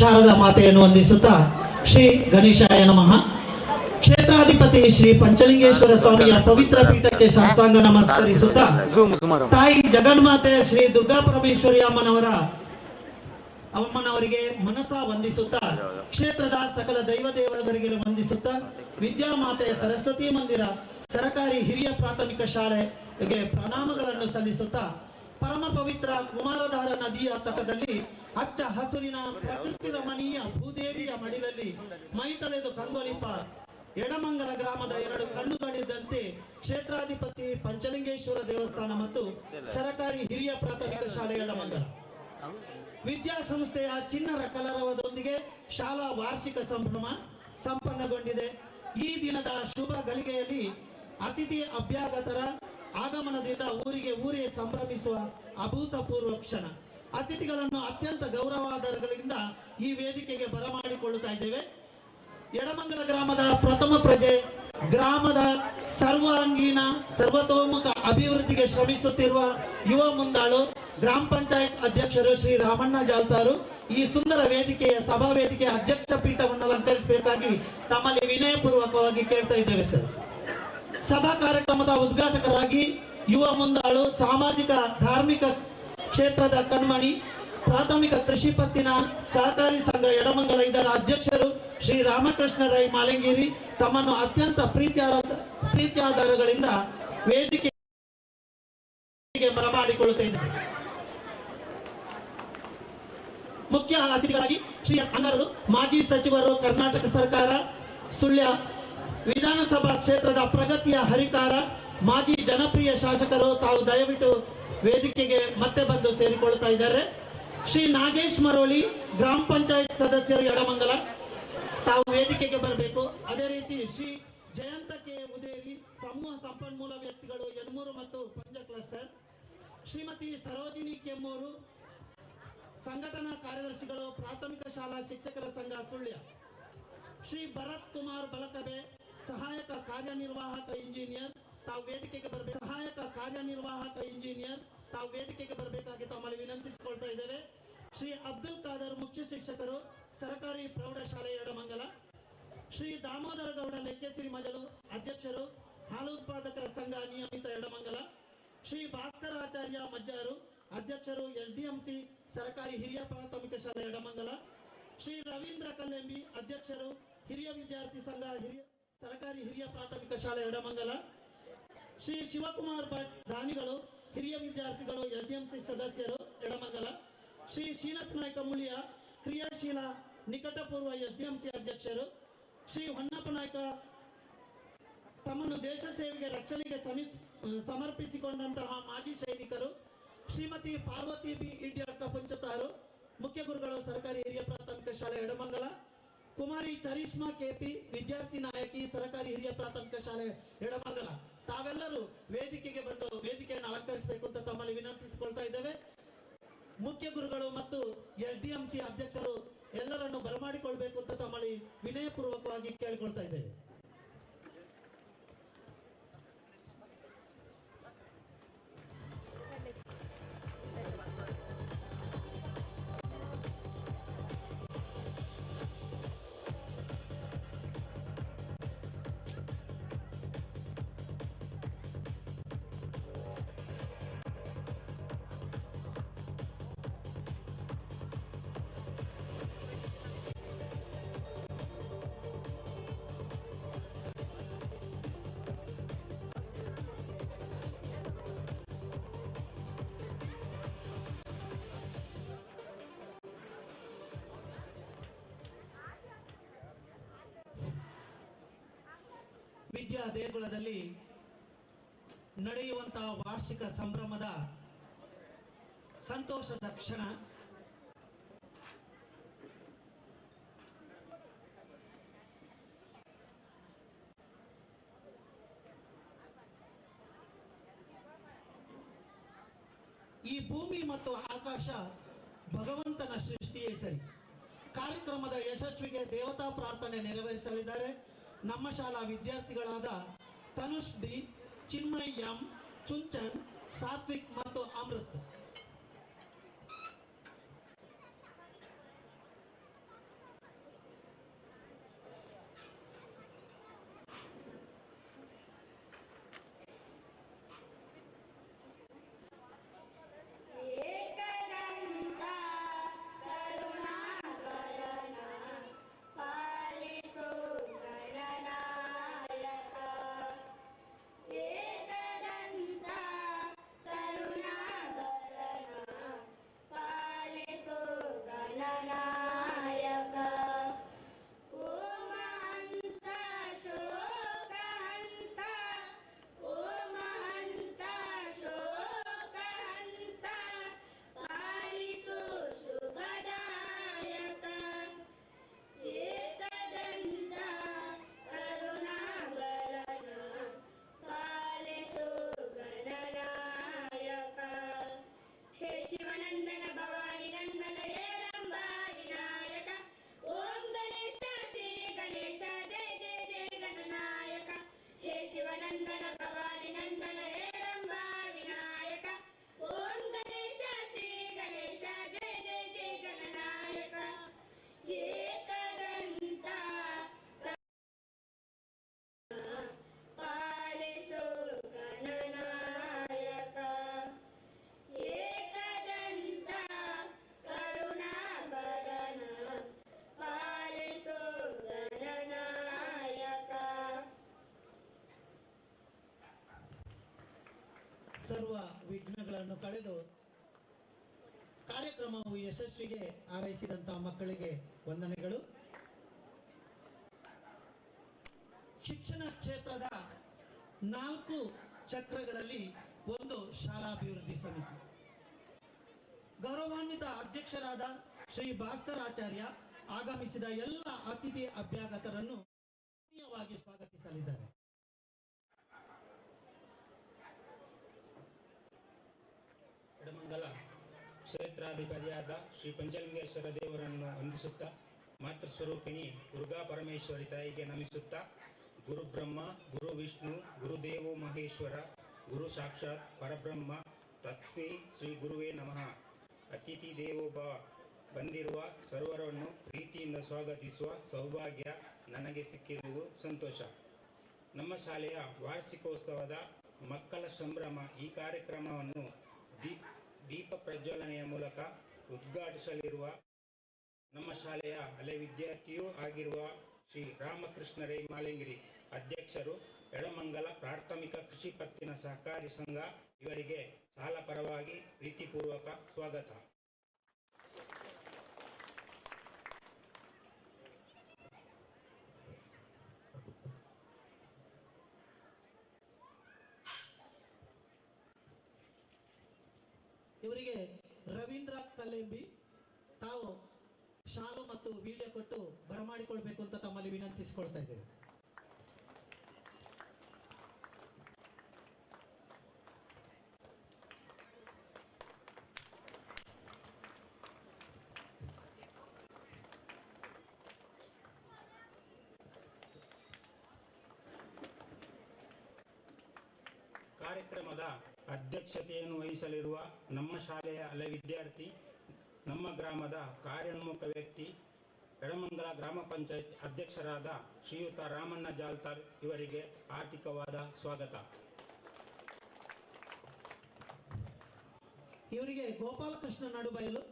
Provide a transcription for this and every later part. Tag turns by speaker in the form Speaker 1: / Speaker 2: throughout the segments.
Speaker 1: ಶಾರದಾ ಮಾತೆಯನ್ನು ವಂದಿಸುತ್ತಾ ಶ್ರೀ ಗಣೇಶಾಯ ನಮಃ. ಕ್ಷೇತ್ರಾಧಿಪತಿ ಶ್ರೀ ಪಂಚಲಿಂಗೇಶ್ವರ ಸ್ವಾಮಿಯ ಪವಿತ್ರ ಪೀಠಕ್ಕೆ ಸಾಷ್ಟಾಂಗ ನಮಸ್ಕರಿಸುತ್ತಾ ತಾಯಿ ಜಗನ್ಮಾತೆ ಶ್ರೀ ದುರ್ಗಾ ಪರಮೇಶ್ವರಿ ಅಮ್ಮನವರಿಗೆ ಮನಸ ವಂದಿಸುತ್ತಾ ಕ್ಷೇತ್ರದ ಸಕಲ ದೈವ ದೇವರಿಗೆ ವಂದಿಸುತ್ತಾ ವಿದ್ಯಾಮಾತೆ ಸರಸ್ವತಿ ಮಂದಿರ ಸರಕಾರಿ ಹಿರಿಯ ಪ್ರಾಥಮಿಕ ಶಾಲೆಗೆ ಪ್ರಣಾಮಗಳನ್ನು ಸಲ್ಲಿಸುತ್ತಾ ಪರಮ ಪವಿತ್ರ ಕುಮಾರಧಾರ ನದಿಯ ತಟದಲ್ಲಿ ಹಚ್ಚ ಹಸುರಿನ ಪ್ರಕೃತಿ ರಮಣೀಯ ಭೂದೇವಿಯ ಮಡಿಲಲ್ಲಿ ಮೈ ತೊಳೆದು ಕಂಗೊಳಿಪ ಎಡಮಂಗಲ ಗ್ರಾಮದ ಎರಡು ಕಣ್ಣುಗಳಿದ್ದಂತೆ ಕ್ಷೇತ್ರಾಧಿಪತಿ ಪಂಚಲಿಂಗೇಶ್ವರ ದೇವಸ್ಥಾನ ಮತ್ತು ಸರಕಾರಿ ಹಿರಿಯ ಪ್ರಾಥಮಿಕ ಶಾಲೆ ಎಡಮಂಗಲ ವಿದ್ಯಾಸಂಸ್ಥೆಯ ಚಿನ್ನರ ಕಲರವದೊಂದಿಗೆ ಶಾಲಾ ವಾರ್ಷಿಕ ಸಂಭ್ರಮ ಸಂಪನ್ನಗೊಂಡಿದೆ. ಈ ದಿನದ ಶುಭ ಗಳಿಗೆಯಲ್ಲಿ ಅತಿಥಿ ಅಭ್ಯಾಗತರ ಆಗಮನದಿಂದ ಊರೇ ಸಂಭ್ರಮಿಸುವ ಅಭೂತಪೂರ್ವ ಕ್ಷಣ. ಅತಿಥಿಗಳನ್ನು ಅತ್ಯಂತ ಗೌರವಾದರಗಳಿಂದ ಈ ವೇದಿಕೆಗೆ ಬರಮಾಡಿಕೊಳ್ಳುತ್ತಾ ಇದ್ದೇವೆ. ಎಡಮಂಗಲ ಗ್ರಾಮದ ಪ್ರಥಮ ಪ್ರಜೆ, ಗ್ರಾಮದ ಸರ್ವಾಂಗೀಣ ಸರ್ವತೋಮುಖ ಅಭಿವೃದ್ಧಿಗೆ ಶ್ರಮಿಸುತ್ತಿರುವ ಯುವ ಮುಂದಾಳು ಗ್ರಾಮ ಪಂಚಾಯತ್ ಅಧ್ಯಕ್ಷರು ಶ್ರೀ ರಾಮಣ್ಣ ಜಾಲ್ತಾರು ಈ ಸುಂದರ ವೇದಿಕೆಯ ಸಭಾ ವೇದಿಕೆಯ ಅಧ್ಯಕ್ಷ ಪೀಠವನ್ನು ಅಲಂಕರಿಸಬೇಕಾಗಿ ತಮ್ಮಲ್ಲಿ ವಿನಯಪೂರ್ವಕವಾಗಿ ಕೇಳ್ತಾ ಇದ್ದೇವೆ ಸರ್. ಸಭಾ ಕಾರ್ಯಕ್ರಮದ ಉದ್ಘಾಟಕರಾಗಿ ಯುವ ಮುಂದಾಳು ಸಾಮಾಜಿಕ ಧಾರ್ಮಿಕ ಕ್ಷೇತ್ರದ ಕಣ್ಮಣಿ ಪ್ರಾಥಮಿಕ ಕೃಷಿ ಪತ್ತಿನ ಸಹಕಾರಿ ಸಂಘ ಎಡಮಂಗಲ ಇದರ ಅಧ್ಯಕ್ಷರು ಶ್ರೀ ರಾಮಕೃಷ್ಣ ರೈ ಮಾಲಿಂಗೇರಿ ತಮ್ಮನ್ನು ಅತ್ಯಂತ ಪ್ರೀತಿಯಾಧಾರಗಳಿಂದ ವೇದಿಕೆಗೆ ಬರಮಾಡಿಕೊಳ್ಳುತ್ತಿದ್ದಾರೆ. ಮುಖ್ಯ ಅತಿಥಿಗಳಾಗಿ ಶ್ರೀ ಎಸ್ ಅಂಗಾರರು ಮಾಜಿ ಸಚಿವರು ಕರ್ನಾಟಕ ಸರ್ಕಾರ ಸುಳ್ಯ ವಿಧಾನಸಭಾ ಕ್ಷೇತ್ರದ ಪ್ರಗತಿಯ ಹರಿಕಾರ ಮಾಜಿ ಜನಪ್ರಿಯ ಶಾಸಕರು ತಾವು ದಯವಿಟ್ಟು ವೇದಿಕೆಗೆ ಮತ್ತೆ ಬಂದು ಸೇರಿಕೊಳ್ಳುತ್ತಾ ಇದ್ದಾರೆ. ಶ್ರೀ ನಾಗೇಶ್ ಮರೋಳಿ ಗ್ರಾಮ ಪಂಚಾಯತ್ ಸದಸ್ಯರು ಎಡಮಂಗಲ ತಾವು ವೇದಿಕೆಗೆ ಬರಬೇಕು. ಅದೇ ರೀತಿ ಶ್ರೀ ಜಯಂತ ಕೆ ಉದೇರಿ ಸಮೂಹ ಸಂಪನ್ಮೂಲ ವ್ಯಕ್ತಿಗಳು ಯನಮೂರು ಮತ್ತು ಪಂಜ ಕ್ಲಸ್ಟರ್, ಶ್ರೀಮತಿ ಸರೋಜಿನಿ ಕೆಮ್ಮೂರು ಸಂಘಟನಾ ಕಾರ್ಯದರ್ಶಿಗಳು ಪ್ರಾಥಮಿಕ ಶಾಲಾ ಶಿಕ್ಷಕರ ಸಂಘ ಸುಳ್ಯ, ಶ್ರೀ ಭರತ್ ಕುಮಾರ್ ಬಲಕಬೆ ಸಹಾಯಕ ಕಾರ್ಯನಿರ್ವಾಹಕ ಇಂಜಿನಿಯರ್ ತಾವು ವೇದಿಕೆಗೆ ಬರಬೇಕು. ತಾವು ವೇದಿಕೆಗೆ ಬರಬೇಕಾಗಿ ತಮ್ಮಲ್ಲಿ ವಿನಂತಿಸಿಕೊಳ್ತಾ ಇದ್ದೇವೆ. ಶ್ರೀ ಅಬ್ದುಲ್ ಖಾದರ್ ಮುಖ್ಯ ಶಿಕ್ಷಕರು ಸರ್ಕಾರಿ ಪ್ರೌಢಶಾಲೆ ಎಡಮಂಗಲ, ಶ್ರೀ ದಾಮೋದರ ಗೌಡ ಲೆಕ್ಕೇಸಿರಿ ಮಜಲು ಅಧ್ಯಕ್ಷರು ಹಾಲು ಉತ್ಪಾದಕರ ಸಂಘ ನಿಯಮಿತ ಎಡಮಂಗಲ, ಶ್ರೀ ಭಾಸ್ಕರ ಆಚಾರ್ಯ ಮಜ್ಜಾರು ಅಧ್ಯಕ್ಷರು ಎಸ್ಡಿಎಂಸಿ ಸರ್ಕಾರಿ ಹಿರಿಯ ಪ್ರಾಥಮಿಕ ಶಾಲೆ ಎಡಮಂಗಲ, ಶ್ರೀ ರವೀಂದ್ರ ಕಲ್ಲೆಂಬಿ ಅಧ್ಯಕ್ಷರು ಹಿರಿಯ ವಿದ್ಯಾರ್ಥಿ ಸಂಘ ಸರ್ಕಾರಿ ಹಿರಿಯ ಪ್ರಾಥಮಿಕ ಶಾಲೆ ಎಡಮಂಗಲ, ಶ್ರೀ ಶಿವಕುಮಾರ್ ಭಟ್ ದಾನಿಗಳು ಹಿರಿಯ ವಿದ್ಯಾರ್ಥಿಗಳು ಎಸ್ಡಿಎಂಸಿ ಸದಸ್ಯರು ಎಡಮಂಗಲ, ಶ್ರೀ ಶ್ರೀನಾಥ್ ನಾಯ್ಕ ಮುಳಿಯ ಕ್ರಿಯಾಶೀಲ ನಿಕಟಪೂರ್ವ ಎಸ್ಡಿಎಂಸಿ ಅಧ್ಯಕ್ಷರು, ಶ್ರೀ ಹೊನ್ನಪ್ಪ ನಾಯ್ಕ ತಮ್ಮನ್ನು ದೇಶ ಸೇವೆಗೆ ರಕ್ಷಣೆಗೆ ಸಮರ್ಪಿಸಿಕೊಂಡಂತಹ ಮಾಜಿ ಸೈನಿಕರು, ಶ್ರೀಮತಿ ಪಾರ್ವತಿ ಬಿ ಇಡ್ಯಾಡ್ಕ ಪಂಚತಾರು ಮುಖ್ಯ ಗುರುಗಳು ಸರ್ಕಾರಿ ಹಿರಿಯ ಪ್ರಾಥಮಿಕ ಶಾಲೆ ಎಡಮಂಗಲ, ಕುಮಾರಿ ಚರಿಷ್ಮಾ ಕೆಪಿ ವಿದ್ಯಾರ್ಥಿ ನಾಯಕಿ ಸರ್ಕಾರಿ ಹಿರಿಯ ಪ್ರಾಥಮಿಕ ಶಾಲೆ ಎಡಮಂಗಲ ತಾವೆಲ್ಲರೂ ವೇದಿಕೆಗೆ ಬಂದು ವೇದಿಕೆಯನ್ನು ಅಲಂಕರಿಸಬೇಕು ಅಂತ ತಮ್ಮಲ್ಲಿ ವಿನಂತಿಸಿಕೊಳ್ತಾ ಇದ್ದೇವೆ. ಮುಖ್ಯ ಗುರುಗಳು ಮತ್ತು ಎಸ್ಡಿಎಂಸಿ ಅಧ್ಯಕ್ಷರು ಎಲ್ಲರನ್ನು ಬರಮಾಡಿಕೊಳ್ಬೇಕು ಅಂತ ತಮ್ಮಲ್ಲಿ ವಿನಯಪೂರ್ವಕವಾಗಿ ಕೇಳಿಕೊಳ್ತಾ ಇದ್ದೇವೆ. ವಿದ್ಯಾ ದೇಗುಲದಲ್ಲಿ ನಡೆಯುವಂತಹ ವಾರ್ಷಿಕ ಸಂಭ್ರಮದ ಸಂತೋಷದ ಕ್ಷಣ. ಈ ಭೂಮಿ ಮತ್ತು ಆಕಾಶ ಭಗವಂತನ ಸೃಷ್ಟಿಯೇ ಸರಿ. ಕಾರ್ಯಕ್ರಮದ ಯಶಸ್ವಿಗೆ ದೇವತಾ ಪ್ರಾರ್ಥನೆ ನೆರವೇರಿಸಲಿದ್ದಾರೆ ನಮ್ಮ ಶಾಲಾ ವಿದ್ಯಾರ್ಥಿಗಳಾದ ತನುಷ್ ಡಿ, ಚಿನ್ಮಯ್ ಎಂ, ಚುಂಚನ್, ಸಾತ್ವಿಕ್ ಮತ್ತು ಅಮೃತ್. ಸರ್ವ ವಿಘ್ನಗಳನ್ನು ಕಳೆದು ಕಾರ್ಯಕ್ರಮವು ಯಶಸ್ವಿಗೆ ಹಾರೈಸಿದಂತಹ ಮಕ್ಕಳಿಗೆ ವಂದನೆಗಳು. ಶಿಕ್ಷಣ ಕ್ಷೇತ್ರದ 4 ಚಕ್ರಗಳಲ್ಲಿ ಒಂದು ಶಾಲಾಭಿವೃದ್ಧಿ ಸಮಿತಿ. ಗೌರವಾನ್ವಿತ ಅಧ್ಯಕ್ಷರಾದ ಶ್ರೀ ಭಾಸ್ಕರಾಚಾರ್ಯ ಆಗಮಿಸಿದ ಎಲ್ಲ ಅತಿಥಿ ಅಭ್ಯಾಗತರನ್ನು ಆತ್ಮೀಯವಾಗಿ ಸ್ವಾಗತಿಸಲಿದ್ದಾರೆ.
Speaker 2: ಎಡಮಂಗಲ ಕ್ಷೇತ್ರಾಧಿಪತಿಯಾದ ಶ್ರೀ ಪಂಚಲಿಂಗೇಶ್ವರ ದೇವರನ್ನು ವಂದಿಸುತ್ತಾ, ಮಾತೃಸ್ವರೂಪಿಣಿ ದುರ್ಗಾ ಪರಮೇಶ್ವರಿ ತಾಯಿಗೆ ನಮಿಸುತ್ತಾ, ಗುರು ಬ್ರಹ್ಮ, ಗುರು ವಿಷ್ಣು, ಗುರುದೇವೋ ಮಹೇಶ್ವರ, ಗುರು ಸಾಕ್ಷಾತ್ ಪರಬ್ರಹ್ಮ ತಸ್ಮೈ ಶ್ರೀ ಗುರುವೇ ನಮಃ. ಅತಿಥಿ ದೇವೋಭವ ಬಂದಿರುವ ಸರ್ವರನ್ನು ಪ್ರೀತಿಯಿಂದ ಸ್ವಾಗತಿಸುವ ಸೌಭಾಗ್ಯ ನನಗೆ ಸಿಕ್ಕಿರುವುದು ಸಂತೋಷ. ನಮ್ಮ ಶಾಲೆಯ ವಾರ್ಷಿಕೋತ್ಸವದ ಮಕ್ಕಳ ಸಂಭ್ರಮ ಈ ಕಾರ್ಯಕ್ರಮವನ್ನು ದೀಪ ಪ್ರಜ್ವಲನೆಯ ಮೂಲಕ ಉದ್ಘಾಟಿಸಲಿರುವ ನಮ್ಮ ಶಾಲೆಯ ಹಳೆ ವಿದ್ಯಾರ್ಥಿಯೂ ಆಗಿರುವ ಶ್ರೀ ರಾಮಕೃಷ್ಣ ರೈ ಮಾಲಿಂಗಿರಿ ಅಧ್ಯಕ್ಷರು, ಎಡಮಂಗಲ ಪ್ರಾಥಮಿಕ ಕೃಷಿ ಪತ್ತಿನ ಸಹಕಾರಿ ಸಂಘ ಇವರಿಗೆ ಸಾಲ ಪರವಾಗಿ ಪ್ರೀತಿಪೂರ್ವಕ ಸ್ವಾಗತ.
Speaker 1: ಇವರಿಗೆ ರವೀಂದ್ರ ಕಲ್ಲೆಂಬಿ ತಾವು ಶಾಲು ಮತ್ತು ವೀಳ್ಯ ಕೊಟ್ಟು ಬರಮಾಡಿಕೊಳ್ಬೇಕು ಅಂತ ತಮ್ಮಲ್ಲಿ ವಿನಂತಿಸಿಕೊಳ್ತಾ ಇದ್ದೇವೆ.
Speaker 2: ಕಾರ್ಯಕ್ರಮದ ಅಧ್ಯಕ್ಷತೆಯನ್ನು ವಹಿಸಲಿರುವ ನಮ್ಮ ಶಾಲೆಯ ಹಳೆ ವಿದ್ಯಾರ್ಥಿ, ನಮ್ಮ ಗ್ರಾಮದ ಕಾರ್ಯೋನ್ಮುಖ ವ್ಯಕ್ತಿ, ಎಡಮಂಗಲ ಗ್ರಾಮ ಪಂಚಾಯತ್ ಅಧ್ಯಕ್ಷರಾದ ಶ್ರೀಯುತ ರಾಮಣ್ಣ ಜಾಲ್ತಾರ್ ಇವರಿಗೆ ಆರ್ಥಿಕವಾದ ಸ್ವಾಗತ.
Speaker 1: ಇವರಿಗೆ ಗೋಪಾಲಕೃಷ್ಣ ನಡುಬಯಲು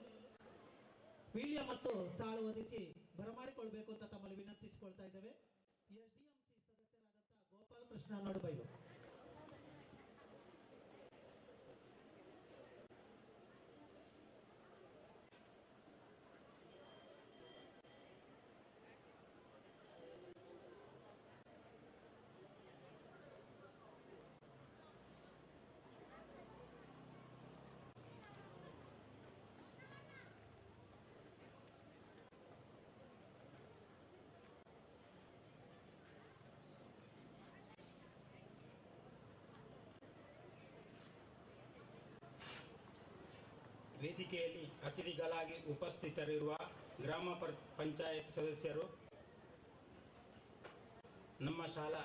Speaker 1: ವೀಳ್ಯ ಮತ್ತು ಸಾಲು ಒದಿಸಿ ಬರಮಾಡಿಕೊಳ್ಬೇಕು ಅಂತ ತಮ್ಮಲ್ಲಿ ವಿನಂತಿಸಿಕೊಳ್ತಾ ಇದ್ದೇವೆ. SDMC ಸದಸ್ಯರಾದಂತಹ ಗೋಪಾಲಕೃಷ್ಣ ನಡುಬಯಲು.
Speaker 2: ವೇದಿಕೆಯಲ್ಲಿ ಅತಿಥಿಗಳಾಗಿ ಉಪಸ್ಥಿತರಿರುವ ಗ್ರಾಮ ಪಂಚಾಯತ್ ಸದಸ್ಯರು, ನಮ್ಮ ಶಾಲಾ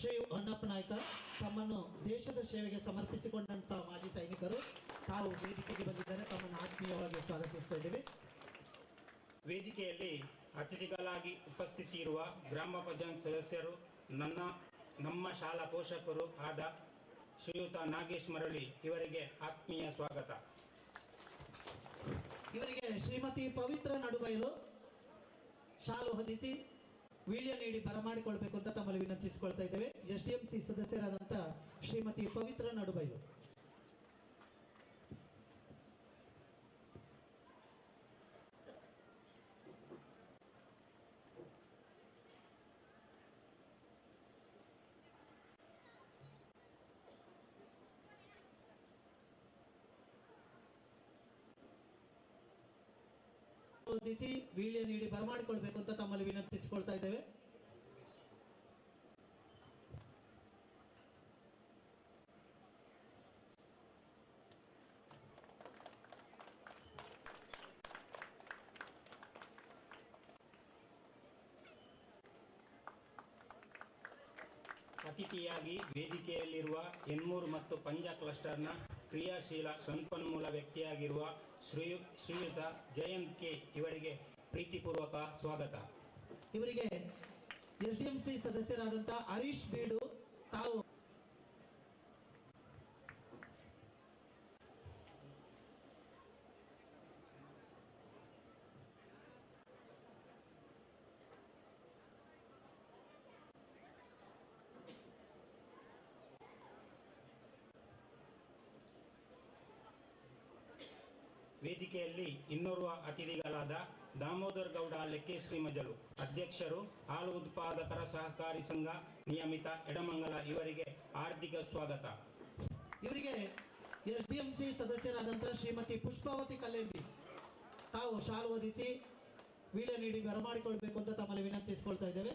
Speaker 1: ಶ್ರೀ ಹೊನ್ನಪ್ಪ ನಾಯ್ಕ ತಮ್ಮನ್ನು ದೇಶದ ಸೇವೆಗೆ ಸಮರ್ಪಿಸಿಕೊಂಡಂತಹ ಮಾಜಿ ಸೈನಿಕರು ತಾವು ವೇದಿಕೆಗೆ ಬಂದಿದ್ದಾರೆ. ತಮ್ಮನ್ನು ಆತ್ಮೀಯವಾಗಿ ಸ್ವಾಗತಿಸ್ತಾ ಇದ್ದೇವೆ.
Speaker 2: ವೇದಿಕೆಯಲ್ಲಿ ಅತಿಥಿಗಳಾಗಿ ಉಪಸ್ಥಿತಿ ಇರುವ ಗ್ರಾಮ ಪಂಚಾಯತ್ ಸದಸ್ಯರು, ನಮ್ಮ ಶಾಲಾ ಪೋಷಕರು ಆದ ಶ್ರೀಯುತ ನಾಗೇಶ್ ಮರಳಿ ಇವರಿಗೆ ಆತ್ಮೀಯ ಸ್ವಾಗತ.
Speaker 1: ಇವರಿಗೆ ಶ್ರೀಮತಿ ಪವಿತ್ರ ನಡುಬಯಲು ಶಾಲು ಹೊದಿಸಿ ವೀಳ್ಯ ನೀಡಿ ಬರಮಾಡಿಕೊಳ್ಬೇಕು ಅಂತ ತಮ್ಮಲ್ಲಿ ವಿನಂತಿಸಿಕೊಳ್ತಾ ಇದ್ದೇವೆ. SDMC ಸದಸ್ಯರಾದಂತಹ ಶ್ರೀಮತಿ ಪವಿತ್ರ ನಡುಬಯಲು. ಹೊದಿಸಿ ವೀಳ್ಯ ನೀಡಿ ಬರಮಾಡಿಕೊಳ್ಬೇಕು ಅಂತ ತಮ್ಮಲ್ಲಿ ವಿನಂತಿಸಿಕೊಳ್ತಾ ಇದ್ದೇವೆ.
Speaker 2: ಅತಿಥಿಯಾಗಿ ವೇದಿಕೆಯಲ್ಲಿರುವ ಎನ್ಮೂರು ಮತ್ತು ಪಂಜ ಕ್ಲಸ್ಟರ್ನ ಕ್ರಿಯಾಶೀಲ ಸಂಪನ್ಮೂಲ ವ್ಯಕ್ತಿಯಾಗಿರುವ ಶ್ರೀಯುತ ಜಯಂತ್ ಕೆ ಇವರಿಗೆ ಪ್ರೀತಿಪೂರ್ವಕ ಸ್ವಾಗತ.
Speaker 1: ಇವರಿಗೆ SDMC ಸದಸ್ಯರಾದಂತಹ ಹರೀಶ್ ಬೀಡು ತಾವು
Speaker 2: ವೇದಿಕೆಯಲ್ಲಿ ಇನ್ನೋರ್ವ ಅತಿಥಿಗಳಾದ ದಾಮೋದರ್ ಗೌಡ ಲೆಕ್ಕೇಶ್ರೀ ಮಜಲು ಅಧ್ಯಕ್ಷರು ಹಾಲು ಉತ್ಪಾದಕರ ಸಹಕಾರಿ ಸಂಘ ನಿಯಮಿತ ಎಡಮಂಗಲ ಇವರಿಗೆ ಹಾರ್ದಿಕ ಸ್ವಾಗತ.
Speaker 1: ಇವರಿಗೆ ಎಸ್ಡಿಎಂಸಿ ಸದಸ್ಯರಾದಂತಹ ಶ್ರೀಮತಿ ಪುಷ್ಪಾವತಿ ಕಲ್ಲೆಂಬಿ ತಾವು ಶಾಲು ಹೊದಿಸಿ ವಿಡಿಯೋ ನೀಡಿ ಬರಮಾಡಿಕೊಳ್ಬೇಕು ಅಂತ ತಮ್ಮಲ್ಲಿ ವಿನಂತಿಸಿಕೊಳ್ತಾ ಇದ್ದೇವೆ.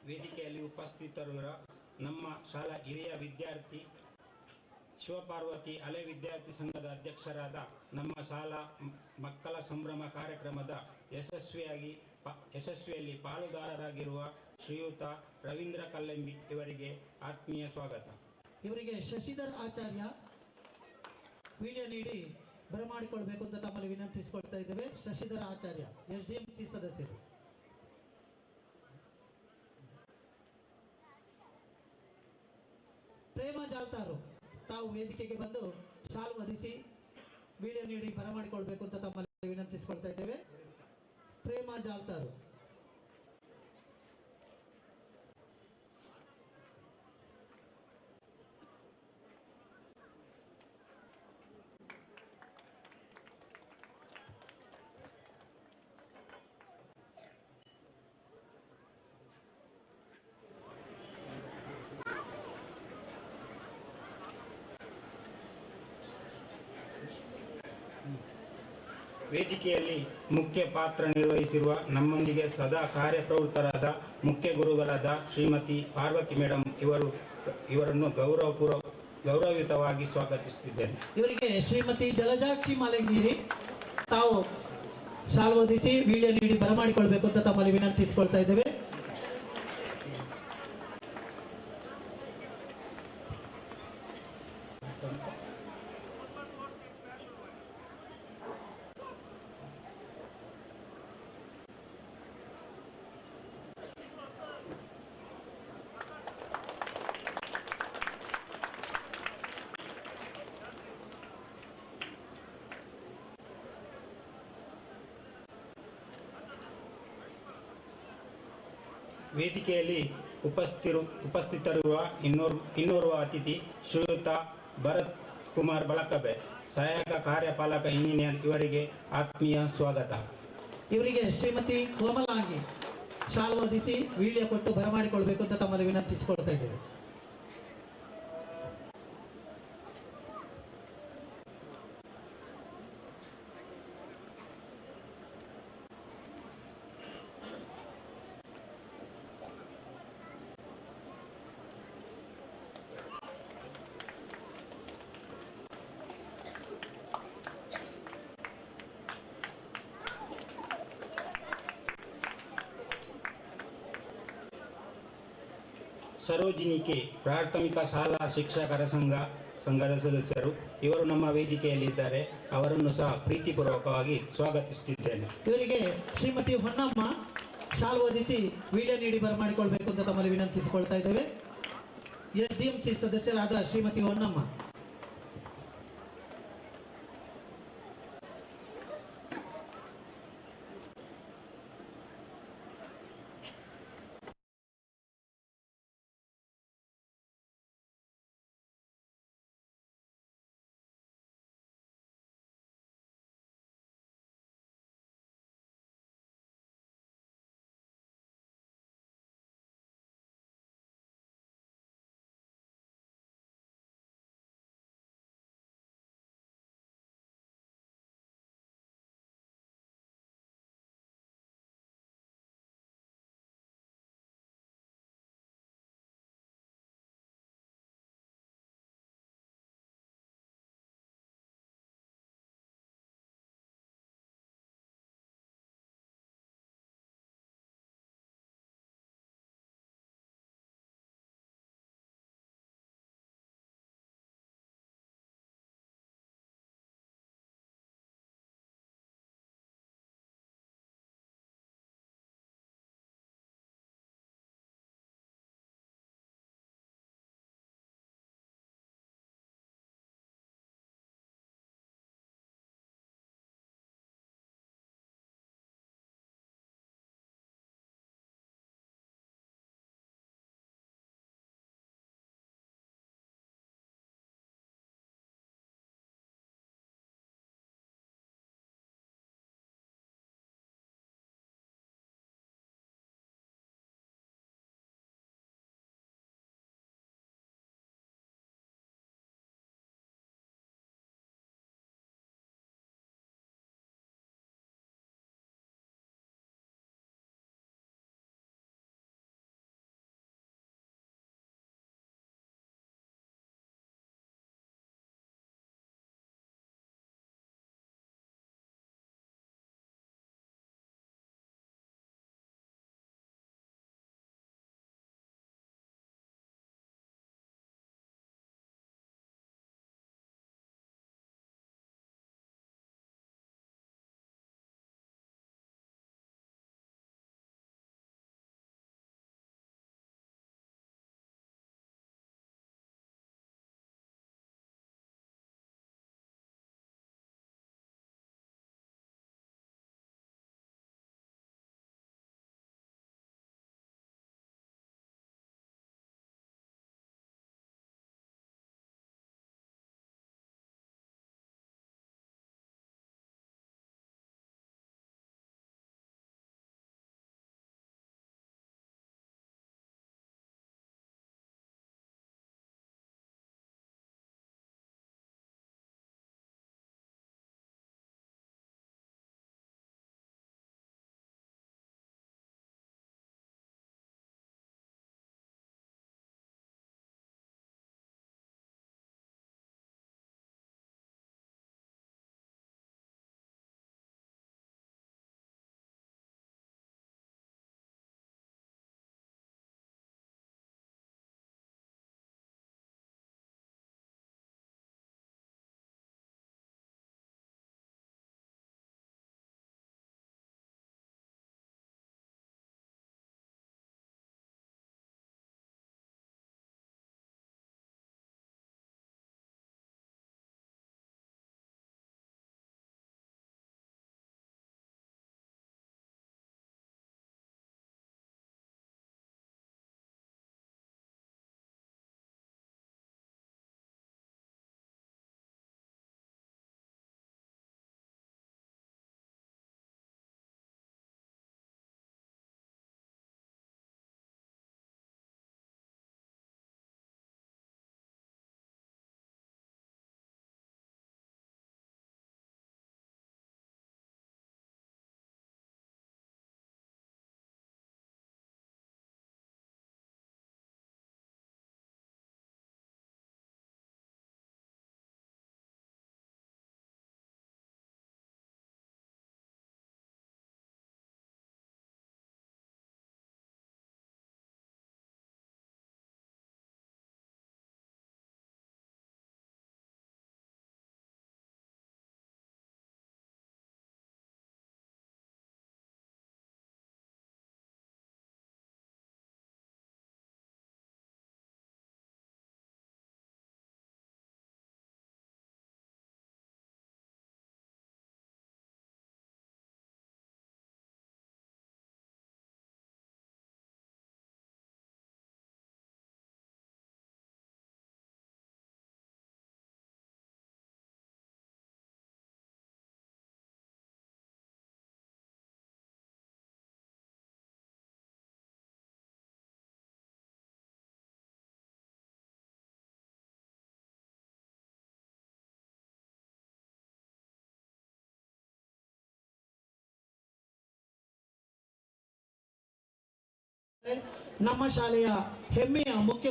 Speaker 2: ವೇದಿಕೆಯಲ್ಲಿ ಉಪಸ್ಥಿತರಿರುವ ನಮ್ಮ ಶಾಲಾ ಹಿರಿಯ ವಿದ್ಯಾರ್ಥಿ ಶಿವಪಾರ್ವತಿ ಹಳೆ ವಿದ್ಯಾರ್ಥಿ ಸಂಘದ ಅಧ್ಯಕ್ಷರಾದ ನಮ್ಮ ಶಾಲಾ ಮಕ್ಕಳ ಸಂಭ್ರಮ ಕಾರ್ಯಕ್ರಮದ ಯಶಸ್ವಿಯಲ್ಲಿ ಪಾಲುದಾರರಾಗಿರುವ ಶ್ರೀಯುತ ರವೀಂದ್ರ ಕಲ್ಲೆಂಬಿ ಇವರಿಗೆ ಆತ್ಮೀಯ ಸ್ವಾಗತ.
Speaker 1: ಇವರಿಗೆ ಶಶಿಧರ್ ಆಚಾರ್ಯ ವಿಡಿಯೋ ನೀಡಿ ಬರಮಾಡಿಕೊಳ್ಬೇಕು ಅಂತ ತಮ್ಮಲ್ಲಿ ವಿನಂತಿಸಿಕೊಳ್ತಾ ಇದ್ದೇವೆ. ಶಶಿಧರ್ ಆಚಾರ್ಯ ಎಸ್ಡಿಎಂಸಿ ಸದಸ್ಯರು. ಪ್ರೇಮ ಜಾಲ್ತಾರು ತಾವು ವೇದಿಕೆಗೆ ಬಂದು ಶಾಲು ಹೊದಿಸಿ ವಿಡಿಯೋ ನೀಡಿ ಬರಮಾಡಿಕೊಳ್ಬೇಕು ಅಂತ ತಮ್ಮಲ್ಲಿ ವಿನಂತಿಸಿಕೊಳ್ತಾ ಇದ್ದೇವೆ. ಪ್ರೇಮ ಜಾಲ್ತಾರು.
Speaker 2: ವೇದಿಕೆಯಲ್ಲಿ ಮುಖ್ಯ ಪಾತ್ರ ನಿರ್ವಹಿಸಿರುವ ನಮ್ಮೊಂದಿಗೆ ಸದಾ ಕಾರ್ಯಪ್ರವೃತ್ತರಾದ ಮುಖ್ಯ ಗುರುಗಳಾದ ಶ್ರೀಮತಿ ಪಾರ್ವತಿ ಮೇಡಮ್ ಇವರನ್ನು ಗೌರವಯುತವಾಗಿ ಸ್ವಾಗತಿಸುತ್ತಿದ್ದೇನೆ.
Speaker 1: ಇವರಿಗೆ ಶ್ರೀಮತಿ ಜಲಜಾಕ್ಷಿ ಮಾಲೆಂಗೇರಿ ತಾವು ಶಾಲು ಹೊದಿಸಿ ವಿಡಿಯೋ ನೀಡಿ ಬರಮಾಡಿಕೊಳ್ಬೇಕು ಅಂತ ತಮ್ಮಲ್ಲಿ ವಿನಂತಿಸಿಕೊಳ್ತಾ ಇದ್ದೇವೆ.
Speaker 2: ವೇದಿಕೆಯಲ್ಲಿ ಉಪಸ್ಥಿತರಿರುವ ಇನ್ನೋರ್ವ ಅತಿಥಿ ಶ್ರೀಯುತ ಭರತ್ ಕುಮಾರ್ ಬಳಕಬೆ ಸಹಾಯಕ ಕಾರ್ಯಪಾಲಕ ಇಂಜಿನಿಯರ್ ಇವರಿಗೆ ಆತ್ಮೀಯ ಸ್ವಾಗತ.
Speaker 1: ಇವರಿಗೆ ಶ್ರೀಮತಿ ಕೋಮಲಾಂಗಿ ಶಾಲು ಹೊದಿಸಿ ವಿಡಿಯೋ ಕೊಟ್ಟು ಬರಮಾಡಿಕೊಳ್ಬೇಕು ಅಂತ ತಮ್ಮಲ್ಲಿ ವಿನಂತಿಸಿಕೊಳ್ತಾ ಇದ್ದೇವೆ.
Speaker 2: ಸರೋಜಿನಿ ಕೆ ಪ್ರಾಥಮಿಕ ಶಾಲಾ ಶಿಕ್ಷಕರ ಸಂಘದ ಸದಸ್ಯರು ಇವರು ನಮ್ಮ ವೇದಿಕೆಯಲ್ಲಿದ್ದಾರೆ. ಅವರನ್ನು ಸಹ ಪ್ರೀತಿಪೂರ್ವಕವಾಗಿ ಸ್ವಾಗತಿಸುತ್ತಿದ್ದೇನೆ.
Speaker 1: ಇವರಿಗೆ ಶ್ರೀಮತಿ ಹೊನ್ನಮ್ಮ ಶಾಲು ಹೊದಿಸಿ ವಿಡಿಯೋ ನೀಡಿ ಬರಮಾಡಿಕೊಳ್ಬೇಕು ಅಂತ ತಮ್ಮಲ್ಲಿ ವಿನಂತಿಸಿಕೊಳ್ತಾ ಇದ್ದೇವೆ. ಎಸ್ಡಿಎಂಸಿ ಸದಸ್ಯರಾದ ಶ್ರೀಮತಿ ಹೊನ್ನಮ್ಮ ನಮ್ಮ ಶಾಲೆಯ ಹೆಮ್ಮೆಯ ಮುಖ್ಯ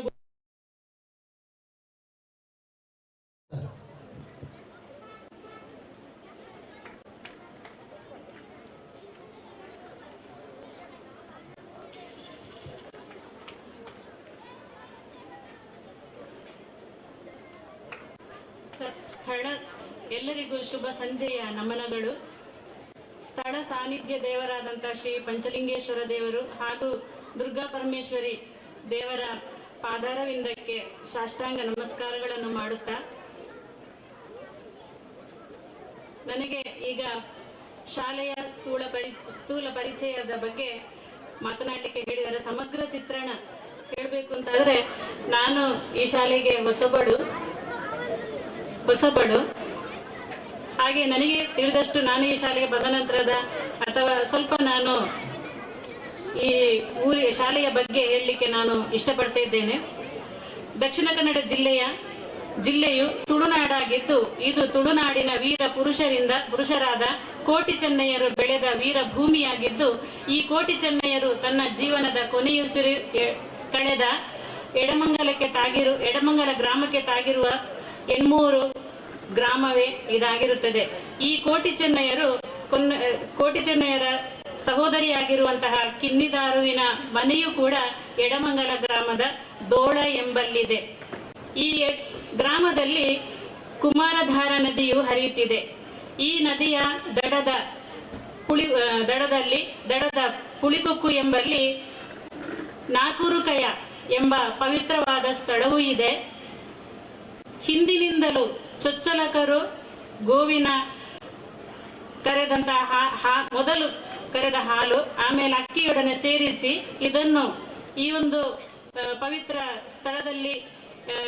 Speaker 3: ಸ್ಥಳ ಎಲ್ಲರಿಗೂ ಶುಭ ಸಂಜೆಯ ನಮನಗಳು. ಸ್ಥಳ ಸಾನ್ನಿಧ್ಯ ದೇವರಾದಂತಹ ಶ್ರೀ ಪಂಚಲಿಂಗೇಶ್ವರ ದೇವರು ಹಾಗೂ ದುರ್ಗಾ ಪರಮೇಶ್ವರಿ ದೇವರ ಪಾದಾರವಿಂದಕ್ಕೆ ಸಾಷ್ಟಾಂಗ ನಮಸ್ಕಾರಗಳನ್ನು ಮಾಡುತ್ತಾ, ನನಗೆ ಈಗ ಶಾಲೆಯ ಸ್ಥೂಲ ಪರಿಚಯದ ಬಗ್ಗೆ ಮಾತನಾಡಲಿಕ್ಕೆ ಹೇಳಿದರೆ, ಸಮಗ್ರ ಚಿತ್ರಣ ಹೇಳಬೇಕು ಅಂತಾದ್ರೆ ನಾನು ಈ ಶಾಲೆಗೆ ಹೊಸಬಳು. ಹಾಗೆ ನನಗೆ ತಿಳಿದಷ್ಟು ನಾನು ಈ ಶಾಲೆಗೆ ಬಂದ ನಂತರದ ಅಥವಾ ಸ್ವಲ್ಪ ನಾನು ಈ ಶಾಲೆಯ ಬಗ್ಗೆ ಹೇಳಲಿಕ್ಕೆ ನಾನು ಇಷ್ಟಪಡ್ತಾ ಇದ್ದೇನೆ. ದಕ್ಷಿಣ ಕನ್ನಡ ಜಿಲ್ಲೆಯು ತುಳುನಾಡಾಗಿದ್ದು, ಇದು ತುಳುನಾಡಿನ ಪುರುಷರಾದ ಕೋಟಿ ಚೆನ್ನಯ್ಯರು ಬೆಳೆದ ವೀರ ಭೂಮಿಯಾಗಿದ್ದು, ಈ ಕೋಟಿ ಚೆನ್ನಯ್ಯರು ತನ್ನ ಜೀವನದ ಕೊನೆಯುಸಿರು ಕಳೆದ ಎಡಮಂಗಲ ಗ್ರಾಮಕ್ಕೆ ತಾಗಿರುವ ಎಣ್ಮೂರು ಗ್ರಾಮವೇ ಇದಾಗಿರುತ್ತದೆ. ಈ ಕೋಟಿ ಚೆನ್ನಯ್ಯರ ಸಹೋದರಿಯಾಗಿರುವಂತಹ ಕಿನ್ನಿದಾರುವಿನ ಮನೆಯೂ ಕೂಡ ಎಡಮಂಗಲ ಗ್ರಾಮದ ದೋಳ ಎಂಬಲ್ಲಿದೆ. ಈ ಗ್ರಾಮದಲ್ಲಿ ಕುಮಾರಧಾರ ನದಿಯು ಹರಿಯುತ್ತಿದೆ. ಈ ನದಿಯ ದಡದ ಪುಳಿಕೊಕ್ಕು ಎಂಬಲ್ಲಿ ನಾಕೂರುಕಯ ಎಂಬ ಪವಿತ್ರವಾದ ಸ್ಥಳವೂ ಇದೆ. ಹಿಂದಿನಿಂದಲೂ ಚೊಚ್ಚಲಕರು ಗೋವಿನ ಮೊದಲು ಕರೆದ ಹಾಲು, ಆಮೇಲೆ ಅಕ್ಕಿಯೊಡನೆ ಸೇರಿಸಿ ಇದನ್ನು ಈ ಒಂದು ಪವಿತ್ರ ಸ್ಥಳದಲ್ಲಿ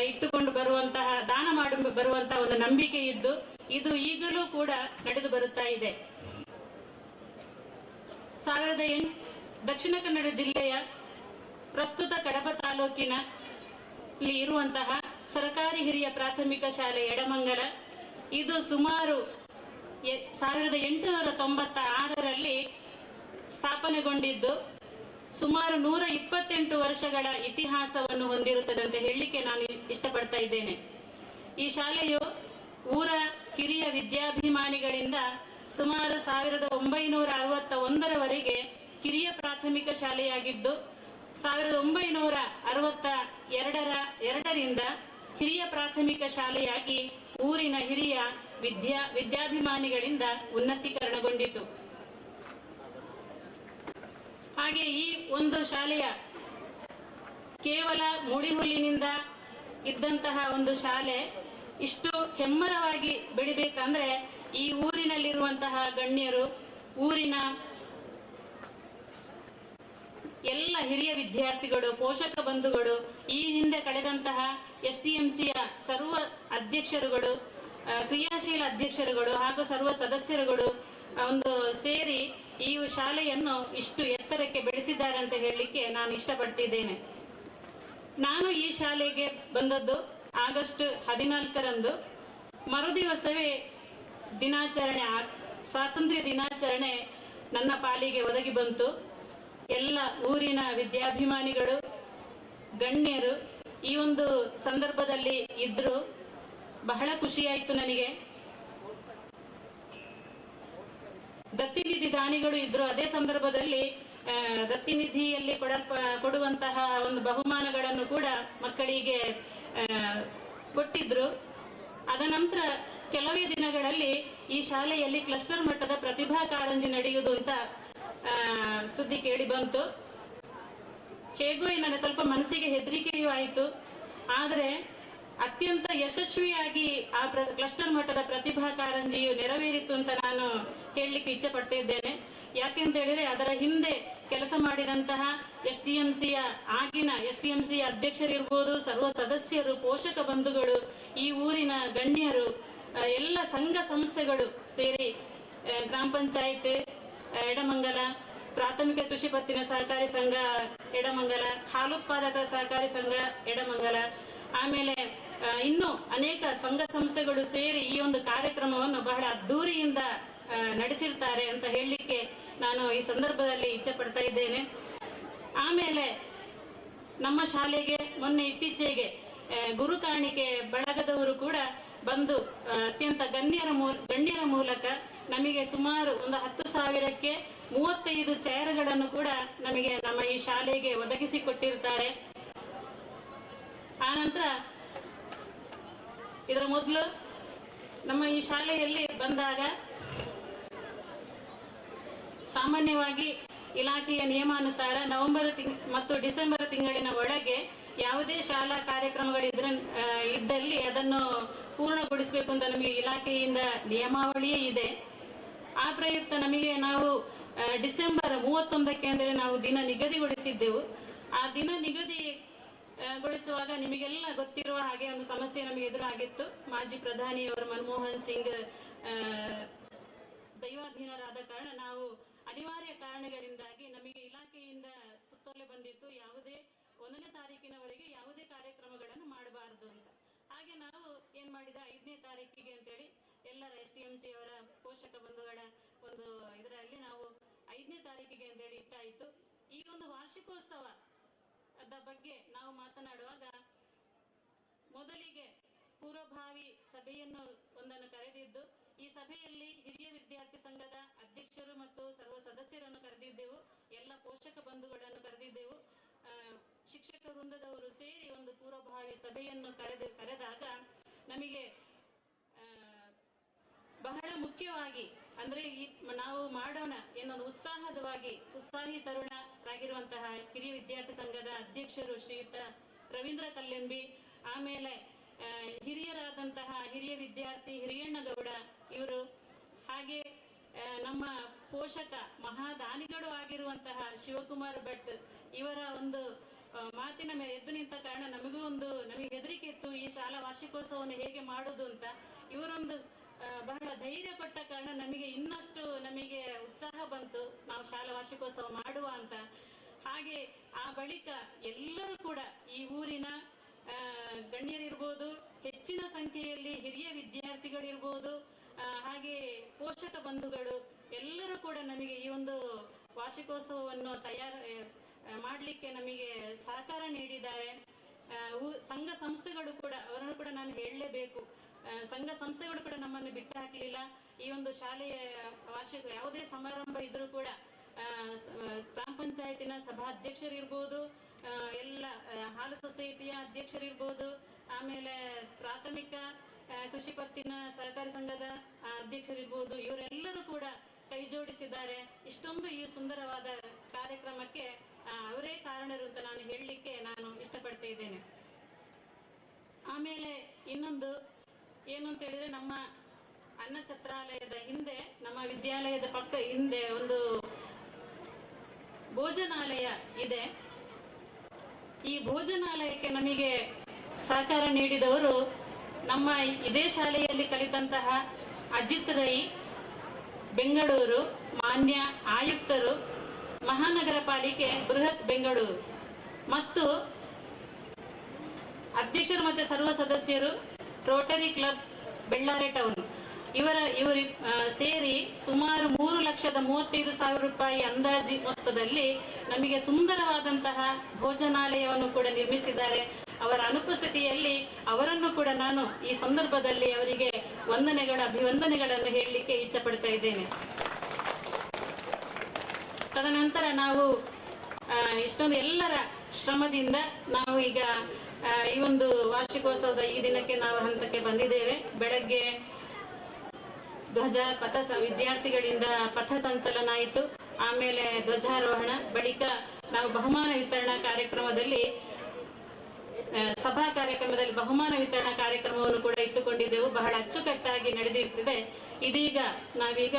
Speaker 3: ಇಟ್ಟುಕೊಂಡು ದಾನ ಮಾಡಿ ಬರುವಂತಹ ಒಂದು ನಂಬಿಕೆ ಇದ್ದು, ಇದು ಈಗಲೂ ಕೂಡ ನಡೆದು ಬರುತ್ತಾ ಇದೆ. ದಕ್ಷಿಣ ಕನ್ನಡ ಜಿಲ್ಲೆಯ ಪ್ರಸ್ತುತ ಕಡಬ ತಾಲೂಕಿನ ಇರುವಂತಹ ಸರ್ಕಾರಿ ಹಿರಿಯ ಪ್ರಾಥಮಿಕ ಶಾಲೆ ಎಡಮಂಗಲ, ಇದು ಸುಮಾರು 1896ರಲ್ಲಿ ಸ್ಥಾಪನೆಗೊಂಡಿದ್ದು, ಸುಮಾರು 128 ವರ್ಷಗಳ ಇತಿಹಾಸವನ್ನು ಹೊಂದಿರುತ್ತದೆ ಅಂತ ಹೇಳಲಿಕ್ಕೆ ನಾನು ಇಷ್ಟಪಡ್ತಾ ಇದ್ದೇನೆ. ಈ ಶಾಲೆಯು ಊರ ಹಿರಿಯ ವಿದ್ಯಾಭಿಮಾನಿಗಳಿಂದ ಸುಮಾರು 1961ರವರೆಗೆ ಕಿರಿಯ ಪ್ರಾಥಮಿಕ ಶಾಲೆಯಾಗಿದ್ದು, 1962ರಿಂದ ಹಿರಿಯ ಪ್ರಾಥಮಿಕ ಶಾಲೆಯಾಗಿ ಊರಿನ ಹಿರಿಯ ವಿದ್ಯಾಭಿಮಾನಿಗಳಿಂದ ಉನ್ನತೀಕರಣಗೊಂಡಿತು. ಹಾಗೆ ಈ ಒಂದು ಶಾಲೆಯ ಕೇವಲ ಮುಡಿಹುಲ್ಲಿನಿಂದ ಇದ್ದಂತಹ ಒಂದು ಶಾಲೆ ಇಷ್ಟು ಹೆಮ್ಮರವಾಗಿ ಬೆಳಿಬೇಕಂದ್ರೆ ಈ ಊರಿನಲ್ಲಿರುವಂತಹ ಗಣ್ಯರು, ಊರಿನ ಎಲ್ಲ ಹಿರಿಯ ವಿದ್ಯಾರ್ಥಿಗಳು, ಪೋಷಕ ಬಂಧುಗಳು, ಈ ಹಿಂದೆ ಕಳೆದಂತಹ STMCಯ ಸರ್ವ ಅಧ್ಯಕ್ಷರುಗಳು, ಕ್ರಿಯಾಶೀಲ ಅಧ್ಯಕ್ಷರುಗಳು ಹಾಗೂ ಸರ್ವ ಸದಸ್ಯರುಗಳು ಒಂದು ಸೇರಿ ಈ ಶಾಲೆಯನ್ನು ಇಷ್ಟು ಎತ್ತರಕ್ಕೆ ಬೆಳೆಸಿದ್ದಾರೆ ಅಂತ ಹೇಳಲಿಕ್ಕೆ ನಾನು ಇಷ್ಟಪಡ್ತಿದ್ದೇನೆ. ನಾನು ಈ ಶಾಲೆಗೆ ಬಂದದ್ದು ಆಗಸ್ಟ್ 14ರಂದು. ಮರುದಿವಸವೇ ಸ್ವಾತಂತ್ರ್ಯ ದಿನಾಚರಣೆ ನನ್ನ ಪಾಲಿಗೆ ಒದಗಿ ಬಂತು. ಎಲ್ಲ ಊರಿನ ವಿದ್ಯಾಭಿಮಾನಿಗಳು, ಗಣ್ಯರು ಈ ಒಂದು ಸಂದರ್ಭದಲ್ಲಿ ಇದ್ರು. ಬಹಳ ಖುಷಿಯಾಯಿತು ನನಗೆ. ದತ್ತಿನಿಧಿ ದಾನಿಗಳು ಇದ್ರು. ಅದೇ ಸಂದರ್ಭದಲ್ಲಿ ದತ್ತಿನಿಧಿಯಲ್ಲಿ ಕೊಡುವಂತಹ ಒಂದು ಬಹುಮಾನಗಳನ್ನು ಕೂಡ ಮಕ್ಕಳಿಗೆ ಕೊಟ್ಟಿದ್ರು. ಅದ ನಂತರ ಕೆಲವೇ ದಿನಗಳಲ್ಲಿ ಈ ಶಾಲೆಯಲ್ಲಿ ಕ್ಲಸ್ಟರ್ ಮಟ್ಟದ ಪ್ರತಿಭಾ ಕಾರಂಜಿ ನಡೆಯುವುದು ಅಂತ ಸುದ್ದಿ ಕೇಳಿ ಬಂತು. ಹೇಗೋ ನನ್ನ ಸ್ವಲ್ಪ ಮನಸ್ಸಿಗೆ ಹೆದರಿಕೆಯೂ ಆಯಿತು. ಆದರೆ ಅತ್ಯಂತ ಯಶಸ್ವಿಯಾಗಿ ಆ ಕ್ಲಸ್ಟರ್ ಮಟ್ಟದ ಪ್ರತಿಭಾ ಕಾರಂಜಿಯು ನೆರವೇರಿತು ಅಂತ ನಾನು ಹೇಳಲಿಕ್ಕೆ ಇಚ್ಛೆ ಪಡ್ತಾ ಇದ್ದೇನೆ. ಯಾಕೆ ಅಂತ ಹೇಳಿದ್ರೆ, ಅದರ ಹಿಂದೆ ಕೆಲಸ ಮಾಡಿದಂತಹ ಆಗಿನ STMCಯ ಅಧ್ಯಕ್ಷರಿರ್ಬೋದು, ಸರ್ವ ಸದಸ್ಯರು, ಪೋಷಕ ಬಂಧುಗಳು, ಈ ಊರಿನ ಗಣ್ಯರು, ಎಲ್ಲ ಸಂಘ ಸಂಸ್ಥೆಗಳು ಸೇರಿ ಗ್ರಾಮ ಪಂಚಾಯತ್ ಎಡಮಂಗಲ, ಪ್ರಾಥಮಿಕ ಕೃಷಿ ಪತ್ತಿನ ಸಹಕಾರಿ ಸಂಘ ಎಡಮಂಗಲ, ಹಾಲುತ್ಪಾದಕರ ಸಹಕಾರಿ ಸಂಘ ಎಡಮಂಗಲ, ಆಮೇಲೆ ಇನ್ನು ಅನೇಕ ಸಂಘ ಸಂಸ್ಥೆಗಳು ಸೇರಿ ಈ ಒಂದು ಕಾರ್ಯಕ್ರಮವನ್ನು ಬಹಳ ಅದ್ದೂರಿಯಿಂದ ನಡೆಸಿರ್ತಾರೆ ಅಂತ ಹೇಳಲಿಕ್ಕೆ ನಾನು ಈ ಸಂದರ್ಭದಲ್ಲಿ ಇಚ್ಛೆ ಪಡ್ತಾ ಇದ್ದೇನೆ. ಆಮೇಲೆ ನಮ್ಮ ಶಾಲೆಗೆ ಮೊನ್ನೆ ಇತ್ತೀಚೆಗೆ ಗುರು ಕಾಣಿಕೆ ಬಳಗದವರು ಕೂಡ ಬಂದು ಅತ್ಯಂತ ಗಣ್ಯರ ಮೂಲಕ ನಮಗೆ ಸುಮಾರು ಒಂದು 10,000ಕ್ಕೆ 35 ಚೇರ್ಗಳನ್ನು ಕೂಡ ನಮಗೆ ನಮ್ಮ ಈ ಶಾಲೆಗೆ ಒದಗಿಸಿಕೊಟ್ಟಿರ್ತಾರೆ. ಆನಂತರ ಇದರ ಮೊದಲು ನಮ್ಮ ಈ ಶಾಲೆಯಲ್ಲಿ ಬಂದಾಗ ಸಾಮಾನ್ಯವಾಗಿ ಇಲಾಖೆಯ ನಿಯಮಾನುಸಾರ ನವೆಂಬರ್ ಮತ್ತು ಡಿಸೆಂಬರ್ ತಿಂಗಳಿನ ಒಳಗೆ ಯಾವುದೇ ಶಾಲಾ ಕಾರ್ಯಕ್ರಮಗಳಿದ್ದಲ್ಲಿ ಅದನ್ನು ಪೂರ್ಣಗೊಳಿಸಬೇಕು ಅಂತ ನಮಗೆ ಇಲಾಖೆಯಿಂದ ನಿಯಮಾವಳಿಯೇ ಇದೆ. ಆ ಪ್ರಯುಕ್ತ ನಮಗೆ ನಾವು ಡಿಸೆಂಬರ್ 31ಕ್ಕೆ ಅಂದರೆ ನಾವು ದಿನ ನಿಗದಿಗೊಳಿಸಿದ್ದೆವು. ಆ ದಿನ ನಿಗದಿಗೊಳಿಸುವಾಗ ನಿಮಗೆಲ್ಲ ಗೊತ್ತಿರುವ ಹಾಗೆ ಒಂದು ಸಮಸ್ಯೆ ನಮಗೆ ಎದುರಾಗಿತ್ತು. ಮಾಜಿ ಪ್ರಧಾನಿಯವರು ಮನಮೋಹನ್ ಸಿಂಗ್ ದೈವಾಧೀನರಾದ ಕಾರಣ ನಾವು ಅನಿವಾರ್ಯ ಕಾರಣಗಳಿಂದಾಗಿ ನಮಗೆ ಇಲಾಖೆಯಿಂದ ಸುತ್ತೋಲೆ ಬಂದಿತ್ತು, ಯಾವುದೇ 1ನೇ ತಾರೀಕಿನವರೆಗೆ ಯಾವುದೇ ಕಾರ್ಯಕ್ರಮಗಳನ್ನು ಮಾಡಬಾರದು ಅಂತ. ಹಾಗೆ ನಾವು ಏನ್ ಮಾಡಿದ 5ನೇ ತಾರೀಕಿಗೆ ಅಂತೇಳಿ ಎಲ್ಲರ STMC ಅವರ ಪೋಷಕ ಬಂಧುಗಳ ಒಂದು ಇದರಲ್ಲಿ ನಾವು 5ನೇ ತಾರೀಕಿಗೆ ಅಂತೇಳಿ ಇಟ್ಟಾಯಿತು. ಈ ಒಂದು ವಾರ್ಷಿಕೋತ್ಸವದ ಬಗ್ಗೆ ನಾವು ಮಾತನಾಡುವಾಗ ಮೊದಲಿಗೆ ಪೂರ್ವಭಾವಿ ಸಭೆಯನ್ನು ಒಂದನ್ನು ಕರೆದಿದ್ದು, ಈ ಸಭೆಯಲ್ಲಿ ಹಿರಿಯ ವಿದ್ಯಾರ್ಥಿ ಸಂಘದ ಅಧ್ಯಕ್ಷರು ಮತ್ತು ಸರ್ವ ಸದಸ್ಯರನ್ನು ಕರೆದಿದ್ದೆವು, ಎಲ್ಲ ಪೋಷಕ ಬಂಧುಗಳನ್ನು ಕರೆದಿದ್ದೆವು. ಶಿಕ್ಷಕ ವೃಂದದವರು ಸೇರಿ ಒಂದು ಪೂರ್ವಭಾವಿ ಸಭೆಯನ್ನು ಕರೆದಾಗ ನಮಗೆ ಬಹಳ ಮುಖ್ಯವಾಗಿ ಅಂದ್ರೆ ನಾವು ಮಾಡೋಣ ಎನ್ನುವ ಉತ್ಸಾಹಿ ತರುಣರಾಗಿರುವಂತಹ ಹಿರಿಯ ವಿದ್ಯಾರ್ಥಿ ಸಂಘದ ಅಧ್ಯಕ್ಷರು ಶ್ರೀಯುತ ರವೀಂದ್ರ ಕಲ್ಲೆಂಬಿ, ಆಮೇಲೆ ಹಿರಿಯರಾದಂತಹ ಹಿರಿಯ ವಿದ್ಯಾರ್ಥಿ ಹಿರಿಯಣ್ಣಗೌಡ ಇವರು, ಹಾಗೆ ನಮ್ಮ ಪೋಷಕ ಮಹಾದಾನಿಗಳು ಆಗಿರುವಂತಹ ಶಿವಕುಮಾರ್ ಭಟ್ ಇವರ ಒಂದು ಮಾತಿನ ಮೇಲೆ ಎದ್ದು ನಿಂತ ಕಾರಣ ನಮಗೆ ಹೆದರಿಕೆ ಇತ್ತು ಈ ಶಾಲಾ ವಾರ್ಷಿಕೋತ್ಸವವನ್ನು ಹೇಗೆ ಮಾಡುವುದು ಅಂತ. ಇವರೊಂದು ಬಹಳ ಧೈರ್ಯ ಕೊಟ್ಟ ಕಾರಣ ಇನ್ನಷ್ಟು ನಮಗೆ ಉತ್ಸಾಹ ಬಂತು, ನಾವು ಶಾಲಾ ವಾರ್ಷಿಕೋತ್ಸವ ಮಾಡುವ ಅಂತ. ಹಾಗೆ ಆ ಬಳಿಕ ಎಲ್ಲರೂ ಕೂಡ ಈ ಊರಿನ ಗಣ್ಯರಿರ್ಬೋದು, ಹೆಚ್ಚಿನ ಸಂಖ್ಯೆಯಲ್ಲಿ ಹಿರಿಯ ವಿದ್ಯಾರ್ಥಿಗಳಿರ್ಬೋದು, ಹಾಗೆ ಪೋಷಕ ಬಂಧುಗಳು ಎಲ್ಲರೂ ಕೂಡ ನಮಗೆ ಈ ಒಂದು ವಾರ್ಷಿಕೋತ್ಸವವನ್ನು ಮಾಡಲಿಕ್ಕೆ ನಮಗೆ ಸಹಕಾರ ನೀಡಿದ್ದಾರೆ. ಸಂಘ ಸಂಸ್ಥೆಗಳು ಕೂಡ, ಅವರನ್ನು ಕೂಡ ನಾನು ಹೇಳಲೇಬೇಕು, ಸಂಘ ಸಂಸ್ಥೆಗಳು ಕೂಡ ನಮ್ಮನ್ನು ಬಿಟ್ಟು ಹಾಕಲಿಲ್ಲ. ಈ ಒಂದು ಶಾಲೆಯ ವಾರ್ಷಿಕ ಯಾವುದೇ ಸಮಾರಂಭ ಇದ್ರೂ ಕೂಡ ಗ್ರಾಮ ಪಂಚಾಯತಿನ ಸಭಾಧ್ಯಕ್ಷರಿರ್ಬೋದು, ಎಲ್ಲ ಹಾಲು ಸೊಸೈಟಿಯ ಅಧ್ಯಕ್ಷರಿರ್ಬೋದು, ಆಮೇಲೆ ಪ್ರಾಥಮಿಕ ಕೃಷಿ ಪತ್ತಿನ ಸಹಕಾರಿ ಸಂಘದ ಅಧ್ಯಕ್ಷರಿರ್ಬೋದು, ಇವರೆಲ್ಲರೂ ಕೂಡ ಕೈ ಜೋಡಿಸಿದ್ದಾರೆ. ಇಷ್ಟೊಂದು ಈ ಸುಂದರವಾದ ಕಾರ್ಯಕ್ರಮಕ್ಕೆ ಅವರೇ ಕಾರಣರು ಅಂತ ನಾನು ಹೇಳಲಿಕ್ಕೆ ನಾನು ಇಷ್ಟಪಡ್ತಾ ಇದ್ದೇನೆ. ಆಮೇಲೆ ಇನ್ನೊಂದು ಏನು ಅಂತ ಹೇಳಿದ್ರೆ, ನಮ್ಮ ಅನ್ನ ಛತ್ರಾಲಯದ ಹಿಂದೆ, ನಮ್ಮ ವಿದ್ಯಾಲಯದ ಪಕ್ಕ ಹಿಂದೆ ಒಂದು ಭೋಜನಾಲಯ ಇದೆ. ಈ ಭೋಜನಾಲಯಕ್ಕೆ ನಮಗೆ ಸಹಕಾರ ನೀಡಿದವರು ನಮ್ಮ ಇದೇ ಶಾಲೆಯಲ್ಲಿ ಕಲಿತಂತಹ ಅಜಿತ್ ರೈ, ಬೆಂಗಳೂರು ಮಾನ್ಯ ಆಯುಕ್ತರು, ಮಹಾನಗರ ಪಾಲಿಕೆ ಬೃಹತ್ ಬೆಂಗಳೂರು, ಮತ್ತು ಅಧ್ಯಕ್ಷರು ಮತ್ತು ಸರ್ವ ಸದಸ್ಯರು ರೋಟರಿ ಕ್ಲಬ್ ಬೆಳ್ಳಾರೆ ಟೌನ್ ಇವರು ಸೇರಿ ಸುಮಾರು 3,35,000 ರೂಪಾಯಿ ಅಂದಾಜಿ ಮೊತ್ತದಲ್ಲಿ ನಮಗೆ ಸುಂದರವಾದಂತಹ ಭೋಜನಾಲಯವನ್ನು ಕೂಡ ನಿರ್ಮಿಸಿದ್ದಾರೆ. ಅವರ ಅನುಪಸ್ಥಿತಿಯಲ್ಲಿ ಅವರನ್ನು ಕೂಡ ನಾನು ಈ ಸಂದರ್ಭದಲ್ಲಿ ಅವರಿಗೆ ಅಭಿವಂದನೆಗಳನ್ನು ಹೇಳಲಿಕ್ಕೆ ಇಚ್ಛೆ ಪಡ್ತಾ ಇದ್ದೇನೆ. ತದನಂತರ ನಾವು ಇಷ್ಟೊಂದು ಎಲ್ಲರ ಶ್ರಮದಿಂದ ನಾವು ಈಗ ಈ ಒಂದು ವಾರ್ಷಿಕೋತ್ಸವದ ಈ ದಿನಕ್ಕೆ ನಾವು ಹಂತಕ್ಕೆ ಬಂದಿದ್ದೇವೆ. ಬೆಳಗ್ಗೆ ವಿದ್ಯಾರ್ಥಿಗಳಿಂದ ಪಥ ಸಂಚಲನ ಆಯಿತು, ಆಮೇಲೆ ಧ್ವಜಾರೋಹಣ, ಬಳಿಕ ನಾವು ಬಹುಮಾನ ವಿತರಣಾ ಕಾರ್ಯಕ್ರಮದಲ್ಲಿ ಸಭಾ ಕಾರ್ಯಕ್ರಮದಲ್ಲಿ ಬಹುಮಾನ ವಿತರಣಾ ಕಾರ್ಯಕ್ರಮವನ್ನು ಕೂಡ ಇಟ್ಟುಕೊಂಡಿದ್ದೆವು. ಬಹಳ ಅಚ್ಚುಕಟ್ಟಾಗಿ ನಡೆದಿರುತ್ತದೆ. ಇದೀಗ ನಾವೀಗ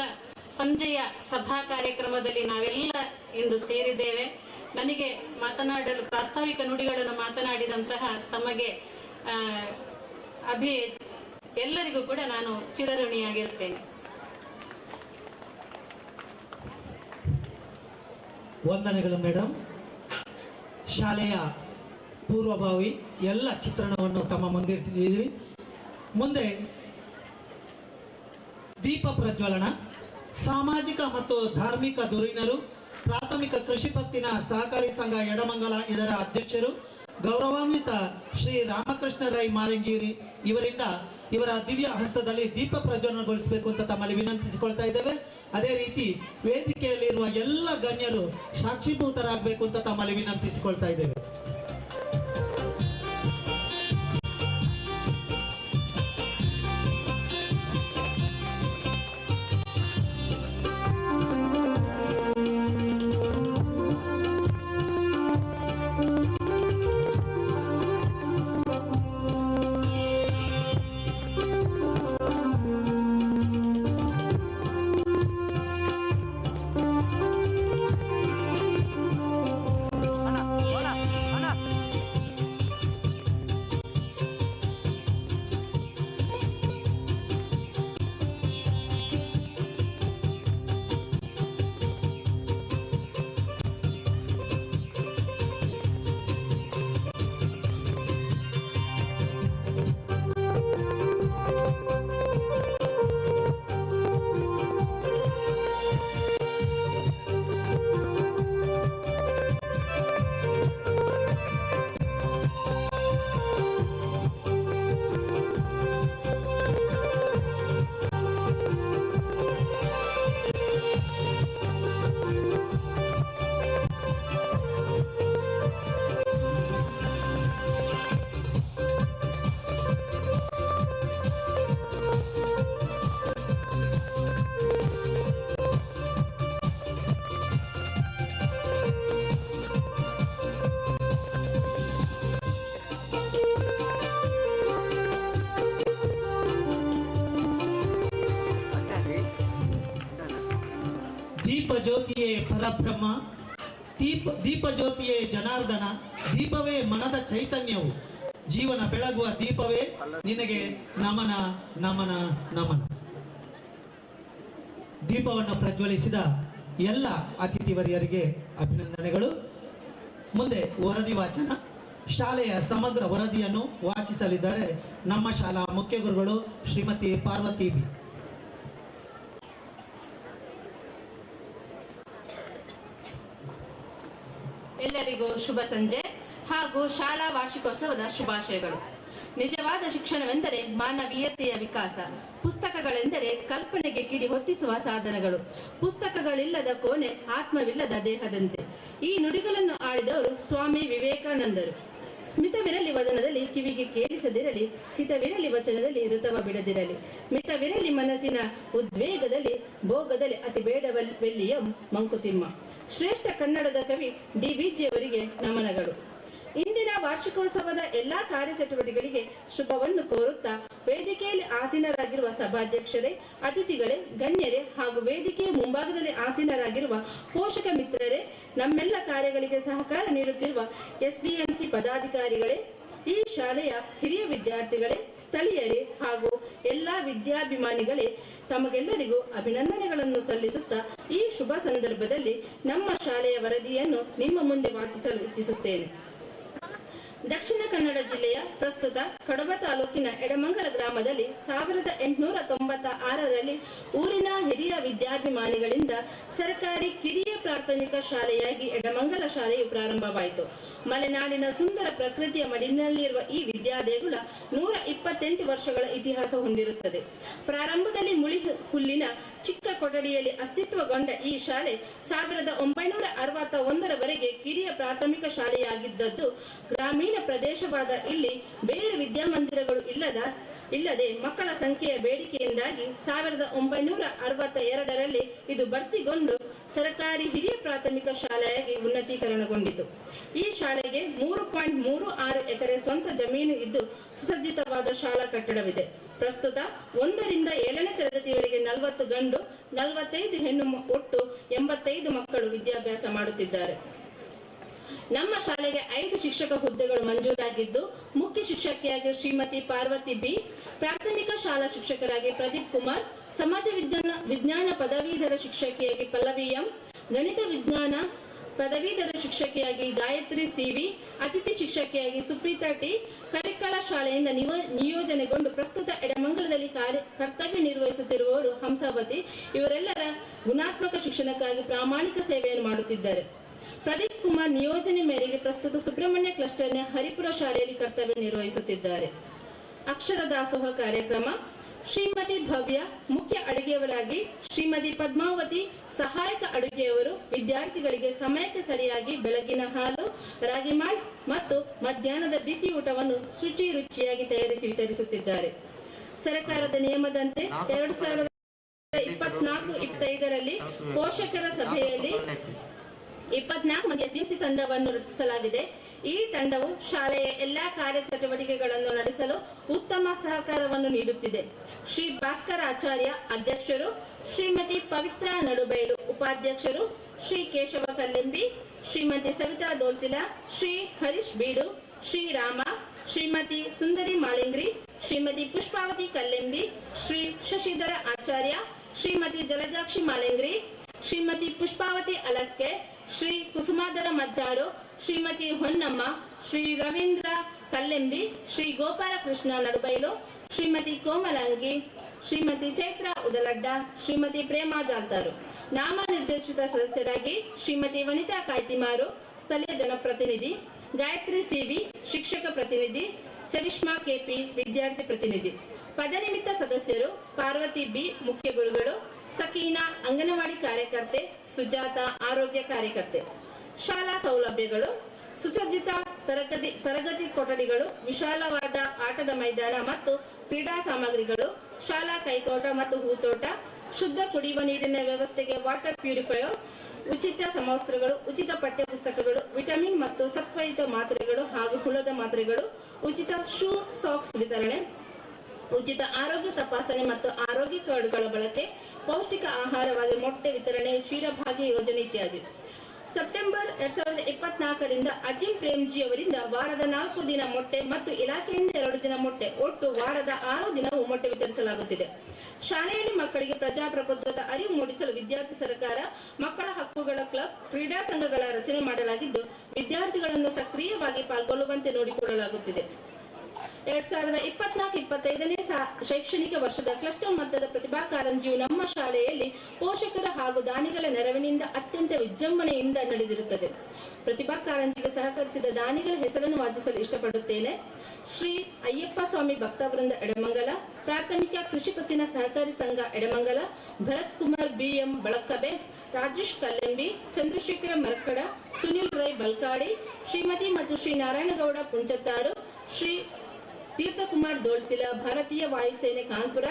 Speaker 3: ಸಂಜೆಯ ಸಭಾ ಕಾರ್ಯಕ್ರಮದಲ್ಲಿ ನಾವೆಲ್ಲ ಇಂದು ಸೇರಿದ್ದೇವೆ. ನನಗೆ ಮಾತನಾಡಲು ಪ್ರಾಸ್ತಾವಿಕ ನುಡಿಗಳನ್ನು ಮಾತನಾಡಿದಂತಹ ತಮಗೆ ಎಲ್ಲರಿಗೂ ಕೂಡ ನಾನು ಚಿರಋಣಿಯಾಗಿರುತ್ತೇನೆ.
Speaker 1: ವಂದನೆಗಳು ಮೇಡಮ್. ಶಾಲೆಯ ಪೂರ್ವಭಾವಿ ಎಲ್ಲ ಚಿತ್ರಣವನ್ನು ತಮ್ಮ ಮುಂದೆ ಇಟ್ಟಿದ್ದೀರಿ. ಮುಂದೆ ದೀಪ ಪ್ರಜ್ವಲನ, ಸಾಮಾಜಿಕ ಮತ್ತು ಧಾರ್ಮಿಕ ಧುರೀಣರು, ಪ್ರಾಥಮಿಕ ಕೃಷಿ ಪತ್ತಿನ ಸಹಕಾರಿ ಸಂಘ ಎಡಮಂಗಲ ಇದರ ಅಧ್ಯಕ್ಷರು ಗೌರವಾನ್ವಿತ ಶ್ರೀ ರಾಮಕೃಷ್ಣ ರೈ ಮಾಲಿಂಗೇರಿ ಇವರಿಂದ ಇವರ ದಿವ್ಯ ಹಸ್ತದಲ್ಲಿ ದೀಪ ಪ್ರಜ್ವಲನಗೊಳಿಸಬೇಕು ಅಂತ ತಮ್ಮಲ್ಲಿ ವಿನಂತಿಸಿಕೊಳ್ತಾ ಇದ್ದೇವೆ. ಅದೇ ರೀತಿ ವೇದಿಕೆಯಲ್ಲಿರುವ ಎಲ್ಲ ಗಣ್ಯರು ಸಾಕ್ಷೀಭೂತರಾಗಬೇಕು ಅಂತ ತಮ್ಮಲ್ಲಿ ವಿನಂತಿಸಿಕೊಳ್ತಾ ಇದ್ದೇವೆ. ದೀಪ ಜ್ಯೋತಿಯೇ ಪರಬ್ರಹ್ಮ, ದೀಪ ಜ್ಯೋತಿಯೇ ಜನಾರ್ದನ, ದೀಪವೇ ಮನದ ಚೈತನ್ಯವು, ಜೀವನ ಬೆಳಗುವ ದೀಪವೇ ನಿನಗೆ ನಮನ ನಮನ ನಮನ. ದೀಪವನ್ನು ಪ್ರಜ್ವಲಿಸಿದ ಎಲ್ಲ ಅತಿಥಿವರ್ಯರಿಗೆ ಅಭಿನಂದನೆಗಳು. ಮುಂದೆ ವರದಿ ವಾಚನ. ಶಾಲೆಯ ಸಮಗ್ರ ವರದಿಯನ್ನು ವಾಚಿಸಲಿದ್ದಾರೆ ನಮ್ಮ ಶಾಲಾ ಮುಖ್ಯ ಗುರುಗಳು ಶ್ರೀಮತಿ ಪಾರ್ವತಿ ಬಿ.
Speaker 4: ಎಲ್ಲರಿಗೂ ಶುಭ ಸಂಜೆ ಹಾಗೂ ಶಾಲಾ ವಾರ್ಷಿಕೋತ್ಸವದ ಶುಭಾಶಯಗಳು. ನಿಜವಾದ ಶಿಕ್ಷಣವೆಂದರೆ ಮಾನವೀಯತೆಯ ವಿಕಾಸ. ಪುಸ್ತಕಗಳೆಂದರೆ ಕಲ್ಪನೆಗೆ ಕಿಡಿ ಹೊತ್ತಿಸುವ ಸಾಧನಗಳು. ಪುಸ್ತಕಗಳಿಲ್ಲದ ಕೋಣೆ ಆತ್ಮವಿಲ್ಲದ ದೇಹದಂತೆ. ಈ ನುಡಿಗಳನ್ನು ಆಡಿದವರು ಸ್ವಾಮಿ ವಿವೇಕಾನಂದರು. ಸ್ಮಿತವಿರಲಿ ವದನದಲ್ಲಿ ಕಿವಿಗೆ ಕೇಳಿಸದಿರಲಿ, ಹಿತವಿರಲಿ ವಚನದಲ್ಲಿ ಋತವ ಬಿಡದಿರಲಿ, ಮಿತವಿರಲಿ ಮನಸ್ಸಿನ ಉದ್ವೇಗದಲ್ಲಿ, ಭೋಗದಲ್ಲಿ ಅತಿ ಬೇಡವೆಲ್ಲಿಯಂ ಮಂಕುತಿಮ್ಮ. ಶ್ರೇಷ್ಠ ಕನ್ನಡದ ಕವಿ ಡಿ.ವಿ.ಜಿ ಅವರಿಗೆ ನಮನಗಳು. ಇಂದಿನ ವಾರ್ಷಿಕೋತ್ಸವದ ಎಲ್ಲಾ ಕಾರ್ಯಚಟುವಟಿಕೆಗಳಿಗೆ ಶುಭವನ್ನು ಕೋರುತ್ತಾ ವೇದಿಕೆಯಲ್ಲಿ ಆಸೀನರಾಗಿರುವ ಸಭಾಧ್ಯಕ್ಷರೇ, ಅತಿಥಿಗಳೇ, ಗಣ್ಯರೇ ಹಾಗೂ ವೇದಿಕೆಯ ಮುಂಭಾಗದಲ್ಲಿ ಆಸೀನರಾಗಿರುವ ಪೋಷಕ ಮಿತ್ರರೇ, ನಮ್ಮೆಲ್ಲ ಕಾರ್ಯಗಳಿಗೆ ಸಹಕಾರ ನೀಡುತ್ತಿರುವ ಎಸ್ಡಿಎಂಸಿ ಪದಾಧಿಕಾರಿಗಳೇ, ಈ ಶಾಲೆಯ ಹಿರಿಯ ವಿದ್ಯಾರ್ಥಿಗಳೇ, ಸ್ಥಳೀಯರೇ ಹಾಗೂ ಎಲ್ಲಾ ವಿದ್ಯಾಭಿಮಾನಿಗಳೇ, ತಮಗೆಲ್ಲರಿಗೂ ಅಭಿನಂದನೆಗಳನ್ನು ಸಲ್ಲಿಸುತ್ತಾ ಈ ಶುಭ ಸಂದರ್ಭದಲ್ಲಿ ನಮ್ಮ ಶಾಲೆಯ ವರದಿಯನ್ನು ನಿಮ್ಮ ಮುಂದೆ ವಾಚಿಸಲು ಇಚ್ಛಿಸುತ್ತೇನೆ. ದಕ್ಷಿಣ ಕನ್ನಡ ಜಿಲ್ಲೆಯ ಪ್ರಸ್ತುತ ಕಡಬ ತಾಲೂಕಿನ ಎಡಮಂಗಲ ಗ್ರಾಮದಲ್ಲಿ 1896ರಲ್ಲಿ ಊರಿನ ಹಿರಿಯ ವಿದ್ಯಾಭಿಮಾನಿಗಳಿಂದ ಸರ್ಕಾರಿ ಕಿರಿಯ ಪ್ರಾಥಮಿಕ ಶಾಲೆಯಾಗಿ ಎಡಮಂಗಲ ಶಾಲೆಯು ಪ್ರಾರಂಭವಾಯಿತು. ಮಲೆನಾಡಿನ ಸುಂದರ ಪ್ರಕೃತಿಯ ಮಡಿನಲ್ಲಿರುವ ಈ ವಿದ್ಯಾದೇಗುಲ 128 ವರ್ಷಗಳ ಇತಿಹಾಸ ಹೊಂದಿರುತ್ತದೆ. ಪ್ರಾರಂಭದಲ್ಲಿ ಮುಳಿ ಹುಲ್ಲಿನ ಚಿಕ್ಕ ಕೊಠಡಿಯಲ್ಲಿ ಅಸ್ತಿತ್ವಗೊಂಡ ಈ ಶಾಲೆ 1961ರವರೆಗೆ ಕಿರಿಯ ಪ್ರಾಥಮಿಕ ಶಾಲೆಯಾಗಿದ್ದದ್ದು. ಗ್ರಾಮೀಣ ಪ್ರದೇಶವಾದ ಇಲ್ಲಿ ಬೇರೆ ವಿದ್ಯಾಮಂದಿರಗಳು ಇಲ್ಲದೆ ಮಕ್ಕಳ ಸಂಖ್ಯೆಯ ಬೇಡಿಕೆಯಿಂದಾಗಿ 1962ರಲ್ಲಿ ಇದು ಭರ್ತಿಗೊಂಡು ಸರ್ಕಾರಿ ಹಿರಿಯ ಪ್ರಾಥಮಿಕ ಶಾಲೆಯಾಗಿ ಉನ್ನತೀಕರಣಗೊಂಡಿತು. ಈ ಶಾಲೆಗೆ 3.36 ಎಕರೆ ಸ್ವಂತ ಜಮೀನು ಇದ್ದು ಸುಸಜ್ಜಿತವಾದ ಶಾಲಾ ಕಟ್ಟಡವಿದೆ. ಪ್ರಸ್ತುತ 1ರಿಂದ 7ನೇ ತರಗತಿಯವರೆಗೆ 40 ಗಂಡು 45 ಹೆಣ್ಣು ಒಟ್ಟು 85 ಮಕ್ಕಳು ವಿದ್ಯಾಭ್ಯಾಸ ಮಾಡುತ್ತಿದ್ದಾರೆ. ನಮ್ಮ ಶಾಲೆಗೆ 5 ಶಿಕ್ಷಕ ಹುದ್ದೆಗಳು ಮಂಜೂರಾಗಿದ್ದು, ಮುಖ್ಯ ಶಿಕ್ಷಕಿಯಾಗಿ ಶ್ರೀಮತಿ ಪಾರ್ವತಿ ಬಿ, ಪ್ರಾಥಮಿಕ ಶಾಲಾ ಶಿಕ್ಷಕರಾಗಿ ಪ್ರದೀಪ್ ಕುಮಾರ್, ಸಮಾಜ ವಿಜ್ಞಾನ ಪದವೀಧರ ಶಿಕ್ಷಕಿಯಾಗಿ ಪಲ್ಲವಿ ಎಂ, ಗಣಿತ ವಿಜ್ಞಾನ ಪದವೀಧರ ಶಿಕ್ಷಕಿಯಾಗಿ ಗಾಯತ್ರಿ ಸಿವಿ, ಅತಿಥಿ ಶಿಕ್ಷಕಿಯಾಗಿ ಸುಪ್ರೀತಾ ಟಿ, ಕರಿಕಳ ಶಾಲೆಯಿಂದ ನಿಯೋಜನೆಗೊಂಡು ಪ್ರಸ್ತುತ ಎಡಮಂಗಲದಲ್ಲಿ ಕರ್ತವ್ಯ ನಿರ್ವಹಿಸುತ್ತಿರುವವರು ಹಂಸಾವತಿ. ಇವರೆಲ್ಲರ ಗುಣಾತ್ಮಕ ಶಿಕ್ಷಣಕ್ಕಾಗಿ ಪ್ರಾಮಾಣಿಕ ಸೇವೆಯನ್ನು ಮಾಡುತ್ತಿದ್ದಾರೆ. ಪ್ರದೀಪ್ ಕುಮಾರ್ ನಿಯೋಜನೆ ಮೇರೆಗೆ ಪ್ರಸ್ತುತ ಸುಬ್ರಹ್ಮಣ್ಯ ಕ್ಲಸ್ಟರ್ನ ಹರಿಪುರ ಶಾಲೆಯಲ್ಲಿ ಕರ್ತವ್ಯ ನಿರ್ವಹಿಸುತ್ತಿದ್ದಾರೆ. ಅಕ್ಷರ ದಾಸೋಹ ಕಾರ್ಯಕ್ರಮ. ಶ್ರೀಮತಿ ಭವ್ಯ ಮುಖ್ಯ ಅಡುಗೆಯವರಾಗಿ, ಶ್ರೀಮತಿ ಪದ್ಮಾವತಿ ಸಹಾಯಕ ಅಡುಗೆಯವರು ವಿದ್ಯಾರ್ಥಿಗಳಿಗೆ ಸಮಯಕ್ಕೆ ಸರಿಯಾಗಿ ಬೆಳಗಿನ ಹಾಲು, ರಾಗಿ ಮಾಲ್ಟ್ ಮತ್ತು ಮಧ್ಯಾಹ್ನದ ಬಿಸಿ ಊಟವನ್ನು ರುಚಿಯಾಗಿ ತಯಾರಿಸಿ ವಿತರಿಸುತ್ತಿದ್ದಾರೆ. ಸರ್ಕಾರದ ನಿಯಮದಂತೆ 2024-25ರಲ್ಲಿ ಪೋಷಕರ ಸಭೆಯಲ್ಲಿ 24 ಮಂದಿ ಎಸ್ಡಿಎಂಸಿ ತಂಡವನ್ನು ರಚಿಸಲಾಗಿದೆ. ಈ ತಂಡವು ಶಾಲೆಯ ಎಲ್ಲಾ ಕಾರ್ಯಚಟುವಟಿಕೆಗಳನ್ನು ನಡೆಸಲು ಉತ್ತಮ ಸಹಕಾರವನ್ನು ನೀಡುತ್ತಿದೆ. ಶ್ರೀ ಭಾಸ್ಕರ್ ಆಚಾರ್ಯ ಅಧ್ಯಕ್ಷರು, ಶ್ರೀಮತಿ ಪವಿತ್ರ ನಡುಬೈಲು ಉಪಾಧ್ಯಕ್ಷರು, ಶ್ರೀ ಕೇಶವ ಕಲ್ಲಿಂಬಿ, ಶ್ರೀಮತಿ ಸವಿತಾ ದೋಲ್ತಿಲ, ಶ್ರೀ ಹರೀಶ್ ಬೀಡು, ಶ್ರೀ ರಾಮ, ಶ್ರೀಮತಿ ಸುಂದರಿ ಮಾಳಿಂಗ್ರಿ, ಶ್ರೀಮತಿ ಪುಷ್ಪಾವತಿ ಕಲ್ಲಿಂಬಿ, ಶ್ರೀ ಶಶಿಧರ ಆಚಾರ್ಯ, ಶ್ರೀಮತಿ ಜಲಜಾಕ್ಷಿ ಮಾಳಿಂಗ್ರಿ, ಶ್ರೀಮತಿ ಪುಷ್ಪಾವತಿ ಅಲಕ್ಕೆ, ಶ್ರೀ ಕುಸುಮಾಧರ ಮಜ್ಜಾರು, ಶ್ರೀಮತಿ ಹೊನ್ನಮ್ಮ, ಶ್ರೀ ರವೀಂದ್ರ ಕಲ್ಲೆಂಬಿ, ಶ್ರೀ ಗೋಪಾಲಕೃಷ್ಣ ನಡುಬೈಲು, ಶ್ರೀಮತಿ ಕೋಮಲಂಗಿ, ಶ್ರೀಮತಿ ಚೈತ್ರ ಉದಲಡ್ಡ, ಶ್ರೀಮತಿ ಪ್ರೇಮಾ ಜಾಲ್ತಾರು. ನಾಮನಿರ್ದೇಶಿತ ಸದಸ್ಯರಾಗಿ ಶ್ರೀಮತಿ ವನಿತಾ ಕಾಯ್ತಿಮಾರು, ಸ್ಥಳೀಯ ಜನಪ್ರತಿನಿಧಿ, ಗಾಯತ್ರಿ ಸಿವಿ, ಶಿಕ್ಷಕ ಪ್ರತಿನಿಧಿ, ಚರಿಷ್ಮಾ ಕೆಪಿ, ವಿದ್ಯಾರ್ಥಿ ಪ್ರತಿನಿಧಿ. ಪದನಿಮಿತ್ತ ಸದಸ್ಯರು ಪಾರ್ವತಿ ಬಿ, ಮುಖ್ಯ ಗುರುಗಳು, ಸಕೀನಾ ಅಂಗನವಾಡಿ ಕಾರ್ಯಕರ್ತೆ, ಸುಜಾತ ಆರೋಗ್ಯ ಕಾರ್ಯಕರ್ತೆ. ಶಾಲಾ ಸೌಲಭ್ಯಗಳು. ಸುಸಜ್ಜಿತ ತರಗತಿ ಕೊಠಡಿಗಳು, ವಿಶಾಲವಾದ ಆಟದ ಮೈದಾನ ಮತ್ತು ಕ್ರೀಡಾ ಸಾಮಗ್ರಿಗಳು, ಶಾಲಾ ಕೈತೋಟ ಮತ್ತು ಹೂತೋಟ, ಶುದ್ಧ ಕುಡಿಯುವ ನೀರಿನ ವ್ಯವಸ್ಥೆಗೆ ವಾಟರ್ ಪ್ಯೂರಿಫೈಯರ್, ಉಚಿತ ಸಮವಸ್ತ್ರಗಳು, ಉಚಿತ ಪಠ್ಯ ಪುಸ್ತಕಗಳು, ವಿಟಮಿನ್ ಮತ್ತು ಸತ್ವಯುತ ಮಾತ್ರೆಗಳು ಹಾಗೂ ಹುಳದ ಮಾತ್ರೆಗಳು, ಉಚಿತ ಶೂ ಸಾಕ್ಸ್ ವಿತರಣೆ, ಉಚಿತ ಆರೋಗ್ಯ ತಪಾಸಣೆ ಮತ್ತು ಆರೋಗ್ಯ ಕಾರ್ಡ್ಗಳ ಬಳಕೆ, ಪೌಷ್ಟಿಕ ಆಹಾರವಾಗಿ ಮೊಟ್ಟೆ ವಿತರಣೆ, ಕ್ಷೀರಭಾಗ್ಯ ಯೋಜನೆ ಇತ್ಯಾದಿ. ಸೆಪ್ಟೆಂಬರ್ 2024ರಿಂದ ಅಜಿಂ ಪ್ರೇಮ್ಜಿ ಅವರಿಂದ ವಾರದ 4 ದಿನ ಮೊಟ್ಟೆ ಮತ್ತು ಇಲಾಖೆಯಿಂದ 2 ದಿನ ಮೊಟ್ಟೆ, ಒಟ್ಟು ವಾರದ 6 ದಿನವೂ ಮೊಟ್ಟೆ ವಿತರಿಸಲಾಗುತ್ತಿದೆ. ಶಾಲೆಯಲ್ಲಿ ಮಕ್ಕಳಿಗೆ ಪ್ರಜಾಪ್ರಭುತ್ವದ ಅರಿವು ಮೂಡಿಸಲು ವಿದ್ಯಾರ್ಥಿ ಸರ್ಕಾರ, ಮಕ್ಕಳ ಹಕ್ಕುಗಳ ಕ್ಲಬ್, ಕ್ರೀಡಾ ಸಂಘಗಳ ರಚನೆ ಮಾಡಲಾಗಿದ್ದು ವಿದ್ಯಾರ್ಥಿಗಳನ್ನು ಸಕ್ರಿಯವಾಗಿ ಪಾಲ್ಗೊಳ್ಳುವಂತೆ ನೋಡಿಕೊಳ್ಳಲಾಗುತ್ತಿದೆ. 2024-25ನೇ ಶೈಕ್ಷಣಿಕ ವರ್ಷದ ಕ್ಲಸ್ಟರ್ ಮಟ್ಟದ ಪ್ರತಿಭಾ ಕಾರಂಜಿಯು ನಮ್ಮ ಶಾಲೆಯಲ್ಲಿ ಪೋಷಕರ ಹಾಗೂ ದಾನಿಗಳ ನೆರವಿನಿಂದ ಅತ್ಯಂತ ವಿಜೃಂಭಣೆಯಿಂದ ನಡೆದಿರುತ್ತದೆ. ಪ್ರತಿಭಾ ಕಾರಂಜಿಗೆ ಸಹಕರಿಸಿದ ದಾನಿಗಳ ಹೆಸರನ್ನು ವಾಚಿಸಲು ಇಷ್ಟಪಡುತ್ತೇನೆ. ಶ್ರೀ ಅಯ್ಯಪ್ಪ ಸ್ವಾಮಿ ಭಕ್ತವೃಂದ ಎಡಮಂಗಲ, ಪ್ರಾಥಮಿಕ ಕೃಷಿ ಪತ್ತಿನ ಸಹಕಾರಿ ಸಂಘ ಎಡಮಂಗಲ, ಭರತ್ ಕುಮಾರ್ ಬಿಎಂ ಬಳಕಬೆ, ರಾಜೇಶ್ ಕಲ್ಲೆಂಬಿ, ಚಂದ್ರಶೇಖರ ಮರ್ಕಡ, ಸುನಿಲ್ ರೈ ಬಲ್ಕಾಡಿ, ಶ್ರೀಮತಿ ಮತ್ತು ಶ್ರೀ ನಾರಾಯಣಗೌಡ ಪುಂಚತ್ತಾರು, ಶ್ರೀ ತೀರ್ಥಕುಮಾರ್ ದೋಳ್ತಿಲ, ಭಾರತೀಯ ವಾಯುಸೇನೆ ಕಾನ್ಪುರ,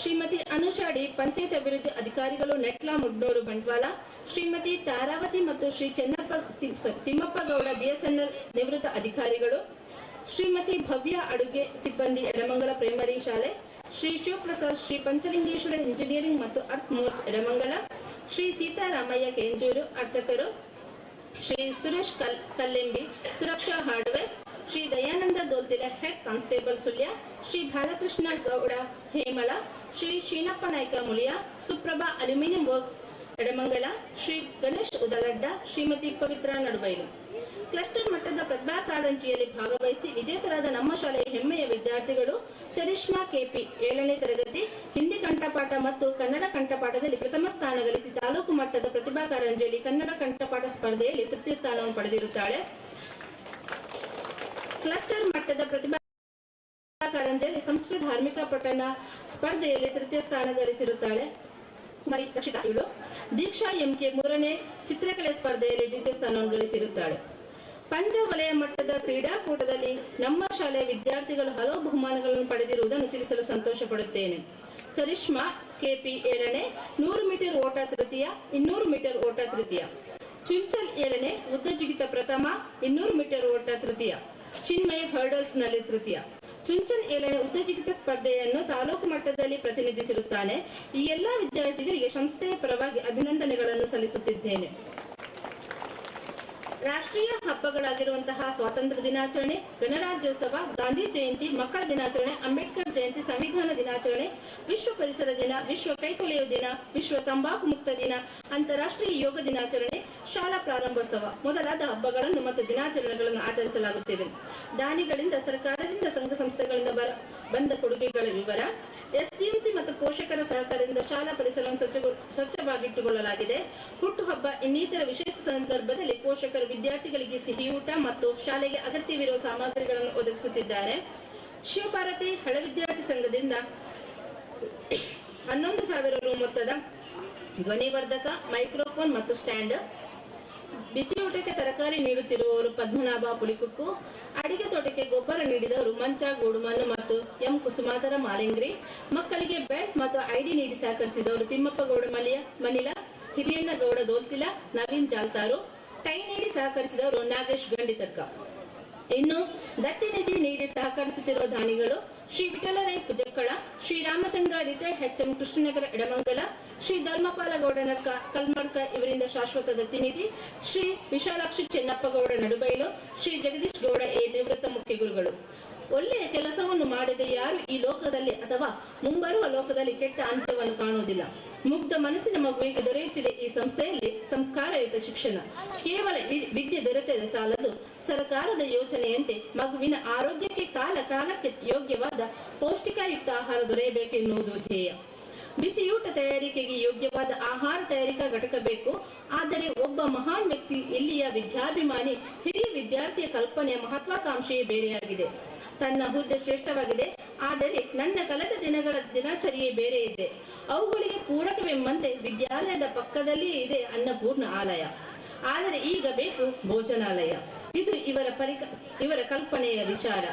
Speaker 4: ಶ್ರೀಮತಿ ಅನುಷಾಡಿ, ಪಂಚಾಯತ್ ಅಭಿವೃದ್ಧಿ ಅಧಿಕಾರಿಗಳು ನೆಟ್ಲಾ ಮುಡ್ನೂರು ಬಂಟ್ವಾಳ, ಶ್ರೀಮತಿ ತಾರಾವತಿ ಮತ್ತು ಶ್ರೀ ತಿಮ್ಮಪ್ಪ ಗೌಡ ಬಿಎಸ್ಎನ್ಎಲ್ ನಿವೃತ್ತ ಅಧಿಕಾರಿಗಳು, ಶ್ರೀಮತಿ ಭವ್ಯ ಅಡುಗೆ ಸಿಬ್ಬಂದಿ ಎಡಮಂಗಲ ಪ್ರೈಮರಿ ಶಾಲೆ, ಶ್ರೀ ಶಿವಪ್ರಸಾದ್, ಶ್ರೀ ಪಂಚಲಿಂಗೇಶ್ವರ ಇಂಜಿನಿಯರಿಂಗ್ ಮತ್ತು ಅರ್ತ್ ಮೋರ್ಸ್ ಎಡಮಂಗಲ, ಶ್ರೀ ಸೀತಾರಾಮಯ್ಯ ಕೆಂಜೂರು ಅರ್ಚಕರು, Shri Suresh Kallembi Suraksha hardware, Shri Dayananda Doltila head constable Sullia, Shri Balakrishna Gowda Hemala, Shri Shrinappa Naik Muliya, Suprabha aluminium works Edamangala, Shri Ganesh Udaladda, Shrimati Pavithra Nadubailu. Cluster ಮಟ್ಟದ ಪ್ರತಿಭಾ ಕಾರಂಜಿಯಲ್ಲಿ ಭಾಗವಹಿಸಿ ವಿಜೇತರಾದ ನಮ್ಮ ಶಾಲೆಯ ಹೆಮ್ಮೆಯ ವಿದ್ಯಾರ್ಥಿಗಳು ಚರಿಷ್ಮಾ ಕೆಪಿ 7ನೇ ತರಗತಿ ಹಿಂದಿ ಕಂಠಪಾಠ ಮತ್ತು ಕನ್ನಡ ಕಂಠಪಾಠದಲ್ಲಿ ಪ್ರಥಮ ಸ್ಥಾನ ಗಳಿಸಿ ತಾಲೂಕು ಮಟ್ಟದ ಪ್ರತಿಭಾ ಕಾರಂಜಿಯಲ್ಲಿ ಕನ್ನಡ ಕಂಠಪಾಠ ಸ್ಪರ್ಧೆಯಲ್ಲಿ ತೃತೀಯ ಸ್ಥಾನವನ್ನು ಪಡೆದಿರುತ್ತಾಳೆ. ಕ್ಲಸ್ಟರ್ ಮಟ್ಟದ ಪ್ರತಿಭಾ ಕಾರಂಜಿಯಲ್ಲಿ ಸಂಸ್ಕೃತ ಧಾರ್ಮಿಕ ಪಠಣ ಸ್ಪರ್ಧೆಯಲ್ಲಿ ತೃತೀಯ ಸ್ಥಾನ ಗಳಿಸಿರುತ್ತಾಳೆ. ಕುಮಾರಿ ರಕ್ಷಿತಾ ಇವಳು. ದೀಕ್ಷಾ ಎಂಕೆ 3ನೇ ಚಿತ್ರಕಲೆ ಸ್ಪರ್ಧೆಯಲ್ಲಿ ದ್ವಿತೀಯ ಸ್ಥಾನವನ್ನು ಗಳಿಸಿರುತ್ತಾಳೆ. ಪಂಚ ವಲಯ ಮಟ್ಟದ ಕ್ರೀಡಾಕೂಟದಲ್ಲಿ ನಮ್ಮ ಶಾಲೆಯ ವಿದ್ಯಾರ್ಥಿಗಳು ಹಲವು ಬಹುಮಾನಗಳನ್ನು ಪಡೆದಿರುವುದನ್ನು ತಿಳಿಸಲು ಸಂತೋಷ ಪಡುತ್ತೇನೆ. ಚರಿಷ್ಮಾ ಕೆಪಿ 7ನೇ 100 ಮೀಟರ್ ಓಟ ತೃತೀಯ, 200 ಮೀಟರ್ ಓಟ ತೃತೀಯ. ಚುಂಚಲ್ 7ನೇ ಉದ್ದ ಜಿಗಿತ ಪ್ರಥಮ, 200 ಮೀಟರ್ ಓಟ ತೃತೀಯ. ಚಿನ್ಮಯ್ ಹರ್ಡಲ್ಸ್ ನಲ್ಲಿ ತೃತೀಯ. ಚುಂಚನ್ 7ನೇ ಉದ್ದ ಜಿಗಿತ ಸ್ಪರ್ಧೆಯನ್ನು ತಾಲೂಕು ಮಟ್ಟದಲ್ಲಿ ಪ್ರತಿನಿಧಿಸಿರುತ್ತಾನೆ. ಈ ಎಲ್ಲಾ ವಿದ್ಯಾರ್ಥಿಗಳಿಗೆ ಸಂಸ್ಥೆಯ ಪರವಾಗಿ ಅಭಿನಂದನೆಗಳನ್ನು ಸಲ್ಲಿಸುತ್ತಿದ್ದೇನೆ. ರಾಷ್ಟ್ರೀಯ ಹಬ್ಬಗಳಾಗಿರುವಂತಹ ಸ್ವಾತಂತ್ರ್ಯ ದಿನಾಚರಣೆ, ಗಣರಾಜ್ಯೋತ್ಸವ, ಗಾಂಧಿ ಜಯಂತಿ, ಮಕ್ಕಳ ದಿನಾಚರಣೆ, ಅಂಬೇಡ್ಕರ್ ಜಯಂತಿ, ಸಂವಿಧಾನ ದಿನಾಚರಣೆ, ವಿಶ್ವ ಪರಿಸರ ದಿನ, ವಿಶ್ವ ಕೈತೊಳೆಯುವ ದಿನ, ವಿಶ್ವ ತಂಬಾಕು ಮುಕ್ತ ದಿನ, ಅಂತಾರಾಷ್ಟ್ರೀಯ ಯೋಗ ದಿನಾಚರಣೆ, ಶಾಲಾ ಪ್ರಾರಂಭೋತ್ಸವ ಮೊದಲಾದ ಹಬ್ಬಗಳನ್ನು ಮತ್ತು ದಿನಾಚರಣೆಗಳನ್ನು ಆಚರಿಸಲಾಗುತ್ತಿದೆ. ದಾನಿಗಳಿಂದ, ಸರ್ಕಾರದಿಂದ, ಸಂಘ ಸಂಸ್ಥೆಗಳಿಂದ ಬಂದ ಕೊಡುಗೆಗಳ ವಿವರ. ಎಸ್ಡಿಎಂಸಿ ಮತ್ತು ಪೋಷಕರ ಸಹಕಾರದಿಂದ ಶಾಲಾ ಪರಿಸರವನ್ನು ಸ್ವಚ್ಛವಾಗಿಟ್ಟುಕೊಳ್ಳಲಾಗಿದೆ. ಹುಟ್ಟುಹಬ್ಬ ಇನ್ನಿತರ ವಿಶೇಷ ಸಂದರ್ಭದಲ್ಲಿ ಪೋಷಕರು ವಿದ್ಯಾರ್ಥಿಗಳಿಗೆ ಸಿಹಿಯೂಟ ಮತ್ತು ಶಾಲೆಗೆ ಅಗತ್ಯವಿರುವ ಸಾಮಗ್ರಿಗಳನ್ನು ಒದಗಿಸುತ್ತಿದ್ದಾರೆ. ಶಿವಭಾರತಿ ಹಳೆ ವಿದ್ಯಾರ್ಥಿ ಸಂಘದಿಂದ 11,000 ರು ಮೊತ್ತದ ಧ್ವನಿವರ್ಧಕ, ಮೈಕ್ರೋಫೋನ್ ಮತ್ತು ಸ್ಟ್ಯಾಂಡ್. ಬಿಸಿಯೂಟಕ್ಕೆ ತರಕಾರಿ ನೀಡುತ್ತಿರುವವರು ಪದ್ಮನಾಭ ಪುಳಿಕುಕ್ಕು. ಅಡಿಗೆ ತೋಟಕ್ಕೆ ಗೊಬ್ಬರ ನೀಡಿದವರು ಮಂಚ ಗೂಡುಮಣ್ಣು ಮತ್ತು ಎಂ ಕುಸುಮಾಧರ ಮಾಲಿಂಗ್ರಿ. ಮಕ್ಕಳಿಗೆ ಬೆಲ್ಟ್ ಮತ್ತು ಐಡಿ ನೀಡಿ ಸಹಕರಿಸಿದವರು ತಿಮ್ಮಪ್ಪ ಗೌಡ ಮನಿಲ, ಹಿರಿಯಣ್ಣ ಗೌಡ ದೋಲ್ತಿಲ, ನವೀನ್ ಜಾಲ್ತಾರು. ಟೈ ನೀಡಿ ಸಹಕರಿಸಿದವರು ನಾಗೇಶ್ ಗಂಡಿತರ್ಕ. ಇನ್ನು ದತ್ತಿ ನಿಧಿ ನೀಡಿ ಸಹಕರಿಸುತ್ತಿರುವ ದಾನಿಗಳು ಶ್ರೀ ವಿಠಲರೈ ಪುಜಕ್ಕಳ, ಶ್ರೀ ರಾಮಚಂದ್ರ ರಿಟೈರ್ಡ್ HM ಕೃಷ್ಣನಗರ ಎಡಮಂಗಲ, ಶ್ರೀ ಧರ್ಮಪಾಲ ಗೌಡನರ್ಕ ಕಲ್ಮಡ್ಕ ಇವರಿಂದ ಶಾಶ್ವತ ದತ್ತಿ ನಿಧಿ, ಶ್ರೀ ವಿಶಾಲಾಕ್ಷಿ ಚೆನ್ನಪ್ಪಗೌಡ ನಡುಬೈಲು, ಶ್ರೀ ಜಗದೀಶ್ ಗೌಡ ನಿವೃತ್ತ ಮುಖ್ಯ ಗುರುಗಳು. ಒಳ್ಳೆಯ ಕೆಲಸವನ್ನು ಮಾಡಿದ ಯಾರು ಈ ಲೋಕದಲ್ಲಿ ಅಥವಾ ಮುಂಬರುವ ಲೋಕದಲ್ಲಿ ಕೆಟ್ಟ ಅಂತ್ಯವನ್ನು ಕಾಣುವುದಿಲ್ಲ. ಮುಗ್ಧ ಮನಸ್ಸಿನ ಮಗುವಿಗೆ ದೊರೆಯುತ್ತಿದೆ ಈ ಸಂಸ್ಥೆಯಲ್ಲಿ ಸಂಸ್ಕಾರಯುತ ಶಿಕ್ಷಣ. ಕೇವಲ ವಿದ್ಯೆ ದೊರೆತದೆ ಸಾಲದು. ಸರ್ಕಾರದ ಯೋಜನೆಯಂತೆ ಮಗುವಿನ ಆರೋಗ್ಯಕ್ಕೆ ಕಾಲ ಕಾಲಕ್ಕೆ ಯೋಗ್ಯವಾದ ಪೌಷ್ಟಿಕಯುಕ್ತ ಆಹಾರ ದೊರೆಯಬೇಕೆನ್ನುವುದು ಧ್ಯೇಯ. ಬಿಸಿಯೂಟ ತಯಾರಿಕೆಗೆ ಯೋಗ್ಯವಾದ ಆಹಾರ ತಯಾರಿಕಾ ಘಟಕ ಬೇಕು. ಆದರೆ ಒಬ್ಬ ಮಹಾನ್ ವ್ಯಕ್ತಿ, ಇಲ್ಲಿಯ ವಿದ್ಯಾಭಿಮಾನಿ, ಹಿರಿಯ ವಿದ್ಯಾರ್ಥಿಯ ಕಲ್ಪನೆಯ ಮಹತ್ವಾಕಾಂಕ್ಷೆಯೇ ಬೇರೆಯಾಗಿದೆ. ತನ್ನ ಹುದ್ದೆ ಶ್ರೇಷ್ಠವಾಗಿದೆ, ಆದರೆ ನನ್ನ ಕಳೆದ ದಿನಗಳ ದಿನಚರಿಯೇ ಬೇರೆ ಇದೆ. ಅವುಗಳಿಗೆ ಪೂರಕವೆಂಬಂತೆ ವಿದ್ಯಾಲಯದ ಪಕ್ಕದಲ್ಲಿಯೇ ಇದೆ ಅನ್ನಪೂರ್ಣ ಆಲಯ. ಆದರೆ ಈಗ ಬೇಕು ಭೋಜನಾಲಯ. ಇದು ಇವರ ಕಲ್ಪನೆಯ ವಿಚಾರ.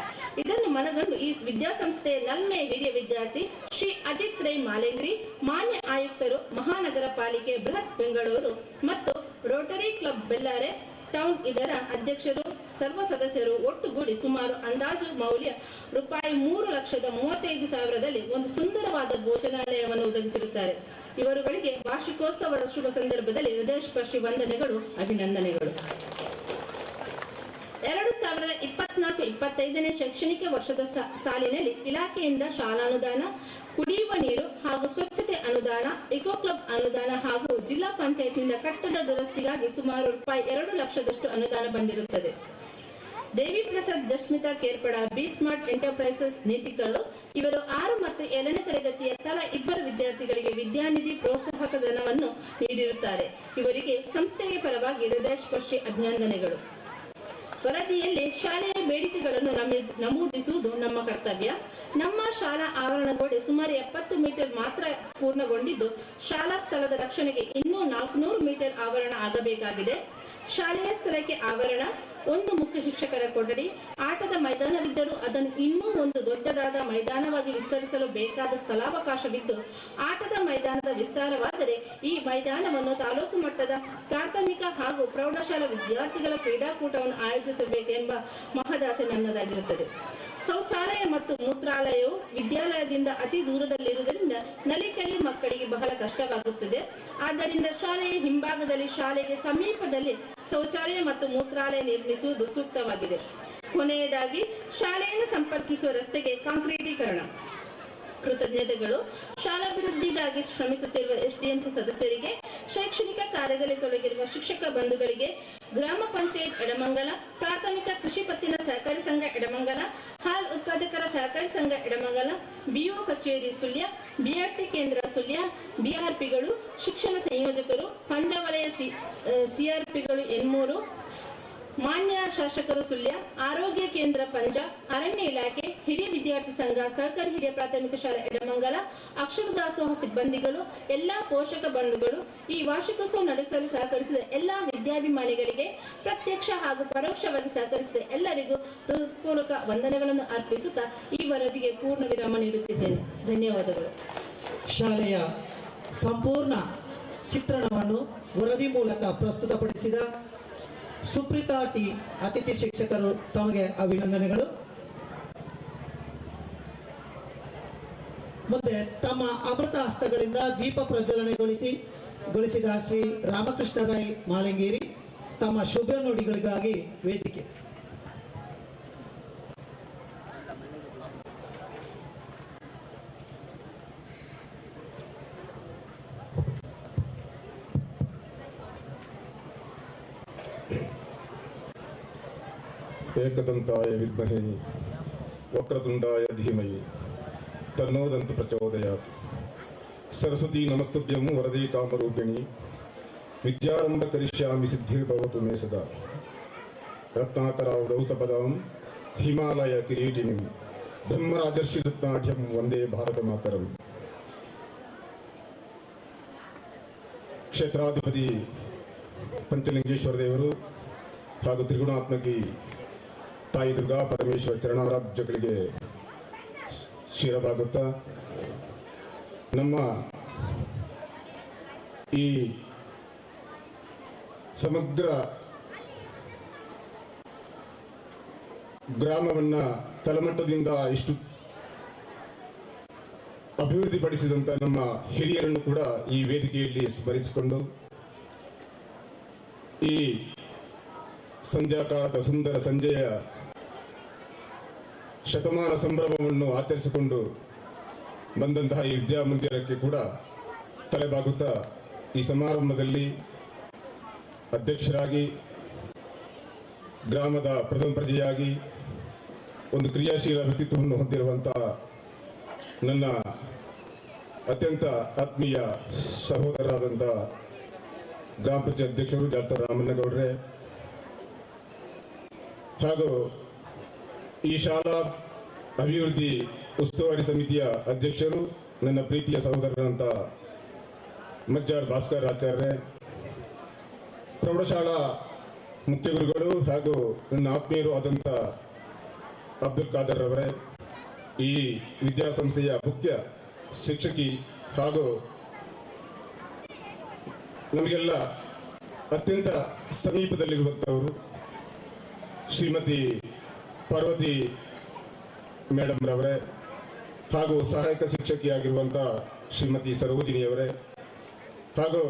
Speaker 4: ಇದನ್ನು ಮನಗಂಡು ಈ ವಿದ್ಯಾಸಂಸ್ಥೆಯ ನಲ್ಮೆಯ ಹಿರಿಯ ವಿದ್ಯಾರ್ಥಿ ಶ್ರೀ ಅಜಿತ್ ರೈ ಮಾಲೇಂಗ್ರಿ, ಮಾನ್ಯ ಆಯುಕ್ತರು, ಮಹಾನಗರ ಪಾಲಿಕೆ ಬೃಹತ್ ಬೆಂಗಳೂರು ಮತ್ತು ರೋಟರಿ ಕ್ಲಬ್ ಬೆಲ್ಲಾರೆ ಟೌನ್ ಇದರ ಅಧ್ಯಕ್ಷರು, ಸರ್ವ ಸದಸ್ಯರು ಒಟ್ಟುಗೂಡಿ ಸುಮಾರು ಅಂದಾಜು ಮೌಲ್ಯ ₹3,35,000ದಲ್ಲಿ ಒಂದು ಸುಂದರವಾದ ಭೋಜನಾಲಯವನ್ನು ಒದಗಿಸಿರುತ್ತಾರೆ. ಇವರುಗಳಿಗೆ ವಾರ್ಷಿಕೋತ್ಸವದ ಶುಭ ಸಂದರ್ಭದಲ್ಲಿ ಹೃದಯಸ್ಪರ್ಶಿ ವಂದನೆಗಳು, ಅಭಿನಂದನೆಗಳು. 2024-25ನೇ ಶೈಕ್ಷಣಿಕ ವರ್ಷದ ಸಾಲಿನಲ್ಲಿ ಇಲಾಖೆಯಿಂದ ಶಾಲಾನುದಾನ, ಕುಡಿಯುವ ನೀರು ಹಾಗೂ ಸ್ವಚ್ಛತೆ ಅನುದಾನ, ಇಕೋ ಕ್ಲಬ್ ಅನುದಾನ ಹಾಗೂ ಜಿಲ್ಲಾ ಪಂಚಾಯತ್ನಿಂದ ಕಟ್ಟಡ ದುರಸ್ತಿಗಾಗಿ ಸುಮಾರು ₹2 ಲಕ್ಷದಷ್ಟು ಅನುದಾನ ಬಂದಿರುತ್ತದೆ. Devi Prasad Jasmitha Kerpada, B smart enterprises ನೀತಿಗಳು ಇವರು 6 ಮತ್ತು 7ನೇ ತರಗತಿಯ ತಲಾ 2 ವಿದ್ಯಾರ್ಥಿಗಳಿಗೆ ವಿದ್ಯಾನಿಧಿ ಪ್ರೋತ್ಸಾಹಕ ಧನವನ್ನು ನೀಡಿರುತ್ತಾರೆ. ಇವರಿಗೆ ಸಂಸ್ಥೆಯ ಪರವಾಗಿ ಹೃದಯಸ್ಪರ್ಶಿ ಅಭಿನಂದನೆಗಳು. ವರದಿಯಲ್ಲಿ ಶಾಲೆಯ ಬೇಡಿಕೆಗಳನ್ನು ನಮೂದಿಸುವುದು ನಮ್ಮ ಕರ್ತವ್ಯ. ನಮ್ಮ ಶಾಲಾ ಆವರಣ ಗೋಡೆ ಸುಮಾರು 70 ಮೀಟರ್ ಮಾತ್ರ ಪೂರ್ಣಗೊಂಡಿದ್ದು, ಶಾಲಾ ಸ್ಥಳದ ರಕ್ಷಣೆಗೆ ಇನ್ನೂ 400 ಮೀಟರ್ ಆವರಣ ಆಗಬೇಕಾಗಿದೆ. ಶಾಲೆಯ ಸ್ಥಳಕ್ಕೆ ಆವರಣ, ಒಂದು ಮುಖ್ಯ ಶಿಕ್ಷಕರ ಕೊಠಡಿ, ಆಟದ ಮೈದಾನವಿದ್ದರೂ ಅದನ್ನು ಇನ್ನೂ ಒಂದು ದೊಡ್ಡದಾದ ಮೈದಾನವಾಗಿ ವಿಸ್ತರಿಸಲು ಬೇಕಾದ ಸ್ಥಳಾವಕಾಶವಿದ್ದು, ಆಟದ ಮೈದಾನದ ವಿಸ್ತಾರವಾದರೆ ಈ ಮೈದಾನವನ್ನು ತಾಲೂಕು ಮಟ್ಟದ ಪ್ರಾಥಮಿಕ ಹಾಗೂ ಪ್ರೌಢಶಾಲಾ ವಿದ್ಯಾರ್ಥಿಗಳ ಕ್ರೀಡಾಕೂಟವನ್ನು ಆಯೋಜಿಸಬೇಕೆಂಬ ಮಹದಾಸೆ ನನ್ನದಾಗಿರುತ್ತದೆ. ಶೌಚಾಲಯ ಮತ್ತು ಮೂತ್ರಾಲಯವು ವಿದ್ಯಾಲಯದಿಂದ ಅತಿ ದೂರದಲ್ಲಿರುವುದರಿಂದ ನಲಿಕಲಿ ಮಕ್ಕಳಿಗೆ ಬಹಳ ಕಷ್ಟವಾಗುತ್ತದೆ. ಆದ್ದರಿಂದ ಶಾಲೆಯ ಹಿಂಭಾಗದಲ್ಲಿ ಶಾಲೆಗೆ ಸಮೀಪದಲ್ಲಿ ಶೌಚಾಲಯ ಮತ್ತು ಮೂತ್ರಾಲಯ ನಿರ್ಮಿಸುವುದು ಸೂಕ್ತವಾಗಿದೆ. ಕೊನೆಯದಾಗಿ ಶಾಲೆಯನ್ನು ಸಂಪರ್ಕಿಸುವ ರಸ್ತೆಗೆ ಕಾಂಕ್ರೀಟೀಕರಣ. ಕೃತಜ್ಞತೆಗಳು. ಶಾಲಾಭಿವೃದ್ಧಿಗಾಗಿ ಶ್ರಮಿಸುತ್ತಿರುವ ಎಸ್ಡಿಎಂಸಿ ಸದಸ್ಯರಿಗೆ, ಶೈಕ್ಷಣಿಕ ಕಾರ್ಯದಲ್ಲಿ ತೊಡಗಿರುವ ಶಿಕ್ಷಕ ಬಂಧುಗಳಿಗೆ, ಗ್ರಾಮ ಪಂಚಾಯತ್ ಎಡಮಂಗಲ, ಪ್ರಾಥಮಿಕ ಕೃಷಿ ಪತ್ತಿನ ಸಹಕಾರಿ ಸಂಘ ಎಡಮಂಗಲ, ಹಾಲ್ ಉತ್ಪಾದಕರ ಸಹಕಾರಿ ಸಂಘ ಎಡಮಂಗಲ, ಬಿಒ ಕಚೇರಿ ಸುಳ್ಯ, ಬಿಆರ್ಸಿ ಕೇಂದ್ರ ಸುಳ್ಯ, ಬಿಆರ್ಪಿಗಳು, ಶಿಕ್ಷಣ ಸಂಯೋಜಕರು, ಪಂಜಾವಲಯ ಸಿಆರ್ಪಿಗಳು N3, ಮಾನ್ಯ ಶಾಸಕರು ಸುಳ್ಯ, ಆರೋಗ್ಯ ಕೇಂದ್ರ ಪಂಜ, ಅರಣ್ಯ ಇಲಾಖೆ, ಹಿರಿಯ ವಿದ್ಯಾರ್ಥಿ ಸಂಘ, ಸಹಕಾರಿ ಹಿರಿಯ ಪ್ರಾಥಮಿಕ ಶಾಲೆ ಎಡಮಂಗಲ, ಅಕ್ಷರ ದಾಸೋಹ ಸಿಬ್ಬಂದಿಗಳು, ಎಲ್ಲಾ ಪೋಷಕ ಬಂಧುಗಳು, ಈ ವಾರ್ಷಿಕೋತ್ಸವ ನಡೆಸಲು ಸಹಕರಿಸಿದ ಎಲ್ಲಾ ವಿದ್ಯಾಭಿಮಾನಿಗಳಿಗೆ, ಪ್ರತ್ಯಕ್ಷ ಹಾಗೂ ಪರೋಕ್ಷವಾಗಿ ಸಹಕರಿಸಿದ ಎಲ್ಲರಿಗೂ ಹೃತ್ಪೂರ್ವಕ ವಂದನೆಗಳನ್ನು ಅರ್ಪಿಸುತ್ತಾ ಈ ವರದಿಗೆ ಪೂರ್ಣ ವಿರಾಮ ನೀಡುತ್ತಿದ್ದೇನೆ. ಧನ್ಯವಾದಗಳು.
Speaker 1: ಶಾಲೆಯ ಸಂಪೂರ್ಣ ಚಿತ್ರಣವನ್ನು ವರದಿ ಮೂಲಕ ಪ್ರಸ್ತುತಪಡಿಸಿದ ಸುಪ್ರೀತಾ ಟಿ ಅತಿಥಿ ಶಿಕ್ಷಕರು, ತಮಗೆ ಅಭಿನಂದನೆಗಳು. ಮುಂದೆ ತಮ್ಮ ಅಮೃತ ಹಸ್ತಗಳಿಂದ ದೀಪ ಪ್ರಜ್ವಲನೆಗೊಳಿಸಿದ ಶ್ರೀ ರಾಮಕೃಷ್ಣ ರೈ ಮಾಲಿಂಗೇರಿ, ತಮ್ಮ ಶುಭ ನುಡಿಗಳಿಗಾಗಿ ವೇದಿಕೆ.
Speaker 5: ಏಕದಂತಾಯ ವಿದ್ಮಹೇ ವಕ್ರತುಂಡಾಯ ಧೀಮಹಿ ತನ್ನೋದಂತ ಪ್ರಚೋದಯಾತ್. ಸರಸ್ವತಿ ನಮಸ್ತುಭ್ಯಂ ವರದೇ ಕಾಮರೂಪಿಣಿ ವಿದ್ಯಾರಂಭ ಕರಿಷ್ಯಾಮಿ ಸಿದ್ಧಿರ್ಭವತು ಮೇ ಸದಾ. ರತ್ನಾಕರಾವಧೌತಪದಾಂ ಹಿಮಾಲಯ ಕಿರೀಟಿನಿಂ ಬ್ರಹ್ಮರಾಜರ್ಷಿ ರತ್ನಾಢ್ಯಂ ವಂದೇ ಭಾರತ ಮಾತರಂ. ಕ್ಷೇತ್ರಾಧಿಪತಿ ಪಂಚಲಿಂಗೇಶ್ವರ ದೇವರು ಹಾಗೂ ತ್ರಿಗುಣಾತ್ಮಕಿ ತಾಯಿ ದುರ್ಗಾ ಪರಮೇಶ್ವರ ಚರಣಾರಾಜ್ಯಗಳಿಗೆ ಶಿರವಾಗುತ್ತಾ ನಮ್ಮ ಈ ಸಮಗ್ರ ಗ್ರಾಮವನ್ನ ತಳಮಟ್ಟದಿಂದ ಇಷ್ಟು ಅಭಿವೃದ್ಧಿಪಡಿಸಿದಂತ ನಮ್ಮ ಹಿರಿಯರನ್ನು ಕೂಡ ಈ ವೇದಿಕೆಯಲ್ಲಿ ಸ್ಮರಿಸಿಕೊಂಡು ಈ ಸಂಧ್ಯಾಕಾಲದ ಸುಂದರ ಸಂಜೆಯ ಶತಮಾನ ಸಂಭ್ರಮವನ್ನು ಆಚರಿಸಿಕೊಂಡು ಬಂದಂತಹ ಈ ವಿದ್ಯಾಮಂದಿರಕ್ಕೆ ಕೂಡ ತಲೆಬಾಗುತ್ತಾ ಈ ಸಮಾರಂಭದಲ್ಲಿ ಅಧ್ಯಕ್ಷರಾಗಿ, ಗ್ರಾಮದ ಪ್ರಥಮ ಪ್ರಜೆಯಾಗಿ ಒಂದು ಕ್ರಿಯಾಶೀಲ ವ್ಯಕ್ತಿತ್ವವನ್ನು ಹೊಂದಿರುವಂತಹ ನನ್ನ ಅತ್ಯಂತ ಆತ್ಮೀಯ ಸಹೋದರರಾದಂಥ ಗ್ರಾಮ ಪಂಚಾಯತ್ ಅಧ್ಯಕ್ಷರು ಡಾಕ್ಟರ್ ರಾಮಣ್ಣಗೌಡ್ರೆ ಹಾಗೂ ಈ ಶಾಲಾ ಅಭಿವೃದ್ಧಿ ಉಸ್ತುವಾರಿ ಸಮಿತಿಯ ಅಧ್ಯಕ್ಷರು ನನ್ನ ಪ್ರೀತಿಯ ಸಹೋದರರಂತ ಮಜ್ಜಾರ್ ಭಾಸ್ಕರ್ ಆಚಾರ್ಯ, ಪ್ರೌಢಶಾಲಾ ಮುಖ್ಯ ಗುರುಗಳು ಹಾಗೂ ನನ್ನ ಆತ್ಮೀಯರು ಆದಂಥ ಅಬ್ದುಲ್ ಖಾದರ್ ಅವರೇ, ಈ ವಿದ್ಯಾಸಂಸ್ಥೆಯ ಮುಖ್ಯ ಶಿಕ್ಷಕಿ ಹಾಗೂ ನಮಗೆಲ್ಲ ಅತ್ಯಂತ ಸಮೀಪದಲ್ಲಿರುವಂಥವರು ಶ್ರೀಮತಿ ಪಾರ್ವತಿ ಮೇಡಮ್ ರವರೇ ಹಾಗೂ ಸಹಾಯಕ ಶಿಕ್ಷಕಿಯಾಗಿರುವಂಥ ಶ್ರೀಮತಿ ಸರೋಜಿನಿಯವರೇ ಹಾಗೂ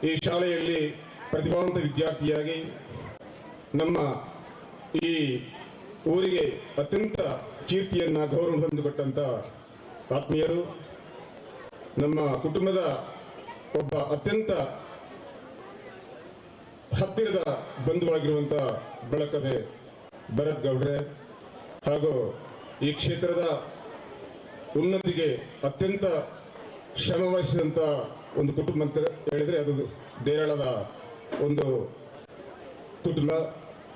Speaker 5: ಈ ಶಾಲೆಯಲ್ಲಿ ಪ್ರತಿಭಾವಂತ ವಿದ್ಯಾರ್ಥಿಯಾಗಿ ನಮ್ಮ ಈ ಊರಿಗೆ ಅತ್ಯಂತ ಕೀರ್ತಿಯನ್ನ ಗೌರವ ತಂದುಕೊಟ್ಟಂತ ಆತ್ಮೀಯರು, ನಮ್ಮ ಕುಟುಂಬದ ಒಬ್ಬ ಅತ್ಯಂತ ಹತ್ತಿರದ ಬಂಧುವಾಗಿರುವಂತ ಬಳಕವೇ ಭರತ್ ಗೌಡ್ರೆ ಹಾಗೂ ಈ ಕ್ಷೇತ್ರದ ಉನ್ನತಿಗೆ ಅತ್ಯಂತ ಶ್ರಮ ವಹಿಸಿದಂತ ಒಂದು ಕುಟುಂಬ ಅಂತ ಹೇಳಿದ್ರೆ ಅದು ದೇರಳದ ಒಂದು ಕುಟುಂಬ.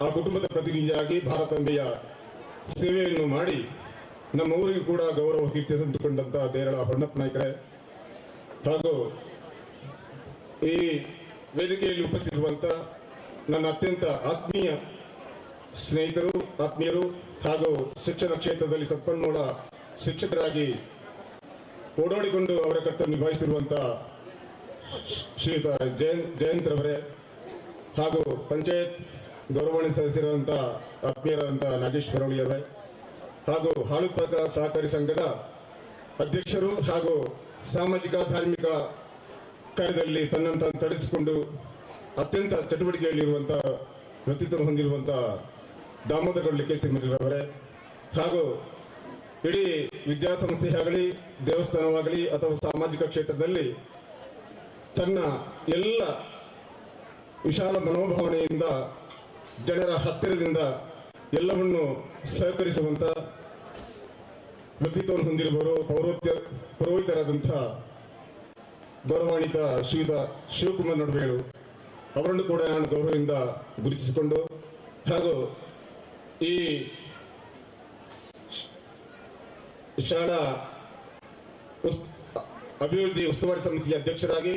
Speaker 5: ಆ ಕುಟುಂಬದ ಪ್ರತಿನಿಧಿಯಾಗಿ ಭಾರತಾಂಬೆಯ ಸೇವೆಯನ್ನು ಮಾಡಿ ನಮ್ಮ ಊರಿಗೂ ಕೂಡ ಗೌರವ ಕೀರ್ತಿ ತಂದುಕೊಂಡಂತ ದೇರಳ ಹೊನ್ನಪ್ಪ ನಾಯ್ಕರೇ ಹಾಗೂ ಈ ವೇದಿಕೆಯಲ್ಲಿ ಉಪಸ್ಥಿತಿರುವಂತ ನನ್ನ ಅತ್ಯಂತ ಆತ್ಮೀಯ ಸ್ನೇಹಿತರು, ಆತ್ಮೀಯರು ಹಾಗೂ ಶಿಕ್ಷಣ ಕ್ಷೇತ್ರದಲ್ಲಿ ಸಂಪನ್ಮೂಲ ಶಿಕ್ಷಕರಾಗಿ ಓಡಾಡಿಕೊಂಡು ಅವರ ಕರ್ತವ್ಯ ನಿಭಾಯಿಸಿರುವಂತ ಶ್ರೀಯುತ ಜಯಂತ್ ರವರೇ ಹಾಗೂ ಪಂಚಾಯತ್ ಗೌರವಾನ್ವಿತ ಸದಸ್ಯರಾದಂಥ ಆತ್ಮೀಯರಾದಂಥ ನಾಗೇಶ್ ಅವರೇ ಹಾಗೂ ಹಾಲುತ್ಪಾದಕ ಸಹಕಾರಿ ಸಂಘದ ಅಧ್ಯಕ್ಷರು ಹಾಗೂ ಸಾಮಾಜಿಕ ಧಾರ್ಮಿಕ ಕಾರ್ಯದಲ್ಲಿ ತನ್ನನ್ನು ತಾನು ತಡೆಸಿಕೊಂಡು ಅತ್ಯಂತ ಚಟುವಟಿಕೆಯಲ್ಲಿರುವಂಥ ವ್ಯಕ್ತಿತ್ವ ಹೊಂದಿರುವಂಥ ದಾಮೋದರ ಗೌಡ್ಲಿಕ್ಕೆ ಶ್ರೀಮತಿರವರೇ ಹಾಗೂ ಇಡೀ ವಿದ್ಯಾಸಂಸ್ಥೆ ಆಗಲಿ, ದೇವಸ್ಥಾನವಾಗಲಿ ಅಥವಾ ಸಾಮಾಜಿಕ ಕ್ಷೇತ್ರದಲ್ಲಿ ತನ್ನ ಎಲ್ಲ ವಿಶಾಲ ಮನೋಭಾವನೆಯಿಂದ ಜನರ ಹತ್ತಿರದಿಂದ ಎಲ್ಲವನ್ನು ಸಹಕರಿಸುವಂತ ವ್ಯಕ್ತಿತ್ವವನ್ನು ಹೊಂದಿರುವವರು ಪೌರೋಹಿತರಾದಂಥ ಗೌರವಾನ್ವಿತ ಶ್ರೀಯುತ ಶಿವಕುಮಾರ್ ನಡುಬೇಳು ಅವರನ್ನು ಕೂಡ ನಾನು ಗೌರವದಿಂದ ಗುರುತಿಸಿಕೊಂಡು ಹಾಗೂ ಈ ಶಾಲಾ ಅಭಿವೃದ್ಧಿ ಉಸ್ತುವಾರಿ ಸಮಿತಿಯ ಅಧ್ಯಕ್ಷರಾಗಿ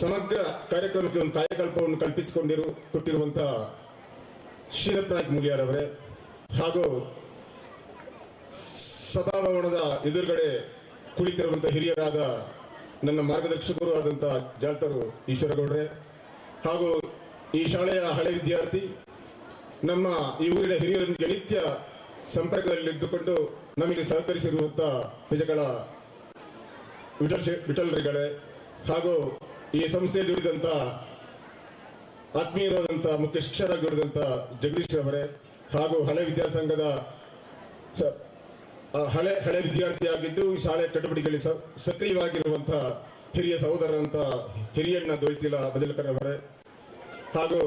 Speaker 5: ಸಮಗ್ರ ಕಾರ್ಯಕ್ರಮಕ್ಕೆ ಒಂದು ಕಾಯಕಲ್ಪವನ್ನು ಕೊಟ್ಟಿರುವಂತಹ ಶ್ರೀರಪ್ಪ ನಾಯ್ಕ ಮೂಲಿಯಾರವರೇ ಹಾಗೂ ಸಭಾಭವನದ ಎದುರುಗಡೆ ಕುಳಿತಿರುವಂತಹ ಹಿರಿಯರಾದ ನನ್ನ ಮಾರ್ಗದರ್ಶಕರು ಆದಂತಹ ಜಾಲ್ತರು ಈಶ್ವರಗೌಡ್ರೆ ಹಾಗೂ ಈ ಶಾಲೆಯ ಹಳೆ ವಿದ್ಯಾರ್ಥಿ ನಮ್ಮ ಈ ಊರಿನ ಹಿರಿಯರೊಂದಿಗೆ ನಿತ್ಯ ಸಂಪರ್ಕದಲ್ಲಿದ್ದುಕೊಂಡು ನಮಗೆ ಸಹಕರಿಸಿರುವಂತಹ ನಿಜಗಳ ವಿಠಲ್ ರಿಗಳೇ ಹಾಗೂ ಈ ಸಂಸ್ಥೆ ದುಡಿದಂತ ಆತ್ಮೀಯರಾದಂಥ ಮುಖ್ಯ ಶಿಕ್ಷಕರಾಗಿ ದುಡಿದಂಥ ಜಗದೀಶ್ ಅವರೇ, ಹಾಗೂ ಹಳೆ ವಿದ್ಯಾಸಂಘದ ಹಳೆ ವಿದ್ಯಾರ್ಥಿಯಾಗಿದ್ದು ಈ ಶಾಲೆಯ ಚಟುವಟಿಕೆಯಲ್ಲಿ ಸಕ್ರಿಯವಾಗಿರುವಂತಹ ಹಿರಿಯ ಸಹೋದರಂತ ಹಿರಿಯಣ್ಣ ದೊಯ್ತಿಲ ಬದಲಕರ್ ಅವರೇ, ಹಾಗೂ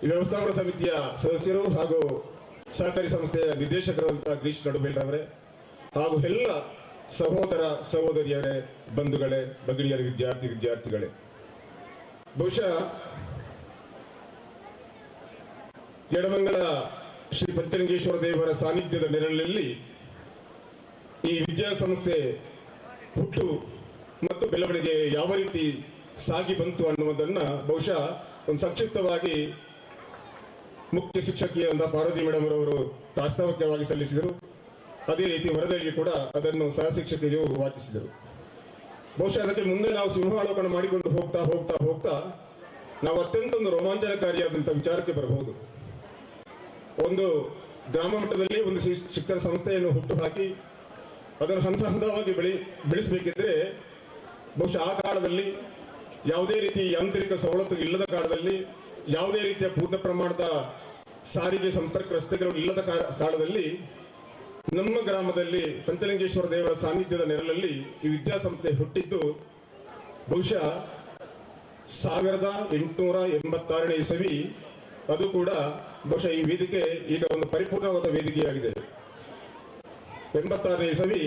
Speaker 5: ವ್ಯವಸ್ಥಾಪನಾ ಸಮಿತಿಯ ಸದಸ್ಯರು ಹಾಗೂ ಸಹಕಾರಿ ಸಂಸ್ಥೆಯ ನಿರ್ದೇಶಕರಾದಂತಹ ಗಿರೀಶ್ ನಡುಬೇಲ್ರವರೇ, ಹಾಗೂ ಎಲ್ಲ ಸಹೋದರ ಸಹೋದರಿಯರೇ, ಬಂಧುಗಳೇ, ಭಗಿನಿಯರ ವಿದ್ಯಾರ್ಥಿಗಳೇ, ಬಹುಶಃ ಎಡಮಂಗಲ ಶ್ರೀ ಪಂಚಲಿಂಗೇಶ್ವರ ದೇವರ ಸಾನ್ನಿಧ್ಯದ ನೆರಳಿನಲ್ಲಿ ಈ ವಿದ್ಯಾಸಂಸ್ಥೆ ಹುಟ್ಟು ಮತ್ತು ಬೆಳವಣಿಗೆ ಯಾವ ರೀತಿ ಸಾಗಿ ಬಂತು ಅನ್ನುವುದನ್ನ ಬಹುಶಃ ಒಂದು ಸಂಕ್ಷಿಪ್ತವಾಗಿ ಮುಖ್ಯ ಶಿಕ್ಷಕಿಯಾದ ಪಾರ್ವತಿ ಮೇಡಮ್ ಅವರು ಪ್ರಾಸ್ತಾವಿಕವಾಗಿ ಸಲ್ಲಿಸಿದರು. ಅದೇ ರೀತಿ ವರದಿಯಲ್ಲಿ ಕೂಡ ಅದನ್ನು ಸಹ ಶಿಕ್ಷಕಿಯರು ವಾಚಿಸಿದರು. ಬಹುಶಃ ಅದಕ್ಕೆ ಮುಂದೆ ನಾವು ಸಿಂಹಾವಲೋಕನ ಮಾಡಿಕೊಂಡು ಹೋಗ್ತಾ ನಾವು ಅತ್ಯಂತ ಒಂದು ರೋಮಾಂಚನಕಾರಿಯಾದಂಥ ವಿಚಾರಕ್ಕೆ ಬರಬಹುದು. ಒಂದು ಗ್ರಾಮ ಮಟ್ಟದಲ್ಲಿ ಒಂದು ಶಿಕ್ಷಣ ಸಂಸ್ಥೆಯನ್ನು ಹುಟ್ಟುಹಾಕಿ ಅದನ್ನು ಹಂತವಾಗಿ ಬೆಳೆಸಬೇಕಿದ್ರೆ ಬಹುಶಃ ಆ ಕಾಲದಲ್ಲಿ ಯಾವುದೇ ರೀತಿ ಯಾಂತ್ರಿಕ ಸವಲತ್ತು ಇಲ್ಲದ ಕಾಲದಲ್ಲಿ, ಯಾವುದೇ ರೀತಿಯ ಪೂರ್ಣ ಪ್ರಮಾಣದ ಸಾರಿಗೆ ಸಂಪರ್ಕ ರಸ್ತೆಗಳು ಇಲ್ಲದ ಕಾಲದಲ್ಲಿ ನಮ್ಮ ಗ್ರಾಮದಲ್ಲಿ ಪಂಚಲಿಂಗೇಶ್ವರ ದೇವರ ಸಾನ್ನಿಧ್ಯದ ನೆರಳಲ್ಲಿ ಈ ವಿದ್ಯಾಸಂಸ್ಥೆ ಹುಟ್ಟಿದ್ದು ಬಹುಶಃ 1886ನೇ ಇಸವಿ. ಅದು ಕೂಡ ಬಹುಶಃ ಈ ವೇದಿಕೆ ಈಗ ಒಂದು ಪರಿಪೂರ್ಣವಾದ ವೇದಿಕೆಯಾಗಿದೆ. 86ನೇ ಇಸವಿ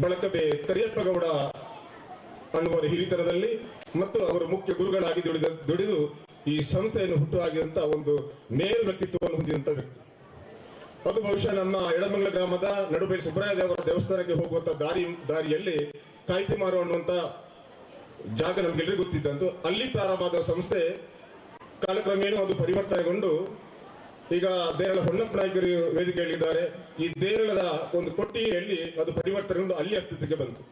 Speaker 5: ಬಳಕಬೆ ಕರಿಯಪ್ಪ ಗೌಡ ಅನ್ನುವರ ಹಿರಿತನದಲ್ಲಿ ಮತ್ತು ಅವರು ಮುಖ್ಯ ಗುರುಗಳಾಗಿ ದುಡಿದು ಈ ಸಂಸ್ಥೆಯನ್ನು ಹುಟ್ಟುಹಾಕಿದಂತ ಒಂದು ಮೇಲ್ ವ್ಯಕ್ತಿತ್ವವನ್ನು ಹೊಂದಿದಂತ ವ್ಯಕ್ತಿ. ಅದು ಬಹುಶಃ ನಮ್ಮ ಎಡಮಂಗಲ ಗ್ರಾಮದ ನಡುಬೇಲಿ ಸುಬ್ರಾಯ ದೇವರ ದೇವಸ್ಥಾನಕ್ಕೆ ಹೋಗುವಂತ ದಾರಿಯಲ್ಲಿ ಕಾಯ್ತಿಮಾರು ಅನ್ನುವಂತ ಜಾಗ ನಮ್ಗೆಲ್ಲರಿಗೂ ಗೊತ್ತಿದ್ದಂತು. ಅಲ್ಲಿ ಪ್ರಾರಂಭವಾದ ಸಂಸ್ಥೆ ಕಾಲಕ್ರಮೇಣ ಅದು ಪರಿವರ್ತನೆಗೊಂಡು ಈಗ ದೇರಳ ಹೊನ್ನಪ್ಪ ನಾಯಕರು ವೇದಿಕೆಯಲ್ಲಿದ್ದಾರೆ. ಈ ದೇರಳದ ಒಂದು ಕೊಟ್ಟಿಗೆಯಲ್ಲಿ ಅದು ಪರಿವರ್ತನೆಗೊಂಡು ಅಲ್ಲಿ ಅಸ್ತಿತ್ವಕ್ಕೆ ಬಂತು.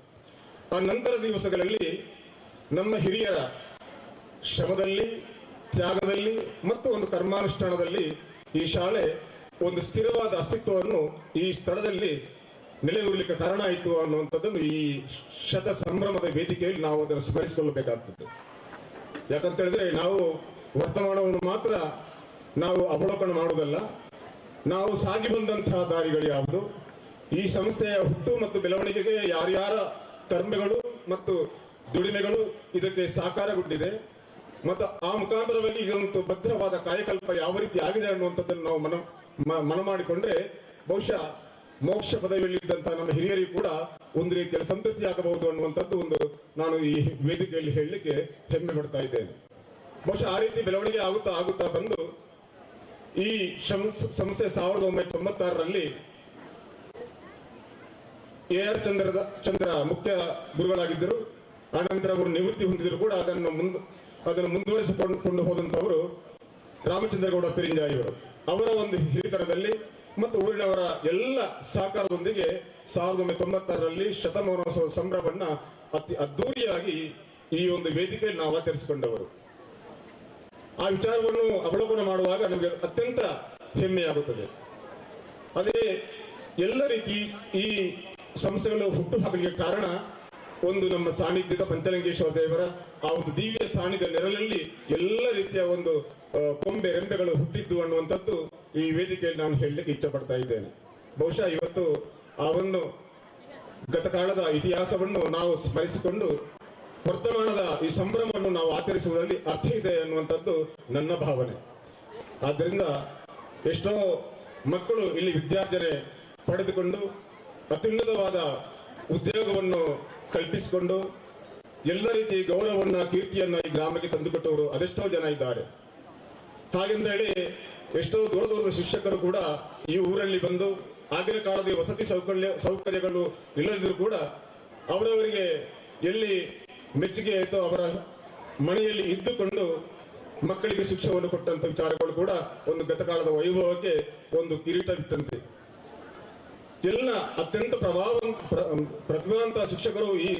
Speaker 5: ಆ ನಂತರ ದಿವಸಗಳಲ್ಲಿ ನಮ್ಮ ಹಿರಿಯರ ಶ್ರಮದಲ್ಲಿ, ತ್ಯಾಗದಲ್ಲಿ ಮತ್ತು ಒಂದು ಕರ್ಮಾನುಷ್ಠಾನದಲ್ಲಿ ಈ ಶಾಲೆ ಒಂದು ಸ್ಥಿರವಾದ ಅಸ್ತಿತ್ವವನ್ನು ಈ ಸ್ಥಳದಲ್ಲಿ ನೆಲೆಯೂರಲಿಕ್ಕೆ ಕಾರಣ ಆಯಿತು ಅನ್ನುವಂಥದ್ದನ್ನು ಈ ಶತ ಸಂಭ್ರಮದ ವೇದಿಕೆಯಲ್ಲಿ ನಾವು ಅದನ್ನು ಸ್ಮರಿಸಿಕೊಳ್ಳಬೇಕಾಗ್ತದೆ. ಯಾಕಂತ ಹೇಳಿದ್ರೆ ನಾವು ವರ್ತಮಾನವನ್ನು ಮಾತ್ರ ನಾವು ಅವಲೋಕನ ಮಾಡುವುದಲ್ಲ, ನಾವು ಸಾಗಿ ಬಂದಂತಹ ದಾರಿಗಳು ಯಾವುದು, ಈ ಸಂಸ್ಥೆಯ ಹುಟ್ಟು ಮತ್ತು ಬೆಳವಣಿಗೆಗೆ ಯಾರ್ಯಾರ ಕರ್ಮೆಗಳು ಮತ್ತು ದುಡಿಮೆಗಳು ಇದಕ್ಕೆ ಸಾಕಾರಗೊಂಡಿದೆ ಮತ್ತು ಆ ಮುಖಾಂತರವಾಗಿ ಇದೊಂದು ಭದ್ರವಾದ ಕಾಯಕಲ್ಪ ಯಾವ ರೀತಿ ಆಗಿದೆ ಅನ್ನುವಂಥದ್ದನ್ನು ನಾವು ಮನ ಮಾಡಿಕೊಂಡ್ರೆ ಬಹುಶಃ ಮೋಕ್ಷ ಪದವಿಯಲ್ಲಿದ್ದಂತಹ ನಮ್ಮ ಹಿರಿಯರಿಗೂ ಕೂಡ ಒಂದು ರೀತಿಯಲ್ಲಿ ಸಂತೃಪ್ತಿ ಆಗಬಹುದು ಅನ್ನುವಂಥದ್ದು ಒಂದು ನಾನು ಈ ವೇದಿಕೆಯಲ್ಲಿ ಹೇಳಲಿಕ್ಕೆ ಹೆಮ್ಮೆ ಪಡ್ತಾ ಇದ್ದೇನೆ. ಬಹುಶಃ ಆ ರೀತಿ ಬೆಳವಣಿಗೆ ಆಗುತ್ತಾ ಬಂದು ಈ ಸಂಸ್ಥೆ 1996ರಲ್ಲಿ AR ಚಂದ್ರ ಮುಖ್ಯ ಗುರುಗಳಾಗಿದ್ದರು. ಆನಂತರ ಅವರು ನಿವೃತ್ತಿ ಹೊಂದಿದ್ರು ಕೂಡ ಅದನ್ನು ಮುಂದುವರಿಸಿಕೊಂಡು ಹೋದಂತವರು ರಾಮಚಂದ್ರಗೌಡ ಪೆರಿಂಜಾಯಿಯವರು. ಅವರ ಒಂದು ಹಿರಿತನದಲ್ಲಿ ಮತ್ತು ಊರಿನವರ ಎಲ್ಲ ಸಹಕಾರದೊಂದಿಗೆ 1996ರಲ್ಲಿ ಶತಮಾನೋತ್ಸವ ಸಂಭ್ರಮವನ್ನ ಅತಿ ಅದ್ದೂರಿಯಾಗಿ ಈ ಒಂದು ವೇದಿಕೆಯಲ್ಲಿ ನಾವು ಆಚರಿಸಿಕೊಂಡವರು. ಆ ವಿಚಾರವನ್ನು ಅವಲೋಕನ ಮಾಡುವಾಗ ನಮಗೆ ಅತ್ಯಂತ ಹೆಮ್ಮೆಯಾಗುತ್ತದೆ. ಅದೇ ಎಲ್ಲ ರೀತಿ ಈ ಸಂಸ್ಥೆಗಳು ಹುಟ್ಟು ಹಾಕಲಿಕ್ಕೆ ಕಾರಣ ಒಂದು ನಮ್ಮ ಸಾನ್ನಿಧ್ಯದ ಪಂಚಲಿಂಗೇಶ್ವರ ದೇವರ ಆ ಒಂದು ದಿವ್ಯ ಸಾನ್ನಿಧ್ಯ ನೆರಳಲ್ಲಿ ಎಲ್ಲ ರೀತಿಯ ಒಂದು ಕೊಂಬೆ ರೆಂಬೆಗಳು ಹುಟ್ಟಿದ್ದು ಅನ್ನುವಂಥದ್ದು ಈ ವೇದಿಕೆಯಲ್ಲಿ ನಾನು ಹೇಳಲಿಕ್ಕೆ ಇಷ್ಟಪಡ್ತಾ ಇದ್ದೇನೆ. ಬಹುಶಃ ಇವತ್ತು ಅವನ್ನು ಗತಕಾಲದ ಇತಿಹಾಸವನ್ನು ನಾವು ಸ್ಮರಿಸಿಕೊಂಡು ವರ್ತಮಾನದ ಈ ಸಂಭ್ರಮವನ್ನು ನಾವು ಆಚರಿಸುವುದರಲ್ಲಿ ಅರ್ಥ ಇದೆ ಅನ್ನುವಂಥದ್ದು ನನ್ನ ಭಾವನೆ. ಆದ್ದರಿಂದ ಎಷ್ಟೋ ಮಕ್ಕಳು ಇಲ್ಲಿ ವಿದ್ಯಾರ್ಜನೆ ಪಡೆದುಕೊಂಡು ಅತ್ಯುನ್ನತವಾದ ಉದ್ಯೋಗವನ್ನು ಕಲ್ಪಿಸಿಕೊಂಡು ಎಲ್ಲ ರೀತಿ ಗೌರವವನ್ನ ಕೀರ್ತಿಯನ್ನ ಈ ಗ್ರಾಮಕ್ಕೆ ತಂದುಕೊಟ್ಟವರು ಅದೆಷ್ಟೋ ಜನ ಇದ್ದಾರೆ. ಹಾಗೆಂತ ಹೇಳಿ ಎಷ್ಟೋ ದೂರದ ಶಿಕ್ಷಕರು ಕೂಡ ಈ ಊರಲ್ಲಿ ಬಂದು ಆಗಿನ ಕಾಲದ ವಸತಿ ಸೌಕರ್ಯಗಳು ಇಲ್ಲದಿದ್ರೂ ಕೂಡ ಅವರವರಿಗೆ ಎಲ್ಲಿ ಮೆಚ್ಚುಗೆ ಆಯಿತೋ ಅವರ ಮನೆಯಲ್ಲಿ ಇದ್ದುಕೊಂಡು ಮಕ್ಕಳಿಗೆ ಶಿಕ್ಷಣವನ್ನು ಕೊಟ್ಟಂತ ವಿಚಾರಗಳು ಕೂಡ ಒಂದು ಗತಕಾಲದ ವೈಭವಕ್ಕೆ ಒಂದು ಕಿರೀಟ ಬಿಟ್ಟಂತೆ. ಎಲ್ಲ ಅತ್ಯಂತ ಪ್ರತಿಭಾವಂತ ಶಿಕ್ಷಕರು ಈ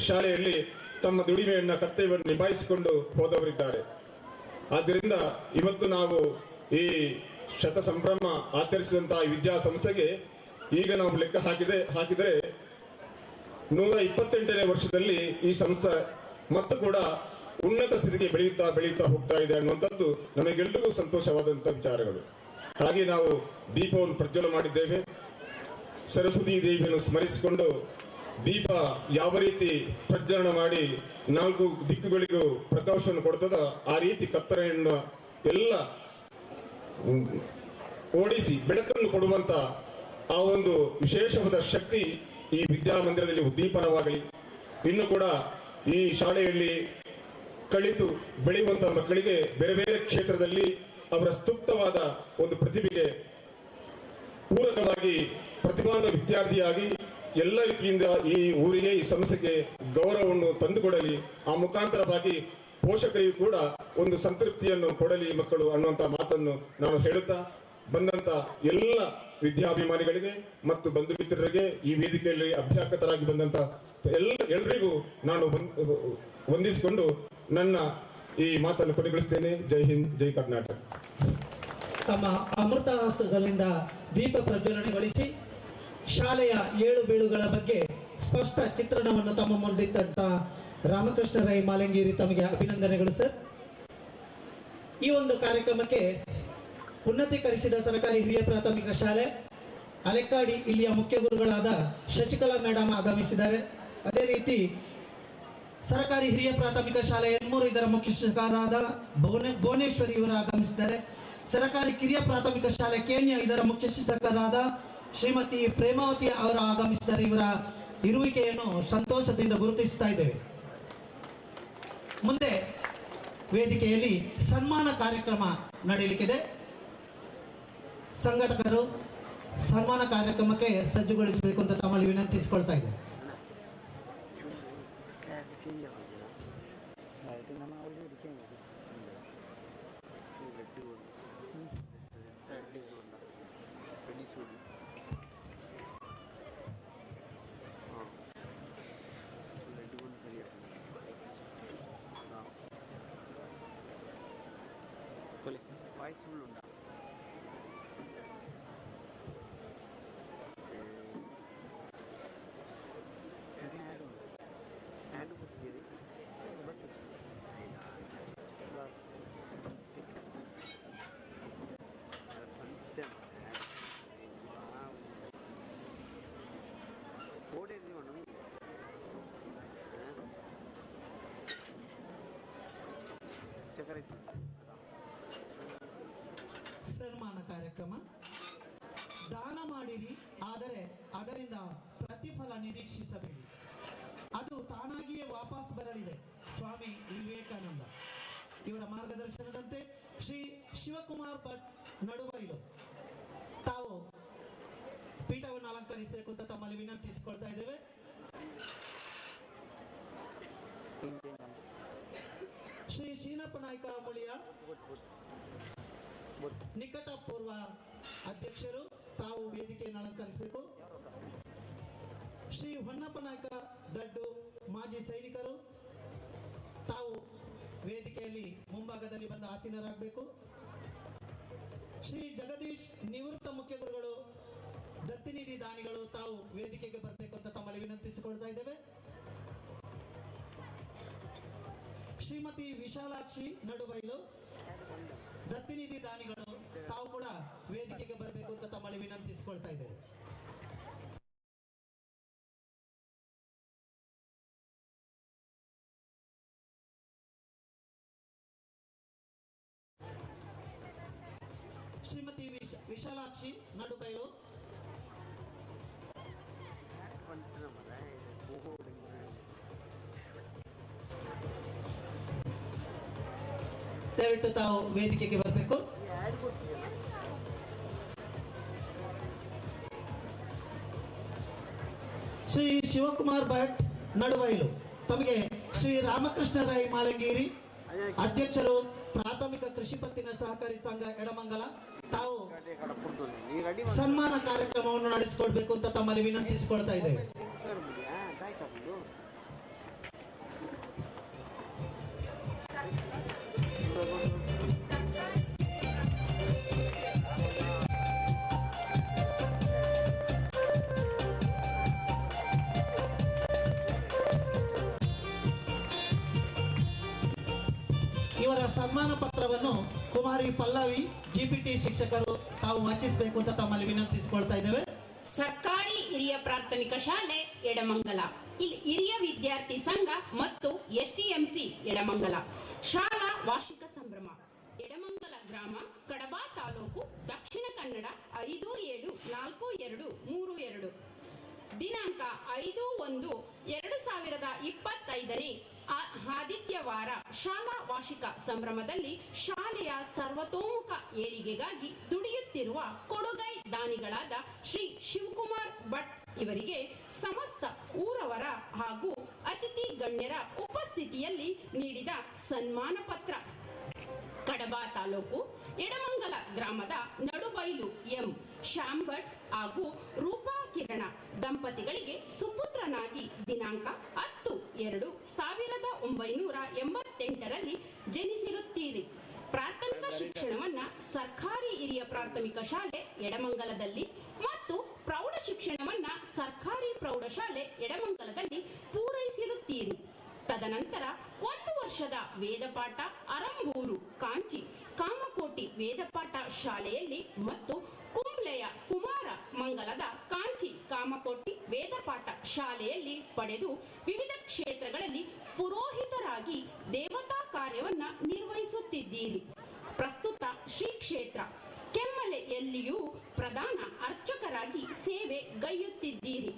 Speaker 5: ಶಾಲೆಯಲ್ಲಿ ತಮ್ಮ ದುಡಿಮೆಯನ್ನ ಕರ್ತವ್ಯವನ್ನು ನಿಭಾಯಿಸಿಕೊಂಡು ಹೋದವರಿದ್ದಾರೆ. ಆದ್ದರಿಂದ ಇವತ್ತು ನಾವು ಈ ಶತ ಸಂಭ್ರಮ ಆಚರಿಸಿದಂತಹ ಈ ವಿದ್ಯಾಸಂಸ್ಥೆಗೆ ಈಗ ನಾವು ಲೆಕ್ಕ ಹಾಕಿದರೆ 128ನೇ ವರ್ಷದಲ್ಲಿ ಈ ಸಂಸ್ಥೆ ಮತ್ತು ಕೂಡ ಉನ್ನತ ಸ್ಥಿತಿಗೆ ಬೆಳೆಯುತ್ತಾ ಬೆಳೆಯುತ್ತಾ ಹೋಗ್ತಾ ಇದೆ ಅನ್ನುವಂಥದ್ದು ನಮಗೆಲ್ಲರಿಗೂ ಸಂತೋಷವಾದಂಥ ವಿಚಾರಗಳು. ಹಾಗೆ ನಾವು ದೀಪವನ್ನು ಪ್ರಜ್ವಲ ಮಾಡಿದ್ದೇವೆ. ಸರಸ್ವತಿ ದೇವಿಯನ್ನು ಸ್ಮರಿಸಿಕೊಂಡು ದೀಪ ಯಾವ ರೀತಿ ಪ್ರಜ್ವಲನ ಮಾಡಿ 4 ದಿಕ್ಕುಗಳಿಗೂ ಪ್ರಕಾಶವನ್ನು ಕೊಡ್ತದ ಆ ರೀತಿ ಕತ್ತಲೆಯನ್ನು ಎಲ್ಲ ಓಡಿಸಿ ಬೆಳಕನ್ನು ಕೊಡುವಂತ ಆ ಒಂದು ವಿಶೇಷವಾದ ಶಕ್ತಿ ಈ ವಿದ್ಯಾಮಂದಿರದಲ್ಲಿ ಉದ್ದೀಪನವಾಗಲಿ. ಇನ್ನು ಕೂಡ ಈ ಶಾಲೆಯಲ್ಲಿ ಕಲಿತು ಬೆಳೆಯುವಂತಹ ಮಕ್ಕಳಿಗೆ ಬೇರೆ ಬೇರೆ ಕ್ಷೇತ್ರದಲ್ಲಿ ಅವರ ಸ್ತುಪ್ತವಾದ ಒಂದು ಪ್ರತಿಭೆಗೆ ಪೂರಕವಾಗಿ ಪ್ರತಿಭಾವಂತ ವಿದ್ಯಾರ್ಥಿಯಾಗಿ ಎಲ್ಲ ರೀತಿಯಿಂದ ಈ ಊರಿಗೆ ಈ ಸಂಸ್ಥೆಗೆ ಗೌರವವನ್ನು ತಂದುಕೊಡಲಿ. ಆ ಮುಖಾಂತರವಾಗಿ ಪೋಷಕರಿಗೂ ಕೂಡ ಒಂದು ಸಂತೃಪ್ತಿಯನ್ನು ಕೊಡಲಿ ಮಕ್ಕಳು ಅನ್ನುವಂತ ಮಾತನ್ನು ನಾನು ಹೇಳುತ್ತಾ, ಬಂದಂತ ಎಲ್ಲ ವಿದ್ಯಾಭಿಮಾನಿಗಳಿಗೆ ಮತ್ತು ಬಂಧು ಮಿತ್ರರಿಗೆ, ಈ ವೇದಿಕೆಯಲ್ಲಿ ಅಭ್ಯಾಗತರಾಗಿ ಬಂದಂತ ಎಲ್ಲರಿಗೂ ನಾನು ವಂದಿಸಿಕೊಂಡು ನನ್ನ ಈ ಮಾತನ್ನು ಕೊನೆಗೊಳಿಸ್ತೇನೆ. ಜೈ ಹಿಂದ್, ಜೈ ಕರ್ನಾಟಕ.
Speaker 1: ತಮ್ಮ ಅಮೃತ ಹಸ್ತಗಳಿಂದ ದೀಪ ಪ್ರಜ್ವಲನೆಗೊಳಿಸಿ ಶಾಲೆಯ ಏಳು ಬೀಳುಗಳ ಬಗ್ಗೆ ಸ್ಪಷ್ಟ ಚಿತ್ರಣವನ್ನು ತಮ್ಮ ಮುಂದಿಟ್ಟಂತ ರಾಮಕೃಷ್ಣ ರೈ ಮಾಲಂಗೇರಿ ತಮಗೆ ಅಭಿನಂದನೆಗಳು ಸರ್. ಈ ಒಂದು ಕಾರ್ಯಕ್ರಮಕ್ಕೆ ಉನ್ನತೀಕರಿಸಿದ ಸರ್ಕಾರಿ ಹಿರಿಯ ಪ್ರಾಥಮಿಕ ಶಾಲೆ ಅಲೆಕ್ಕಾಡಿ ಇಲ್ಲಿಯ ಮುಖ್ಯ ಗುರುಗಳಾದ ಶಶಿಕಲಾ ಮೇಡಮ್ ಆಗಮಿಸಿದ್ದಾರೆ. ಅದೇ ರೀತಿ ಸರ್ಕಾರಿ ಹಿರಿಯ ಪ್ರಾಥಮಿಕ ಶಾಲೆ ಎನ್ಮೂರು ಇದರ ಮುಖ್ಯ ಶಿಕ್ಷಕರಾದ ಭುವನೇಶ್ವರಿ ಇವರು ಆಗಮಿಸಿದ್ದಾರೆ. ಸರ್ಕಾರಿ ಕಿರಿಯ ಪ್ರಾಥಮಿಕ ಶಾಲೆ ಕೇನ್ಯ ಇದರ ಮುಖ್ಯ ಶಿಕ್ಷಕರಾದ ಶ್ರೀಮತಿ ಪ್ರೇಮಾವತಿ ಅವರು ಆಗಮಿಸಿದ್ದಾರೆ. ಇವರ ಇರುವಿಕೆಯನ್ನು ಸಂತೋಷದಿಂದ ಗುರುತಿಸ್ತಾ ಇದ್ದೇವೆ. ಮುಂದೆ ವೇದಿಕೆಯಲ್ಲಿ ಸನ್ಮಾನ ಕಾರ್ಯಕ್ರಮ ನಡೆಯಲಿಕ್ಕಿದೆ. ಸಂಘಟಕರು ಸನ್ಮಾನ ಕಾರ್ಯಕ್ರಮಕ್ಕೆ ಸಜ್ಜುಗೊಳಿಸಬೇಕು ಅಂತ ತಮ್ಮಲ್ಲಿ ವಿನಂತಿಸಿಕೊಳ್ತಾ ಇದ್ದೇವೆ. ಸನ್ಮಾನ ಕಾರ್ಯಕ್ರಮ. ದಾನ ಮಾಡಿರಿ, ಆದರೆ ಅದರಿಂದ ಪ್ರತಿಫಲ ನಿರೀಕ್ಷಿಸಬೇಡಿ, ಅದು ತಾನಾಗಿಯೇ ವಾಪಸ್ ಬರಲಿದೆ. ಸ್ವಾಮಿ ವಿವೇಕಾನಂದ ಇವರ ಮಾರ್ಗದರ್ಶನದಂತೆ ಶ್ರೀ ಶಿವಕುಮಾರ್ ಭಟ್ ನಡುವೈಲು ತಾವು ಪೀಠವನ್ನು ಅಲಂಕರಿಸಬೇಕು ಅಂತ ತಮ್ಮಲ್ಲಿ ವಿನಂತಿಸಿಕೊಳ್ತಾ ಇದ್ದೇವೆ. ಶ್ರೀ ಶೀನಪ್ಪ ನಾಯ್ಕ ಮುಳಿಯ ನಿಕಟ ಪೂರ್ವ ಅಧ್ಯಕ್ಷರು ತಾವು ವೇದಿಕೆಯನ್ನು ಅಲಂಕರಿಸಬೇಕು. ಶ್ರೀ ಹೊನ್ನಪ್ಪ ನಾಯ್ಕ ದಡ್ಡು ಮಾಜಿ ಸೈನಿಕರು ತಾವು ವೇದಿಕೆಯಲ್ಲಿ ಮುಂಭಾಗದಲ್ಲಿ ಬಂದು ಆಸೀನರಾಗಬೇಕು. ಶ್ರೀ ಜಗದೀಶ್ ನಿವೃತ್ತ ಮುಖ್ಯ ಗುರುಗಳು ದತ್ತಿನಿಧಿ ದಾನಿಗಳು ತಾವು ವೇದಿಕೆಗೆ ಬರಬೇಕು ಅಂತ ತಮ್ಮಲ್ಲಿ ವಿನಂತಿಸಿಕೊಳ್ತಾ ಇದ್ದೇವೆ. ಶ್ರೀಮತಿ ವಿಶಾಲಾಕ್ಷಿ ನಡುಬೈಲು ದತ್ತಿನಿಧಿ ದಾನಿಗಳು ತಾವು ಕೂಡ ವೇದಿಕೆಗೆ ಬರಬೇಕು ಅಂತ ತಮ್ಮಲ್ಲಿ ವಿನಂತಿಸಿಕೊಳ್ತಾ ಇದ್ದೇವೆ. ಶ್ರೀಮತಿ ವಿಶಾಲಾಕ್ಷಿ ನಡುಬೈಲು ದಯವಿಟ್ಟು ತಾವು ವೇದಿಕೆಗೆ ಬರಬೇಕು. ಶ್ರೀ ಶಿವಕುಮಾರ್ ಭಟ್ ನಡುವೈಲು ತಮಗೆ ಶ್ರೀ ರಾಮಕೃಷ್ಣ ರೈ ಮಾಲಂಗೇರಿ ಅಧ್ಯಕ್ಷರು ಪ್ರಾಥಮಿಕ ಕೃಷಿ ಪತ್ತಿನ ಸಹಕಾರಿ ಸಂಘ ಎಡಮಂಗಲ ತಾವು ಸನ್ಮಾನ ಕಾರ್ಯಕ್ರಮವನ್ನು ನಡೆಸಿಕೊಡ್ಬೇಕು ಅಂತ ತಮ್ಮಲ್ಲಿ ವಿನಂತಿಸಿಕೊಳ್ತಾ ಇದ್ದೇವೆ. ಸನ್ಮಾನ ಪತ್ರವನ್ನು ಕುಮಾರಿ ಪಲ್ಲವಿ ಜಿಪಿಟಿ ಶಿಕ್ಷಕರು ತಾವು ವಾಚಿಸಬೇಕು ಅಂತ ತಮ್ಮಲ್ಲಿ ವಿನಂತಿಸಿಕೊಳ್ತಾ ಇದ್ದೇವೆ.
Speaker 6: ಸರ್ಕಾರಿ ಹಿರಿಯ ಪ್ರಾಥಮಿಕ ಶಾಲೆ ಎಡಮಂಗಲ, ಇಲ್ಲಿ ಹಿರಿಯ ವಿದ್ಯಾರ್ಥಿ ಸಂಘ ಮತ್ತು ಎಸ್ಟಿಎಂಸಿ ಎಡಮಂಗಲ ಶಾಲಾ ವಾರ್ಷಿಕ ಸಂಭ್ರಮ. ಎಡಮಂಗಲ ಗ್ರಾಮ, ಕಡಬ ತಾಲೂಕು, ದಕ್ಷಿಣ ಕನ್ನಡ 5/7/4232. ದಿನಾಂಕ 5/1/2025 ಆದಿತ್ಯವಾರ ಶಾಲಾ ವಾರ್ಷಿಕ ಸಂಭ್ರಮದಲ್ಲಿ ಶಾಲೆಯ ಸರ್ವತೋಮುಖ ಏಳಿಗೆಗಾಗಿ ದುಡಿಯುತ್ತಿರುವ ಕೊಡುಗೈ ದಾನಿಗಳಾದ ಶ್ರೀ ಶಿವಕುಮಾರ್ ಭಟ್ ಇವರಿಗೆ ಸಮಸ್ತ ಊರವರ ಹಾಗೂ ಅತಿಥಿ ಗಣ್ಯರ ಉಪಸ್ಥಿತಿಯಲ್ಲಿ ನೀಡಿದ ಸನ್ಮಾನ ಪತ್ರ. ಕಡಬ ತಾಲೂಕು ಎಡಮಂಗಲ ಗ್ರಾಮದ ನಡುಬೈಲು ಎಂ ಶ್ಯಾಮ್ ಭಟ್ ಹಾಗೂ ರೂಪಾ ಕಿರಣ ದಂಪತಿಗಳಿಗೆ ಸುಪುತ್ರನಾಗಿ ದಿನಾಂಕ 10/2/1988 ಜನಿಸಿರುತ್ತೀರಿ. ಪ್ರಾಥಮಿಕ ಶಿಕ್ಷಣವನ್ನ ಸರ್ಕಾರಿ ಹಿರಿಯ ಪ್ರಾಥಮಿಕ ಶಾಲೆ ಎಡಮಂಗಲದಲ್ಲಿ ಮತ್ತು ಪ್ರೌಢ ಶಿಕ್ಷಣವನ್ನ ಸರ್ಕಾರಿ ಪ್ರೌಢಶಾಲೆ ಎಡಮಂಗಲದಲ್ಲಿ ಪೂರೈಸಿರುತ್ತೀರಿ. ತದನಂತರ 1 ವರ್ಷದ ವೇದಪಾಠ ಅರಂಬೂರು ಕಾಂಚಿ ಕಾಮಕೋಟಿ ವೇದಪಾಠ ಶಾಲೆಯಲ್ಲಿ ಮತ್ತು ಕುಂಬ್ಲೆಯ ಕುಮಾರ ಮಂಗಲದ ಕಾಂಚಿ ಕಾಮಕೋಟಿ ವೇದಪಾಠ ಶಾಲೆಯಲ್ಲಿ ಪಡೆದು ವಿವಿಧ ಕ್ಷೇತ್ರಗಳಲ್ಲಿ ಪುರೋಹಿತರಾಗಿ ದೇವತಾ ಕಾರ್ಯವನ್ನ ನಿರ್ವಹಿಸುತ್ತಿದ್ದೀರಿ. ಪ್ರಸ್ತುತ ಶ್ರೀ ಕ್ಷೇತ್ರ ಕೆಮ್ಮಲೆಯಲ್ಲಿಯೂ ಪ್ರಧಾನ ಅರ್ಚಕರಾಗಿ ಸೇವೆ ಗೈಯುತ್ತಿದ್ದೀರಿ.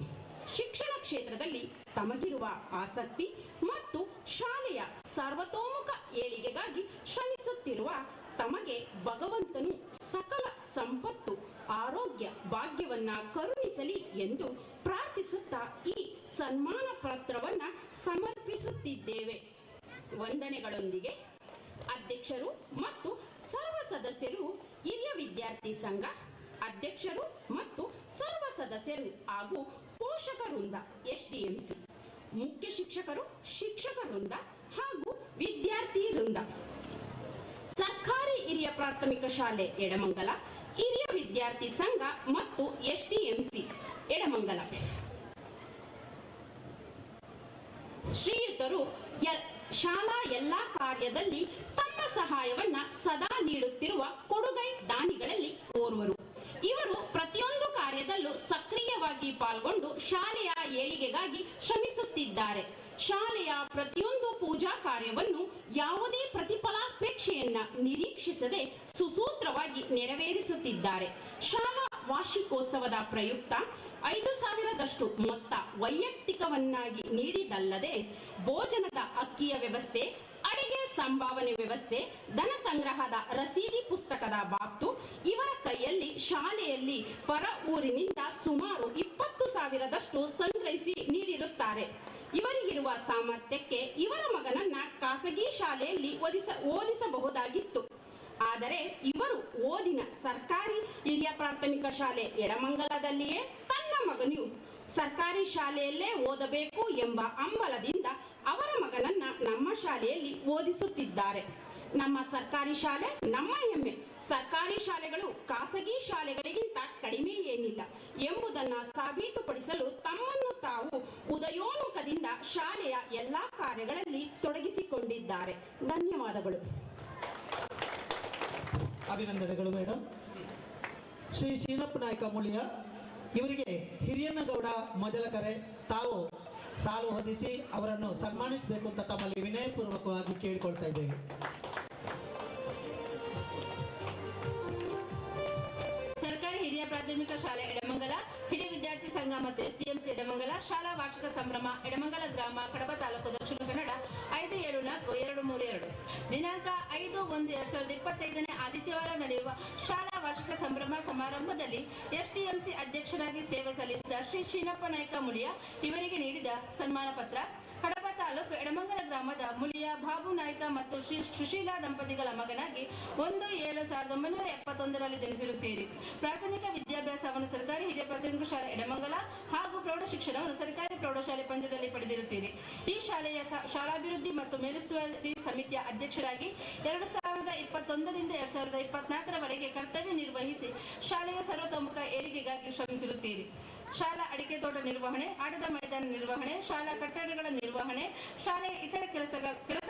Speaker 6: ಶಿಕ್ಷಣ ಕ್ಷೇತ್ರದಲ್ಲಿ ತಮಗಿರುವ ಆಸಕ್ತಿ ಮತ್ತು ಶಾಲೆಯ ಸರ್ವತೋಮುಖ ಏಳಿಗೆಗಾಗಿ ಶ್ರಮಿಸುತ್ತಿರುವ ತಮಗೆ ಭಗವಂತನು ಸಕಲ ಸಂಪತ್ತು ಆರೋಗ್ಯ ಭಾಗ್ಯವನ್ನ ಕರುಣಿಸಲಿ ಎಂದು ಪ್ರಾರ್ಥಿಸುತ್ತಾ ಈ ಸನ್ಮಾನ ಪತ್ರವನ್ನ ಸಮರ್ಪಿಸುತ್ತಿದ್ದೇವೆ. ವಂದನೆಗಳೊಂದಿಗೆ ಅಧ್ಯಕ್ಷರು ಮತ್ತು ಸರ್ವ ಸದಸ್ಯರು, ಹಿರಿಯ ವಿದ್ಯಾರ್ಥಿ ಸಂಘ ಅಧ್ಯಕ್ಷರು ಮತ್ತು ಸರ್ವ ಸದಸ್ಯರು ಹಾಗೂ ಪೋಷಕ ವೃಂದ ಎಸ್ಡಿಎಂಸಿ, ಮುಖ್ಯ ಶಿಕ್ಷಕರು, ಶಿಕ್ಷಕ ವೃಂದ ಹಾಗೂ ವಿದ್ಯಾರ್ಥಿ ವೃಂದ, ಸರ್ಕಾರಿ ಹಿರಿಯ ಪ್ರಾಥಮಿಕ ಶಾಲೆ ಎಡಮಂಗಲ, ಹಿರಿಯ ವಿದ್ಯಾರ್ಥಿ ಸಂಘ ಮತ್ತು ಎಸ್ಡಿಎಂಸಿ ಎಡಮಂಗಲ ಶ್ರೀಯುತರು ಶಾಲಾ ಎಲ್ಲಾ ಕಾರ್ಯದಲ್ಲಿ ತಮ್ಮ ಸಹಾಯವನ್ನ ಸದಾ ನೀಡುತ್ತಿರುವ ಕೊಡುಗೈ ದಾನಿಗಳಲ್ಲಿ ಓರ್ವರು. ಇವರು ಪ್ರತಿಯೊಂದು ಕಾರ್ಯದಲ್ಲೂ ಸಕ್ರಿಯವಾಗಿ ಪಾಲ್ಗೊಂಡು ಶಾಲೆಯ ಏಳಿಗೆಗಾಗಿ ಶ್ರಮಿಸುತ್ತಿದ್ದಾರೆ. ಶಾಲೆಯ ಪ್ರತಿಯೊಂದು ಪೂಜಾ ಕಾರ್ಯವನ್ನು ಯಾವುದೇ ಪ್ರತಿಫಲಾಪೇಕ್ಷೆಯನ್ನ ನಿರೀಕ್ಷಿಸದೆ ಸುಸೂತ್ರವಾಗಿ ನೆರವೇರಿಸುತ್ತಿದ್ದಾರೆ. ಶಾಲಾ ವಾರ್ಷಿಕೋತ್ಸವದ ಪ್ರಯುಕ್ತ 5,000ದಷ್ಟು ಮೊತ್ತ ವೈಯಕ್ತಿಕವನ್ನಾಗಿ ನೀಡಿದಲ್ಲದೆ ಭೋಜನದ ಅಕ್ಕಿಯ ವ್ಯವಸ್ಥೆ, ಅಡಿಗೆ ಸಂಭಾವನೆ ವ್ಯವಸ್ಥೆ, ಧನ ಸಂಗ್ರಹದ ರಸೀದಿ ಪುಸ್ತಕದ ಬಾಬ್ತು ಇವರ ಕೈಯಲ್ಲಿ ಶಾಲೆಯಲ್ಲಿ ಪರ ಊರಿನಿಂದ ಸುಮಾರು 20,000ದಷ್ಟು ಸಂಗ್ರಹಿಸಿ ನೀಡಿರುತ್ತಾರೆ. ಇವರಿಗಿರುವ ಸಾಮರ್ಥ್ಯಕ್ಕೆ ಇವರ ಮಗನನ್ನ ಖಾಸಗಿ ಶಾಲೆಯಲ್ಲಿ ಓದಿಸಬಹುದಾಗಿತ್ತು. ಆದರೆ ಇವರು ಓದಿನ ಸರ್ಕಾರಿ ಹಿರಿಯ ಪ್ರಾಥಮಿಕ ಶಾಲೆ ಎಡಮಂಗಲದಲ್ಲಿಯೇ ತನ್ನ ಮಗನು ಸರ್ಕಾರಿ ಶಾಲೆಯಲ್ಲೇ ಓದಬೇಕು ಎಂಬ ಹಂಬಲದಿಂದ ಅವರ ಮಗನನ್ನ ನಮ್ಮ ಶಾಲೆಯಲ್ಲಿ ಓದಿಸುತ್ತಿದ್ದಾರೆ. ನಮ್ಮ ಸರ್ಕಾರಿ ಶಾಲೆ ನಮ್ಮ ಹೆಮ್ಮೆ. ಸರ್ಕಾರಿ ಶಾಲೆಗಳು ಖಾಸಗಿ ಶಾಲೆಗಳಿಗಿಂತ ಕಡಿಮೆ ಏನಿಲ್ಲ ಎಂಬುದನ್ನ ಸಾಬೀತುಪಡಿಸಲು ತಮ್ಮನ್ನು ತಾವು ಉದಯೋನ್ಮುಖದಿಂದ ಶಾಲೆಯ ಎಲ್ಲಾ ಕಾರ್ಯಗಳಲ್ಲಿ ತೊಡಗಿಸಿಕೊಂಡಿದ್ದಾರೆ. ಧನ್ಯವಾದಗಳು.
Speaker 1: ಅಭಿನಂದನೆಗಳು ಮೇಡಮ್. ಶ್ರೀ ಶೀನಪ್ಪ ನಾಯ್ಕ ಮುಳಿಯ ಇವರಿಗೆ ಹಿರಿಯಣ್ಣಗೌಡ ಮೊದಲ ಕರೆ, ತಾವು ಸಾಲು ಹೊದಿಸಿ ಅವರನ್ನು ಸನ್ಮಾನಿಸಬೇಕು ಅಂತ ತಮ್ಮಲ್ಲಿ ವಿನಯಪೂರ್ವಕವಾಗಿ ಕೇಳಿಕೊಳ್ತಾ ಇದ್ದೇವೆ.
Speaker 4: ಸರ್ಕಾರಿ ಹಿರಿಯ ಪ್ರಾಥಮಿಕ ಶಾಲೆ ಎಡಮಂಗಲ, ಹಿರಿಯ ವಿದ್ಯಾರ್ಥಿ ಸಂಘ ಮತ್ತು ಎಸ್ಡಿಎಂಸಿ ಎಡಮಂಗಲ ಶಾಲಾ ವಾರ್ಷಿಕ ಸಂಭ್ರಮ ಎಡಮಂಗಲ ಗ್ರಾಮ, ಕಡಬ ತಾಲೂಕು, ದಕ್ಷಿಣ ಕನ್ನಡ 5/7/4232. ದಿನಾಂಕ 5/1/2025 ಆದಿತ್ಯವಾರ ನಡೆಯುವ ಶಾಲಾ ವಾರ್ಷಿಕ ಸಂಭ್ರಮ ಸಮಾರಂಭದಲ್ಲಿ ಎಸ್ಡಿಎಂಸಿ ಅಧ್ಯಕ್ಷರಾಗಿ ಸೇವೆ ಸಲ್ಲಿಸಿದ ಶ್ರೀ ಶೀನಪ್ಪ ನಾಯ್ಕ ಮುಳಿಯ ಇವರಿಗೆ ನೀಡಿದ ಸನ್ಮಾನ ಪತ್ರ. ಕಡಬ ತಾಲೂಕು ಎಡಮಂಗಲ ಗ್ರಾಮದ ಮುಳಿಯ ಬಾಬು ನಾಯ್ಕ ಮತ್ತು ಶ್ರೀ ಸುಶೀಲಾ ದಂಪತಿಗಳ ಮಗನಾಗಿ 1/7/1971 ಜನಿಸಿರುತ್ತೀರಿ. ಪ್ರಾಥಮಿಕ ವಿದ್ಯಾಭ್ಯಾಸವನ್ನು ಸರ್ಕಾರಿ ಹಿರಿಯ ಪ್ರಾಥಮಿಕ ಶಾಲೆ ಎಡಮಂಗಲ ಹಾಗೂ ಪ್ರೌಢ ಶಿಕ್ಷಣವನ್ನು ಸರ್ಕಾರಿ ಪ್ರೌಢಶಾಲೆ ಪಂಜದಲ್ಲಿ ಪಡೆದಿರುತ್ತೀರಿ. ಈ ಶಾಲೆಯ ಶಾಲಾಭಿವೃದ್ಧಿ ಮತ್ತು ಮೇಲುಸ್ತುವಾರಿ ಸಮಿತಿಯ ಅಧ್ಯಕ್ಷರಾಗಿ 2021ರಿಂದ 2024 ಕರ್ತವ್ಯ ನಿರ್ವಹಿಸಿ ಶಾಲೆಯ ಸರ್ವತೋಮುಖ ಏಳಿಗೆಗಾಗಿ ಶ್ರಮಿಸಿರುತ್ತೀರಿ. ಶಾಲಾ ಅಡಿಕೆ ತೋಟ ನಿರ್ವಹಣೆ, ಆಟದ ಮೈದಾನ ನಿರ್ವಹಣೆ, ಶಾಲಾ ಕಟ್ಟಡಗಳ ನಿರ್ವಹಣೆ, ಶಾಲೆಯ ಇತರ ಕೆಲಸ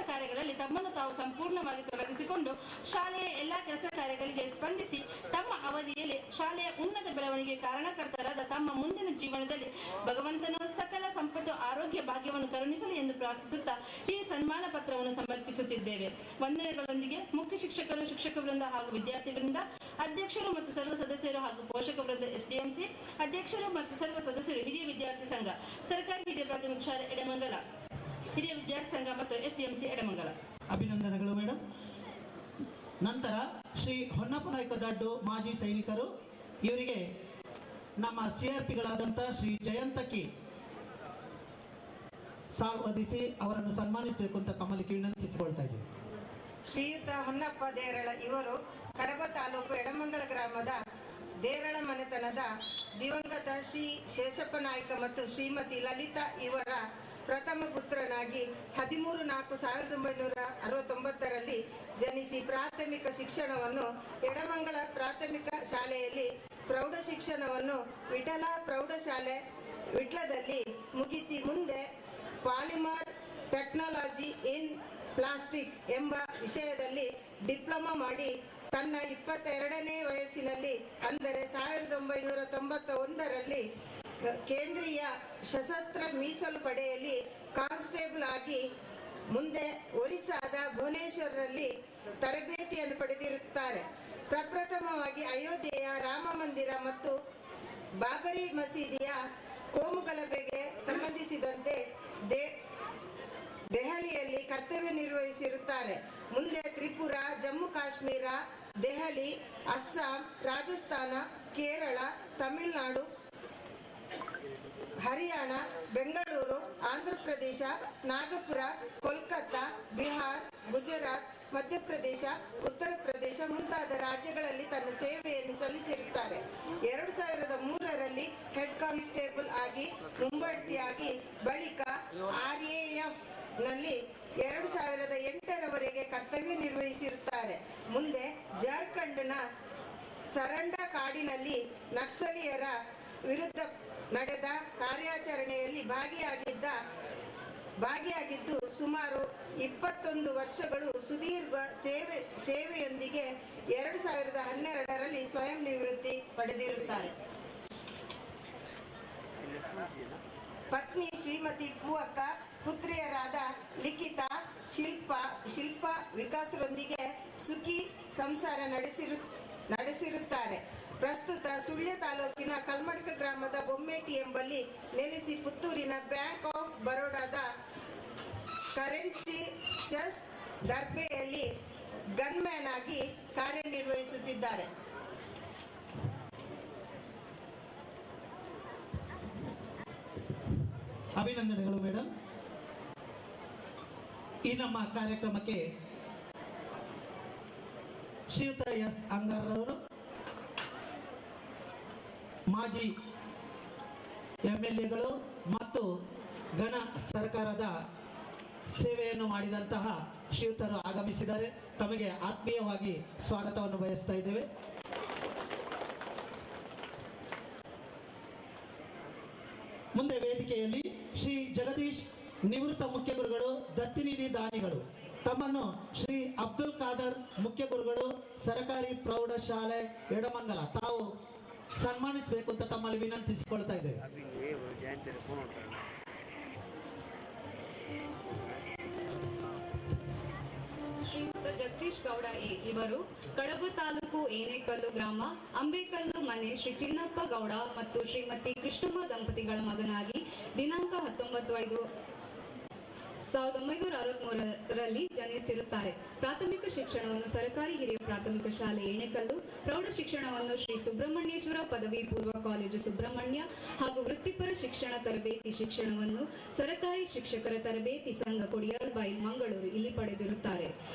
Speaker 4: ಕಾರ್ಯಗಳಲ್ಲಿ ತಮ್ಮನ್ನು ತಾವು ಸಂಪೂರ್ಣವಾಗಿ ತೊಡಗಿಸಿಕೊಂಡು ಶಾಲೆಯ ಎಲ್ಲಾ ಕೆಲಸ ಕಾರ್ಯಗಳಿಗೆ ಸ್ಪಂದಿಸಿ ತಮ್ಮ ಅವಧಿಯಲ್ಲಿ ಶಾಲೆಯ ಉನ್ನತ ಬೆಳವಣಿಗೆ ಕಾರಣಕರ್ತರಾದ ತಮ್ಮ ಮುಂದಿನ ಜೀವನದಲ್ಲಿ ಭಗವಂತನ ಸಕಲ ಸಂಪತ್ತು ಆರೋಗ್ಯ ಭಾಗ್ಯವನ್ನು ಕರುಣಿಸಲಿ ಎಂದು ಪ್ರಾರ್ಥಿಸುತ್ತಾ ಈ ಸನ್ಮಾನ ಪತ್ರವನ್ನು ಸಮರ್ಪಿಸುತ್ತಿದ್ದೇವೆ. ವಂದನೆಗಳೊಂದಿಗೆ ಮುಖ್ಯ ಶಿಕ್ಷಕರು, ಶಿಕ್ಷಕ ವೃಂದ ಹಾಗೂ ವಿದ್ಯಾರ್ಥಿ ವೃಂದ, ಅಧ್ಯಕ್ಷರು ಮತ್ತು ಸರ್ವ ಸದಸ್ಯರು ಹಾಗೂ ಪೋಷಕ ವೃಂದ SDMC, ಅಧ್ಯಕ್ಷರು ಮತ್ತು ಸರ್ವ ಸದಸ್ಯರು ಹಿರಿಯ ವಿದ್ಯಾರ್ಥಿ ಸಂಘ, ಸರ್ಕಾರಿ ಹಿರಿಯ ಪ್ರಾಥಮಿಕ ಶಾಲೆ ಎಡಮಂಗಲ, ಹಿರಿಯ ವಿದ್ಯಾರ್ಥಿ ಸಂಘ ಮತ್ತು SDMC ಎಡಮಂಗಲ.
Speaker 1: ಅಭಿನಂದನೆಗಳು ಮೇಡಮ್. ನಂತರ ಶ್ರೀ ಹೊನ್ನಪ್ಪ ನಾಯ್ಕ ದಡ್ಡು ಮಾಜಿ ಸೈನಿಕರು, ಇವರಿಗೆ ನಮ್ಮ CRPಗಳಾದಂಥ ಶ್ರೀ ಜಯಂತಕಿ ಸಾಲ್ ಹೊದಿಸಿ ಅವರನ್ನು ಸನ್ಮಾನಿಸಬೇಕು ಅಂತ ತಮ್ಮಲ್ಲಿ ವಿನಂತಿಸಿಕೊಳ್ತಾ ಇದ್ದೀವಿ.
Speaker 7: ಶ್ರೀಯುತ ಹೊನ್ನಪ್ಪ ದೇರಳ ಇವರು ಕಡಬ ತಾಲೂಕು ಎಡಮಂಗಲ ಗ್ರಾಮದ ದೇರಳ ಮನೆತನದ ದಿವಂಗತ ಶ್ರೀ ಶೇಷಪ್ಪ ನಾಯ್ಕ ಮತ್ತು ಶ್ರೀಮತಿ ಲಲಿತಾ ಇವರ ಪ್ರಥಮ ಪುತ್ರನಾಗಿ 13/4/1969ರಲ್ಲಿ ಜನಿಸಿ ಪ್ರಾಥಮಿಕ ಶಿಕ್ಷಣವನ್ನು ಎಡಮಂಗಲ ಪ್ರಾಥಮಿಕ ಶಾಲೆಯಲ್ಲಿ, ಪ್ರೌಢ ಶಿಕ್ಷಣವನ್ನು ವಿಠಲ ಪ್ರೌಢಶಾಲೆ ವಿಟ್ಲದಲ್ಲಿ ಮುಗಿಸಿ ಮುಂದೆ ಪಾಲಿಮರ್ ಟೆಕ್ನಾಲಜಿ ಇನ್ ಪ್ಲಾಸ್ಟಿಕ್ ಎಂಬ ವಿಷಯದಲ್ಲಿ ಡಿಪ್ಲೊಮಾ ಮಾಡಿ ತನ್ನ 22ನೇ ವಯಸ್ಸಿನಲ್ಲಿ ಅಂದರೆ 1991ರಲ್ಲಿ ಕೇಂದ್ರೀಯ ಸಶಸ್ತ್ರ ಮೀಸಲು ಪಡೆಯಲ್ಲಿ ಕಾನ್ಸ್ಟೇಬಲ್ ಆಗಿ ಮುಂದೆ ಒರಿಸ್ಸಾದ ಭುವನೇಶ್ವರದಲ್ಲಿ ತರಬೇತಿಯನ್ನು ಪಡೆದಿರುತ್ತಾರೆ. ಪ್ರಪ್ರಥಮವಾಗಿ ಅಯೋಧ್ಯೆಯ ರಾಮ ಮಂದಿರ ಮತ್ತು ಬಾಬರಿ ಮಸೀದಿಯ ಕೋಮುಗಲಭೆಗೆ ಸಂಬಂಧಿಸಿದಂತೆ ದೆಹಲಿಯಲ್ಲಿ ಕರ್ತವ್ಯ ನಿರ್ವಹಿಸಿರುತ್ತಾರೆ. ಮುಂದೆ ತ್ರಿಪುರ, ಜಮ್ಮು ಕಾಶ್ಮೀರ, ದೆಹಲಿ, ಅಸ್ಸಾಂ, ರಾಜಸ್ಥಾನ, ಕೇರಳ, ತಮಿಳುನಾಡು, ಹರಿಯಾಣ, ಬೆಂಗಳೂರು, ಆಂಧ್ರಪ್ರದೇಶ, ನಾಗಪುರ, ಕೋಲ್ಕತ್ತಾ, ಬಿಹಾರ್, ಗುಜರಾತ್, ಮಧ್ಯಪ್ರದೇಶ, ಉತ್ತರ ಪ್ರದೇಶ ಮುಂತಾದ ರಾಜ್ಯಗಳಲ್ಲಿ ತನ್ನ ಸೇವೆಯನ್ನು ಸಲ್ಲಿಸಿರುತ್ತಾರೆ. 2003ರಲ್ಲಿ ಹೆಡ್ ಕಾನ್ಸ್ಟೇಬಲ್ ಆಗಿ ಮುಂಬಡ್ತಿಯಾಗಿ ಬಳಿಕ RAF ನಲ್ಲಿ 2008ರವರೆಗೆ ಕರ್ತವ್ಯ ನಿರ್ವಹಿಸಿರುತ್ತಾರೆ. ಮುಂದೆ ಜಾರ್ಖಂಡ್ನ ಸರಂಡ ಕಾಡಿನಲ್ಲಿ ನಕ್ಸಲೀಯರ ವಿರುದ್ಧ ನಡೆದ ಕಾರ್ಯಾಚರಣೆಯಲ್ಲಿ ಭಾಗಿಯಾಗಿದ್ದು ಸುಮಾರು 21 ವರ್ಷಗಳು ಸುದೀರ್ಘ ಸೇವೆಯೊಂದಿಗೆ 2012ರಲ್ಲಿ ಸ್ವಯಂ ನಿವೃತ್ತಿ ಪಡೆದಿರುತ್ತಾರೆ. ಪತ್ನಿ ಶ್ರೀಮತಿ ಪೂವಕ್ಕ, ಪುತ್ರಿಯರಾದ ಲಿಖಿತಾ, ಶಿಲ್ಪಾ ವಿಕಾಸರೊಂದಿಗೆ ಸುಖಿ ಸಂಸಾರ ನಡೆಸಿರುತ್ತಾರೆ. ಪ್ರಸ್ತುತ ಸುಳ್ಯ ತಾಲೂಕಿನ ಕಲ್ಮಡ್ಕ ಗ್ರಾಮದ ಬೊಮ್ಮೇಟಿ ಎಂಬಲ್ಲಿ ನೆಲೆಸಿ ಪುತ್ತೂರಿನ ಬ್ಯಾಂಕ್ ಆಫ್ ಬರೋಡಾದ ಕರೆನ್ಸಿ ಚೆಸ್ಟ್ ದರ್ಬೆಯಲ್ಲಿ ಗನ್ಮ್ಯಾನ್ ಆಗಿ ಕಾರ್ಯನಿರ್ವಹಿಸುತ್ತಿದ್ದಾರೆ.
Speaker 1: ಅಭಿನಂದನೆಗಳು ಮೇಡಮ್. ಈ ನಮ್ಮ ಕಾರ್ಯಕ್ರಮಕ್ಕೆ ಶ್ರೀಯುತ S ಅಂಗಾರರವರು ಮಾಜಿ MLAಗಳು ಮತ್ತು ಘನ ಸರ್ಕಾರದ ಸೇವೆಯನ್ನು ಮಾಡಿದಂತಹ ಶ್ರೀಯುತರು ಆಗಮಿಸಿದ್ದಾರೆ. ತಮಗೆ ಆತ್ಮೀಯವಾಗಿ ಸ್ವಾಗತವನ್ನು ಬಯಸ್ತಾ ಇದ್ದೇವೆ. ಮುಂದೆ ವೇದಿಕೆಯಲ್ಲಿ ಶ್ರೀ ಜಗದೀಶ್ ನಿವೃತ್ತ ಮುಖ್ಯ ಗುರುಗಳು, ದತ್ತಿನಿಧಿ ದಾನಿಗಳು, ತಮ್ಮನ್ನು ಶ್ರೀ ಅಬ್ದುಲ್ ಖಾದರ್ ಮುಖ್ಯ ಗುರುಗಳು, ಸರ್ಕಾರಿ ಪ್ರೌಢಶಾಲೆ ಎಡಮಂಗಲ ತಾವು ಸನ್ಮಾನಿಸಬೇಕು ಅಂತ ತಮ್ಮಲ್ಲಿ ವಿನಂತಿಸಿಕೊಳ್ತಾ ಇದ್ದೇವೆ.
Speaker 8: ಶ್ರೀಯುತ ಜಗದೀಶ್ ಗೌಡ ಇವರು ಕಡಬ ತಾಲೂಕು ಏನೇಕಲ್ಲು ಗ್ರಾಮ ಅಂಬೇಕಲ್ಲು ಮನೆ ಶ್ರೀ ಚಿನ್ನಪ್ಪ ಗೌಡ ಮತ್ತು ಶ್ರೀಮತಿ ಕೃಷ್ಣಮ್ಮ ದಂಪತಿಗಳ ಮಗನಾಗಿ ದಿನಾಂಕ 1963ರಲ್ಲಿ ಜನಿಸಿರುತ್ತಾರೆ. ಪ್ರಾಥಮಿಕ ಶಿಕ್ಷಣವನ್ನು ಸರ್ಕಾರಿ ಹಿರಿಯ ಪ್ರಾಥಮಿಕ ಶಾಲೆ ಏಣೆಕಲ್ಲು, ಪ್ರೌಢ ಶಿಕ್ಷಣವನ್ನು ಶ್ರೀ ಸುಬ್ರಹ್ಮಣ್ಯೇಶ್ವರ ಪದವಿ ಪೂರ್ವ ಕಾಲೇಜು ಸುಬ್ರಹ್ಮಣ್ಯ ಹಾಗೂ ವೃತ್ತಿಪರ ಶಿಕ್ಷಣ ತರಬೇತಿ ಶಿಕ್ಷಣವನ್ನು ಸರ್ಕಾರಿ ಶಿಕ್ಷಕರ ತರಬೇತಿ ಸಂಘ ಕೊಡಿಯಾಲ್ಬಾಯಿ ಮಂಗಳೂರು ಇಲ್ಲಿ ಪಡೆದಿರುತ್ತಾರೆ.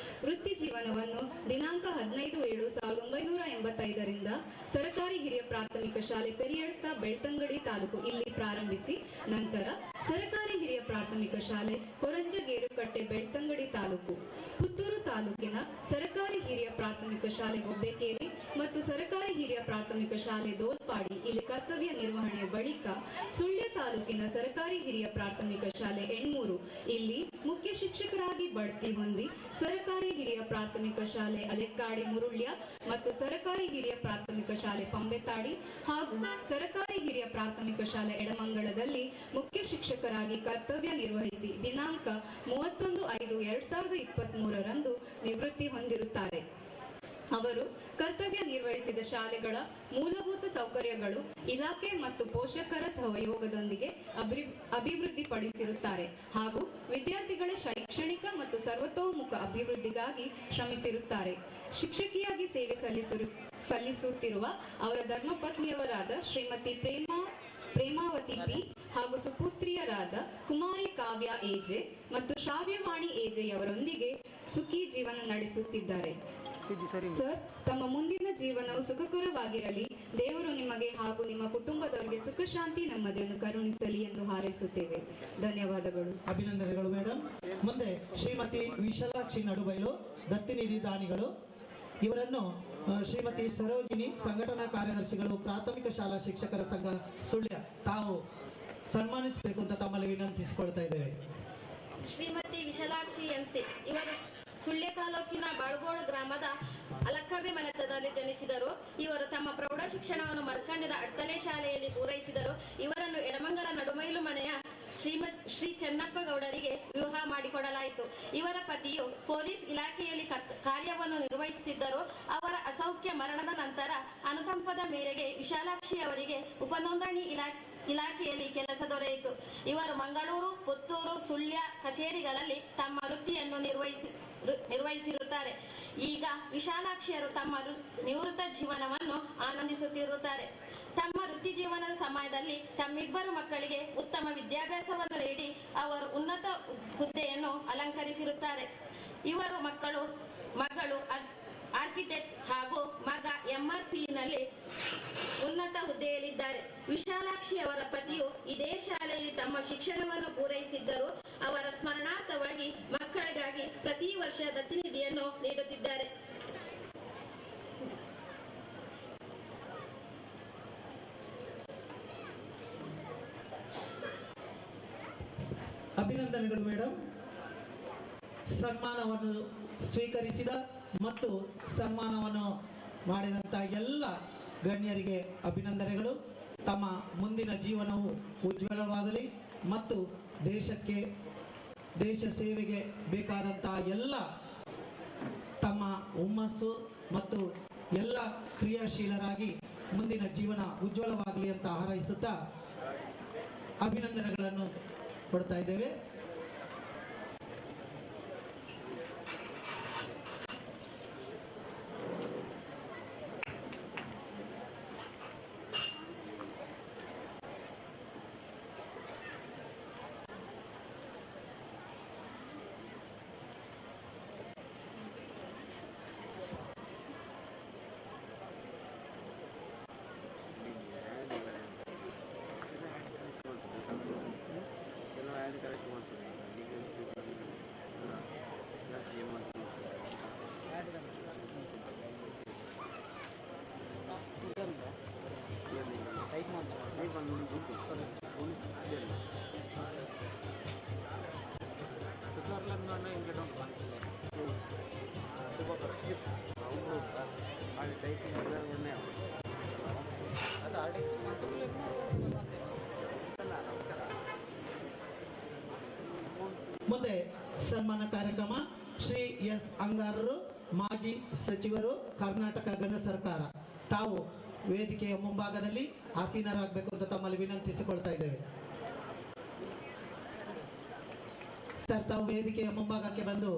Speaker 8: ವೃತ್ತಿ ಜೀವನವನ್ನು ದಿನಾಂಕ 15/7/1985ರಿಂದ ಸರ್ಕಾರಿ ಹಿರಿಯ ಪ್ರಾಥಮಿಕ ಶಾಲೆ ಪೆರಿಯಡ್ಕ ಬೆಳ್ತಂಗಡಿ ತಾಲೂಕು ಇಲ್ಲಿ ಪ್ರಾರಂಭಿಸಿ ನಂತರ ಸರ್ಕಾರಿ ಹಿರಿಯ ಪ್ರಾಥಮಿಕ ಶಾಲೆ ಕೊರಂಜಗೇರುಕಟ್ಟೆ ಬೆಳ್ತಂಗಡಿ ತಾಲೂಕು, ಪುತ್ತೂರು ತಾಲೂಕಿನ ಸರ್ಕಾರಿ ಹಿರಿಯ ಪ್ರಾಥಮಿಕ ಶಾಲೆ ಗೊಬ್ಬೆಕೇರಿ ಮತ್ತು ಸರ್ಕಾರಿ ಹಿರಿಯ ಪ್ರಾಥಮಿಕ ಶಾಲೆ ದೋಲ್ಪಾಡಿ ಇಲ್ಲಿ ಕರ್ತವ್ಯ ನಿರ್ವಹಣೆಯ ಬಳಿಕ ಸುಳ್ಯ ತಾಲೂಕಿನ ಸರ್ಕಾರಿ ಹಿರಿಯ ಪ್ರಾಥಮಿಕ ಶಾಲೆ ಎಣ್ಮೂರು ಇಲ್ಲಿ ಮುಖ್ಯ ಶಿಕ್ಷಕರಾಗಿ ಬಡ್ತಿ ಹೊಂದಿ ಸರ್ಕಾರಿ ಹಿರಿಯ ಪ್ರಾಥಮಿಕ ಶಾಲೆ ಅಲೆಕ್ಕಾಡಿ ಮುರುಳ್ಯ ಮತ್ತು ಸರ್ಕಾರಿ ಹಿರಿಯ ಪ್ರಾಥಮಿಕ ಶಾಲೆ ಪಂಬೆತಾಡಿ ಹಾಗೂ ಸರ್ಕಾರಿ ಹಿರಿಯ ಪ್ರಾಥಮಿಕ ಶಾಲೆ ಎಡಮಂಗಳದಲ್ಲಿ ಮುಖ್ಯ ಶಿಕ್ಷಕರಾಗಿ ಕರ್ತವ್ಯ ನಿರ್ವಹಿಸಿ ದಿನಾಂಕ 31/5/2023 ನಿವೃತ್ತಿ ಹೊಂದಿರುತ್ತಾರೆ. ಅವರು ಕರ್ತವ್ಯ ನಿರ್ವಹಿಸಿದ ಶಾಲೆಗಳ ಮೂಲಭೂತ ಸೌಕರ್ಯಗಳು ಇಲಾಖೆ ಮತ್ತು ಪೋಷಕರ ಸಹಯೋಗದೊಂದಿಗೆ ಅಭಿವೃದ್ಧಿಪಡಿಸಿರುತ್ತಾರೆ ಹಾಗೂ ವಿದ್ಯಾರ್ಥಿಗಳ ಶೈಕ್ಷಣಿಕ ಮತ್ತು ಸರ್ವತೋಮುಖ ಅಭಿವೃದ್ಧಿಗಾಗಿ ಶ್ರಮಿಸಿರುತ್ತಾರೆ. ಶಿಕ್ಷಕಿಯಾಗಿ ಸೇವೆ ಸಲ್ಲಿಸುತ್ತಿರುವ ಅವರ ಧರ್ಮಪತ್ನಿಯವರಾದ ಶ್ರೀಮತಿ ಪ್ರೇಮಾವತಿ ಪಿ ಹಾಗೂ ಸುಪುತ್ರಿಯರಾದ ಕುಮಾರಿ ಕಾವ್ಯ ಎಜೆ ಮತ್ತು ಶ್ರಾವ್ಯವಾಣಿ ಎಜೆಯವರೊಂದಿಗೆ ಸುಖಿ ಜೀವನ ನಡೆಸುತ್ತಿದ್ದಾರೆ. ಸರ್, ತಮ್ಮ ಮುಂದಿನ ಜೀವನವು ಸುಖಕರವಾಗಿರಲಿ. ದೇವರು ನಿಮಗೆ ಹಾಗೂ ನಿಮ್ಮ ಕುಟುಂಬದವರಿಗೆ ಸುಖ ಶಾಂತಿ ನೆಮ್ಮದಿಯನ್ನು ಕರುಣಿಸಲಿ ಎಂದು ಹಾರೈಸುತ್ತೇವೆ. ಧನ್ಯವಾದಗಳು.
Speaker 1: ಅಭಿನಂದನೆಗಳು ಮೇಡಮ್. ಮುಂದೆ ಶ್ರೀಮತಿ ವಿಶಾಲಾಕ್ಷಿ ನಡುಬೈಲು ದತ್ತಿನಿಧಿ ದಾನಿಗಳು ಇವರನ್ನು ಶ್ರೀಮತಿ ಸರೋಜಿನಿ ಸಂಘಟನಾ ಕಾರ್ಯದರ್ಶಿಗಳು ಪ್ರಾಥಮಿಕ ಶಾಲಾ ಶಿಕ್ಷಕರ ಸಂಘ ಸುಳ್ಯ ತಾವು ಸನ್ಮಾನಿಸಬೇಕು ಅಂತ ತಮ್ಮಲ್ಲಿ ವಿನಂತಿಸಿಕೊಳ್ತಾ ಇದ್ದೇವೆ.
Speaker 9: ಶ್ರೀಮತಿ ವಿಶಾಲಾಕ್ಷಿ ಎನ್ಸಿ ಇವರು ಸುಳ್ಯ ತಾಲೂಕಿನ ಬಾಳ್ಗೋಡು ಗ್ರಾಮದ ಅಲಕ್ಕವಿ ಮನೆತನದಲ್ಲಿ ಜನಿಸಿದರು. ಇವರು ತಮ್ಮ ಪ್ರೌಢ ಶಿಕ್ಷಣವನ್ನು ಮರ್ಕಂಡ್ಯದ ಅಡ್ತಲೆ ಶಾಲೆಯಲ್ಲಿ ಪೂರೈಸಿದರು. ಇವರನ್ನು ಎಡಮಂಗಲ ನಡುಮೈಲು ಮನೆಯ ಶ್ರೀ ಚೆನ್ನಪ್ಪ ಗೌಡರಿಗೆ ವಿವಾಹ ಮಾಡಿಕೊಡಲಾಯಿತು. ಇವರ ಪತಿಯು ಪೊಲೀಸ್ ಇಲಾಖೆಯಲ್ಲಿ ಕಾರ್ಯವನ್ನು ನಿರ್ವಹಿಸುತ್ತಿದ್ದರು. ಅವರ ಅಸೌಖ್ಯ ಮರಣದ ನಂತರ ಅನುಕಂಪದ ಮೇರೆಗೆ ವಿಶಾಲಾಕ್ಷಿ ಅವರಿಗೆ ಉಪನೋಂದಣಿ ಇಲಾಖೆಯಲ್ಲಿ ಕೆಲಸ ದೊರೆಯಿತು. ಇವರು ಮಂಗಳೂರು, ಪುತ್ತೂರು, ಸುಳ್ಯ ಕಚೇರಿಗಳಲ್ಲಿ ತಮ್ಮ ವೃತ್ತಿಯನ್ನು ನಿರ್ವಹಿಸಿರುತ್ತಾರೆ. ಈಗ ವಿಶಾಲಾಕ್ಷಿಯರು ತಮ್ಮ ನಿವೃತ್ತ ಜೀವನವನ್ನು ಆನಂದಿಸುತ್ತಿರುತ್ತಾರೆ. ತಮ್ಮ ವೃತ್ತಿ ಜೀವನದ ಸಮಯದಲ್ಲಿ ತಮ್ಮಿಬ್ಬರು ಮಕ್ಕಳಿಗೆ ಉತ್ತಮ ವಿದ್ಯಾಭ್ಯಾಸವನ್ನು ನೀಡಿ ಅವರು ಉನ್ನತ ಹುದ್ದೆಯನ್ನು ಅಲಂಕರಿಸಿರುತ್ತಾರೆ. ಇವರು ಮಗಳು ಆರ್ಕಿಟೆಕ್ಟ್ ಹಾಗೂ ಮಗ MRP-ನಲ್ಲಿ ಉನ್ನತ ಹುದ್ದೆಯಲ್ಲಿದ್ದಾರೆ. ವಿಶಾಲಾಕ್ಷಿ ಅವರ ಪತಿಯು ಇದೇ ಶಾಲೆಯಲ್ಲಿ ತಮ್ಮ ಶಿಕ್ಷಣವನ್ನು ಪೂರೈಸಿದ್ದರು. ಅವರ ಸ್ಮರಣಾರ್ಥವಾಗಿ ಮಕ್ಕಳಿಗಾಗಿ ಪ್ರತಿ ವರ್ಷ ದತ್ತಿನಿಧಿಯನ್ನು ನೀಡುತ್ತಿದ್ದಾರೆ.
Speaker 1: ಅಭಿನಂದನೆಗಳು ಮೇಡಮ್. ಸನ್ಮಾನವನ್ನು ಸ್ವೀಕರಿಸಿದ ಮತ್ತು ಸನ್ಮಾನವನ್ನು ಮಾಡಿದಂಥ ಎಲ್ಲ ಗಣ್ಯರಿಗೆ ಅಭಿನಂದನೆಗಳು. ತಮ್ಮ ಮುಂದಿನ ಜೀವನವು ಉಜ್ವಲವಾಗಲಿ ಮತ್ತು ದೇಶ ಸೇವೆಗೆ ಬೇಕಾದಂಥ ಎಲ್ಲ ತಮ್ಮ ಹುಮ್ಮಸ್ಸು ಮತ್ತು ಎಲ್ಲ ಕ್ರಿಯಾಶೀಲರಾಗಿ ಮುಂದಿನ ಜೀವನ ಉಜ್ವಲವಾಗಲಿ ಅಂತ ಹಾರೈಸುತ್ತಾ ಅಭಿನಂದನೆಗಳನ್ನು ಕೊಡ್ತಾ ಇದ್ದೇವೆ. ಮುಂದೆ ಸನ್ಮಾನ ಕಾರ್ಯಕ್ರಮ. ಶ್ರೀ ಎಸ್ ಅಂಗಾರರು, ಮಾಜಿ ಸಚಿವರು, ಕರ್ನಾಟಕ ಗಣ ಸರ್ಕಾರ. ತಾವು ವೇದಿಕೆಯ ಮುಂಭಾಗದಲ್ಲಿ ಆಸೀನರಾಗಬೇಕು ಅಂತ ತಮ್ಮಲ್ಲಿ ವಿನಂತಿಸಿಕೊಳ್ತಾ ಇದ್ದೇವೆ. ಸರ್, ತಾವು ವೇದಿಕೆಯ ಮುಂಭಾಗಕ್ಕೆ ಬಂದು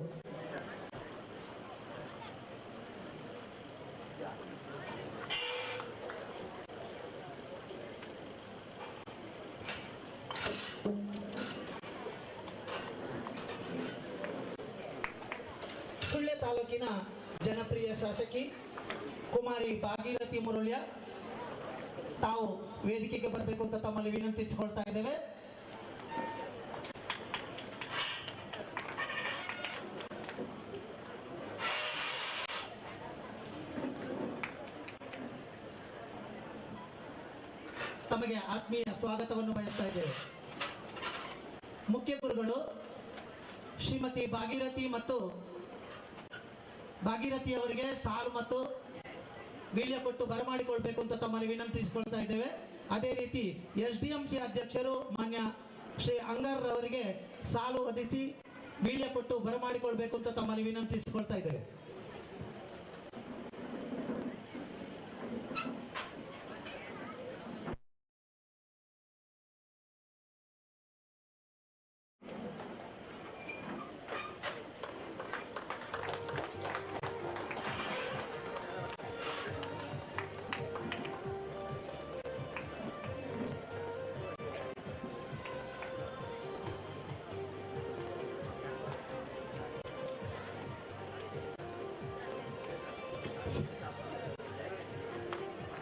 Speaker 1: ಸುಳ್ಯ ತಾಲೂಕಿನ ಜನಪ್ರಿಯ ಶಾಸಕಿ ಕುಮಾರಿ ಭಾಗೀರಥಿ ಮುರುಳ್ಯ ತಾವು ವೇದಿಕೆಗೆ ಬರಬೇಕು ಅಂತ ತಮ್ಮಲ್ಲಿ ವಿನಂತಿಸಿಕೊಳ್ತಾ ಇದ್ದೇವೆ. ತಮಗೆ ಆತ್ಮೀಯ ಸ್ವಾಗತವನ್ನು ಬಯಸ್ತಾ ಇದ್ದೇವೆ. ಮುಖ್ಯ ಗುರುಗಳು ಶ್ರೀಮತಿ ಭಾಗೀರಥಿ ಅವರಿಗೆ ಸಾಲು ಮತ್ತು ವೀಳ್ಯ ಕೊಟ್ಟು ಬರಮಾಡಿಕೊಳ್ಬೇಕು ಅಂತ ತಮ್ಮಲ್ಲಿ ವಿನಂತಿಸಿಕೊಳ್ತಾ ಇದ್ದೇವೆ. ಅದೇ ರೀತಿ SDMC ಅಧ್ಯಕ್ಷರು ಮಾನ್ಯ ಶ್ರೀ ಅಂಗಾರ್ ಅವರಿಗೆ ಸಾಲು ಹೊದಿಸಿ ವೀಳ್ಯ ಕೊಟ್ಟು ಬರಮಾಡಿಕೊಳ್ಬೇಕು ಅಂತ ತಮ್ಮಲ್ಲಿ ವಿನಂತಿಸಿಕೊಳ್ತಾ ಇದ್ದೇವೆ.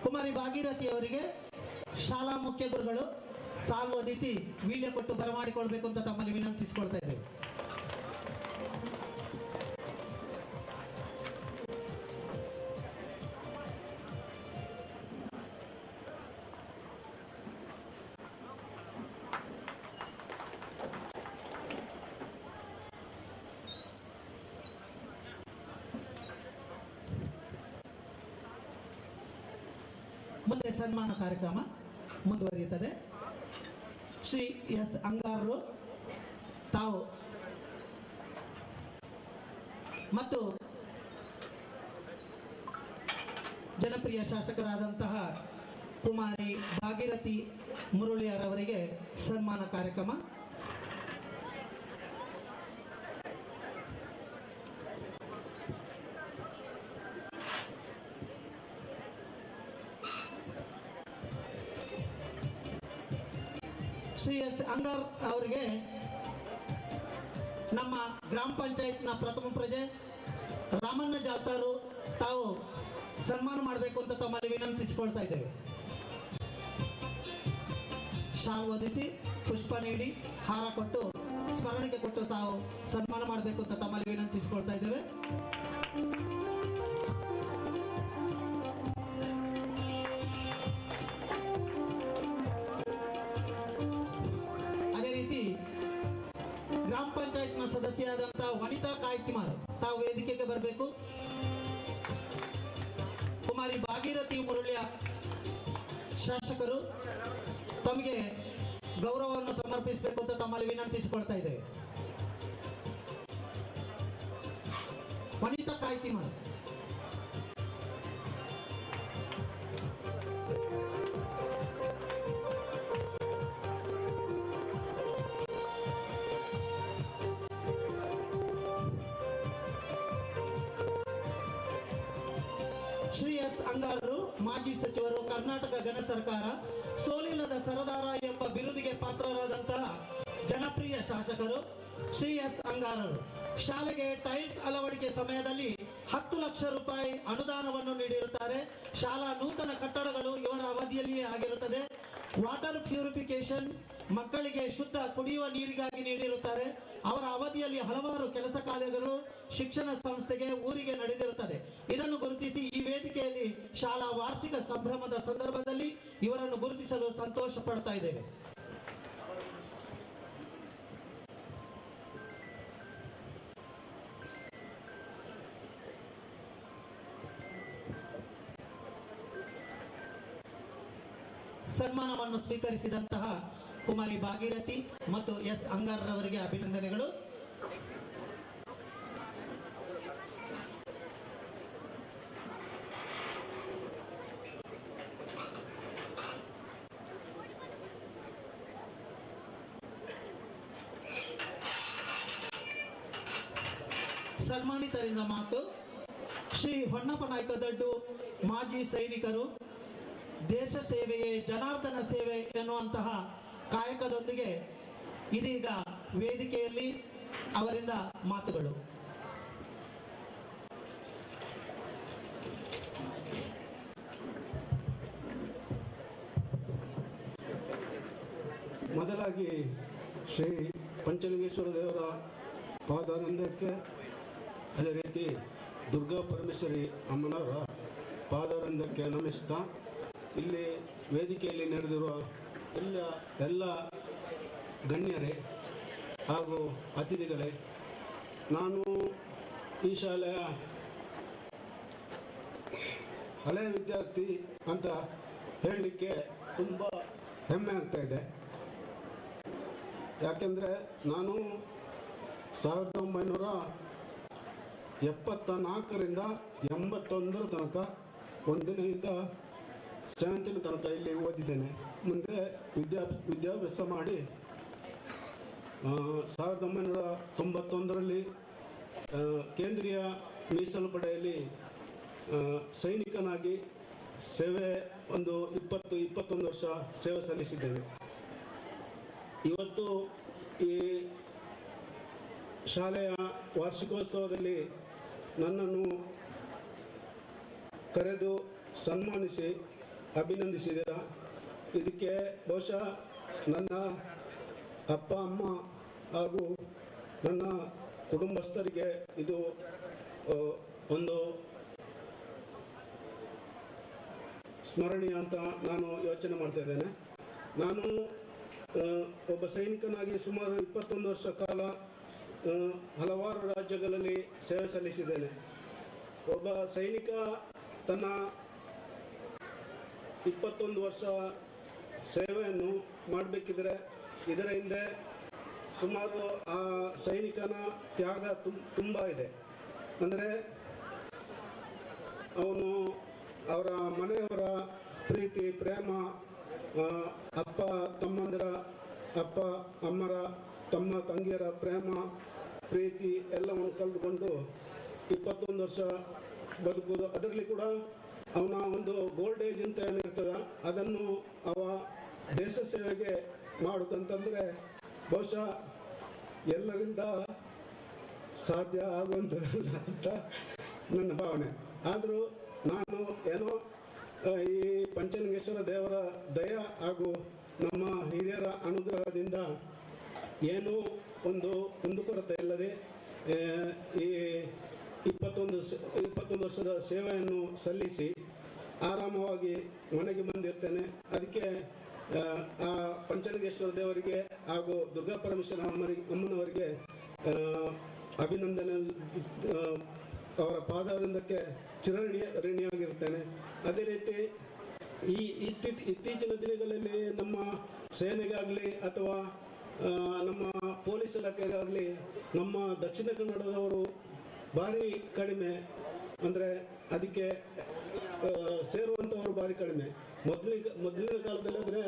Speaker 1: ಕುಮಾರಿ ಭಾಗೀರಥಿ ಅವರಿಗೆ ಶಾಲಾ ಮುಖ್ಯ ಗುರುಗಳು ಸಾಲು ಹೊದಿಸಿ ವೀಳ್ಯ ಕೊಟ್ಟು ಬರಮಾಡಿಕೊಳ್ಬೇಕು ಅಂತ ತಮ್ಮಲ್ಲಿ ವಿನಂತಿಸಿಕೊಳ್ತಾ ಇದ್ದೇವೆ. ಮುಂದೆ ಸನ್ಮಾನ ಕಾರ್ಯಕ್ರಮ ಮುಂದುವರಿಯುತ್ತದೆ. ಶ್ರೀ ಎಸ್ ಅಂಗಾರರು ತಾವು ಮತ್ತು ಜನಪ್ರಿಯ ಶಾಸಕರಾದಂತಹ ಕುಮಾರಿ ಭಾಗೀರಥಿ ಮುರುಳಿಯರವರಿಗೆ ಸನ್ಮಾನ ಕಾರ್ಯಕ್ರಮ. ಶ್ರೀ ಎಸ್ ಅಂಗಾರ್ ಅವರಿಗೆ ನಮ್ಮ ಗ್ರಾಮ ಪಂಚಾಯತ್ನ ಪ್ರಥಮ ಪ್ರಜೆ ರಾಮಣ್ಣ ಜಾತಾರು ತಾವು ಸನ್ಮಾನ ಮಾಡಬೇಕು ಅಂತ ತಮ್ಮಲ್ಲಿ ವಿನಂತಿಸಿಕೊಳ್ತಾ ಇದ್ದೇವೆ. ಶಾಲು ಹೊದಿಸಿ ಪುಷ್ಪ ನೀಡಿ ಹಾರ ಕೊಟ್ಟು ಸ್ಮರಣಿಕೆ ಕೊಟ್ಟು ತಾವು ಸನ್ಮಾನ ಮಾಡಬೇಕು ಅಂತ ತಮ್ಮಲ್ಲಿ ವಿನಂತಿಸಿಕೊಳ್ತಾ ಇದ್ದೇವೆ. ಗ್ರಾಮ ಪಂಚಾಯತ್ನ ಸದಸ್ಯರಾದಂತಹ ವನಿತಾ ಕಾಯ್ಕಿಮಾರ್ ತಾವು ವೇದಿಕೆಗೆ ಬರಬೇಕು. ಕುಮಾರಿ ಭಾಗೀರಥಿ ಮುರುಳಿಯ ಶಾಸಕರು ತಮಗೆ ಗೌರವವನ್ನು ಸಮರ್ಪಿಸಬೇಕು ಅಂತ ತಮ್ಮಲ್ಲಿ ವಿನಂತಿಸಿಕೊಳ್ತಾ ಇದ್ದೇವೆ. ವನಿತಾ ಕಾಯ್ಕಿಮಾರ್ ಶ್ರೀ ಎಸ್ ಅಂಗಾರರು ಮಾಜಿ ಸಚಿವರು, ಕರ್ನಾಟಕ ಗಣ ಸರ್ಕಾರ, ಸೋಲಿಲ್ಲದ ಸರದಾರ ಎಂಬ ಬಿರುದಿಗೆ ಪಾತ್ರರಾದಂತಹ ಜನಪ್ರಿಯ ಶಾಸಕರು ಶ್ರೀ ಎಸ್ ಅಂಗಾರರು ಶಾಲೆಗೆ ಟೈಲ್ಸ್ ಅಳವಡಿಕೆ ಸಮಯದಲ್ಲಿ 10 ಲಕ್ಷ ರೂಪಾಯಿ ಅನುದಾನವನ್ನು ನೀಡಿರುತ್ತಾರೆ. ಶಾಲಾ ನೂತನ ಕಟ್ಟಡಗಳು ಇವರ ಅವಧಿಯಲ್ಲಿಯೇ ಆಗಿರುತ್ತದೆ. ವಾಟರ್ ಪ್ಯೂರಿಫಿಕೇಶನ್ ಮಕ್ಕಳಿಗೆ ಶುದ್ಧ ಕುಡಿಯುವ ನೀರಿಗಾಗಿ ನೀಡಿರುತ್ತಾರೆ. ಅವರ ಅವಧಿಯಲ್ಲಿ ಹಲವಾರು ಕೆಲಸ ಕಾರ್ಯಗಳು ಶಿಕ್ಷಣ ಸಂಸ್ಥೆಗೆ ಊರಿಗೆ ನಡೆದಿರುತ್ತದೆ. ಇದನ್ನು ಗುರುತಿಸಿ ಈ ವೇದಿಕೆಯಲ್ಲಿ ಶಾಲಾ ವಾರ್ಷಿಕ ಸಂಭ್ರಮದ ಸಂದರ್ಭದಲ್ಲಿ ಇವರನ್ನು ಗುರುತಿಸಲು ಸಂತೋಷ ಪಡ್ತಾ ಇದ್ದೇವೆ. ಸನ್ಮಾನವನ್ನು ಸ್ವೀಕರಿಸಿದಂತಹ ಕುಮಾರಿ ಭಾಗೀರಥಿ ಮತ್ತು ಎಸ್ ಅಂಗಾರರವರಿಗೆ ಅಭಿನಂದನೆಗಳು. ಸನ್ಮಾನಿತರಿಂದ ಮಾತು. ಶ್ರೀ ಹೊನ್ನಪ್ಪ ನಾಯ್ಕ ದಡ್ಡು ಮಾಜಿ ಸೈನಿಕರು, ದೇಶ ಸೇವೆಯೇ ಜನಾರ್ದನ ಸೇವೆ ಎನ್ನುವಂತಹ ಕಾಯಕದೊಂದಿಗೆ ಇದೀಗ ವೇದಿಕೆಯಲ್ಲಿ ಅವರಿಂದ ಮಾತುಗಳು.
Speaker 10: ಮೊದಲಾಗಿ ಶ್ರೀ ಪಂಚಲಿಂಗೇಶ್ವರ ದೇವರ ಪಾದಾನಂದಕ್ಕೆ, ಅದೇ ರೀತಿ ದುರ್ಗಾ ಪರಮೇಶ್ವರಿ ಅಮ್ಮನವರ ಪಾದಾನಂದಕ್ಕೆ ನಮಿಸ್ತಾ ಇಲ್ಲಿ ವೇದಿಕೆಯಲ್ಲಿ ನಡೆದಿರುವ ಎಲ್ಲ ಗಣ್ಯರೇ ಹಾಗೂ ಅತಿಥಿಗಳೇ, ನಾನು ಈ ಶಾಲೆಯ ಹಳೆಯ ವಿದ್ಯಾರ್ಥಿ ಅಂತ ಹೇಳಲಿಕ್ಕೆ ತುಂಬ ಹೆಮ್ಮೆ ಆಗ್ತಾ ಇದೆ. ಯಾಕೆಂದರೆ ನಾನು 1974ರಿಂದ 81 ತನಕ 1ನೇಯಿಂದ 7ನೇ ತನಕ ಇಲ್ಲಿ ಓದಿದ್ದೇನೆ. ಮುಂದೆ ವಿದ್ಯಾಭ್ಯಾಸ ಮಾಡಿ 1991ರಲ್ಲಿ ಕೇಂದ್ರೀಯ ಮೀಸಲು ಪಡೆಯಲ್ಲಿ ಸೈನಿಕನಾಗಿ ಸೇವೆ ಒಂದು 21 ವರ್ಷ ಸೇವೆ ಸಲ್ಲಿಸಿದ್ದೇನೆ. ಇವತ್ತು ಈ ಶಾಲೆಯ ವಾರ್ಷಿಕೋತ್ಸವದಲ್ಲಿ ನನ್ನನ್ನು ಕರೆದು ಸನ್ಮಾನಿಸಿ ಅಭಿನಂದಿಸಿದ್ದೀರಾ. ಇದಕ್ಕೆ ಬಹುಶಃ ನನ್ನ ಅಪ್ಪ ಅಮ್ಮ ಹಾಗೂ ನನ್ನ ಕುಟುಂಬಸ್ಥರಿಗೆ ಇದು ಒಂದು ಸ್ಮರಣೀಯ ಅಂತ ನಾನು ಯೋಚನೆ ಮಾಡ್ತಾ ಇದ್ದೇನೆ. ನಾನು ಒಬ್ಬ ಸೈನಿಕನಾಗಿ ಸುಮಾರು 21 ವರ್ಷ ಕಾಲ ಹಲವಾರು ರಾಜ್ಯಗಳಲ್ಲಿ ಸೇವೆ ಸಲ್ಲಿಸಿದ್ದೇನೆ. ಒಬ್ಬ ಸೈನಿಕ ತನ್ನ 21 ವರ್ಷ ಸೇವೆಯನ್ನು ಮಾಡಬೇಕಿದ್ರೆ ಇದರ ಹಿಂದೆ ಸುಮಾರು ಆ ಸೈನಿಕನ ತ್ಯಾಗ ತುಂಬ ಇದೆ. ಅಂದರೆ ಅವನು ಅವರ ಮನೆಯವರ ಪ್ರೀತಿ ಪ್ರೇಮ, ಅಪ್ಪ ಅಮ್ಮರ ತಮ್ಮ ತಂಗಿಯರ ಪ್ರೇಮ ಪ್ರೀತಿ ಎಲ್ಲವನ್ನು ಕಳೆದುಕೊಂಡು 21 ವರ್ಷ ಬದುಕುವುದು. ಅದರಲ್ಲಿ ಕೂಡ ಅವನ ಒಂದು ಗೋಲ್ಡ್ ಏಜ್ ಅಂತ ಏನಿರ್ತದೆ ಅದನ್ನು ಅವ ದೇಶ ಸೇವೆಗೆ ಮಾಡೋದಂತಂದರೆ ಬಹುಶಃ ಎಲ್ಲರಿಂದ ಸಾಧ್ಯ ಆಗುವಂಥದ್ದಲ್ಲ ಅಂತ ನನ್ನ ಭಾವನೆ. ಆದರೂ ನಾನು ಏನೋ ಈ ಪಂಚಲಿಂಗೇಶ್ವರ ದೇವರ ದಯ ಹಾಗೂ ನಮ್ಮ ಹಿರಿಯರ ಅನುಗ್ರಹದಿಂದ ಏನೂ ಒಂದು ಕುಂದುಕೊರತೆ ಇಲ್ಲದೆ ಈ 21 ವರ್ಷದ ಸೇವೆಯನ್ನು ಸಲ್ಲಿಸಿ ಆರಾಮವಾಗಿ ಮನೆಗೆ ಬಂದಿರ್ತೇನೆ. ಅದಕ್ಕೆ ಆ ಪಂಚಲಿಂಗೇಶ್ವರ ದೇವರಿಗೆ ಹಾಗೂ ದುರ್ಗಾ ಪರಮೇಶ್ವರ ಅಮ್ಮನವರಿಗೆ ಅಭಿನಂದನೆ, ಅವರ ಪಾದವೃಂದಕ್ಕೆ ಚಿರಋಣಿಯಾಗಿರ್ತೇನೆ. ಅದೇ ರೀತಿ ಈ ಇತ್ತೀಚಿನ ದಿನಗಳಲ್ಲಿ ನಮ್ಮ ಸೇನೆಗಾಗಲಿ ಅಥವಾ ನಮ್ಮ ಪೊಲೀಸ್ ಇಲಾಖೆಗಾಗಲಿ ನಮ್ಮ ದಕ್ಷಿಣ ಕನ್ನಡದವರು ಭಾರಿ ಕಡಿಮೆ, ಅಂದರೆ ಅದಕ್ಕೆ ಸೇರುವಂಥವರು ಭಾರಿ ಕಡಿಮೆ. ಮೊದಲಿನ ಕಾಲದಲ್ಲಿ ಆದರೆ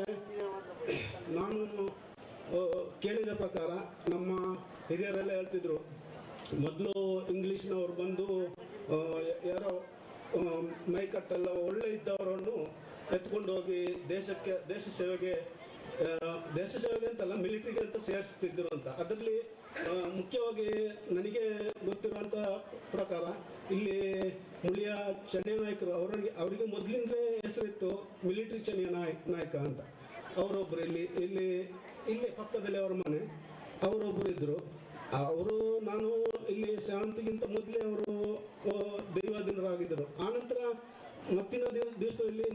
Speaker 10: ನಾನು ಕೇಳಿದ ಪ್ರಕಾರ ನಮ್ಮ ಹಿರಿಯರೆಲ್ಲ ಹೇಳ್ತಿದ್ರು, ಮೊದಲು ಇಂಗ್ಲೀಷ್ನವ್ರು ಬಂದು ಯಾರೋ ಮೈಕಟ್ಟೆಲ್ಲ ಒಳ್ಳೆ ಇದ್ದವರನ್ನು ಎತ್ಕೊಂಡು ಹೋಗಿ ದೇಶ ಸೇವೆಗೆ ಅಂತಲ್ಲ ಮಿಲಿಟರಿಗೆ ಅಂತ ಸೇರಿಸ್ತಿದ್ರು ಅಂತ. ಅದರಲ್ಲಿ ಮುಖ್ಯವಾಗಿ ನನಗೆ ಗೊತ್ತಿರುವಂಥ ಪ್ರಕಾರ ಇಲ್ಲಿ ಮುಳಿಯ ಚೆನ್ನಯ್ಯನಾಯಕರು ಅವರಿಗೆ ಮೊದಲಿಂದಲೇ ಹೆಸರಿತ್ತು ಮಿಲಿಟರಿ ಚೆನ್ನಯ್ಯನಾಯಕ ಅಂತ. ಅವರೊಬ್ಬರು ಇಲ್ಲಿ ಪಕ್ಕದಲ್ಲಿ ಅವರ ಮನೆ, ಅವರೊಬ್ಬರು ಇದ್ದರು. ನಾನು ಇಲ್ಲಿ 7ಗಿಂತ ಮೊದಲೇ ಅವರು ದೈವಾಧೀನರಾಗಿದ್ದರು. ಆನಂತರ ಮತ್ತಿನ ದಿವಸದಲ್ಲಿ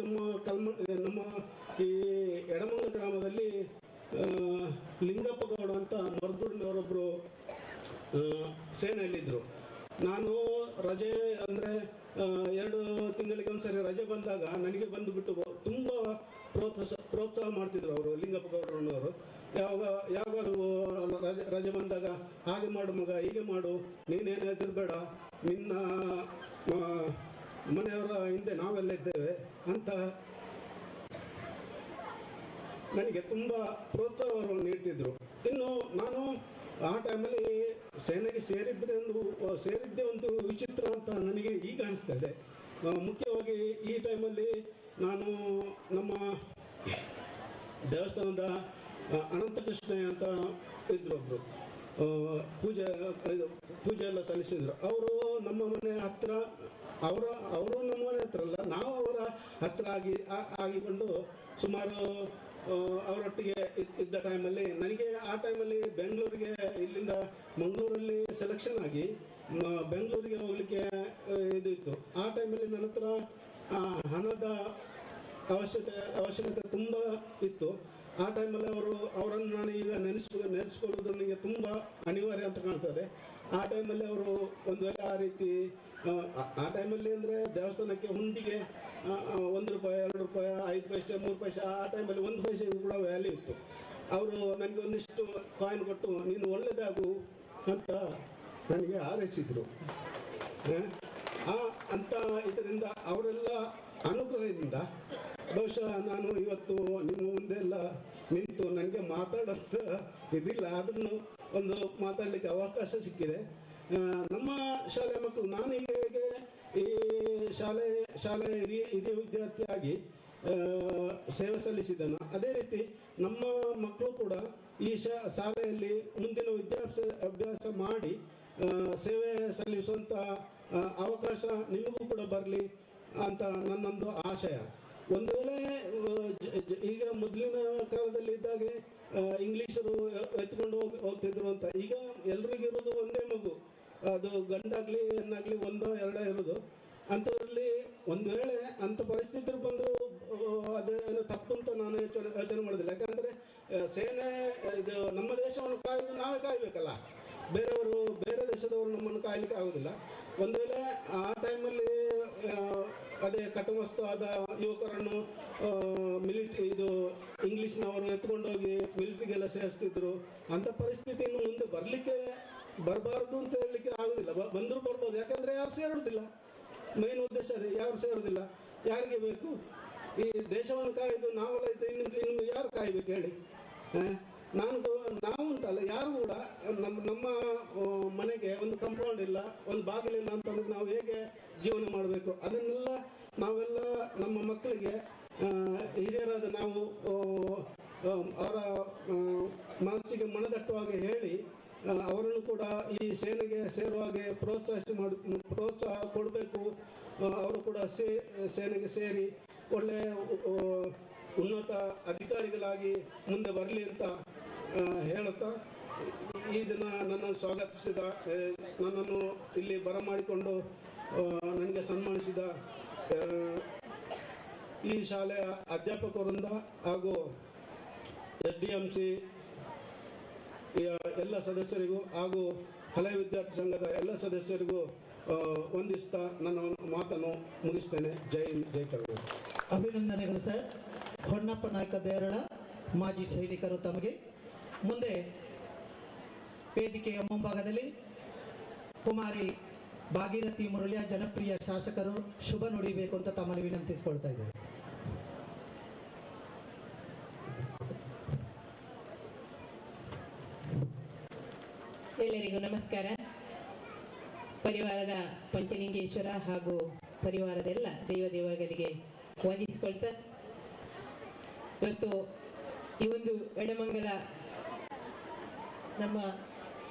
Speaker 10: ನಮ್ಮ ಈ ಎಡಮಂಗ ಗ್ರಾಮದಲ್ಲಿ ಲಿಂಗಪ್ಪ ಗೌಡ ಅಂತ ಮರ್ದೂರಿನವರೊಬ್ಬರು ಸೇನೆಯಲ್ಲಿದ್ದರು. ನಾನು ರಜೆ ಅಂದರೆ 2 ತಿಂಗಳಿಗೆ ಒಂದ್ಸರಿ ರಜೆ ಬಂದಾಗ ನನಗೆ ಬಂದುಬಿಟ್ಟು ತುಂಬ ಪ್ರೋತ್ಸಾಹ ಮಾಡ್ತಿದ್ರು ಅವರು, ಲಿಂಗಪ್ಪ ಗೌಡರನ್ನವರು. ಯಾವಾಗಾದ್ರೂ ರಜೆ ಬಂದಾಗ ಹಾಗೆ ಮಾಡು ಮಗ, ಹೀಗೆ ಮಾಡು, ನೀನೇನು ಹೆದರ್ಬೇಡ, ನಿನ್ನ ಮನೆಯವರ ಹಿಂದೆ ನಾವೆಲ್ಲ ಇದ್ದೇವೆ ಅಂತ ನನಗೆ ತುಂಬ ಪ್ರೋತ್ಸಾಹವನ್ನು ನೀಡ್ತಿದ್ರು. ಇನ್ನು ನಾನು ಆ ಟೈಮಲ್ಲಿ ಸೇನೆಗೆ ಸೇರಿದ್ದೇ ಒಂದು ವಿಚಿತ್ರ ಅಂತ ನನಗೆ ಈಗ ಅನಿಸ್ತಾ ಇದೆ. ಮುಖ್ಯವಾಗಿ ಈ ಟೈಮಲ್ಲಿ ನಾನು ನಮ್ಮ ದೇವಸ್ಥಾನದ ಅನಂತಕೃಷ್ಣ ಅಂತ ಇದ್ರು, ಒಬ್ಬರು ಪೂಜೆ ಎಲ್ಲ ಸಲ್ಲಿಸಿದ್ರು. ಅವರು ನಮ್ಮ ಮನೆ ಹತ್ರ, ಅವರು ನಮ್ಮ ಮನೆ ಹತ್ರ ಅಲ್ಲ, ನಾವು ಅವರ ಹತ್ರ ಆಗಿಕೊಂಡು ಸುಮಾರು ಅವರೊಟ್ಟಿಗೆ ಇದ್ದ ಟೈಮಲ್ಲಿ ನನಗೆ ಆ ಟೈಮಲ್ಲಿ ಬೆಂಗಳೂರಿಗೆ ಇಲ್ಲಿಂದ ಮಂಗಳೂರಲ್ಲಿ ಸೆಲೆಕ್ಷನ್ ಆಗಿ ಬೆಂಗಳೂರಿಗೆ ಹೋಗ್ಲಿಕ್ಕೆ ಇದು ಇತ್ತು. ಆ ಟೈಮಲ್ಲಿ ನನ್ನ ಹತ್ರ ಹಣದ ಅವಶ್ಯಕತೆ ತುಂಬ ಇತ್ತು. ಆ ಟೈಮಲ್ಲಿ ಅವರನ್ನು ನಾನು ಈಗ ನೆನೆಸ್ಕೊಳ್ಳೋದು ನನಗೆ ತುಂಬ ಅನಿವಾರ್ಯ ಅಂತ ಕಾಣ್ತದೆ. ಆ ಟೈಮಲ್ಲಿ ಅವರು ಒಂದು ವೇಳೆ ಆ ರೀತಿ ಆ ಟೈಮಲ್ಲಿ ಅಂದರೆ ದೇವಸ್ಥಾನಕ್ಕೆ ಹುಂಡಿಗೆ 1 ರೂಪಾಯಿ 2 ರೂಪಾಯಿ 5 ಪೈಸೆ 3 ಪೈಸೆ, ಆ ಟೈಮಲ್ಲಿ 1 ಪೈಸೆಗೂ ಕೂಡ ವ್ಯಾಲ್ಯೂ ಇತ್ತು. ಅವರು ನನಗೆ ಒಂದಿಷ್ಟು ಕಾಯಿನ್ ಕೊಟ್ಟು ನೀನು ಒಳ್ಳೆಯದಾಗು ಅಂತ ನನಗೆ ಹಾರೈಸಿದ್ರು. ಅಂತ ಇದರಿಂದ ಅವರೆಲ್ಲ ಅನುಗ್ರಹದಿಂದ ಬಹುಶಃ ನಾನು ಇವತ್ತು ನಿಮ್ಮ ಮುಂದೆ ಎಲ್ಲ ನಿಂತು ನನಗೆ ಮಾತಾಡೋಂಥ ಇದಿಲ್ಲ, ಅದನ್ನು ಒಂದು ಮಾತಾಡಲಿಕ್ಕೆ ಅವಕಾಶ ಸಿಕ್ಕಿದೆ. ನಮ್ಮ ಶಾಲೆ ಮಕ್ಕಳು, ನಾನು ಹೇಗೆ ಈ ಶಾಲೆ ಹಿರಿಯ ವಿದ್ಯಾರ್ಥಿಯಾಗಿ ಸೇವೆ ಸಲ್ಲಿಸಿದನು, ಅದೇ ರೀತಿ ನಮ್ಮ ಮಕ್ಕಳು ಕೂಡ ಈ ಶಾಲೆಯಲ್ಲಿ ಮುಂದಿನ ಅಭ್ಯಾಸ ಮಾಡಿ ಸೇವೆ ಸಲ್ಲಿಸುವಂಥ ಅವಕಾಶ ನಿಮಗೂ ಕೂಡ ಬರಲಿ ಅಂತ ನನ್ನೊಂದು ಆಶಯ. ಒಂದು ವೇಳೆ ಈಗ ಮೊದಲಿನ ಕಾಲದಲ್ಲಿ ಇದ್ದಾಗೆ ಇಂಗ್ಲೀಷರು ಎತ್ಕೊಂಡು ಹೋಗ್ತಿದ್ರು ಅಂತ, ಈಗ ಎಲ್ರಿಗಿರೋದು ಒಂದೇ ಮಗು, ಅದು ಗಂಡಾಗಲಿ ಹೆಣ್ಣಾಗಲಿ 1 2 ಇರೋದು. ಅಂಥದ್ರಲ್ಲಿ ಒಂದು ವೇಳೆ ಅಂಥ ಪರಿಸ್ಥಿತಿ ಬಂದರೂ ಅದೇನು ತಪ್ಪು ಅಂತ ನಾನು ಯೋಚನೆ ಮಾಡೋದಿಲ್ಲ. ಯಾಕಂದರೆ ಸೇನೆ ಇದು ನಮ್ಮ ದೇಶವನ್ನು ಕಾಯ್ದು ನಾವೇ ಕಾಯಬೇಕಲ್ಲ, ಬೇರೆ ದೇಶದವರು ನಮ್ಮನ್ನು ಕಾಯಲಿಕ್ಕೆ ಆಗೋದಿಲ್ಲ. ಒಂದು ವೇಳೆ ಆ ಟೈಮಲ್ಲಿ ಅದೇ ಕಟಮಸ್ತು ಆದ ಯುವಕರನ್ನು ಇದು ಇಂಗ್ಲೀಷ್ನವರು ಎತ್ಕೊಂಡೋಗಿ ಮಿಲಿಟ್ರಿಗೆಲ್ಲ ಸೇರಿಸ್ತಿದ್ರು. ಅಂಥ ಪರಿಸ್ಥಿತಿ ಇನ್ನು ಮುಂದೆ ಬರಬಾರ್ದು ಅಂತ ಹೇಳಲಿಕ್ಕೆ ಆಗೋದಿಲ್ಲ. ಬಂದರೂ ಬರ್ಬೋದು, ಯಾಕಂದರೆ ಯಾರು ಸೇರೋದಿಲ್ಲ. ಮೇನ್ ಉದ್ದೇಶ ಅದೇ, ಯಾರು ಸೇರೋದಿಲ್ಲ. ಯಾರಿಗೆ ಬೇಕು ಈ ದೇಶವನ್ನು ಕಾಯ್ದು ನಾವೆಲ್ಲ ಇನ್ನು ಯಾರು ಕಾಯ್ಬೇಕು ಹೇಳಿ? ನಾವು ಅಂತಲ್ಲ, ಯಾರು ಕೂಡ ನಮ್ಮ ಮನೆಗೆ ಒಂದು ಕಾಂಪೌಂಡ್ ಇಲ್ಲ, ಒಂದು ಬಾಗಿಲಿಲ್ಲ ಅಂತಂದ್ರೆ ನಾವು ಹೇಗೆ ಜೀವನ ಮಾಡಬೇಕು, ಅದನ್ನೆಲ್ಲ ನಾವೆಲ್ಲ ನಮ್ಮ ಮಕ್ಕಳಿಗೆ ಹಿರಿಯರಾದ ನಾವು ಅವರ ಮನಸ್ಸಿಗೆ ಮನದಟ್ಟುವಾಗೆ ಹೇಳಿ ಅವರನ್ನು ಕೂಡ ಈ ಸೇನೆಗೆ ಸೇರುವ ಹಾಗೆ ಪ್ರೋತ್ಸಾಹ ಕೊಡಬೇಕು. ಅವರು ಕೂಡ ಸೇನೆಗೆ ಸೇರಿ ಒಳ್ಳೆಯ ಉನ್ನತ ಅಧಿಕಾರಿಗಳಾಗಿ ಮುಂದೆ ಬರಲಿ ಅಂತ ಹೇಳುತ್ತಾ, ಈ ದಿನ ನನ್ನನ್ನು ಸ್ವಾಗತಿಸಿದ, ನನ್ನನ್ನು ಇಲ್ಲಿ ಬರಮಾಡಿಕೊಂಡು ನನಗೆ ಸನ್ಮಾನಿಸಿದ ಈ ಶಾಲೆಯ ಅಧ್ಯಾಪಕರಿಂದ ಹಾಗೂ SDMC ಎಲ್ಲ ಸದಸ್ಯರಿಗೂ ಹಾಗೂ ಹಳೆಯ ವಿದ್ಯಾರ್ಥಿ ಸಂಘದ ಎಲ್ಲ ಸದಸ್ಯರಿಗೂ ವಂದಿಸ್ತಾ ನನ್ನ ಮಾತನ್ನು ಮುಗಿಸ್ತೇನೆ. ಜೈ ಹಿಂದ್, ಜೈ ಕರ್ನಾಟಕ.
Speaker 1: ಅಭಿನಂದನೆಗಳು ಸರ್. ಹೊನ್ನಪ್ಪ ನಾಯಕ ದೇರಳ ಮಾಜಿ ಸೈನಿಕರು ತಮಗೆ. ಮುಂದೆ ವೇದಿಕೆಯ ಮುಂಭಾಗದಲ್ಲಿ ಕುಮಾರಿ ಭಾಗೀರಥಿ ಮುರಳಿಯ ಜನಪ್ರಿಯ ಶಾಸಕರು ಶುಭ ನುಡಿಬೇಕು ಅಂತ ತಮ್ಮಲ್ಲಿ ವಿನಂತಿಸಿಕೊಳ್ತಾ ಇದ್ದಾರೆ.
Speaker 11: ಎಲ್ಲರಿಗೂ ನಮಸ್ಕಾರ. ಪರಿವಾರದ ಪಂಚಲಿಂಗೇಶ್ವರ ಹಾಗೂ ಪರಿವಾರದ ಎಲ್ಲ ದೇವದೇವಗಳಿಗೆ ವಂದಿಸಿಕೊಳ್ತಾ, ಇವತ್ತು ಈ ಒಂದು ಎಡಮಂಗಲ ನಮ್ಮ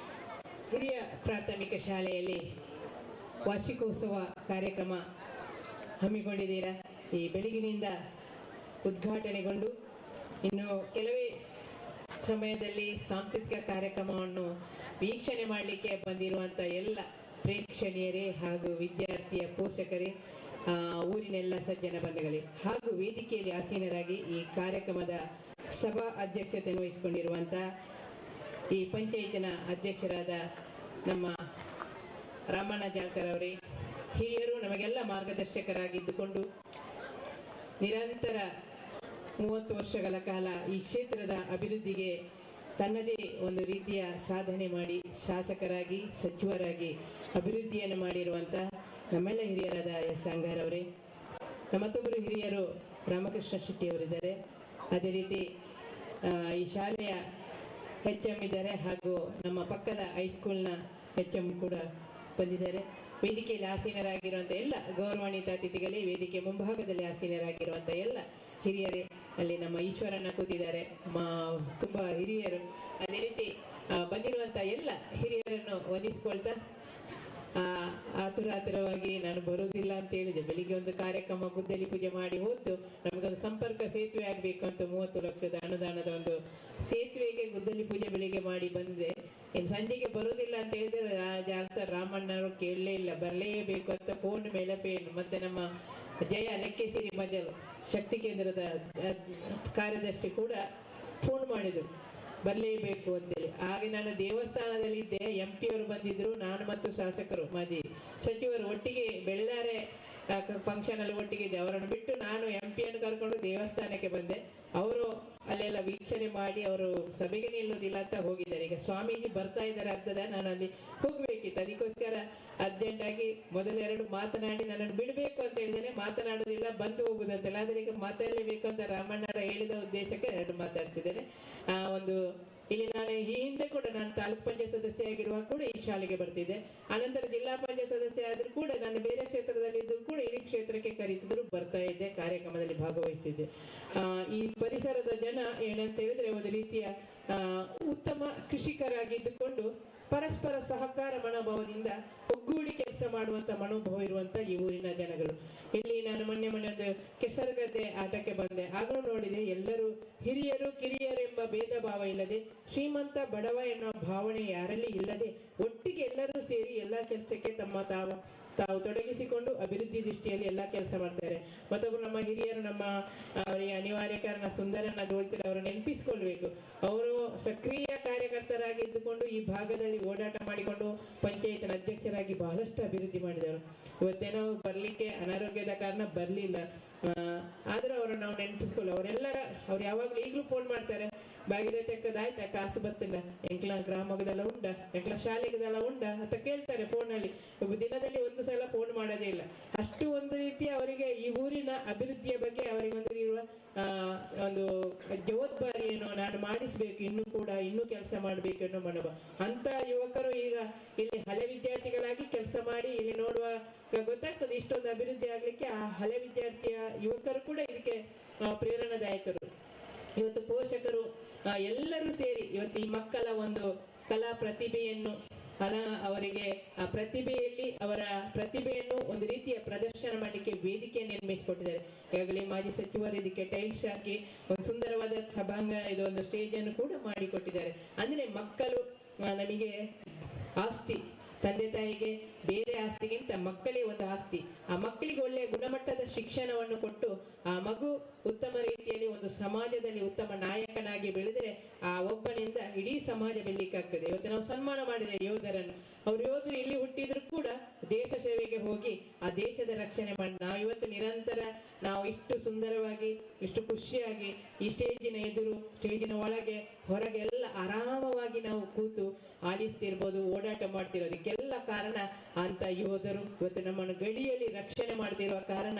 Speaker 11: ಹಿರಿಯ ಪ್ರಾಥಮಿಕ ಶಾಲೆಯಲ್ಲಿ ವಾರ್ಷಿಕೋತ್ಸವ ಕಾರ್ಯಕ್ರಮ ಹಮ್ಮಿಕೊಂಡಿದ್ದೀರಾ. ಈ ಬೆಳಗಿನಿಂದ ಉದ್ಘಾಟನೆಗೊಂಡು ಇನ್ನು ಕೆಲವೇ ಸಮಯದಲ್ಲಿ ಸಾಂಸ್ಕೃತಿಕ ಕಾರ್ಯಕ್ರಮವನ್ನು ವೀಕ್ಷಣೆ ಮಾಡಲಿಕ್ಕೆ ಬಂದಿರುವಂಥ ಎಲ್ಲ ಪ್ರೇಕ್ಷಣೀಯರೇ ಹಾಗೂ ವಿದ್ಯಾರ್ಥಿಯ ಪೋಷಕರೇ, ಊರಿನೆಲ್ಲ ಸಜ್ಜನ ಬಂಧುಗಳೇ ಹಾಗೂ ವೇದಿಕೆಯಲ್ಲಿ ಆಸೀನರಾಗಿ ಈ ಕಾರ್ಯಕ್ರಮದ ಸಭಾ ಅಧ್ಯಕ್ಷತೆಯನ್ನು ವಹಿಸಿಕೊಂಡಿರುವಂಥ ಈ ಪಂಚಾಯತಿನ ಅಧ್ಯಕ್ಷರಾದ ನಮ್ಮ ರಾಮಣ್ಣ ಜಾಲ್ಕರ್ ಅವರೇ, ಹಿರಿಯರು ನಮಗೆಲ್ಲ ಮಾರ್ಗದರ್ಶಕರಾಗಿದ್ದುಕೊಂಡು ನಿರಂತರ 30 ವರ್ಷಗಳ ಕಾಲ ಈ ಕ್ಷೇತ್ರದ ಅಭಿವೃದ್ಧಿಗೆ ತನ್ನದೇ ಒಂದು ರೀತಿಯ ಸಾಧನೆ ಮಾಡಿ ಶಾಸಕರಾಗಿ ಸಚಿವರಾಗಿ ಅಭಿವೃದ್ಧಿಯನ್ನು ಮಾಡಿರುವಂಥ ನಮ್ಮೆಲ್ಲ ಹಿರಿಯರಾದ S. ಅಂಗಾರ್ ಅವರೇ, ಮತ್ತೊಬ್ಬರು ಹಿರಿಯರು ರಾಮಕೃಷ್ಣ ಶೆಟ್ಟಿಯವರಿದ್ದಾರೆ. ಅದೇ ರೀತಿ ಈ ಶಾಲೆಯ HM ಇದ್ದಾರೆ ಹಾಗೂ ನಮ್ಮ ಪಕ್ಕದ ಹೈಸ್ಕೂಲ್ನ HM ಕೂಡ ಬಂದಿದ್ದಾರೆ. ವೇದಿಕೆಯಲ್ಲಿ ಆಸೀನರಾಗಿರುವಂಥ ಎಲ್ಲ ಗೌರವಾನ್ವಿತ ಅತಿಥಿಗಳೇ, ವೇದಿಕೆ ಮುಂಭಾಗದಲ್ಲಿ ಆಸೀನರಾಗಿರುವಂಥ ಎಲ್ಲ ಹಿರಿಯರೇ, ಅಲ್ಲಿ ನಮ್ಮ ಈಶ್ವರನ್ನ ಕೂತಿದ್ದಾರೆ, ತುಂಬ ಹಿರಿಯರು. ಅದೇ ರೀತಿ ಬಂದಿರುವಂಥ ಎಲ್ಲ ಹಿರಿಯರನ್ನು ವಂದಿಸ್ಕೊಳ್ತಾ, ಆತುರವಾಗಿ ನಾನು ಬರುವುದಿಲ್ಲ ಅಂತ ಹೇಳಿದೆ. ಬೆಳಿಗ್ಗೆ ಒಂದು ಕಾರ್ಯಕ್ರಮ ಗುದ್ದಲಿ ಪೂಜೆ ಮಾಡಿ ಹೋದ್ದು, ನಮಗೊಂದು ಸಂಪರ್ಕ ಸೇತುವೆ ಆಗಬೇಕು ಅಂತ 30 ಲಕ್ಷದ ಅನುದಾನದ ಒಂದು ಸೇತುವೆಗೆ ಗುದ್ದಲಿ ಪೂಜೆ ಬೆಳಿಗ್ಗೆ ಮಾಡಿ ಬಂದೆ. ಇನ್ನು ಸಂಜೆಗೆ ಬರುವುದಿಲ್ಲ ಅಂತ ಹೇಳಿದ್ರೆ ರಾಮಣ್ಣವರು ಕೇಳಲೇ ಇಲ್ಲ, ಬರಲೇಬೇಕು ಅಂತ ಫೋನ್ ಮೇಲೆ ಫೇನ್. ಮತ್ತೆ ನಮ್ಮ ಜಯ ಲೆಕ್ಕೇಸಿರಿ ಮಜಲು ಶಕ್ತಿ ಕೇಂದ್ರದ ಕಾರ್ಯದರ್ಶಿ ಕೂಡ ಫೋನ್ ಮಾಡಿದ್ರು ಬರಲೇಬೇಕು ಅಂತೇಳಿ. ಹಾಗೆ ನಾನು ದೇವಸ್ಥಾನದಲ್ಲಿದ್ದೆ, MP ಅವರು ಬಂದಿದ್ರು, ನಾನು ಮತ್ತು ಶಾಸಕರು ಮಾಜಿ ಸಚಿವರು ಒಟ್ಟಿಗೆ ಬೆಳ್ಳಾರೆ ಫಂಕ್ಷನ್ ಅಲ್ಲಿ ಒಟ್ಟಿಗೆ ಇದ್ದೆ. ಅವರನ್ನು ಬಿಟ್ಟು ನಾನು MP ಯನ್ನು ಕರ್ಕೊಂಡು ದೇವಸ್ಥಾನಕ್ಕೆ ಬಂದೆ. ಅವರು ಅಲ್ಲೆಲ್ಲ ವೀಕ್ಷಣೆ ಮಾಡಿ ಅವರು ಸಭೆಗೆ ನಿಲ್ಲುವುದಿಲ್ಲ ಅಂತ ಹೋಗಿದ್ದಾರೆ. ಈಗ ಸ್ವಾಮೀಜಿ ಬರ್ತಾ ಇದ್ದಾರೆ ಅರ್ಥದ, ನಾನು ಅಲ್ಲಿ ಹೋಗ್ಬೇಕಿತ್ತು. ಅದಕ್ಕೋಸ್ಕರ ಅರ್ಜೆಂಟ್ ಆಗಿ ಮೊದಲೆರಡು ಮಾತನಾಡಿ ನನ್ನನ್ನು ಬಿಡಬೇಕು ಅಂತ ಹೇಳಿದ್ದೇನೆ. ಮಾತನಾಡುವುದಿಲ್ಲ, ಬಂದು ಹೋಗುದಂತೆಲ್ಲ. ಆದ್ರೆ ಈಗ ಮಾತಾಡಲೇಬೇಕು ಅಂತ ರಾಮಣ್ಣರ ಹೇಳಿದ ಉದ್ದೇಶಕ್ಕೆ ಎರಡು ಮಾತಾಡ್ತಿದ್ದೇನೆ. ಒಂದು ಇಲ್ಲಿ ನಾನು ಈ ಹಿಂದೆ ಕೂಡ ನಾನು ತಾಲೂಕ್ ಪಂಚಾಯತ್ ಸದಸ್ಯ ಆಗಿರುವಾಗ ಕೂಡ ಈ ಶಾಲೆಗೆ ಬರ್ತಿದ್ದೆ. ಆನಂತರ ಜಿಲ್ಲಾ ಪಂಚಾಯತ್ ಸದಸ್ಯ ಆದ್ರೂ ಕೂಡ ನಾನು ಬೇರೆ ಕ್ಷೇತ್ರದಲ್ಲಿ ಇದ್ರೂ ಕೂಡ ಇಡೀ ಕ್ಷೇತ್ರಕ್ಕೆ ಕರೀತಿದ್ರು, ಬರ್ತಾ ಇದ್ದೆ, ಕಾರ್ಯಕ್ರಮದಲ್ಲಿ ಭಾಗವಹಿಸಿದ್ದೆ. ಈ ಪರಿಸರದ ಜನ ಏನಂತ ಹೇಳಿದ್ರೆ ಒಂದು ರೀತಿಯ ಉತ್ತಮ ಕೃಷಿಕರಾಗಿದ್ದುಕೊಂಡು ಪರಸ್ಪರ ಸಹಕಾರ ಮನೋಭಾವದಿಂದ ಒಗ್ಗೂಡಿ ಕೆಲಸ ಮಾಡುವಂತ ಮನೋಭಾವ ಇರುವಂತ ಈ ಊರಿನ ಜನಗಳು. ಇಲ್ಲಿ ನಾನು ಮೊನ್ನೆ ಒಂದು ಕೆಸರುಗದ್ದೆ ಆಟಕ್ಕೆ ಬಂದೆ. ಆಗಲೂ ನೋಡಿದೆ, ಎಲ್ಲರೂ ಹಿರಿಯರು ಕಿರಿಯರು ಎಂಬ ಭೇದ ಭಾವ ಇಲ್ಲದೆ, ಶ್ರೀಮಂತ ಬಡವ ಎನ್ನುವ ಭಾವನೆ ಯಾರಲ್ಲಿ ಇಲ್ಲದೆ, ಒಟ್ಟಿಗೆ ಎಲ್ಲರೂ ಸೇರಿ ಎಲ್ಲಾ ಕೆಲಸಕ್ಕೆ ತಮ್ಮ ತಾವು ತೊಡಗಿಸಿಕೊಂಡು ಅಭಿವೃದ್ಧಿ ದೃಷ್ಟಿಯಲ್ಲಿ ಎಲ್ಲಾ ಕೆಲಸ ಮಾಡ್ತಾರೆ. ಮತ್ತೊಬ್ಬರು ನಮ್ಮ ಹಿರಿಯರು, ನಮ್ಮ ಅವರಿಗೆ ಅನಿವಾರ್ಯ ಕಾರಣ ಸುಂದರನ್ನ ದೋಲ್ತಿಲ್ಲ, ಅವರು ನೆನಪಿಸಿಕೊಳ್ಬೇಕು. ಅವರು ಸಕ್ರಿಯ ಕಾರ್ಯಕರ್ತರಾಗಿದ್ದುಕೊಂಡು ಈ ಭಾಗದಲ್ಲಿ ಓಡಾಟ ಮಾಡಿಕೊಂಡು ಪಂಚಾಯತ್ನ ಅಧ್ಯಕ್ಷರಾಗಿ ಬಹಳಷ್ಟು ಅಭಿವೃದ್ಧಿ ಮಾಡಿದವರು. ಇವತ್ತೇನೋ ಬರ್ಲಿಕ್ಕೆ ಅನಾರೋಗ್ಯದ ಕಾರಣ ಬರ್ಲಿಲ್ಲ, ಆದ್ರೂ ಅವರನ್ನು ನಾವು ನೆನಪಿಸ್ಕೊಳ್ಳಿ. ಅವ್ರು ಯಾವಾಗ್ಲೂ ಈಗಲೂ ಫೋನ್ ಮಾಡ್ತಾರೆ, ಭಾಗೀರಥಕ್ಕದಾಯ್ತಾ ಕಾಸು ಬರ್ತಿಲ್ಲ, ಎಂಕ್ಲ ಗ್ರಾಮದಲ್ಲ ಉಂಡ, ಎಂಕ್ಲ ಶಾಲೆಗದೆಲ್ಲ ಉಂಡ ಅಂತ ಕೇಳ್ತಾರೆ ಫೋನಲ್ಲಿ. ದಿನದಲ್ಲಿ ಒಂದು ಸಲ ಫೋನ್ ಮಾಡೋದೇ ಇಲ್ಲ. ಅಷ್ಟು ಒಂದು ರೀತಿ ಅವರಿಗೆ ಈ ಊರಿನ ಅಭಿವೃದ್ಧಿಯ ಬಗ್ಗೆ ಅವರಿಗೆ ಒಂದು ಇರುವ ಒಂದು ಜವಾಬ್ದಾರಿಯನ್ನು ನಾನು ಮಾಡಿಸ್ಬೇಕು, ಇನ್ನೂ ಕೆಲಸ ಮಾಡ್ಬೇಕು ಅನ್ನೋ ಮನೋಭಾವ. ಅಂತ ಯುವಕರು ಈಗ ಇಲ್ಲಿ ಹಳೆ ವಿದ್ಯಾರ್ಥಿಗಳಾಗಿ ಕೆಲಸ ಮಾಡಿ ಇಲ್ಲಿ ನೋಡುವ ಗೊತ್ತಾಗ್ತದೆ ಇಷ್ಟೊಂದು ಅಭಿವೃದ್ಧಿ ಆಗ್ಲಿಕ್ಕೆ. ಆ ಹಳೆ ವಿದ್ಯಾರ್ಥಿಯ ಯುವಕರು ಕೂಡ ಇದಕ್ಕೆ ಪ್ರೇರಣಾದಾಯಕರು. ಇವತ್ತು ಪೋಷಕರು ಎಲ್ಲರೂ ಸೇರಿ ಇವತ್ತು ಈ ಮಕ್ಕಳ ಒಂದು ಕಲಾ ಪ್ರತಿಭೆಯನ್ನು ಅವರಿಗೆ ಆ ಪ್ರತಿಭೆಯಲ್ಲಿ ಅವರ ಪ್ರತಿಭೆಯನ್ನು ಒಂದು ರೀತಿಯ ಪ್ರದರ್ಶನ ಮಾಡಲಿಕ್ಕೆ ವೇದಿಕೆ ನಿರ್ಮಿಸಿಕೊಟ್ಟಿದ್ದಾರೆ. ಈಗಾಗಲೇ ಮಾಜಿ ಸಚಿವರು ಇದಕ್ಕೆ ಟೈಲ್ಸ್ ಹಾಕಿ ಒಂದು ಸುಂದರವಾದ ಸಭಾಂಗಣ, ಇದು ಒಂದು ಸ್ಟೇಜ್ ಅನ್ನು ಕೂಡ ಮಾಡಿಕೊಟ್ಟಿದ್ದಾರೆ. ಅಂದ್ರೆ ಮಕ್ಕಳು ನಮಗೆ ಆಸ್ತಿ, ತಂದೆ ತಾಯಿಗೆ ಬೇರೆ ಆಸ್ತಿಗಿಂತ ಮಕ್ಕಳೇ ಒಂದು ಆಸ್ತಿ. ಆ ಮಕ್ಕಳಿಗೆ ಒಳ್ಳೆಯ ಗುಣಮಟ್ಟದ ಶಿಕ್ಷಣವನ್ನು ಕೊಟ್ಟು ಆ ಮಗು ಉತ್ತಮ ರೀತಿಯಲ್ಲಿ ಒಂದು ಸಮಾಜದಲ್ಲಿ ಉತ್ತಮ ನಾಯಕನಾಗಿ ಬೆಳೆದರೆ ಆ ಒಬ್ಬನಿಂದ ಇಡೀ ಸಮಾಜ ಬೆಳಲಿಕ್ಕಾಗ್ತದೆ. ಇವತ್ತು ನಾವು ಸನ್ಮಾನ ಮಾಡಿದೆ ಯೋಧರನ್ನು. ಅವ್ರು ಯೋಧರು ಇಲ್ಲಿ ಹುಟ್ಟಿದ್ರು ಕೂಡ ದೇಶ ಸೇವೆಗೆ ಹೋಗಿ ಆ ದೇಶದ ರಕ್ಷಣೆ ಮಾಡಿ ನಾವು ಇವತ್ತು ನಿರಂತರ ನಾವು ಇಷ್ಟು ಸುಂದರವಾಗಿ ಇಷ್ಟು ಖುಷಿಯಾಗಿ ಈ ಸ್ಟೇಜಿನ ಒಳಗೆ ಹೊರಗೆ ಎಲ್ಲ ಆರಾಮವಾಗಿ ನಾವು ಕೂತು ಆಲಿಸ್ತಿರ್ಬೋದು, ಓಡಾಟ ಮಾಡ್ತಿರೋದಕ್ಕೆಲ್ಲ ಕಾರಣ ಅಂತ ಯೋಧರು ಇವತ್ತು ನಮ್ಮನ್ನು ಗಡಿಯಲ್ಲಿ ರಕ್ಷಣೆ ಮಾಡ್ತಿರುವ ಕಾರಣ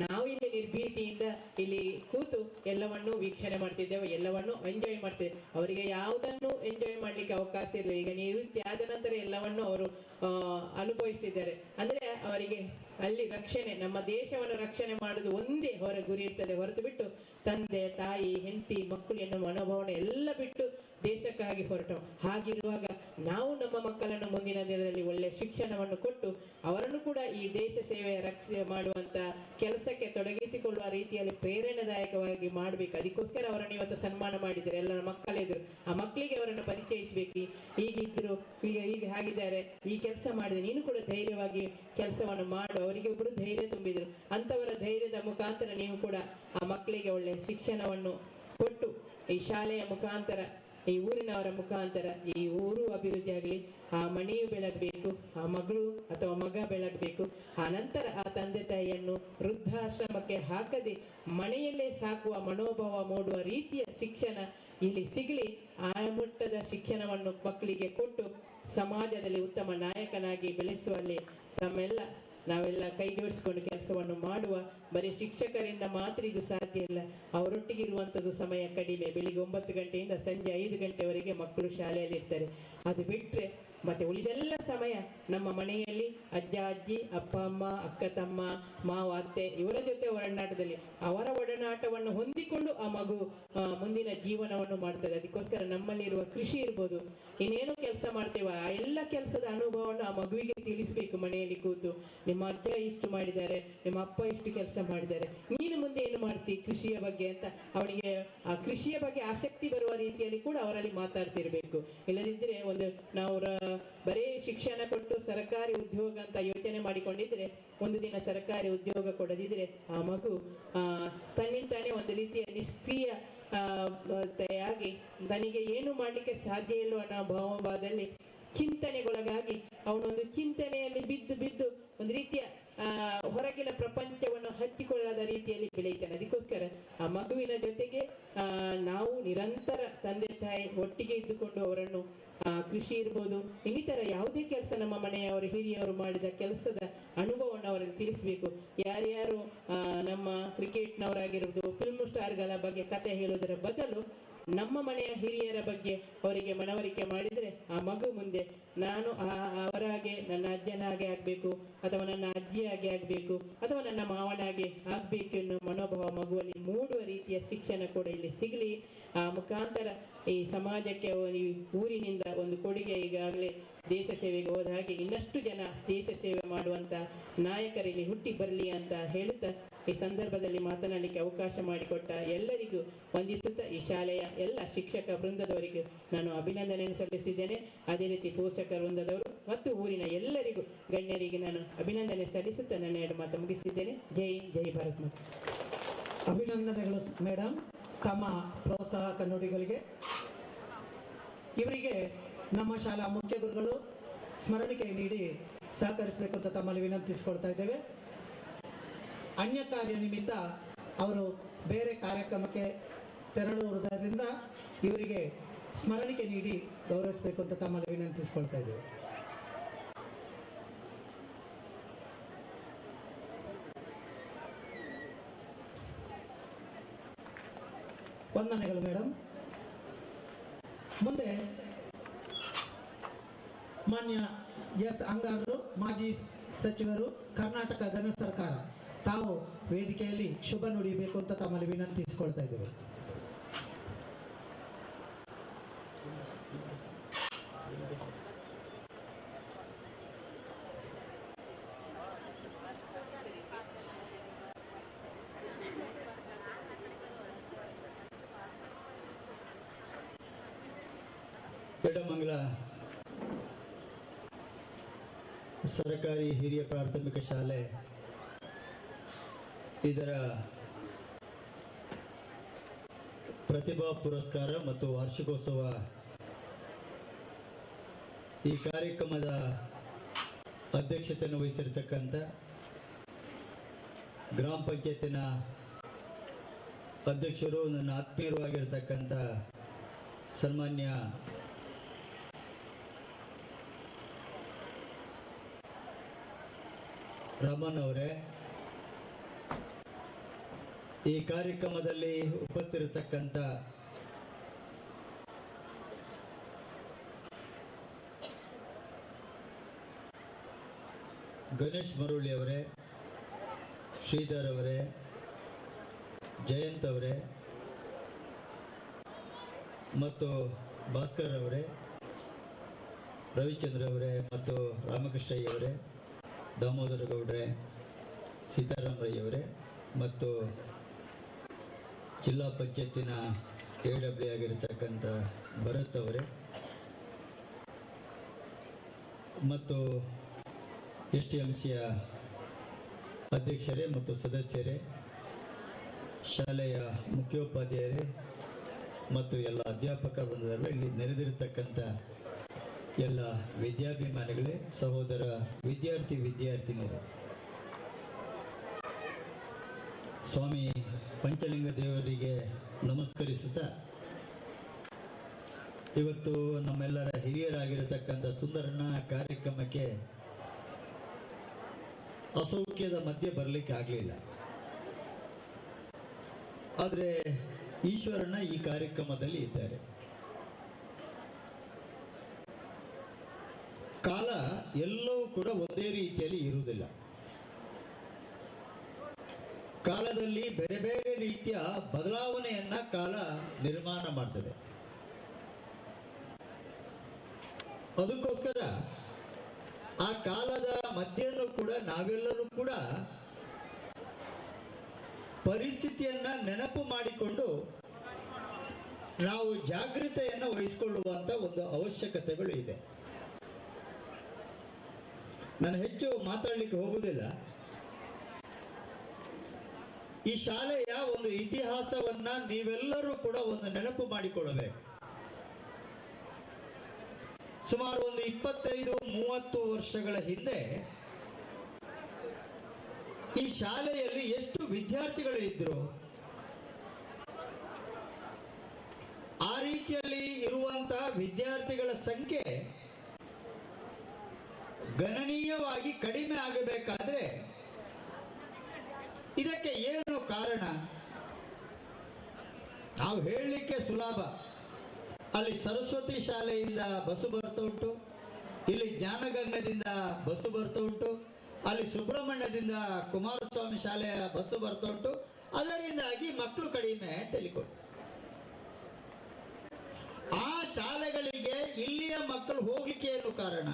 Speaker 11: ನಾವು ಇಲ್ಲಿ ನಿರ್ಭೀತಿಯಿಂದ ಇಲ್ಲಿ ಕೂತು ಎಲ್ಲವನ್ನೂ ವೀಕ್ಷಣೆ ಮಾಡ್ತಿದ್ದೇವೆ, ಎಲ್ಲವನ್ನೂ ಎಂಜಾಯ್ ಮಾಡ್ತೇವೆ. ಅವರಿಗೆ ಯಾವುದನ್ನು ಎಂಜಾಯ್ ಮಾಡ್ಲಿಕ್ಕೆ ಅವಕಾಶ ಇಲ್ಲ. ಈಗ ನಿವೃತ್ತಿ ಆದ ನಂತರ ಎಲ್ಲವನ್ನು ಅವರು ಅನುಭವಿಸಿದ್ದಾರೆ. ಅಂದ್ರೆ ಅವರಿಗೆ ಅಲ್ಲಿ ರಕ್ಷಣೆ, ನಮ್ಮ ದೇಶವನ್ನು ರಕ್ಷಣೆ ಮಾಡುವುದು ಒಂದೇ ಅವರ ಗುರಿ ಇರ್ತದೆ, ಹೊರತು ಬಿಟ್ಟು ತಂದೆ ತಾಯಿ ಹೆಂಡತಿ ಮಕ್ಕಳು ಎನ್ನುವ ಮನೋಭಾವನೆ ಎಲ್ಲ ಬಿಟ್ಟು ದೇಶಕ್ಕಾಗಿ ಹೊರಟವು. ಹಾಗಿರುವಾಗ ನಾವು ನಮ್ಮ ಮಕ್ಕಳನ್ನು ಮುಂದಿನ ದಿನದಲ್ಲಿ ಒಳ್ಳೆ ಶಿಕ್ಷಣವನ್ನು ಕೊಟ್ಟು ಅವರನ್ನು ಕೂಡ ಈ ದೇಶ ಸೇವೆಯ ರಕ್ಷಣೆ ಮಾಡುವಂತ ಕೆಲಸಕ್ಕೆ ತೊಡಗಿಸಿಕೊಳ್ಳುವ ರೀತಿಯಲ್ಲಿ ಪ್ರೇರಣಾದಾಯಕವಾಗಿ ಮಾಡಬೇಕು. ಅದಕ್ಕೋಸ್ಕರ ಅವರನ್ನು ಇವತ್ತು ಸನ್ಮಾನ ಮಾಡಿದ್ದಾರೆ. ಎಲ್ಲರ ಮಕ್ಕಳಿದ್ರು, ಆ ಮಕ್ಕಳಿಗೆ ಅವರನ್ನು ಪರಿಚಯಿಸಬೇಕು. ಈಗಿದ್ರು, ಈಗ ಹಾಗಿದ್ದಾರೆ, ಈ ಕೆಲಸ ಮಾಡಿದ್ರೆ ನೀನು ಕೂಡ ಧೈರ್ಯವಾಗಿ ಕೆಲಸವನ್ನು ಮಾಡು. ಅವರಿಗೆ ಒಬ್ಬರು ಧೈರ್ಯ ತುಂಬಿದ್ರು. ಅಂತವರ ಧೈರ್ಯದ ಮುಖಾಂತರ ನೀವು ಕೂಡ ಆ ಮಕ್ಕಳಿಗೆ ಒಳ್ಳೆ ಶಿಕ್ಷಣವನ್ನು ಕೊಟ್ಟು ಈ ಶಾಲೆಯ ಮುಖಾಂತರ, ಈ ಊರಿನವರ ಮುಖಾಂತರ ಈ ಊರು ಅಭಿವೃದ್ಧಿ ಆಗಲಿ, ಆ ಮನೆಯು ಬೆಳಗಬೇಕು, ಆ ಮಗಳು ಅಥವಾ ಮಗ ಬೆಳಗಬೇಕು. ಆ ನಂತರ ಆ ತಂದೆ ತಾಯಿಯನ್ನು ವೃದ್ಧಾಶ್ರಮಕ್ಕೆ ಹಾಕದೆ ಮನೆಯಲ್ಲೇ ಸಾಕುವ ಮನೋಭಾವ ಮೂಡುವ ರೀತಿಯ ಶಿಕ್ಷಣ ಇಲ್ಲಿ ಸಿಗಲಿ. ಆ ಮಟ್ಟದ ಶಿಕ್ಷಣವನ್ನು ಮಕ್ಕಳಿಗೆ ಕೊಟ್ಟು ಸಮಾಜದಲ್ಲಿ ಉತ್ತಮ ನಾಯಕನಾಗಿ ಬೆಳೆಸುವಲ್ಲಿ ನಾವೆಲ್ಲ ಕೈ ಜೋಡಿಸಿಕೊಂಡು ಕೆಲಸವನ್ನು ಮಾಡುವ. ಬರೀ ಶಿಕ್ಷಕರಿಂದ ಮಾತ್ರ ಇದು ಸಾಧ್ಯ ಇಲ್ಲ. ಅವರೊಟ್ಟಿಗೆ ಇರುವಂಥದ್ದು ಸಮಯ ಕಡಿಮೆ. ಬೆಳಿಗ್ಗೆ 9 ಗಂಟೆಯಿಂದ ಸಂಜೆ 5 ಗಂಟೆವರೆಗೆ ಮಕ್ಕಳು ಶಾಲೆಯಲ್ಲಿ ಇರ್ತಾರೆ. ಅದು ಬಿಟ್ಟರೆ ಮತ್ತೆ ಉಳಿದೆಲ್ಲ ಸಮಯ ನಮ್ಮ ಮನೆಯಲ್ಲಿ ಅಜ್ಜ ಅಜ್ಜಿ, ಅಪ್ಪ ಅಮ್ಮ, ಅಕ್ಕ ತಮ್ಮ, ಮಾವ ಅತ್ತೆ ಇವರ ಜೊತೆ ಒಡನಾಟದಲ್ಲಿ ಅವರ ಒಡನಾಟವನ್ನು ಹೊಂದಿಕೊಂಡು ಆ ಮಗು ಮುಂದಿನ ಜೀವನವನ್ನು ಮಾಡ್ತದೆ. ಅದಕ್ಕೋಸ್ಕರ ನಮ್ಮಲ್ಲಿರುವ ಕೃಷಿ ಇರ್ಬೋದು, ಇನ್ನೇನು ಕೆಲಸ ಮಾಡ್ತೇವೆ, ಆ ಎಲ್ಲ ಕೆಲಸದ ಅನುಭವವನ್ನು ಆ ಮಗುವಿಗೆ ತಿಳಿಸಬೇಕು. ಮನೆಯಲ್ಲಿ ಕೂತು ನಿಮ್ಮ ಅಜ್ಜ ಇಷ್ಟು ಮಾಡಿದ್ದಾರೆ, ನಿಮ್ಮ ಅಪ್ಪ ಇಷ್ಟು ಕೆಲಸ ಮಾಡಿದ್ದಾರೆ, ನೀನು ಮುಂದೆ ಮುಂದೆ ಏನು ಮಾಡ್ತಿ ಕೃಷಿಯ ಬಗ್ಗೆ ಅಂತ ಅವನಿಗೆ ಆ ಕೃಷಿಯ ಬಗ್ಗೆ ಆಸಕ್ತಿ ಬರುವ ರೀತಿಯಲ್ಲಿ ಕೂಡ ಅವರಲ್ಲಿ ಮಾತಾಡ್ತಿರ್ಬೇಕು. ಇಲ್ಲದಿದ್ದರೆ ನಾವು ಬರೀ ಶಿಕ್ಷಣ ಕೊಟ್ಟು ಸರ್ಕಾರಿ ಉದ್ಯೋಗ ಅಂತ ಯೋಚನೆ ಮಾಡಿಕೊಂಡಿದ್ರೆ ಒಂದು ದಿನ ಸರ್ಕಾರಿ ಉದ್ಯೋಗ ಕೊಡದಿದ್ರೆ ಆ ಮಗು ತನ್ನಿಂತಾನೆ ಒಂದು ರೀತಿಯ ನಿಷ್ಕ್ರಿಯ ಯಾಗಿ ತನಗೆ ಏನು ಮಾಡಲಿಕ್ಕೆ ಸಾಧ್ಯ ಇಲ್ಲ ಅನ್ನೋ ಭಾವದಲ್ಲಿ ಚಿಂತನೆಗೊಳಗಾಗಿ ಅವನೊಂದು ಚಿಂತನೆಯಲ್ಲಿ ಬಿದ್ದು ಒಂದು ರೀತಿಯ ಹೊರಗಿನ ಪ್ರಪಂಚವನ್ನು ಹಚ್ಚಿಕೊಳ್ಳದ ರೀತಿಯಲ್ಲಿ ಬೆಳೆಯುತ್ತಾನೆ. ಅದಕ್ಕೋಸ್ಕರ ಆ ಮಗುವಿನ ಜೊತೆಗೆ ನಾವು ನಿರಂತರ ತಂದೆ ತಾಯಿ ಒಟ್ಟಿಗೆ ಇದ್ದುಕೊಂಡು ಅವರನ್ನು ಕೃಷಿ ಇರ್ಬೋದು, ಇನ್ನಿತರ ಯಾವುದೇ ಕೆಲಸ ನಮ್ಮ ಮನೆಯವರು ಹಿರಿಯವರು ಮಾಡಿದ ಕೆಲಸದ ಅನುಭವವನ್ನು ಅವರಿಗೆ ತಿಳಿಸಬೇಕು. ಯಾರ್ಯಾರು ನಮ್ಮ ಕ್ರಿಕೆಟ್ನವರಾಗಿರ್ಬೋದು, ಫಿಲ್ಮ್ ಸ್ಟಾರ್ಗಳ ಬಗ್ಗೆ ಕತೆ ಹೇಳೋದರ ಬದಲು ನಮ್ಮ ಮನೆಯ ಹಿರಿಯರ ಬಗ್ಗೆ ಅವರಿಗೆ ಮನವರಿಕೆ ಮಾಡಿದರೆ ಆ ಮಗು ಮುಂದೆ ನಾನು ಅವರಾಗೆ ನನ್ನ ಅಜ್ಜನಾಗೆ ಆಗಬೇಕು ಅಥವಾ ನನ್ನ ಅಜ್ಜಿಯಾಗೆ ಆಗಬೇಕು ಅಥವಾ ನನ್ನ ಮಾವನಾಗೆ ಆಗಬೇಕು ಎನ್ನುವ ಮನೋಭಾವ ಮಗುವಲ್ಲಿ ಮೂಡುವ ರೀತಿಯ ಶಿಕ್ಷಣ ಕೂಡ ಇಲ್ಲಿ ಸಿಗಲಿ. ಆ ಮುಖಾಂತರ ಈ ಸಮಾಜಕ್ಕೆ ಈ ಊರಿನಿಂದ ಒಂದು ಕೊಡುಗೆ ಈಗಾಗಲೇ ದೇಶ ಸೇವೆಗೆ ಹೋದ ಹಾಗೆ ಇನ್ನಷ್ಟು ಜನ ದೇಶ ಸೇವೆ ಮಾಡುವಂತ ನಾಯಕರಲ್ಲಿ ಹುಟ್ಟಿ ಬರಲಿ ಅಂತ ಹೇಳುತ್ತಾ ಈ ಸಂದರ್ಭದಲ್ಲಿ ಮಾತನಾಡಲಿಕ್ಕೆ ಅವಕಾಶ ಮಾಡಿಕೊಟ್ಟ ಎಲ್ಲರಿಗೂ ವಂದಿಸುತ್ತಾ ಈ ಶಾಲೆಯ ಎಲ್ಲ ಶಿಕ್ಷಕ ವೃಂದದವರಿಗೂ ನಾನು ಅಭಿನಂದನೆಯನ್ನು ಸಲ್ಲಿಸಿದ್ದೇನೆ. ಅದೇ ರೀತಿ ಪೋಷಕ ವೃಂದದವರು ಮತ್ತು ಊರಿನ ಎಲ್ಲರಿಗೂ ಗಣ್ಯರಿಗೆ ನಾನು ಅಭಿನಂದನೆ ಸಲ್ಲಿಸುತ್ತಾ ನನ್ನ ಎರಡು ಮಾತು ಮುಗಿಸಿದ್ದೇನೆ. ಜೈ ಜೈ ಭಾರತ್ ಮಾತಾ.
Speaker 1: ಅಭಿನಂದನೆಗಳು ಮೇಡಮ್ ತಮ್ಮ ಪ್ರೋತ್ಸಾಹಕ ನುಡಿಗಳಿಗೆ. ಇವರಿಗೆ ನಮ್ಮ ಶಾಲಾ ಮುಖ್ಯ ಗುರುಗಳು ಸ್ಮರಣಿಕೆ ನೀಡಿ ಸಹಕರಿಸಬೇಕು ಅಂತ ತಮ್ಮಲ್ಲಿ ವಿನಂತಿಸಿಕೊಳ್ತಾ ಇದ್ದೇವೆ. ಅನ್ಯ ಕಾರ್ಯ ನಿಮಿತ್ತ ಅವರು ಬೇರೆ ಕಾರ್ಯಕ್ರಮಕ್ಕೆ ತೆರಳುವುದರಿಂದ ಇವರಿಗೆ ಸ್ಮರಣಿಕೆ ನೀಡಿ ಗೌರವಿಸಬೇಕು ಅಂತ ತಮ್ಮಲ್ಲಿ ವಿನಂತಿಸಿಕೊಳ್ತಾ ಇದ್ದೇವೆ. ವಂದನೆಗಳು ಮೇಡಮ್. ಮುಂದೆ ಮಾನ್ಯ ಎಸ್ ಅಂಗಾರರು, ಮಾಜಿ ಸಚಿವರು, ಕರ್ನಾಟಕ ಘನ ಸರ್ಕಾರ, ತಾವು ವೇದಿಕೆಯಲ್ಲಿ ಶುಭ ನುಡಿಬೇಕು ಅಂತ ತಮ್ಮಲ್ಲಿ ವಿನಂತಿಸಿಕೊಳ್ತಾ ಇದ್ದೇವೆ.
Speaker 12: ಎಡಮಂಗಲ ಸರ್ಕಾರಿ ಹಿರಿಯ ಪ್ರಾಥಮಿಕ ಶಾಲೆ ಇದರ ಪ್ರತಿಭಾ ಪುರಸ್ಕಾರ ಮತ್ತು ವಾರ್ಷಿಕೋತ್ಸವ ಈ ಕಾರ್ಯಕ್ರಮದ ಅಧ್ಯಕ್ಷತೆಯನ್ನು ವಹಿಸಿರ್ತಕ್ಕಂಥ ಗ್ರಾಮ ಪಂಚಾಯತಿನ ಅಧ್ಯಕ್ಷರು, ನನ್ನ ಆತ್ಮೀಯರು ಆಗಿರತಕ್ಕಂಥ ಸನ್ಮಾನ್ಯ ರಮನ್ ಅವರೇ, ಈ ಕಾರ್ಯಕ್ರಮದಲ್ಲಿ ಉಪಸ್ಥಿತಿರತಕ್ಕಂಥ ಗಣೇಶ್ ಮರುಳಿ ಅವರೇ, ಶ್ರೀಧರ್ ಅವರೇ, ಜಯಂತ್ ಅವರೇ ಮತ್ತು ಭಾಸ್ಕರ್ ಅವರೇ, ರವಿಚಂದ್ರ ಅವರೇ ಮತ್ತು ರಾಮಕೃಷ್ಣಯ್ಯ ಅವರೇ, ದಾಮೋದರ ಗೌಡ್ರೆ, ಸೀತಾರಾಮಯ್ಯ ಅವರೇ ಮತ್ತು ಜಿಲ್ಲಾ ಪಂಚಾಯತಿನ AW ಆಗಿರತಕ್ಕಂಥ ಭರತ್ ಅವರೇ ಮತ್ತು STMCಯ ಅಧ್ಯಕ್ಷರೇ ಮತ್ತು ಸದಸ್ಯರೇ, ಶಾಲೆಯ ಮುಖ್ಯೋಪಾಧ್ಯಾಯರೇ ಮತ್ತು ಎಲ್ಲ ಅಧ್ಯಾಪಕ ವೃಂದದಲ್ಲೂ ಇಲ್ಲಿ ನೆರೆದಿರತಕ್ಕಂಥ ಎಲ್ಲ ವಿದ್ಯಾಭಿಮಾನಿಗಳೇ, ಸಹೋದರ ವಿದ್ಯಾರ್ಥಿನಿಯರು, ಸ್ವಾಮಿ ಪಂಚಲಿಂಗ ದೇವರಿಗೆ ನಮಸ್ಕರಿಸುತ್ತಾ ಇವತ್ತು ನಮ್ಮೆಲ್ಲರ ಹಿರಿಯರಾಗಿರತಕ್ಕಂಥ ಸುಂದರಣ್ಣ ಕಾರ್ಯಕ್ರಮಕ್ಕೆ ಅಸೌಖ್ಯದ ಮಧ್ಯೆ ಬರಲಿಕ್ಕೆ ಆಗಲಿಲ್ಲ. ಆದರೆ ಈಶ್ವರಣ್ಣ ಈ ಕಾರ್ಯಕ್ರಮದಲ್ಲಿ ಇದ್ದಾರೆ. ಕಾಲ ಎಲ್ಲವೂ ಕೂಡ ಒಂದೇ ರೀತಿಯಲ್ಲಿ ಇರುವುದಿಲ್ಲ. ಕಾಲದಲ್ಲಿ ಬೇರೆ ಬೇರೆ ರೀತಿಯ ಬದಲಾವಣೆಯನ್ನ ಕಾಲ ನಿರ್ಮಾಣ ಮಾಡ್ತದೆ. ಅದಕ್ಕೋಸ್ಕರ ಆ ಕಾಲದ ಮಧ್ಯೆಯೂ ಕೂಡ ನಾವೆಲ್ಲರೂ ಕೂಡ
Speaker 13: ಪರಿಸ್ಥಿತಿಯನ್ನ ನೆನಪು ಮಾಡಿಕೊಂಡು ನಾವು ಜಾಗೃತೆಯನ್ನು ವಹಿಸಿಕೊಳ್ಳುವಂತ ಒಂದು ಅವಶ್ಯಕತೆಗಳು ಇದೆ. ನಾನು ಹೆಚ್ಚು ಮಾತಾಡಲಿಕ್ಕೆ ಹೋಗುವುದಿಲ್ಲ. ಈ ಶಾಲೆಯ ಒಂದು ಇತಿಹಾಸವನ್ನ ನೀವೆಲ್ಲರೂ ಕೂಡ ಒಂದು ನೆನಪು ಮಾಡಿಕೊಳ್ಳಬೇಕು. ಸುಮಾರು ಒಂದು 25-30 ವರ್ಷಗಳ ಹಿಂದೆ ಈ ಶಾಲೆಯಲ್ಲಿ ಎಷ್ಟು ವಿದ್ಯಾರ್ಥಿಗಳು ಇದ್ರು, ಆ ರೀತಿಯಲ್ಲಿ ಇರುವಂತಹ ವಿದ್ಯಾರ್ಥಿಗಳ ಸಂಖ್ಯೆ ಗಣನೀಯವಾಗಿ ಕಡಿಮೆ ಆಗಬೇಕಾದ್ರೆ ಇದಕ್ಕೆ ಏನು ಕಾರಣ? ನಾವು ಹೇಳಲಿಕ್ಕೆ ಸುಲಭ. ಅಲ್ಲಿ ಸರಸ್ವತಿ ಶಾಲೆಯಿಂದ ಬಸ್ಸು ಬರ್ತಾ ಉಂಟು, ಇಲ್ಲಿ ಜ್ಞಾನಗಂಗದಿಂದ ಬಸ್ಸು ಬರ್ತಾ ಉಂಟು, ಅಲ್ಲಿ ಸುಬ್ರಹ್ಮಣ್ಯದಿಂದ ಕುಮಾರಸ್ವಾಮಿ ಶಾಲೆಯ ಬಸ್ಸು ಬರ್ತಾ ಉಂಟು. ಅದರಿಂದಾಗಿ ಮಕ್ಕಳು ಕಡಿಮೆ ತಿಳಿಕೊಂಡು ಆ ಶಾಲೆಗಳಿಗೆ ಇಲ್ಲಿಯ ಮಕ್ಕಳು ಹೋಗ್ಲಿಕ್ಕೆ ಏನು ಕಾರಣ?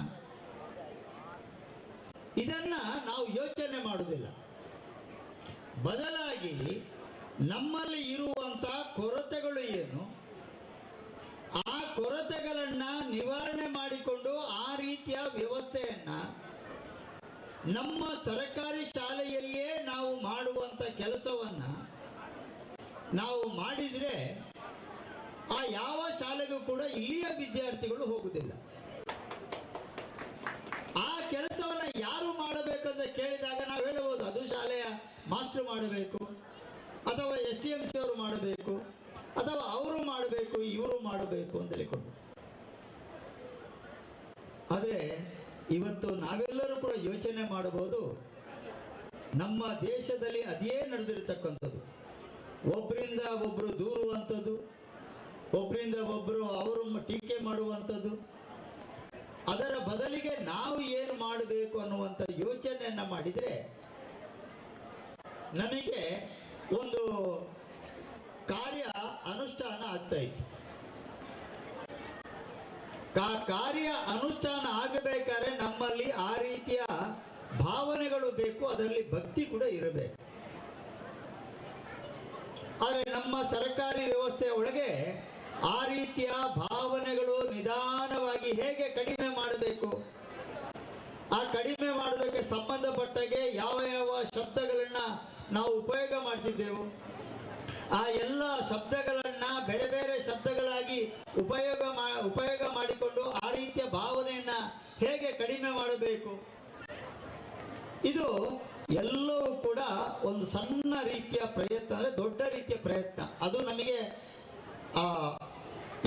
Speaker 13: ಇದನ್ನ ನಾವು ಯೋಚನೆ ಮಾಡುವುದಿಲ್ಲ. ಬದಲಾಗಿ ನಮ್ಮಲ್ಲಿ ಇರುವಂತಹ ಕೊರತೆಗಳು ಏನು, ಆ ಕೊರತೆಗಳನ್ನ ನಿವಾರಣೆ ಮಾಡಿಕೊಂಡು ಆ ರೀತಿಯ ವ್ಯವಸ್ಥೆಯನ್ನ ನಮ್ಮ ಸರ್ಕಾರಿ ಶಾಲೆಯಲ್ಲಿಯೇ ನಾವು ಮಾಡುವಂತ ಕೆಲಸವನ್ನ ನಾವು ಮಾಡಿದ್ರೆ ಆ ಯಾವ ಶಾಲೆಗೂ ಕೂಡ ಇಲ್ಲಿಯ ವಿದ್ಯಾರ್ಥಿಗಳು ಹೋಗುವುದಿಲ್ಲ. ಆ ಕೆಲಸವನ್ನ ಯಾರು ಮಾಡಬೇಕಂತ ಕೇಳಿದಾಗ ನಾವು ಹೇಳಬಹುದು, ಅದು ಶಾಲೆಯ ಮಾಸ್ಟರ್ ಮಾಡಬೇಕು, ಅಥವಾ STMC ಅವರು ಮಾಡಬೇಕು, ಅಥವಾ ಅವರು ಮಾಡಬೇಕು, ಇವರು ಮಾಡಬೇಕು ಅಂತ ಹೇಳಿಕೊಂಡು. ಆದರೆ ಇವತ್ತು ನಾವೆಲ್ಲರೂ ಕೂಡ ಯೋಚನೆ ಮಾಡಬಹುದು, ನಮ್ಮ ದೇಶದಲ್ಲಿ ಅದೇ ನಡೆದಿರತಕ್ಕಂಥದ್ದು. ಒಬ್ಬರಿಂದ ಒಬ್ಬರು ದೂರುವಂಥದ್ದು, ಒಬ್ಬರಿಂದ ಒಬ್ಬರು ಅವರು ಟೀಕೆ ಮಾಡುವಂಥದ್ದು. ಅದರ ಬದಲಿಗೆ ನಾವು ಏನು ಮಾಡಬೇಕು ಅನ್ನುವಂಥ ಯೋಚನೆಯನ್ನ ಮಾಡಿದ್ರೆ ನಮಗೆ ಒಂದು ಕಾರ್ಯ ಅನುಷ್ಠಾನ ಆಗ್ತಾ ಇತ್ತು. ಕಾರ್ಯ ಅನುಷ್ಠಾನ ಆಗಬೇಕಾದ್ರೆ ನಮ್ಮಲ್ಲಿ ಆ ರೀತಿಯ ಭಾವನೆಗಳು ಬೇಕು, ಅದರಲ್ಲಿ ಭಕ್ತಿ ಕೂಡ ಇರಬೇಕು. ಆದರೆ ನಮ್ಮ ಸರ್ಕಾರಿ ವ್ಯವಸ್ಥೆಯ ಒಳಗೆ ಆ ರೀತಿಯ ಭಾವನೆಗಳು ನಿಧಾನವಾಗಿ ಹೇಗೆ ಕಡಿಮೆ ಮಾಡಬೇಕು, ಆ ಕಡಿಮೆ ಮಾಡೋದಕ್ಕೆ ಸಂಬಂಧಪಟ್ಟಾಗೆ ಯಾವ ಯಾವ ಶಬ್ದಗಳನ್ನ ನಾವು ಉಪಯೋಗ ಮಾಡ್ತಿದ್ದೆವು, ಆ ಎಲ್ಲ ಶಬ್ದಗಳನ್ನ ಬೇರೆ ಬೇರೆ ಶಬ್ದಗಳಾಗಿ ಉಪಯೋಗ ಮಾಡಿಕೊಂಡು ಆ ರೀತಿಯ ಭಾವನೆಯನ್ನ ಹೇಗೆ ಕಡಿಮೆ ಮಾಡಬೇಕು, ಇದು ಎಲ್ಲವೂ ಕೂಡ ಒಂದು ಸಣ್ಣ ರೀತಿಯ ಪ್ರಯತ್ನ, ಅಂದ್ರೆ ದೊಡ್ಡ ರೀತಿಯ ಪ್ರಯತ್ನ. ಅದು ನಮಗೆ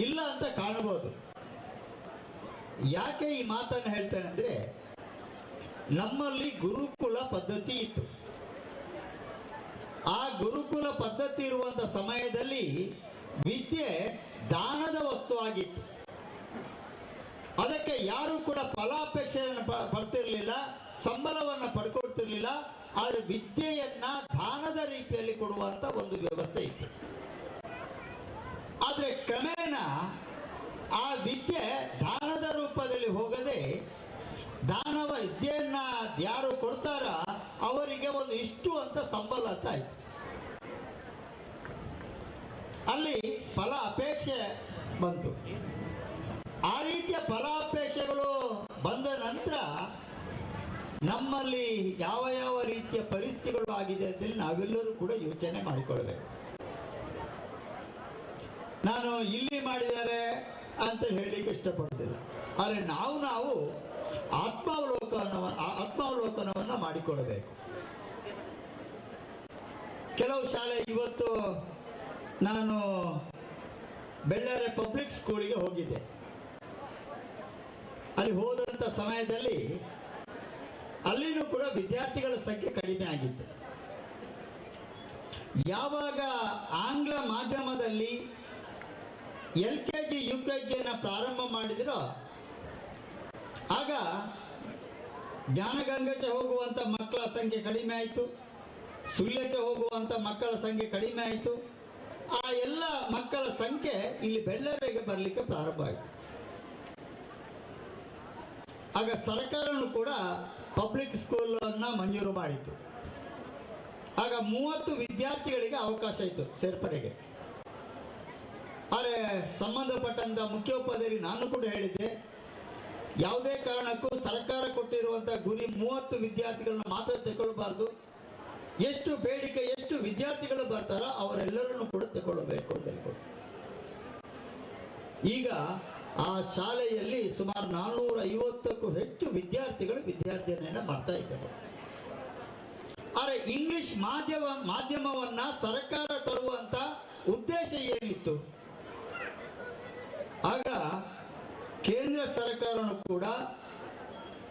Speaker 13: ಇಲ್ಲ ಅಂತ ಕಾಣಬಹುದು. ಯಾಕೆ ಈ ಮಾತನ್ನು ಹೇಳ್ತೇನೆ ಅಂದ್ರೆ, ನಮ್ಮಲ್ಲಿ ಗುರುಕುಲ ಪದ್ಧತಿ ಇತ್ತು. ಆ ಗುರುಕುಲ ಪದ್ಧತಿ ಇರುವಂತ ಸಮಯದಲ್ಲಿ ವಿದ್ಯೆ ದಾನದ ವಸ್ತು ಆಗಿತ್ತು. ಅದಕ್ಕೆ ಯಾರು ಕೂಡ ಫಲಾಪೇಕ್ಷೆಯನ್ನು ಪಡ್ತಿರ್ಲಿಲ್ಲ, ಸಂಬಳವನ್ನು ಪಡ್ಕೊಳ್ತಿರ್ಲಿಲ್ಲ. ಆದ್ರೆ ವಿದ್ಯೆಯನ್ನ ದಾನದ ರೀತಿಯಲ್ಲಿ ಕೊಡುವಂತ ಒಂದು ವ್ಯವಸ್ಥೆ ಇತ್ತು. ಆದ್ರೆ ಕ್ರಮೇಣ ಆ ವಿದ್ಯೆ ದಾನದ ರೂಪದಲ್ಲಿ ಹೋಗದೆ, ದಾನವ ವಿದ್ಯೆಯನ್ನ ಯಾರು ಕೊಡ್ತಾರ ಅವರಿಗೆ ಒಂದು ಇಷ್ಟು ಅಂತ ಸಂಬಳ ಅಂತ ಆಯ್ತು. ಅಲ್ಲಿ ಫಲ ಅಪೇಕ್ಷೆ ಬಂತು. ಆ ರೀತಿಯ ಫಲಾಪೇಕ್ಷೆಗಳು ಬಂದ ನಂತರ ನಮ್ಮಲ್ಲಿ ಯಾವ ಯಾವ ರೀತಿಯ ಪರಿಸ್ಥಿತಿಗಳು ಆಗಿದೆ ಅಂತೇಳಿ ನಾವೆಲ್ಲರೂ ಕೂಡ ಯೋಚನೆ ಮಾಡಿಕೊಳ್ಬೇಕು. ನಾನು ಇಲ್ಲಿ ಮಾಡಿದ್ದಾರೆ ಅಂತ ಹೇಳಲಿಕ್ಕೆ ಇಷ್ಟಪಡೋದಿಲ್ಲ. ಆದರೆ ನಾವು ಆತ್ಮಾವಲೋಕನವನ್ನ ಮಾಡಿಕೊಳ್ಳಬೇಕು. ಕೆಲವು ಶಾಲೆ, ಇವತ್ತು ನಾನು ಬೆಳ್ಳಾರೆ ಪಬ್ಲಿಕ್ ಸ್ಕೂಲಿಗೆ ಹೋಗಿದ್ದೆ. ಅಲ್ಲಿ ಹೋದಂತ ಸಮಯದಲ್ಲಿ ಅಲ್ಲಿನೂ ಕೂಡ ವಿದ್ಯಾರ್ಥಿಗಳ ಸಂಖ್ಯೆ ಕಡಿಮೆ ಆಗಿತ್ತು. ಯಾವಾಗ ಆಂಗ್ಲ ಮಾಧ್ಯಮದಲ್ಲಿ LKG UKG ಪ್ರಾರಂಭ ಮಾಡಿದ್ರೋ ಆಗ ಜ್ಞಾನಗಂಗಕ್ಕೆ ಹೋಗುವಂತ ಮಕ್ಕಳ ಸಂಖ್ಯೆ ಕಡಿಮೆ ಆಯಿತು, ಸುಳ್ಯಕ್ಕೆ ಹೋಗುವಂತ ಮಕ್ಕಳ ಸಂಖ್ಯೆ ಕಡಿಮೆ ಆಯಿತು. ಆ ಎಲ್ಲ ಮಕ್ಕಳ ಸಂಖ್ಯೆ ಇಲ್ಲಿ ಬೆಳ್ಳಾರಿಗೆ ಬರಲಿಕ್ಕೆ ಪ್ರಾರಂಭ ಆಯಿತು. ಆಗ ಸರ್ಕಾರನು ಕೂಡ ಪಬ್ಲಿಕ್ ಸ್ಕೂಲ್ ಅನ್ನ ಮಂಜೂರು ಮಾಡಿತು. ಆಗ 30 ವಿದ್ಯಾರ್ಥಿಗಳಿಗೆ ಅವಕಾಶ ಇತ್ತು ಸೇರ್ಪಡೆಗೆ. ಆದರೆ ಸಂಬಂಧಪಟ್ಟಂತ ಮುಖ್ಯೋಪಾಧ್ಯಾಯರಿಗೆ ನಾನು ಕೂಡ ಹೇಳಿದ್ದೆ, ಯಾವುದೇ ಕಾರಣಕ್ಕೂ ಸರ್ಕಾರ ಕೊಟ್ಟಿರುವಂಥ ಗುರಿ 30 ವಿದ್ಯಾರ್ಥಿಗಳನ್ನ ಮಾತ್ರ ತಗೊಳ್ಬಾರ್ದು. ಎಷ್ಟು ಬೇಡಿಕೆ, ಎಷ್ಟು ವಿದ್ಯಾರ್ಥಿಗಳು ಬರ್ತಾರೋ ಅವರೆಲ್ಲರನ್ನು ಕೂಡ ತಗೊಳ್ಬೇಕು ಅಂತ ಹೇಳ್ಕೊಟ್ಟು. ಈಗ ಆ ಶಾಲೆಯಲ್ಲಿ ಸುಮಾರು 450ಕ್ಕೂ ಹೆಚ್ಚು ವಿದ್ಯಾರ್ಥಿಗಳು ವಿದ್ಯಾರ್ಥಿನಿಯನ್ನ ಮಾಡ್ತಾ ಇದ್ದಾರೆ. ಆದರೆ ಇಂಗ್ಲಿಷ್ ಮಾಧ್ಯಮವನ್ನ ಸರ್ಕಾರ ತರುವಂತ ಉದ್ದೇಶ ಏನಿತ್ತು? ಆಗ ಕೇಂದ್ರ ಸರ್ಕಾರನು ಕೂಡ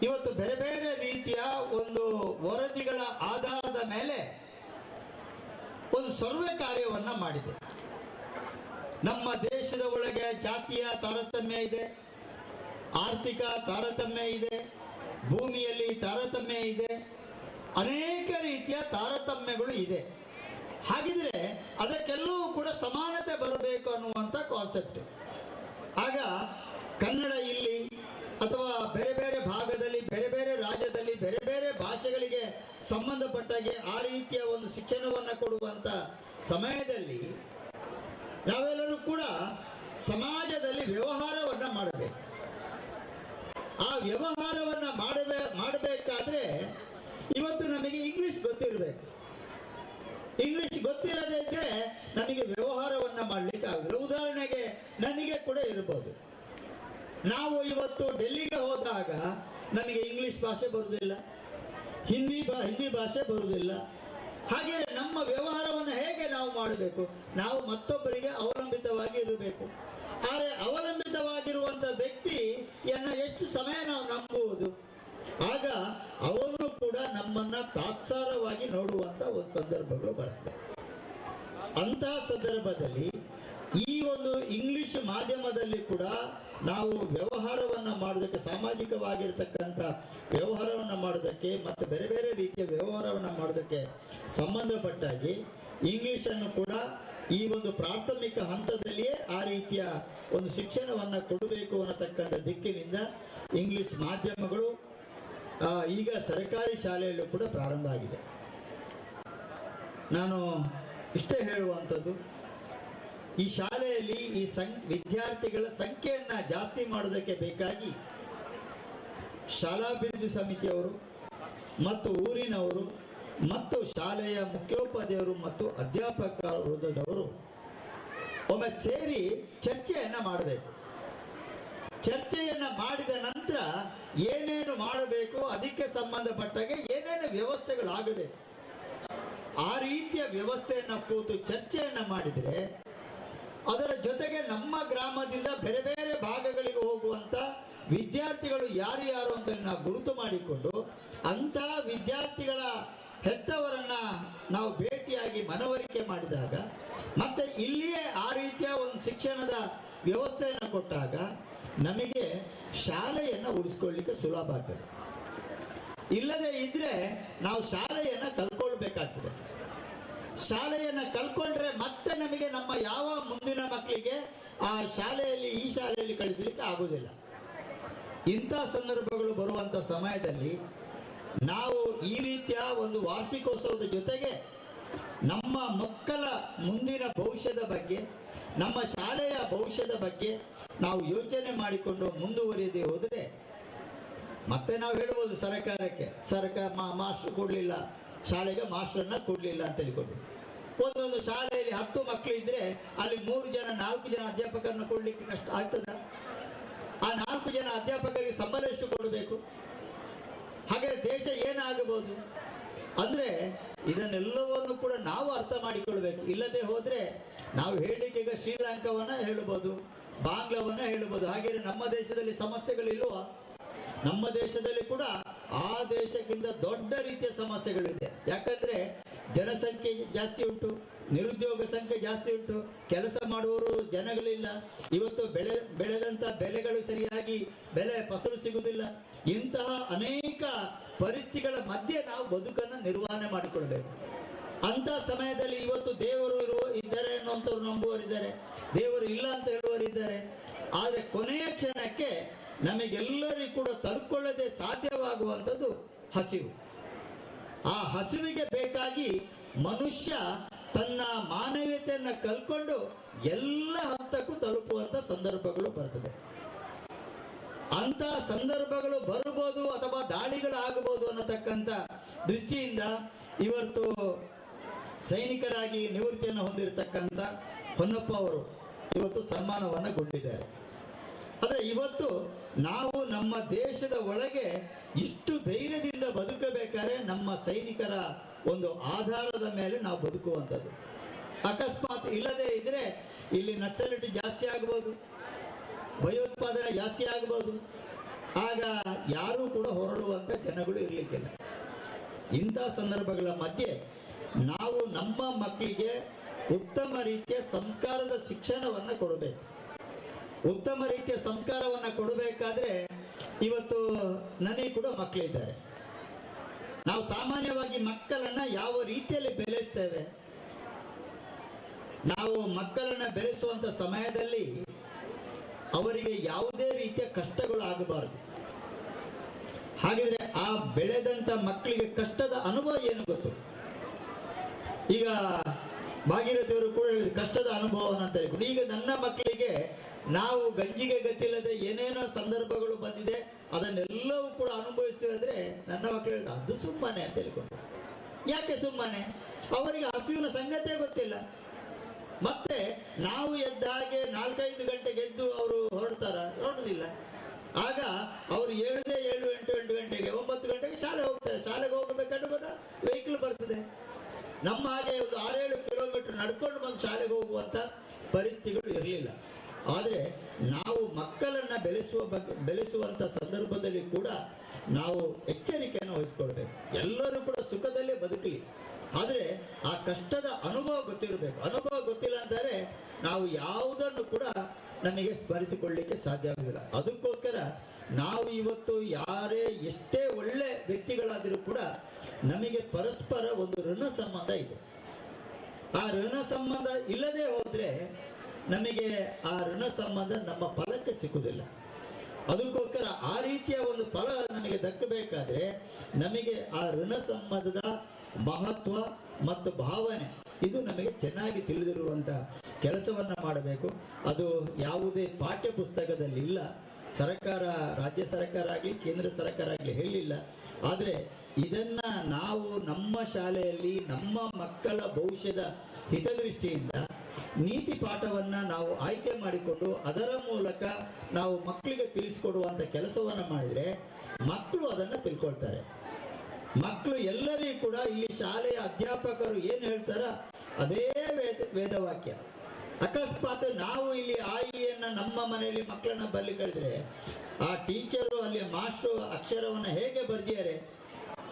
Speaker 13: ಇವತ್ತು ಬೇರೆ ಬೇರೆ ರೀತಿಯ ಒಂದು ವರದಿಗಳ ಆಧಾರದ ಮೇಲೆ ಒಂದು ಸರ್ವೆ ಕಾರ್ಯವನ್ನ ಮಾಡಿದೆ. ನಮ್ಮ ದೇಶದ ಒಳಗೆ ಜಾತಿಯ ತಾರತಮ್ಯ ಇದೆ, ಆರ್ಥಿಕ ತಾರತಮ್ಯ ಇದೆ, ಭೂಮಿಯಲ್ಲಿ ತಾರತಮ್ಯ ಇದೆ, ಅನೇಕ ರೀತಿಯ ತಾರತಮ್ಯಗಳು ಇದೆ. ಹಾಗಿದ್ರೆ ಅದಕ್ಕೆಲ್ಲವೂ ಕೂಡ ಸಮಾನತೆ ಬರಬೇಕು ಅನ್ನುವಂಥ ಕಾನ್ಸೆಪ್ಟ್. ಆಗ ಕನ್ನಡ ಇಲ್ಲಿ ಅಥವಾ ಬೇರೆ ಬೇರೆ ಭಾಗದಲ್ಲಿ, ಬೇರೆ ಬೇರೆ ರಾಜ್ಯದಲ್ಲಿ, ಬೇರೆ ಬೇರೆ ಭಾಷೆಗಳಿಗೆ ಸಂಬಂಧಪಟ್ಟಾಗೆ ಆ ರೀತಿಯ ಒಂದು ಶಿಕ್ಷಣವನ್ನು ಕೊಡುವಂಥ ಸಮಯದಲ್ಲಿ ನಾವೆಲ್ಲರೂ ಕೂಡ ಸಮಾಜದಲ್ಲಿ ವ್ಯವಹಾರವನ್ನು ಮಾಡಬೇಕು. ಆ ವ್ಯವಹಾರವನ್ನು ಮಾಡಬೇಕಾದ್ರೆ ಇವತ್ತು ನಮಗೆ ಇಂಗ್ಲಿಷ್ ಗೊತ್ತಿರಬೇಕು. ಇಂಗ್ಲಿಷ್ ಗೊತ್ತಿಲ್ಲದೆ ಇದ್ರೆ ನಮಗೆ ವ್ಯವಹಾರವನ್ನು ಮಾಡಲಿಕ್ಕೆ ಆಗುದಿಲ್ಲ. ಉದಾಹರಣೆಗೆ ನನಗೆ ಕೂಡ ಇರಬಹುದು, ನಾವು ಇವತ್ತು ಡೆಲ್ಲಿಗೆ ಹೋದಾಗ ನಮಗೆ ಇಂಗ್ಲಿಷ್ ಭಾಷೆ ಬರುವುದಿಲ್ಲ, ಹಿಂದಿ ಭಾಷೆ ಬರುವುದಿಲ್ಲ. ಹಾಗೆ ನಮ್ಮ ವ್ಯವಹಾರವನ್ನು ಹೇಗೆ ನಾವು ಮಾಡಬೇಕು? ನಾವು ಮತ್ತೊಬ್ಬರಿಗೆ ಅವಲಂಬಿತವಾಗಿ ಇರಬೇಕು. ಆದರೆ ಅವಲಂಬಿತವಾಗಿರುವಂಥ ವ್ಯಕ್ತಿಯನ್ನ ಎಷ್ಟು ಸಮಯ ನಾವು ನಂಬುವುದು? ಆಗ ಅವನು ಕೂಡ ನಮ್ಮನ್ನ ತಾತ್ಸಾರವಾಗಿ ನೋಡುವಂತ ಒಂದು ಸಂದರ್ಭಗಳು ಬರುತ್ತೆ. ಅಂತಹ ಸಂದರ್ಭದಲ್ಲಿ ಈ ಒಂದು ಇಂಗ್ಲಿಷ್ ಮಾಧ್ಯಮದಲ್ಲಿ ಕೂಡ ನಾವು ವ್ಯವಹಾರವನ್ನ ಮಾಡೋದಕ್ಕೆ, ಸಾಮಾಜಿಕವಾಗಿರ್ತಕ್ಕಂಥ ವ್ಯವಹಾರವನ್ನ ಮಾಡೋದಕ್ಕೆ ಮತ್ತು ಬೇರೆ ಬೇರೆ ರೀತಿಯ ವ್ಯವಹಾರವನ್ನ ಮಾಡೋದಕ್ಕೆ ಸಂಬಂಧಪಟ್ಟಾಗಿ ಇಂಗ್ಲಿಷನ್ನು ಕೂಡ ಈ ಒಂದು ಪ್ರಾಥಮಿಕ ಹಂತದಲ್ಲಿಯೇ ಆ ರೀತಿಯ ಒಂದು ಶಿಕ್ಷಣವನ್ನ ಕೊಡಬೇಕು ಅನ್ನತಕ್ಕಂಥ ದಿಕ್ಕಿನಿಂದ ಇಂಗ್ಲಿಷ್ ಮಾಧ್ಯಮಗಳು ಈಗ ಸರ್ಕಾರಿ ಶಾಲೆಯಲ್ಲೂ ಕೂಡ ಪ್ರಾರಂಭ ಆಗಿದೆ. ನಾನು ಇಷ್ಟೇ ಹೇಳುವಂಥದ್ದು, ಈ ಶಾಲೆಯಲ್ಲಿ ಈ ವಿದ್ಯಾರ್ಥಿಗಳ ಸಂಖ್ಯೆಯನ್ನ ಜಾಸ್ತಿ ಮಾಡೋದಕ್ಕೆ ಬೇಕಾಗಿ ಶಾಲಾಭಿವೃದ್ಧಿ ಸಮಿತಿಯವರು ಮತ್ತು ಊರಿನವರು ಮತ್ತು ಶಾಲೆಯ ಮುಖ್ಯೋಪಾಧ್ಯಾಯರು ಮತ್ತು ಅಧ್ಯಾಪಕ ವೃಂದದವರು ಒಮ್ಮೆ ಸೇರಿ ಚರ್ಚೆಯನ್ನ ಮಾಡಬೇಕು. ಚರ್ಚೆಯನ್ನ ಮಾಡಿದ ನಂತರ ಏನೇನು ಮಾಡಬೇಕು, ಅದಕ್ಕೆ ಸಂಬಂಧಪಟ್ಟಾಗೆ ಏನೇನು ವ್ಯವಸ್ಥೆಗಳಾಗಬೇಕು, ಆ ರೀತಿಯ ವ್ಯವಸ್ಥೆಯನ್ನ ಕೂತು ಚರ್ಚೆಯನ್ನ ಮಾಡಿದರೆ ಅದರ ಜೊತೆಗೆ ನಮ್ಮ ಗ್ರಾಮದಿಂದ ಬೇರೆ ಬೇರೆ ಭಾಗಗಳಿಗೆ ಹೋಗುವಂತ ವಿದ್ಯಾರ್ಥಿಗಳು ಯಾರು ಅಂತ ನಾವು ಗುರುತು ಮಾಡಿಕೊಂಡು ಅಂತ ವಿದ್ಯಾರ್ಥಿಗಳ ಹೆತ್ತವರನ್ನ ನಾವು ಭೇಟಿಯಾಗಿ ಮನವರಿಕೆ ಮಾಡಿದಾಗ ಮತ್ತೆ ಇಲ್ಲಿಯೇ ಆ ರೀತಿಯ ಒಂದು ಶಿಕ್ಷಣದ ವ್ಯವಸ್ಥೆಯನ್ನು ಕೊಟ್ಟಾಗ ನಮಗೆ ಶಾಲೆಯನ್ನು ಉಳಿಸ್ಕೊಳ್ಳಿಕ್ಕೆ ಸುಲಭ ಆಗ್ತದೆ. ಇಲ್ಲದೆ ಇದ್ರೆ ನಾವು ಶಾಲೆಯನ್ನು ಕಲ್ಕೊಳ್ಬೇಕಾಗ್ತದೆ. ಶಾಲೆಯನ್ನು ಕಲ್ಕೊಂಡ್ರೆ ಮತ್ತೆ ನಮಗೆ ನಮ್ಮ ಯಾವ ಮುಂದಿನ ಮಕ್ಕಳಿಗೆ ಆ ಶಾಲೆಯಲ್ಲಿ ಈ ಶಾಲೆಯಲ್ಲಿ ಕಳಿಸಲಿಕ್ಕೆ ಆಗುವುದಿಲ್ಲ. ಇಂಥ ಸಂದರ್ಭಗಳು ಬರುವಂತ ಸಮಯದಲ್ಲಿ ನಾವು ಈ ರೀತಿಯ ಒಂದು ವಾರ್ಷಿಕೋತ್ಸವದ ಜೊತೆಗೆ ನಮ್ಮ ಮಕ್ಕಳ ಮುಂದಿನ ಭವಿಷ್ಯದ ಬಗ್ಗೆ, ನಮ್ಮ ಶಾಲೆಯ ಭವಿಷ್ಯದ ಬಗ್ಗೆ ನಾವು ಯೋಚನೆ ಮಾಡಿಕೊಂಡು ಮುಂದುವರಿಯದೆ ಹೋದರೆ ಮತ್ತೆ ನಾವು ಹೇಳ್ಬೋದು ಸರ್ಕಾರಕ್ಕೆ, ಮಾಸ್ಟರ್ ಕೊಡ್ಲಿಲ್ಲ, ಶಾಲೆಗೆ ಮಾಸ್ಟರ್ನ ಕೊಡ್ಲಿಲ್ಲ ಅಂತ ಹೇಳಿಕೊಂಡು. ಒಂದೊಂದು ಶಾಲೆಯಲ್ಲಿ 10 ಮಕ್ಕಳು ಇದ್ರೆ ಅಲ್ಲಿ 3 ಜನ 4 ಜನ ಅಧ್ಯಾಪಕರನ್ನ ಕೊಡ್ಲಿಕ್ಕೆ ಕಷ್ಟ ಆಗ್ತದ? ಆ 4 ಜನ ಅಧ್ಯಾಪಕರಿಗೆ ಸಂಬಳ ಎಷ್ಟು ಕೊಡಬೇಕು? ಹಾಗಾದ್ರೆ ದೇಶ ಏನಾಗಬಹುದು? ಅಂದ್ರೆ ಇದನ್ನೆಲ್ಲವನ್ನು ಕೂಡ ನಾವು ಅರ್ಥ ಮಾಡಿಕೊಳ್ಬೇಕು. ಇಲ್ಲದೆ ಹೋದ್ರೆ ನಾವು ಹೇಳಲಿಕ್ಕೆ ಈಗ ಶ್ರೀಲಂಕಾವನ್ನ ಹೇಳ್ಬೋದು, ಬಾಂಗ್ಲಾವನ್ನ ಹೇಳ್ಬೋದು. ಹಾಗೆ ನಮ್ಮ ದೇಶದಲ್ಲಿ ಸಮಸ್ಯೆಗಳಿಲ್ವಾ? ನಮ್ಮ ದೇಶದಲ್ಲಿ ಕೂಡ ಆ ದೇಶಕ್ಕಿಂತ ದೊಡ್ಡ ರೀತಿಯ ಸಮಸ್ಯೆಗಳಿದೆ. ಯಾಕಂದ್ರೆ ಜನಸಂಖ್ಯೆ ಜಾಸ್ತಿ ಉಂಟು, ನಿರುದ್ಯೋಗ ಸಂಖ್ಯೆ ಜಾಸ್ತಿ ಉಂಟು, ಕೆಲಸ ಮಾಡುವವರು ಜನಗಳಿಲ್ಲ. ಇವತ್ತು ಬೆಳೆದಂತ ಬೆಲೆಗಳು ಸರಿಯಾಗಿ ಫಸಲು ಸಿಗುವುದಿಲ್ಲ. ಇಂತಹ ಅನೇಕ ಪರಿಸ್ಥಿತಿಗಳ ಮಧ್ಯೆ ನಾವು ಬದುಕನ್ನು ನಿರ್ವಹಣೆ ಮಾಡಿಕೊಳ್ಬೇಕು. ಅಂತ ಸಮಯದಲ್ಲಿ ಇವತ್ತು ದೇವರು ಇದ್ದಾರೆ ಅನ್ನುವಂಥವ್ರು ನಂಬುವರಿದ್ದಾರೆ, ದೇವರು ಇಲ್ಲ ಅಂತ ಹೇಳುವರಿದ್ದಾರೆ. ಆದರೆ ಕೊನೆಯ ಕ್ಷಣಕ್ಕೆ ನಮಗೆಲ್ಲರಿಗೂ ಕೂಡ ತರ್ಕೊಳ್ಳದೆ ಸಾಧ್ಯವಾಗುವಂಥದ್ದು ಹಸಿವು. ಆ ಹಸಿವಿಗೆ ಬೇಕಾಗಿ ಮನುಷ್ಯ ತನ್ನ ಮಾನವೀಯತೆಯನ್ನ ಕಲ್ಕೊಂಡು ಎಲ್ಲ ಹಂತಕ್ಕೂ ತಲುಪುವಂತ ಸಂದರ್ಭಗಳು ಬರ್ತದೆ. ಅಂತ ಸಂದರ್ಭಗಳು ಬರ್ಬೋದು ಅಥವಾ ದಾಳಿಗಳು ಆಗಬಹುದು ಅನ್ನತಕ್ಕಂಥ ದೃಷ್ಟಿಯಿಂದ ಇವತ್ತು ಸೈನಿಕರಾಗಿ ನಿವೃತ್ತಿಯನ್ನು ಹೊಂದಿರತಕ್ಕಂಥ ಹೊನ್ನಪ್ಪ ಅವರು ಇವತ್ತು ಸನ್ಮಾನವನ್ನಗೊಂಡಿದ್ದಾರೆ. ಆದರೆ ಇವತ್ತು ನಾವು ನಮ್ಮ ದೇಶದ ಒಳಗೆ ಇಷ್ಟು ಧೈರ್ಯದಿಂದ ಬದುಕಬೇಕಾದ್ರೆ ನಮ್ಮ ಸೈನಿಕರ ಒಂದು ಆಧಾರದ ಮೇಲೆ ನಾವು ಬದುಕುವಂಥದ್ದು. ಅಕಸ್ಮಾತ್ ಇಲ್ಲದೆ ಇದ್ರೆ ಇಲ್ಲಿ ನಕ್ಸಲಿಟಿ ಜಾಸ್ತಿ ಆಗ್ಬೋದು, ಭಯೋತ್ಪಾದನೆ ಜಾಸ್ತಿ ಆಗ್ಬೋದು. ಆಗ ಯಾರೂ ಕೂಡ ಹೊರಡುವಂತ ಜನಗಳು ಇರಲಿಕ್ಕಿಲ್ಲ. ಇಂಥ ಸಂದರ್ಭಗಳ ಮಧ್ಯೆ ನಾವು ನಮ್ಮ ಮಕ್ಕಳಿಗೆ ಉತ್ತಮ ರೀತಿಯ ಸಂಸ್ಕಾರದ ಶಿಕ್ಷಣವನ್ನ ಕೊಡಬೇಕು. ಉತ್ತಮ ರೀತಿಯ ಸಂಸ್ಕಾರವನ್ನ ಕೊಡಬೇಕಾದ್ರೆ ಇವತ್ತು ನನಗೆ ಕೂಡ ಮಕ್ಕಳಿದ್ದಾರೆ. ನಾವು ಸಾಮಾನ್ಯವಾಗಿ ಮಕ್ಕಳನ್ನ ಯಾವ ರೀತಿಯಲ್ಲಿ ಬೆಳೆಸ್ತೇವೆ? ನಾವು ಮಕ್ಕಳನ್ನ ಬೆಳೆಸುವಂತ ಸಮಯದಲ್ಲಿ ಅವರಿಗೆ ಯಾವುದೇ ರೀತಿಯ ಕಷ್ಟಗಳು ಆಗಬಾರದು. ಹಾಗಿದ್ರೆ ಆ ಬೆಳೆದಂತ ಮಕ್ಕಳಿಗೆ ಕಷ್ಟದ ಅನುಭವ ಏನು ಗೊತ್ತು? ಈಗ ಭಾಗೀರಥಿಯವರು ಕೂಡ ಹೇಳಿದ್ರು ಕಷ್ಟದ ಅನುಭವನ ಅಂತ ಹೇಳ್ಕೊಂಡು. ಈಗ ನನ್ನ ಮಕ್ಕಳಿಗೆ ನಾವು ಗಂಜಿಗೆ ಗತಿಲ್ಲದೆ ಏನೇನೋ ಸಂದರ್ಭಗಳು ಬಂದಿದೆ ಅದನ್ನೆಲ್ಲವೂ ಕೂಡ ಅನುಭವಿಸಿದ್ರೆ ನನ್ನ ಮಕ್ಕಳು ಹೇಳಿದ ಅದು ಸುಮ್ಮನೆ ಅಂತ ಹೇಳ್ಕೊಂಡು. ಯಾಕೆ ಸುಮ್ಮನೆ? ಅವರಿಗೆ ಹಸಿವಿನ ಸಂಗತಿಯೇ ಗೊತ್ತಿಲ್ಲ. ಮತ್ತೆ ನಾವು ಎದ್ದ ಹಾಗೆ 4-5 ಗಂಟೆಗೆ ಎದ್ದು ಅವರು ಹೊರಡುದಿಲ್ಲ. ಆಗ ಅವರು 7 8 ಗಂಟೆಗೆ 9 ಗಂಟೆಗೆ ಶಾಲೆ ಹೋಗ್ತಾರೆ. ಶಾಲೆಗೆ ಹೋಗಬೇಕಾದ್ರೆ ಗೊತ್ತಾ ವೆಹಿಕಲ್ ಬರ್ತದೆ. ನಮ್ಮ ಹಾಗೆ ಒಂದು 6-7 ಕಿಲೋಮೀಟರ್ ನಡ್ಕೊಂಡು ಬಂದು ಶಾಲೆಗೆ ಹೋಗುವಂತ ಪರಿಸ್ಥಿತಿಗಳು ಇರಲಿಲ್ಲ. ಆದರೆ ನಾವು ಮಕ್ಕಳನ್ನ ಬೆಳೆಸುವಂತ ಸಂದರ್ಭದಲ್ಲಿ ಕೂಡ ನಾವು ಎಚ್ಚರಿಕೆಯನ್ನು ವಹಿಸ್ಕೊಳ್ಬೇಕು. ಎಲ್ಲರೂ ಕೂಡ ಸುಖದಲ್ಲೇ ಬದುಕಲಿ, ಆದರೆ ಆ ಕಷ್ಟದ ಅನುಭವ ಗೊತ್ತಿರಬೇಕು. ಅನುಭವ ಗೊತ್ತಿಲ್ಲ ಅಂತಾರೆ ನಾವು ಯಾವುದನ್ನು ಕೂಡ ನಮಗೆ ಸ್ಮರಿಸಿಕೊಳ್ಳಲಿಕ್ಕೆ ಸಾಧ್ಯವಿಲ್ಲ. ಅದಕ್ಕೋಸ್ಕರ ನಾವು ಇವತ್ತು ಯಾರೇ ಎಷ್ಟೇ ಒಳ್ಳೆ ವ್ಯಕ್ತಿಗಳಾದರೂ ಕೂಡ ನಮಗೆ ಪರಸ್ಪರ ಒಂದು ಋಣ ಸಂಬಂಧ ಇದೆ. ಆ ಋಣ ಸಂಬಂಧ ಇಲ್ಲದೆ ಹೋದ್ರೆ ನಮಗೆ ಆ ಋಣ ಸಂಬಂಧ ನಮ್ಮ ಫಲಕ್ಕೆ ಸಿಕ್ಕುವುದಿಲ್ಲ. ಅದಕ್ಕೋಸ್ಕರ ಆ ರೀತಿಯ ಒಂದು ಫಲ ನಮಗೆ ದಕ್ಕಬೇಕಾದ್ರೆ ನಮಗೆ ಆ ಋಣ ಸಂಬಂಧದ ಮಹತ್ವ ಮತ್ತು ಭಾವನೆ ಇದು ನಮಗೆ ಚೆನ್ನಾಗಿ ತಿಳಿದಿರುವಂತ ಕೆಲಸವನ್ನ ಮಾಡಬೇಕು. ಅದು ಯಾವುದೇ ಪಾಠ್ಯ ಪುಸ್ತಕದಲ್ಲಿ ಇಲ್ಲ. ಸರ್ಕಾರ, ರಾಜ್ಯ ಸರ್ಕಾರ ಆಗಲಿ ಕೇಂದ್ರ ಸರ್ಕಾರ ಆಗಲಿ ಹೇಳಿಲ್ಲ. ಆದರೆ ಇದನ್ನ ನಾವು ನಮ್ಮ ಶಾಲೆಯಲ್ಲಿ ನಮ್ಮ ಮಕ್ಕಳ ಭವಿಷ್ಯದ ಹಿತದೃಷ್ಟಿಯಿಂದ ನೀತಿ ಪಾಠವನ್ನ ನಾವು ಆಯ್ಕೆ ಮಾಡಿಕೊಂಡು ಅದರ ಮೂಲಕ ನಾವು ಮಕ್ಕಳಿಗೆ ತಿಳಿಸಿಕೊಡುವಂತ ಕೆಲಸವನ್ನ ಮಾಡಿದ್ರೆ ಮಕ್ಕಳು ಅದನ್ನ ತಿಳ್ಕೊಳ್ತಾರೆ. ಮಕ್ಕಳು ಎಲ್ಲರಿಗೂ ಕೂಡ ಇಲ್ಲಿ ಶಾಲೆಯ ಅಧ್ಯಾಪಕರು ಏನು ಹೇಳ್ತಾರ ಅದೇ ವೇದವಾಕ್ಯ. ಅಕಸ್ಮಾತ್ ನಾವು ಇಲ್ಲಿ ಆಯಿಯನ್ನ ನಮ್ಮ ಮನೆಯಲ್ಲಿ ಮಕ್ಕಳನ್ನ ಬರಲಿ ಕಳಿದ್ರೆ ಆ ಟೀಚರು ಅಲ್ಲಿ ಮಾಸ್ಟ್ರು ಅಕ್ಷರವನ್ನ ಹೇಗೆ ಬರ್ದಿದ್ದಾರೆ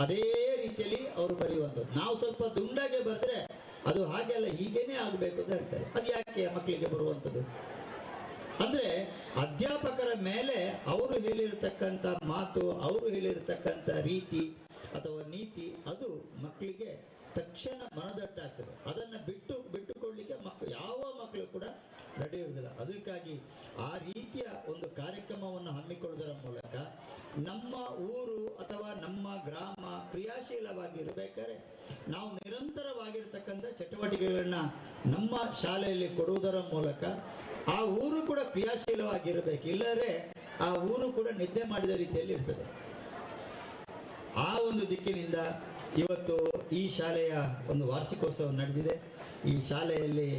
Speaker 13: ಅದೇ ರೀತಿಯಲ್ಲಿ ಅವರು ಬರೆಯುವಂಥದ್ದು. ನಾವು ಸ್ವಲ್ಪ ದುಂಡಾಗೆ ಬರೆದ್ರೆ ಅದು ಹಾಗೆಲ್ಲ ಹೀಗೇನೆ ಆಗಬೇಕು ಅಂತ ಹೇಳ್ತಾರೆ. ಅದು ಯಾಕೆ ಮಕ್ಕಳಿಗೆ ಬರುವಂಥದ್ದು? ಅಂದ್ರೆ ಅಧ್ಯಾಪಕರ ಮೇಲೆ ಅವರು ಹೇಳಿರ್ತಕ್ಕಂಥ ಮಾತು, ಅವರು ಹೇಳಿರ್ತಕ್ಕಂಥ ರೀತಿ ಅಥವಾ ನೀತಿ ಅದು ಮಕ್ಕಳಿಗೆ ತಕ್ಷಣ ಮನದಟ್ಟಾಗ್ತದೆ. ಅದನ್ನ ಬಿಟ್ಟುಕೊಡ್ಲಿಕ್ಕೆ ಯಾವ ಮಕ್ಕಳು ಕೂಡ ನಡೆಯುವುದಿಲ್ಲ. ಅದಕ್ಕಾಗಿ ಆ ರೀತಿಯ ಒಂದು ಕಾರ್ಯಕ್ರಮವನ್ನು ಹಮ್ಮಿಕೊಳ್ಳುವುದರ ಮೂಲಕ ನಮ್ಮ ಊರು ಅಥವಾ ನಮ್ಮ ಗ್ರಾಮ ಕ್ರಿಯಾಶೀಲವಾಗಿ ಇರಬೇಕಾದ್ರೆ ನಾವು ನಿರಂತರವಾಗಿರ್ತಕ್ಕಂಥ ಚಟುವಟಿಕೆಗಳನ್ನ ನಮ್ಮ ಶಾಲೆಯಲ್ಲಿ ಕೊಡುವುದರ ಮೂಲಕ ಆ ಊರು ಕೂಡ ಕ್ರಿಯಾಶೀಲವಾಗಿರಬೇಕು. ಇಲ್ಲದ್ರೆ ಆ ಊರು ಕೂಡ ನಿದ್ದೆ ಮಾಡಿದ ರೀತಿಯಲ್ಲಿ ಇರ್ತದೆ. ಆ ಒಂದು ದಿಕ್ಕಿನಿಂದ ಇವತ್ತು ಈ ಶಾಲೆಯ ಒಂದು ವಾರ್ಷಿಕೋತ್ಸವ ನಡೆದಿದೆ. ಈ ಶಾಲೆಯಲ್ಲಿ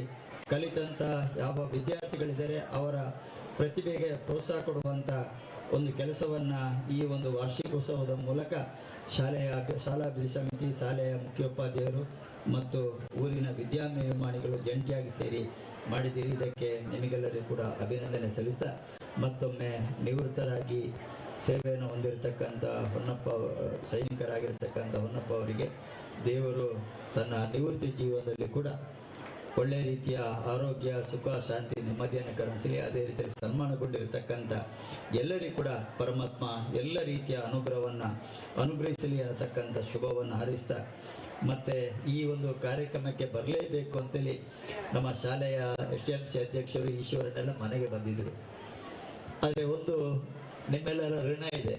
Speaker 13: ಕಲಿತಂತ ಯಾವ ವಿದ್ಯಾರ್ಥಿಗಳಿದ್ದಾರೆ ಅವರ ಪ್ರತಿಭೆಗೆ ಪ್ರೋತ್ಸಾಹ ಕೊಡುವಂತ ಒಂದು ಕೆಲಸವನ್ನ ಈ ಒಂದು ವಾರ್ಷಿಕೋತ್ಸವದ ಮೂಲಕ ಶಾಲಾಭಿವೃದ್ಧಿ ಸಮಿತಿ, ಶಾಲೆಯ ಮುಖ್ಯೋಪಾಧ್ಯಾಯರು ಮತ್ತು ಊರಿನ ವಿದ್ಯಾಭಿಮಾನಿಗಳು ಜಂಟಿಯಾಗಿ ಸೇರಿ ಮಾಡಿದ್ದೀರಿ. ಇದಕ್ಕೆ ನಿಮಗೆಲ್ಲರಿಗೂ ಕೂಡ ಅಭಿನಂದನೆ ಸಲ್ಲಿಸ್ತಾ ಮತ್ತೊಮ್ಮೆ ನಿವೃತ್ತರಾಗಿ ಸೇವೆಯನ್ನು ಹೊಂದಿರತಕ್ಕಂಥ ಹೊನ್ನಪ್ಪ, ಸೈನಿಕರಾಗಿರ್ತಕ್ಕಂಥ ಹೊನ್ನಪ್ಪ ಅವರಿಗೆ ದೇವರು ತನ್ನ ನಿವೃತ್ತಿ ಜೀವನದಲ್ಲಿ ಕೂಡ ಒಳ್ಳೆಯ ರೀತಿಯ ಆರೋಗ್ಯ, ಸುಖ, ಶಾಂತಿ, ನೆಮ್ಮದಿಯನ್ನು ಕರುಣಿಸಲಿ. ಅದೇ ರೀತಿಯಲ್ಲಿ ಸನ್ಮಾನಗೊಂಡಿರತಕ್ಕಂಥ ಎಲ್ಲರಿಗೂ ಕೂಡ ಪರಮಾತ್ಮ ಎಲ್ಲ ರೀತಿಯ ಅನುಗ್ರಹವನ್ನು ಅನುಗ್ರಹಿಸಲಿ ಅನ್ನತಕ್ಕಂಥ ಶುಭವನ್ನು ಹಾರೈಸ್ತಾ ಮತ್ತೆ ಈ ಒಂದು ಕಾರ್ಯಕ್ರಮಕ್ಕೆ ಬರಲೇಬೇಕು ಅಂತೇಳಿ ನಮ್ಮ ಶಾಲೆಯ STMC ಅಧ್ಯಕ್ಷರು ಈಶ್ವರನೆಲ್ಲ ಮನೆಗೆ ಬಂದಿದ್ರು. ಆದರೆ ಒಂದು ನಿಮ್ಮೆಲ್ಲರ ಋಣ ಇದೆ.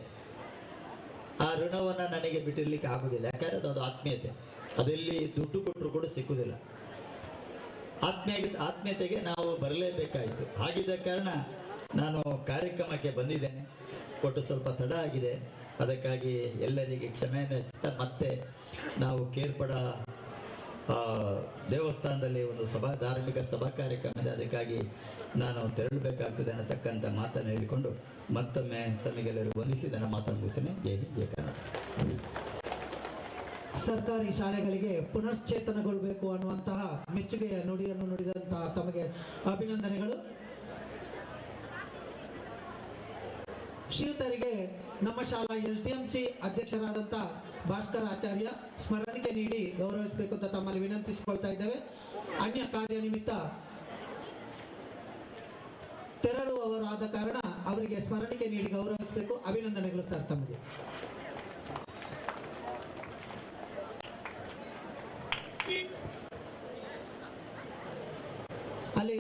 Speaker 13: ಆ ಋಣವನ್ನು ನನಗೆ ಬಿಟ್ಟಿರ್ಲಿಕ್ಕೆ ಆಗುದಿಲ್ಲ. ಯಾಕಂದ್ರೆ ಅದು ಆತ್ಮೀಯತೆ. ಅದೆಲ್ಲಿ ದುಡ್ಡು ಕೊಟ್ಟರು ಕೂಡ ಸಿಕ್ಕುವುದಿಲ್ಲ. ಆತ್ಮೀಯತೆಗೆ ನಾವು ಬರಲೇಬೇಕಾಯಿತು. ಹಾಗಿದ್ದ ಕಾರಣ ನಾನು ಕಾರ್ಯಕ್ರಮಕ್ಕೆ ಬಂದಿದ್ದೇನೆ. ಕೊಟ್ಟು ಸ್ವಲ್ಪ ತಡ ಆಗಿದೆ, ಅದಕ್ಕಾಗಿ ಎಲ್ಲರಿಗೆ ಕ್ಷಮೆಯನ್ನು ಯಾಚಿಸ್ತಾ ಮತ್ತೆ ನಾವು ಕೇರ್ಪಡ ದೇವಸ್ಥಾನದಲ್ಲಿ ಒಂದು ಧಾರ್ಮಿಕ ಸಭಾ ಕಾರ್ಯಕ್ರಮ ಇದೆ, ಅದಕ್ಕಾಗಿ ನಾನು ತೆರಳಬೇಕಾಗ್ತದೆ ಅನ್ನತಕ್ಕಂಥ ಮಾತನ್ನು ಹೇಳಿಕೊಂಡು ಮತ್ತೊಮ್ಮೆ ತಮಗೆಲ್ಲರೂ ವಂದಿಸಿ ನನ್ನ ಮಾತನ್ನು ಮುಗಿಸ್ತೇನೆ. ಜೈ ಹಿಂದ್, ಜೈ ಕರ್ನಾಟಕ.
Speaker 1: ಸರ್ಕಾರಿ ಶಾಲೆಗಳಿಗೆ ಪುನಶ್ಚೇತನಗೊಳ್ಳಬೇಕು ಅನ್ನುವಂತಹ ಮೆಚ್ಚುಗೆಯ ನುಡಿಯನ್ನು ನುಡಿದಂತಹ ತಮಗೆ ಅಭಿನಂದನೆಗಳು. ಶ್ರೀಯುತರಿಗೆ ನಮ್ಮ ಶಾಲಾ SDMC ಅಧ್ಯಕ್ಷರಾದಂತಹ ಭಾಸ್ಕರ್ ಆಚಾರ್ಯ ಸ್ಮರಣಿಕೆ ನೀಡಿ ಗೌರವಿಸಬೇಕು ಅಂತ ತಮ್ಮಲ್ಲಿ ವಿನಂತಿಸಿಕೊಳ್ತಾ ಇದ್ದೇವೆ. ಅನ್ಯ ಕಾರ್ಯ ನಿಮಿತ್ತ ತೆರಳುವವರಾದ ಕಾರಣ ಅವರಿಗೆ ಸ್ಮರಣಿಕೆ ನೀಡಿ ಗೌರವಿಸಬೇಕು. ಅಭಿನಂದನೆಗಳು ಸರ್ ತಮಗೆ. ಅಲ್ಲಿ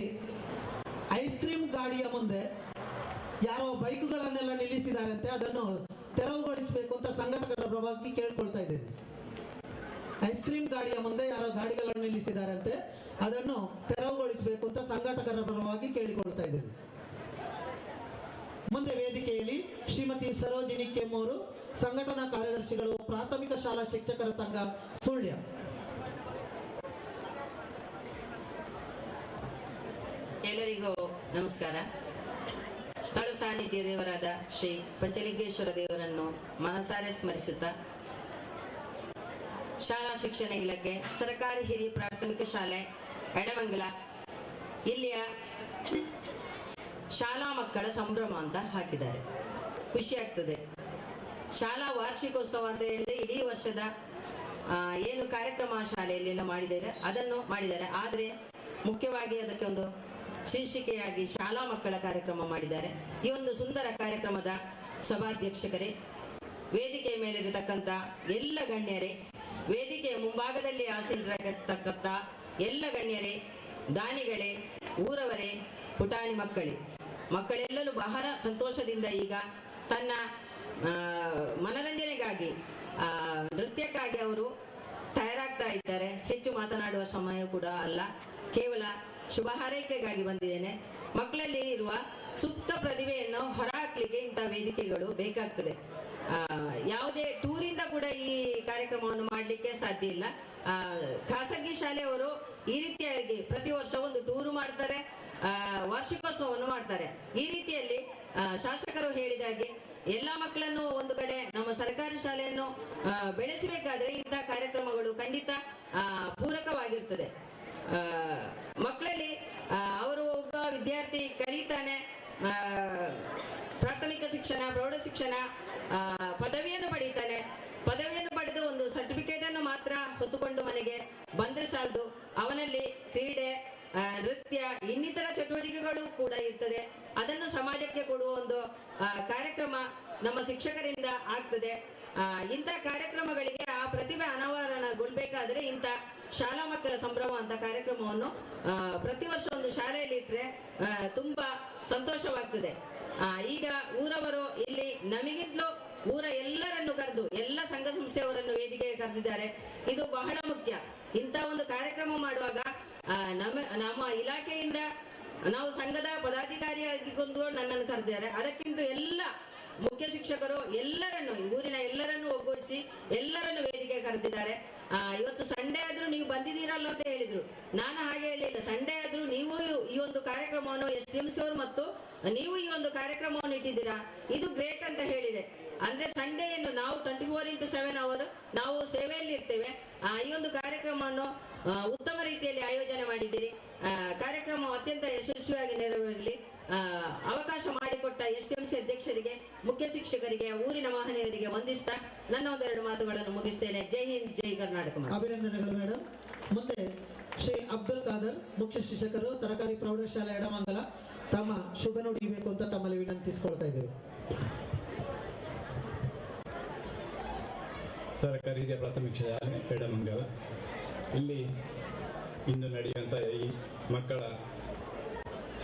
Speaker 1: ಐಸ್ ಕ್ರೀಮ್ ಗಾಡಿಯ ಮುಂದೆ ಯಾರೋ ಬೈಕ್ಗಳನ್ನೆಲ್ಲ ನಿಲ್ಲಿಸಿದಾರಂತೆ, ಅದನ್ನು ತೆರವುಗೊಳಿಸಬೇಕು ಅಂತ ಸಂಘಟಕರ ಪರವಾಗಿ ಕೇಳ್ಕೊಳ್ತಾ ಇದ್ದೇನೆ. ಐಸ್ ಕ್ರೀಮ್ ಗಾಡಿಯ ಮುಂದೆ ಯಾರೋ ಗಾಡಿಗಳನ್ನು ನಿಲ್ಲಿಸಿದಾರಂತೆ, ಅದನ್ನು ತೆರವುಗೊಳಿಸಬೇಕು ಅಂತ ಸಂಘಟಕರ ಪರವಾಗಿ ಕೇಳಿಕೊಳ್ತಾ ಇದ್ದೇನೆ. ಮುಂದೆ ವೇದಿಕೆಯಲ್ಲಿ ಶ್ರೀಮತಿ ಸರೋಜಿನಿ ಕೆಮ್ಮೂರು, ಸಂಘಟನಾ ಕಾರ್ಯದರ್ಶಿಗಳು, ಪ್ರಾಥಮಿಕ ಶಾಲಾ ಶಿಕ್ಷಕರ ಸಂಘ ಸುಳ್ಯ.
Speaker 14: ಎಲ್ಲರಿಗೂ ನಮಸ್ಕಾರ. ಸ್ಥಳ ಸಾನ್ನಿಧ್ಯ ದೇವರಾದ ಶ್ರೀ ಪಂಚಲಿಂಗೇಶ್ವರ ದೇವರನ್ನು ಮನಸಾರೆ ಸ್ಮರಿಸುತ್ತಾ, ಶಾಲಾ ಶಿಕ್ಷಣ ಇಲಾಖೆ ಸರ್ಕಾರಿ ಹಿರಿಯ ಪ್ರಾಥಮಿಕ ಶಾಲೆ ಎಡಮಂಗಲ ಇಲ್ಲಿಯ ಶಾಲಾ ಮಕ್ಕಳ ಸಂಭ್ರಮ ಅಂತ ಹಾಕಿದ್ದಾರೆ. ಖುಷಿ ಆಗ್ತದೆ. ಶಾಲಾ ವಾರ್ಷಿಕೋತ್ಸವ ಅಂತ ಹೇಳಿದ್ರೆ ಇಡೀ ವರ್ಷದ ಏನು ಕಾರ್ಯಕ್ರಮ ಶಾಲೆಯಲ್ಲೆಲ್ಲ ಅದನ್ನು ಮಾಡಿದ್ದಾರೆ. ಆದರೆ ಮುಖ್ಯವಾಗಿ ಅದಕ್ಕೆ ಒಂದು ಶೀರ್ಷಿಕೆಯಾಗಿ ಶಾಲಾ ಮಕ್ಕಳ ಕಾರ್ಯಕ್ರಮ ಮಾಡಿದ್ದಾರೆ. ಈ ಒಂದು ಸುಂದರ ಕಾರ್ಯಕ್ರಮದ ಸಭಾಧ್ಯಕ್ಷಕರೇ, ವೇದಿಕೆಯ ಮೇಲಿರತಕ್ಕಂಥ ಎಲ್ಲ ಗಣ್ಯರೇ, ವೇದಿಕೆಯ ಮುಂಭಾಗದಲ್ಲಿ ಆಸೀನರಾಗಿರ್ತಕ್ಕಂಥ ಎಲ್ಲ ಗಣ್ಯರೇ, ದಾನಿಗಳೇ, ಊರವರೇ, ಪುಟಾಣಿ ಮಕ್ಕಳೆಲ್ಲರೂ ಬಹಳ ಸಂತೋಷದಿಂದ ಈಗ ತನ್ನ ಮನರಂಜನೆಗಾಗಿ ನೃತ್ಯಕ್ಕಾಗಿ ಅವರು ತಯಾರಾಗ್ತಾ ಇದ್ದಾರೆ. ಹೆಚ್ಚು ಮಾತನಾಡುವ ಸಮಯ ಕೂಡ ಅಲ್ಲ, ಕೇವಲ ಶುಭ ಹಾರೈಕೆಗಾಗಿ ಬಂದಿದ್ದೇನೆ. ಮಕ್ಕಳಲ್ಲಿ ಇರುವ ಸುಪ್ತ ಪ್ರತಿಭೆಯನ್ನು ಹೊರಹಾಕ್ಲಿಕ್ಕೆ ಇಂಥ ವೇದಿಕೆಗಳು ಬೇಕಾಗ್ತದೆ. ಯಾವುದೇ ಟೂರಿಂದ ಕೂಡ ಈ ಕಾರ್ಯಕ್ರಮವನ್ನು ಮಾಡಲಿಕ್ಕೆ ಸಾಧ್ಯ ಇಲ್ಲ. ಖಾಸಗಿ ಶಾಲೆಯವರು ಈ ರೀತಿಯಾಗಿ ಪ್ರತಿ ವರ್ಷ ಒಂದು ಟೂರು ಮಾಡ್ತಾರೆ, ವಾರ್ಷಿಕೋತ್ಸವವನ್ನು ಮಾಡ್ತಾರೆ. ಈ ರೀತಿಯಲ್ಲಿ ಶಾಸಕರು ಹೇಳಿದಾಗೆ ಎಲ್ಲ ಮಕ್ಕಳನ್ನು ಒಂದು ಕಡೆ ನಮ್ಮ ಸರ್ಕಾರಿ ಶಾಲೆಯನ್ನು ಬೆಳೆಸಬೇಕಾದ್ರೆ ಇಂಥ ಕಾರ್ಯಕ್ರಮಗಳು ಖಂಡಿತ ಪೂರಕವಾಗಿರ್ತದೆ. ಮಕ್ಕಳಲ್ಲಿ ಅವರು ಒಬ್ಬ ವಿದ್ಯಾರ್ಥಿ ಕಲಿತಾನೆ, ಪ್ರಾಥಮಿಕ ಶಿಕ್ಷಣ, ಪ್ರೌಢ ಶಿಕ್ಷಣ, ಪದವಿಯನ್ನು ಪಡೀತಾನೆ. ಪದವಿಯನ್ನು ಪಡೆದು ಒಂದು ಸರ್ಟಿಫಿಕೇಟ್ ಅನ್ನು ಮಾತ್ರ ಹೊತ್ತುಕೊಂಡು ಮನೆಗೆ ಬಂದ್ರೆ ಸಾಲದು. ಅವನಲ್ಲಿ ಕ್ರೀಡೆ, ನೃತ್ಯ, ಇನ್ನಿತರ ಚಟುವಟಿಕೆಗಳು ಕೂಡ ಇರ್ತದೆ. ಅದನ್ನು ಸಮಾಜಕ್ಕೆ ಕೊಡುವ ಒಂದು ಕಾರ್ಯಕ್ರಮ ನಮ್ಮ ಶಿಕ್ಷಕರಿಂದ ಆಗ್ತದೆ. ಇಂಥ ಕಾರ್ಯಕ್ರಮಗಳಿಗೆ ಆ ಪ್ರತಿಭೆ ಅನಾವರಣಗೊಳ್ಬೇಕಾದ್ರೆ ಇಂಥ ಶಾಲಾ ಮಕ್ಕಳ ಸಂಭ್ರಮ ಅಂತ ಕಾರ್ಯಕ್ರಮವನ್ನು ಪ್ರತಿ ವರ್ಷ ಒಂದು ಶಾಲೆಯಲ್ಲಿ ಇಟ್ಟರೆ ತುಂಬಾ ಸಂತೋಷವಾಗ್ತದೆ. ಈಗ ಊರವರು ಇಲ್ಲಿ ನಮಗಿಂತಲೂ ಊರ ಎಲ್ಲರನ್ನು ಕರೆದು ಎಲ್ಲ ಸಂಘ ಸಂಸ್ಥೆಯವರನ್ನು ವೇದಿಕೆಗೆ ಕರೆದಿದ್ದಾರೆ. ಇದು ಬಹಳ ಮುಖ್ಯ. ಇಂಥ ಒಂದು ಕಾರ್ಯಕ್ರಮ ಮಾಡುವಾಗ ನಮ್ಮ ಇಲಾಖೆಯಿಂದ ನಾವು ಸಂಘದ ಪದಾಧಿಕಾರಿಯಾಗಿ ನನ್ನನ್ನು ಕರೆದಿದ್ದಾರೆ. ಅದಕ್ಕಿಂತ ಎಲ್ಲ ಮುಖ್ಯ ಶಿಕ್ಷಕರು ಎಲ್ಲರನ್ನು, ಊರಿನ ಎಲ್ಲರನ್ನು ಒಗ್ಗೂಡಿಸಿ ಎಲ್ಲರನ್ನು ವೇದಿಕೆ ಕರೆದಿದ್ದಾರೆ. ಇವತ್ತು ಸಂಡೇ ಆದ್ರೂ ನೀವು ಬಂದಿದ್ದೀರಲ್ಲ ಅಂತ ಹೇಳಿದ್ರು. ನಾನು ಹಾಗೆ ಹೇಳಿಲ್ಲ. ಸಂಡೇ ಆದ್ರೂ ನೀವು ಈ ಒಂದು ಕಾರ್ಯಕ್ರಮವನ್ನು SDMC ಅವರು ಮತ್ತು ನೀವು ಈ ಒಂದು ಕಾರ್ಯಕ್ರಮವನ್ನು ಇಟ್ಟಿದ್ದೀರಾ, ಇದು ಗ್ರೇಟ್ ಅಂತ ಹೇಳಿದೆ. ಅಂದ್ರೆ ಸಂಡೇಯನ್ನು ನಾವು 24x7 ಅವರು ನಾವು ಸೇವೆಯಲ್ಲಿ ಇರ್ತೇವೆ. ಈ ಒಂದು ಕಾರ್ಯಕ್ರಮವನ್ನು ಉತ್ತಮ ರೀತಿಯಲ್ಲಿ ಆಯೋಜನೆ ಮಾಡಿದ್ದೀರಿ. ಕಾರ್ಯಕ್ರಮ ಅತ್ಯಂತ ಯಶಸ್ವಿಯಾಗಿ ನೆರವೇರಲಿ. ಅವಕಾಶ ಮಾಡಿಕೊಟ್ಟ SDMC ಅಧ್ಯಕ್ಷರಿಗೆ, ಮುಖ್ಯ ಶಿಕ್ಷಕರಿಗೆ, ಊರಿನ ಮಹನೀಯರಿಗೆ ವಂದಿಸ್ತಾ ನನ್ನ ಒಂದೆರಡು ಮಾತುಗಳನ್ನು ಮುಗಿಸ್ತೇನೆ. ಜೈ ಹಿಂದ್, ಜೈ ಕರ್ನಾಟಕ.
Speaker 1: ಅಭಿನಂದನೆಗಳು ಮೇಡಮ್. ಮುಂದೆ ಶ್ರೀ ಅಬ್ದುಲ್ ಖಾದರ್, ಮುಖ್ಯ ಶಿಕ್ಷಕರು, ಸರ್ಕಾರಿ ಪ್ರೌಢಶಾಲೆ ಎಡಮಂಗಲ, ತಮ್ಮ ಶುಭ ನುಡಿಬೇಕು ಅಂತ ತಮ್ಮಲ್ಲಿ ವಿನಂತಿಸಿಕೊಳ್ತಾ ಇದ್ದೇವೆ.
Speaker 15: ಸರ್ಕಾರಿ ಹಿರಿಯ ಪ್ರಾಥಮಿಕ ಶಾಲೆ ಎಡಮಂಗಲ ಇಲ್ಲಿ ಇಂದು ನಡೆಯುವಂಥ ಈ ಮಕ್ಕಳ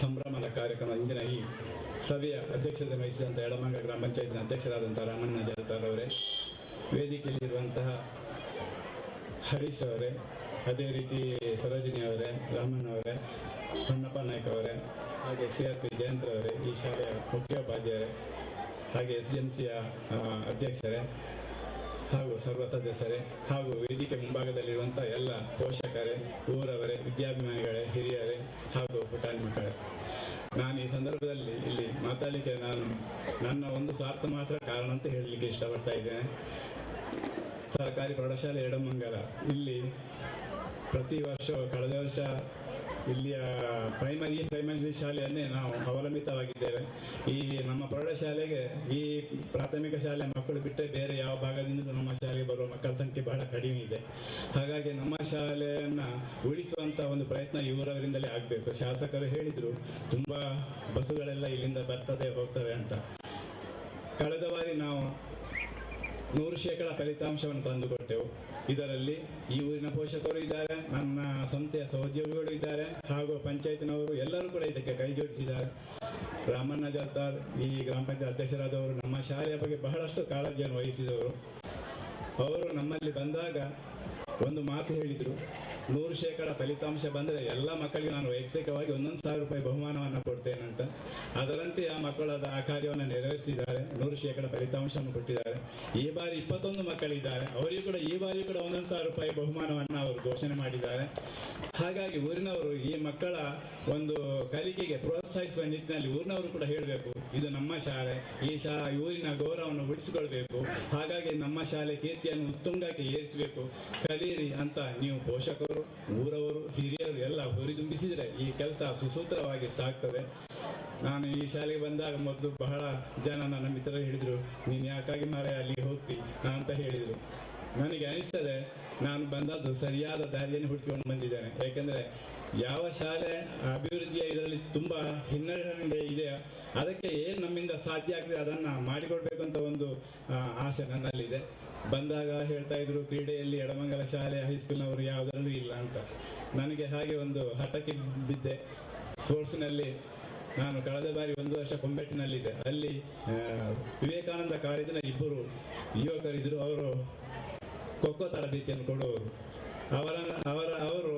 Speaker 15: ಸಂಭ್ರಮದ ಕಾರ್ಯಕ್ರಮ, ಇಂದಿನ ಈ ಸಭೆಯ ಅಧ್ಯಕ್ಷತೆ ವಹಿಸಿದಂಥ ಎಡಮಂಗಲ ಗ್ರಾಮ ಪಂಚಾಯತ್ನ ಅಧ್ಯಕ್ಷರಾದಂಥ ರಾಮಣ್ಣ ಜಾತಾರ್ ಅವರೇ, ವೇದಿಕೆಯಲ್ಲಿರುವಂತಹ ಹರೀಶ್ ಅವರೇ, ಅದೇ ರೀತಿ ಸರೋಜಿನಿ ಅವರೇ, ರಾಮಣ್ಣ ಅವರೇ, ಹೊನ್ನಪ್ಪ ನಾಯ್ಕ ಅವರೇ, ಹಾಗೆ CRP ಜಯಂತ್ರ ಅವರೇ, ಈ ಶಾಲೆಯ ಮುಖ್ಯೋಪಾಧ್ಯಾಯರೇ, ಹಾಗೆ SDMCಯ ಅಧ್ಯಕ್ಷರೇ ಹಾಗೂ ಸರ್ವ ಸದಸ್ಯರೇ ಹಾಗೂ ವೇದಿಕೆ ಮುಂಭಾಗದಲ್ಲಿರುವಂಥ ಎಲ್ಲ ಪೋಷಕರೇ, ಊರವರೇ, ವಿದ್ಯಾಭಿಮಾನಿಗಳೇ, ಹಿರಿಯರೇ ಹಾಗೂ ಪುಟಾಣಿ ಮಕ್ಕಳೇ, ನಾನು ಈ ಸಂದರ್ಭದಲ್ಲಿ ಇಲ್ಲಿ ಮಾತಾಡಲಿಕ್ಕೆ ನನ್ನ ಒಂದು ಸ್ವಾರ್ಥ ಮಾತ್ರ ಕಾರಣ ಅಂತ ಹೇಳಲಿಕ್ಕೆ ಇಷ್ಟಪಡ್ತಾ ಇದ್ದೇನೆ. ಸರ್ಕಾರಿ ಪ್ರೌಢಶಾಲೆ ಎಡಮಂಗಲ ಇಲ್ಲಿ ಪ್ರತಿ ವರ್ಷ, ಕಳೆದ ವರ್ಷ ಇಲ್ಲಿಯ ಪ್ರೈಮರಿ ಶಾಲೆಯನ್ನೇ ನಾವು ಅವಲಂಬಿತವಾಗಿದ್ದೇವೆ. ಈ ನಮ್ಮ ಪ್ರೌಢಶಾಲೆಗೆ ಈ ಪ್ರಾಥಮಿಕ ಶಾಲೆ ಮಕ್ಕಳು ಬಿಟ್ಟರೆ ಬೇರೆ ಯಾವ ಭಾಗದಿಂದ ನಮ್ಮ ಶಾಲೆಗೆ ಬರುವ ಮಕ್ಕಳ ಸಂಖ್ಯೆ ಬಹಳ ಕಡಿಮೆ ಇದೆ. ಹಾಗಾಗಿ ನಮ್ಮ ಶಾಲೆಯನ್ನು ಉಳಿಸುವಂಥ ಒಂದು ಪ್ರಯತ್ನ ಇವರವರಿಂದಲೇ ಆಗಬೇಕು. ಶಾಸಕರು ಹೇಳಿದರು ತುಂಬ ಬಸ್ಸುಗಳೆಲ್ಲ ಇಲ್ಲಿಂದ ಬರ್ತದೆ ಹೋಗ್ತವೆ ಅಂತ. ಕಳೆದ ಬಾರಿ ನಾವು 100% ಫಲಿತಾಂಶವನ್ನು ತಂದುಕೊಟ್ಟೆವು. ಇದರಲ್ಲಿ ಈ ಊರಿನ ಪೋಷಕರು ಇದ್ದಾರೆ, ನನ್ನ ಸ್ವಂತ ಸಹೋದ್ಯೋಗಿಗಳು ಇದ್ದಾರೆ ಹಾಗೂ ಪಂಚಾಯತಿನವರು ಎಲ್ಲರೂ ಕೂಡ ಇದಕ್ಕೆ ಕೈ ಜೋಡಿಸಿದ್ದಾರೆ. ರಾಮಣ್ಣ ಜಲ್ತಾರ್ ಈ ಗ್ರಾಮ ಪಂಚಾಯತ್ ಅಧ್ಯಕ್ಷರಾದವರು ನಮ್ಮ ಶಾಲೆಯ ಬಗ್ಗೆ ಬಹಳಷ್ಟು ಕಾಳಜಿಯನ್ನು ವಹಿಸಿದವರು. ಅವರು ನಮ್ಮಲ್ಲಿ ಬಂದಾಗ ಒಂದು ಮಾತು ಹೇಳಿದರು, 100% ಫಲಿತಾಂಶ ಬಂದರೆ ಎಲ್ಲ ಮಕ್ಕಳಿಗೆ ನಾನು ವೈಯಕ್ತಿಕವಾಗಿ 1,000 ರೂಪಾಯಿ ಬಹುಮಾನವನ್ನು ಕೊಡ್ತೇನೆ ಅಂತ. ಅದರಂತೆ ಆ ಮಕ್ಕಳು ಆ ಕಾರ್ಯವನ್ನು ನೆರವೇರಿಸಿದ್ದಾರೆ. 100% ಫಲಿತಾಂಶವನ್ನು ಕೊಟ್ಟಿದ್ದಾರೆ. ಈ ಬಾರಿ 21 ಮಕ್ಕಳಿದ್ದಾರೆ, ಅವರಿಗೂ ಕೂಡ ಈ ಬಾರಿ ಕೂಡ 1,000 ರೂಪಾಯಿ ಬಹುಮಾನವನ್ನು ಅವರು ಘೋಷಣೆ ಮಾಡಿದ್ದಾರೆ. ಹಾಗಾಗಿ ಊರಿನವರು ಈ ಮಕ್ಕಳ ಒಂದು ಕಲಿಕೆಗೆ ಪ್ರೋತ್ಸಾಹಿಸುವ ನಿಟ್ಟಿನಲ್ಲಿ ಊರಿನವರು ಕೂಡ ಹೇಳಬೇಕು, ಇದು ನಮ್ಮ ಶಾಲೆ, ಈ ಊರಿನ ಗೌರವವನ್ನು ಉಳಿಸಿಕೊಳ್ಬೇಕು, ಹಾಗಾಗಿ ನಮ್ಮ ಶಾಲೆ ಕೀರ್ತಿಯನ್ನು ಉತ್ತುಂಗಕ್ಕೆ ಏರಿಸಬೇಕು, ಕಲೀರಿ ಅಂತ ನೀವು ಪೋಷಕರು, ಊರವರು, ಹಿರಿಯರು ಎಲ್ಲ ಹುರಿದುಂಬಿಸಿದರೆ ಈ ಕೆಲಸ ಸುಸೂತ್ರವಾಗಿ ಸಾಗ್ತದೆ. ನಾನು ಈ ಶಾಲೆಗೆ ಬಂದಾಗ ಮೊದಲು ಬಹಳ ಜನ ನನ್ನ ಮಿತ್ರರು ಹೇಳಿದರು, ನೀನು ಯಾಕಾಗಿ ಮಾರೆ ಅಲ್ಲಿಗೆ ಹೋಗ್ತಿ ಅಂತ ಹೇಳಿದರು. ನನಗೆ ಅನಿಸ್ತದೆ ನಾನು ಬಂದದ್ದು ಸರಿಯಾದ ದಾರಿಯನ್ನು ಹುಡುಕಿಕೊಂಡು ಬಂದಿದ್ದೇನೆ. ಯಾಕೆಂದರೆ ಯಾವ ಶಾಲೆ ಅಭಿವೃದ್ಧಿಯ ಇದರಲ್ಲಿ ತುಂಬ ಹಿನ್ನಡೆ ಇದೆಯೋ ಅದಕ್ಕೆ ಏನು ನಮ್ಮಿಂದ ಸಾಧ್ಯ ಆಗ್ತದೆ ಅದನ್ನು ಮಾಡಿಕೊಡ್ಬೇಕು ಅಂತ ಒಂದು ಆಸೆ ನನ್ನಲ್ಲಿದೆ. ಬಂದಾಗ ಹೇಳ್ತಾ ಇದ್ರು, ಕ್ರೀಡೆಯಲ್ಲಿ ಎಡಮಂಗಲ ಶಾಲೆ ಹೈಸ್ಕೂಲ್ನವರು ಯಾವುದರಲ್ಲೂ ಇಲ್ಲ ಅಂತ. ನನಗೆ ಹಾಗೆ ಒಂದು ಹಠಕ್ಕೆ ಬಿದ್ದೆ. ಸ್ಪೋರ್ಟ್ಸ್ನಲ್ಲಿ ನಾನು ಕಳೆದ ಬಾರಿ 1 ವರ್ಷ ಕೊಂಬೆಟ್ಟಿನಲ್ಲಿದ್ದೆ. ಅಲ್ಲಿ ವಿವೇಕಾನಂದ ಕಾಲೇಜಿನ 2 ಯುವಕರಿದ್ದರು. ಅವರು ಖೋಖೋ ತರಬೇತಿಯನ್ನು ಕೊಡುವವರು. ಅವರು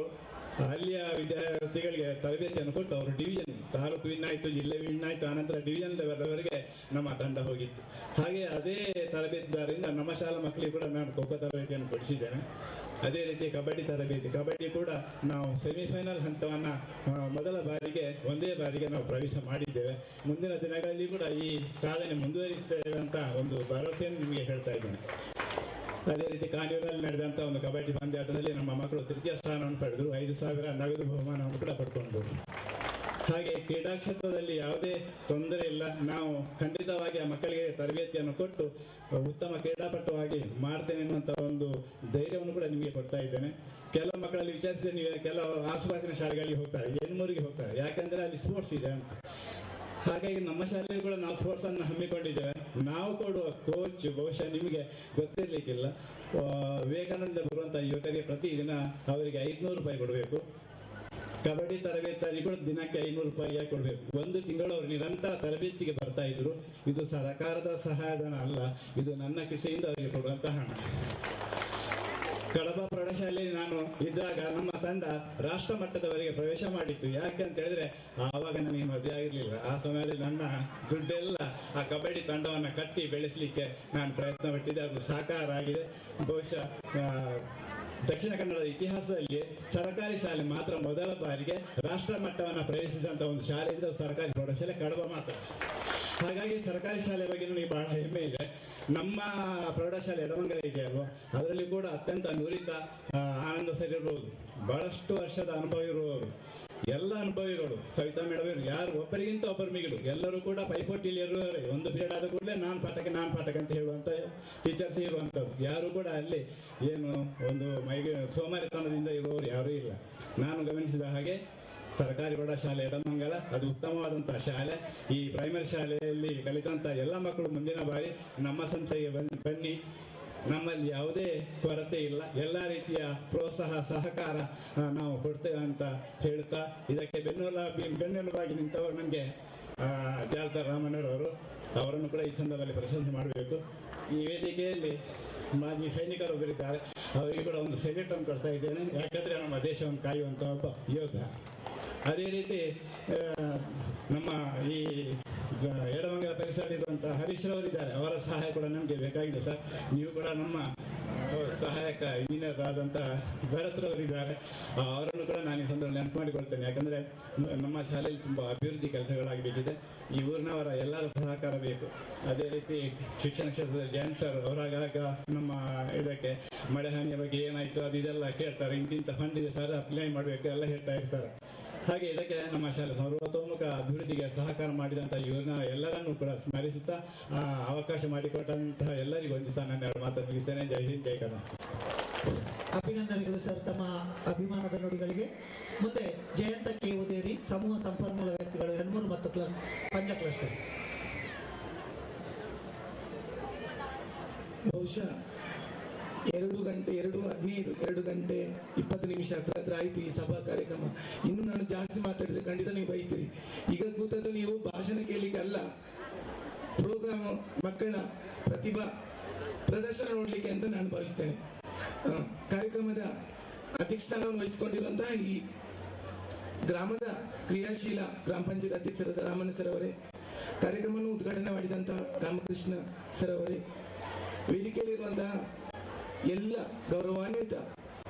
Speaker 15: ಅಲ್ಲಿಯ ವಿದ್ಯಾರ್ಥಿಗಳಿಗೆ ತರಬೇತಿಯನ್ನು ಕೊಟ್ಟು ಅವರು ಡಿವಿಷನ್, ತಾಲೂಕು ವಿನ್ ಆಯಿತು, ಜಿಲ್ಲೆ ವಿನ್ ಆಯಿತು, ಆನಂತರ ಡಿವಿಷನ್ ಲೆವೆಲ್ವರೆಗೆ ನಮ್ಮ ತಂಡ ಹೋಗಿತ್ತು. ಹಾಗೆ ಅದೇ ತರಬೇತಿದಾರರಿಂದ ನಮ್ಮ ಶಾಲಾ ಮಕ್ಕಳಿಗೆ ಕೂಡ ನಾನು ಖೋಖೋ ತರಬೇತಿಯನ್ನು ಕೊಡಿಸಿದ್ದೇನೆ. ಅದೇ ರೀತಿ ಕಬಡ್ಡಿ ಕೂಡ ನಾವು ಸೆಮಿಫೈನಲ್ ಹಂತವನ್ನು ಒಂದೇ ಬಾರಿಗೆ ನಾವು ಪ್ರವೇಶ ಮಾಡಿದ್ದೇವೆ. ಮುಂದಿನ ದಿನಗಳಲ್ಲಿ ಕೂಡ ಈ ಸಾಧನೆ ಮುಂದುವರಿಸ್ತೇವೆ ಅಂತ ಒಂದು ಭರವಸೆಯನ್ನು ನಿಮಗೆ ಹೇಳ್ತಾ ಇದ್ದೇನೆ. ಅದೇ ರೀತಿ ಕಾನೂರಲ್ಲಿ ನಡೆದಂಥ ಒಂದು ಕಬಡ್ಡಿ ಪಂದ್ಯಾಟದಲ್ಲಿ ನಮ್ಮ ಮಕ್ಕಳು 3ಯ ಸ್ಥಾನವನ್ನು ಪಡೆದರು. 5,000 ನಗದು ಬಹುಮಾನವನ್ನು ಕೂಡ ಪಡ್ಕೊಂಡು. ಹಾಗೆ ಕ್ರೀಡಾ ಕ್ಷೇತ್ರದಲ್ಲಿ ಯಾವುದೇ ತೊಂದರೆ ಇಲ್ಲ. ನಾವು ಖಂಡಿತವಾಗಿ ಆ ಮಕ್ಕಳಿಗೆ ತರಬೇತಿಯನ್ನು ಕೊಟ್ಟು ಉತ್ತಮ ಕ್ರೀಡಾಪಟುವಾಗಿ ಮಾಡ್ತೇನೆ ಎನ್ನುವಂಥ ಒಂದು ಧೈರ್ಯವನ್ನು ಕೂಡ ನಿಮಗೆ ಕೊಡ್ತಾ ಇದ್ದೇನೆ. ಕೆಲವು ಮಕ್ಕಳಲ್ಲಿ ವಿಚಾರಿಸಿದ್ರೆ ನೀವು ಕೆಲವು ಆಸುಪಾಸಿನ ಶಾಲೆಗಳಿಗೆ ಹೋಗ್ತಾರೆ, ಹೆಣ್ಮೂರಿಗೆ ಹೋಗ್ತಾರೆ, ಯಾಕಂದರೆ ಅಲ್ಲಿ ಸ್ಪೋರ್ಟ್ಸ್ ಇದೆ ಅಂತ. ಹಾಗಾಗಿ ನಮ್ಮ ಶಾಲೆಯಲ್ಲಿ ಕೂಡ ನಾವು ಸ್ಪೋರ್ಟ್ಸ್ ಅನ್ನು ಹಮ್ಮಿಕೊಂಡಿದ್ದೇವೆ. ನಾವು ಕೊಡುವ ಕೋಚ್ ಬಹುಶಃ ನಿಮಗೆ ಗೊತ್ತಿರಲಿಕ್ಕಿಲ್ಲ. ವಿವೇಕಾನಂದ ಬರುವಂಥ ಯುವಕರಿಗೆ ಪ್ರತಿದಿನ ಅವರಿಗೆ 500 ರೂಪಾಯಿ ಕೊಡಬೇಕು. ಕಬಡ್ಡಿ ತರಬೇತಿ ಕೂಡ ದಿನಕ್ಕೆ 500 ರೂಪಾಯಿ ಕೊಡಬೇಕು. 1 ತಿಂಗಳು ಅವರು ನಿರಂತರ ತರಬೇತಿಗೆ ಬರ್ತಾ ಇದ್ರು. ಇದು ಸರ್ಕಾರದ ಸಹಾಯಧನ ಅಲ್ಲ, ಇದು ನನ್ನ ಕಿಸೆಯಿಂದ ಅವರಿಗೆ ಕೊಡುವಂಥ ಹಣ. ಕಡಬ ಪ್ರೌಢಶಾಲೆಯಲ್ಲಿ ನಾನು ಇದ್ದಾಗ ನಮ್ಮ ತಂಡ ರಾಷ್ಟ್ರ ಮಟ್ಟದವರೆಗೆ ಪ್ರವೇಶ ಮಾಡಿತ್ತು. ಯಾಕೆ ಅಂತ ಹೇಳಿದ್ರೆ ಆವಾಗ ನನಗೆ ಮದುವೆ ಆಗಿರಲಿಲ್ಲ. ಆ ಸಮಯದಲ್ಲಿ ನನ್ನ ದುಡ್ಡೆಲ್ಲ ಆ ಕಬಡ್ಡಿ ತಂಡವನ್ನು ಕಟ್ಟಿ ಬೆಳೆಸಲಿಕ್ಕೆ ನಾನು ಪ್ರಯತ್ನ ಪಟ್ಟಿದ್ದೆ. ಅದು ಸಾಕಾರ ಆಗಿದೆ. ಬಹುಶಃ ದಕ್ಷಿಣ ಕನ್ನಡದ ಇತಿಹಾಸದಲ್ಲಿ ಸರ್ಕಾರಿ ಶಾಲೆ ಮಾತ್ರ ಮೊದಲ ಬಾರಿಗೆ ರಾಷ್ಟ್ರ ಮಟ್ಟವನ್ನು ಪ್ರವೇಶಿಸಿದಂಥ ಒಂದು ಶಾಲೆ ಇದ್ರೆ ಸರ್ಕಾರಿ ಪ್ರೌಢಶಾಲೆ ಕಡಬ ಮಾತ್ರ. ಹಾಗಾಗಿ ಸರ್ಕಾರಿ ಶಾಲೆ ಬಗ್ಗೆ ನನಗೆ ಬಹಳ ಹೆಮ್ಮೆ ಇದೆ. ನಮ್ಮ ಪ್ರೌಢಶಾಲೆ ಎಡಮಂಗಲ ಇದೆಯಲ್ವ, ಅದರಲ್ಲಿ ಕೂಡ ಅತ್ಯಂತ ನುರಿತ ಆನಂದ ಸರ್ ಇರ್ಬೋದು, ಬಹಳಷ್ಟು ವರ್ಷದ ಅನುಭವ ಇರುವವರು, ಎಲ್ಲ ಅನುಭವಿಗಳು, ಸವಿತಾ ಮೇಡಮ್, ಯಾರು ಒಬ್ಬರಿಗಿಂತ ಒಬ್ಬರು ಮಿಗಿಲು, ಎಲ್ಲರೂ ಕೂಡ ಪೈಪೋಟಿಯಲ್ಲಿ ಇರುವವರೇ. ಒಂದು ಪೀರಿಯಡ್ ಆದ ಕೂಡಲೇ ನಾನು ಪಾಠಕ್ಕೆ ಅಂತ ಹೇಳುವಂಥ ಟೀಚರ್ಸ್ ಇರುವಂಥದ್ದು. ಯಾರು ಕೂಡ ಅಲ್ಲಿ ಏನು ಒಂದು ಸೋಮಾರಿತನದಿಂದ ಇರುವವರು ಯಾರೂ ಇಲ್ಲ. ನಾನು ಗಮನಿಸಿದ ಹಾಗೆ ಸರ್ಕಾರಿ ಪ್ರೌಢಶಾಲೆ ಎಡಮಂಗಲ ಅದು ಉತ್ತಮವಾದಂತಹ ಶಾಲೆ. ಈ ಪ್ರೈಮರಿ ಶಾಲೆಯಲ್ಲಿ ಕಲಿತಂಥ ಎಲ್ಲ ಮಕ್ಕಳು ಮುಂದಿನ ಬಾರಿ ನಮ್ಮ ಸಂಸ್ಥೆಗೆ ಬನ್ನಿ. ನಮ್ಮಲ್ಲಿ ಯಾವುದೇ ಕೊರತೆ ಇಲ್ಲ, ಎಲ್ಲ ರೀತಿಯ ಪ್ರೋತ್ಸಾಹ ಸಹಕಾರ ನಾವು ಕೊಡ್ತೇವೆ ಅಂತ ಹೇಳ್ತಾ, ಇದಕ್ಕೆ ಬೆನ್ನೆಲುಬಾಗಿ ನಿಂತವರು ನನಗೆ ಜಾಲ್ತಾರ್ ರಾಮಣ್ಣರವರು, ಅವರನ್ನು ಕೂಡ ಈ ಸಂದರ್ಭದಲ್ಲಿ ಪ್ರಶಂಸೆ ಮಾಡಬೇಕು. ಈ ವೇದಿಕೆಯಲ್ಲಿ ಮಾಜಿ ಸೈನಿಕರೊಬ್ಬರಿದ್ದಾರೆ, ಅವರಿಗೆ ಕೂಡ ಒಂದು ಸೆಲ್ಯೂಟನ್ನು ಕೊಡ್ತಾ ಇದ್ದೇನೆ. ಯಾಕಂದರೆ ನಮ್ಮ ದೇಶವನ್ನು ಕಾಯುವಂಥ ಒಬ್ಬ ಯೋಧ. ಅದೇ ರೀತಿ ನಮ್ಮ ಈ ಎಡಮಂಗಲ ಪರಿಸರದಲ್ಲಿರುವಂಥ ಹರೀಶ್ ರವರಿದ್ದಾರೆ, ಅವರ ಸಹಾಯ ಕೂಡ ನಮಗೆ ಬೇಕಾಗಿದೆ ಸರ್. ನೀವು ಕೂಡ ನಮ್ಮ ಸಹಾಯಕ ಇಂಜಿನಿಯರ್ ಆದಂಥ ಭರತ್ ರವರಿದ್ದಾರೆ, ಅವರನ್ನು ಕೂಡ ನಾನು ಈ ಸಂದರ್ಭದಲ್ಲಿ ನೆನಪು ಮಾಡಿಕೊಳ್ತೇನೆ. ಯಾಕಂದರೆ ನಮ್ಮ ಶಾಲೆಯಲ್ಲಿ ತುಂಬ ಅಭಿವೃದ್ಧಿ ಕೆಲಸಗಳಾಗಬೇಕಿದೆ, ಈ ಊರಿನವರ ಎಲ್ಲರ ಸಹಕಾರ ಬೇಕು. ಅದೇ ರೀತಿ ಶಿಕ್ಷಣ ಕ್ಷೇತ್ರದಲ್ಲಿ ಜಯಂತ್ ಸರ್ ಅವರಾಗ ನಮ್ಮ ಇದಕ್ಕೆ ಮಳೆ ಹಾನಿಯ ಬಗ್ಗೆ ಏನಾಯಿತು ಅದು ಇದೆಲ್ಲ ಕೇಳ್ತಾರೆ, ಇಂತಿಂಥ ಫಂಡ್ ಇದೆ ಸರ್ ಅಪ್ಲೈ ಮಾಡಬೇಕು ಎಲ್ಲ ಹೇಳ್ತಾ ಇರ್ತಾರೆ. ಹಾಗೆ ಇದಕ್ಕೆ ನಮ್ಮ ಶಾಲೆ ಸರ್ವತೋಮುಖ ಅಭಿವೃದ್ಧಿಗೆ ಸಹಕಾರ ಮಾಡಿದಂಥ ಇವರನ್ನ ಎಲ್ಲರನ್ನೂ ಕೂಡ ಸ್ಮರಿಸುತ್ತಾ ಅವಕಾಶ ಮಾಡಿಕೊಟ್ಟಂತಹ ಎಲ್ಲರಿಗೂ ಒಂದು ಸ್ಥಾನ ಮಾತನ್ನು ಮುಗಿಸ್ತೇನೆ. ಜೈ ಹಿಂದ್, ಜೈ ಕರ್ನಾಟಕ.
Speaker 1: ಅಭಿನಂದನೆಗಳು ಸರ್ ತಮ್ಮ ಅಭಿಮಾನದ ನುಡಿಗಳಿಗೆ. ಮುಂದೆ ಜಯಂತ ಕೆ ಉದೇರಿ, ಸಮೂಹ ಸಂಪನ್ಮೂಲ ವ್ಯಕ್ತಿಗಳು ಹೆಣ್ಮೂರು ಮತ್ತು ಪಂಜ ಕ್ಲಸ್ಟರ್.
Speaker 16: ಬಹುಶಃ 2 ಗಂಟೆ 2:15 2 ಗಂಟೆ 20 ನಿಮಿಷ ಹತ್ರ ಆಯ್ತು ಈ ಸಭಾ ಕಾರ್ಯಕ್ರಮ. ಇನ್ನು ನಾನು ಜಾಸ್ತಿ ಮಾತಾಡಿದ್ರೆ ಖಂಡಿತ ನೀವು ಬೈತೀರಿ. ಈಗ ಕೂತದ್ದು ನೀವು ಭಾಷಣ ಕೇಳಲಿಕ್ಕೆ ಅಲ್ಲ, ಪ್ರೋಗ್ರಾಮ್ ಮಕ್ಕಳ ಪ್ರತಿಭಾ ಪ್ರದರ್ಶನ ನೋಡ್ಲಿಕ್ಕೆ ಅಂತ ನಾನು ಭಾವಿಸ್ತೇನೆ. ಕಾರ್ಯಕ್ರಮದ ಅಧ್ಯಕ್ಷಸ್ಥಾನವನ್ನು ವಹಿಸಿಕೊಂಡಿರುವಂತಹ ಈ ಗ್ರಾಮದ ಕ್ರಿಯಾಶೀಲ ಗ್ರಾಮ ಪಂಚಾಯತ್ ಅಧ್ಯಕ್ಷರಾದ ರಾಮಣ್ಣ ಸರ್ ಅವರೇ, ಕಾರ್ಯಕ್ರಮವನ್ನು ಉದ್ಘಾಟನೆ ಮಾಡಿದಂತಹ ರಾಮಕೃಷ್ಣ ಸರ್ ಅವರೇ, ವೇದಿಕೆಯಲ್ಲಿರುವಂತಹ ಎಲ್ಲ ಗೌರವಾನ್ವಿತ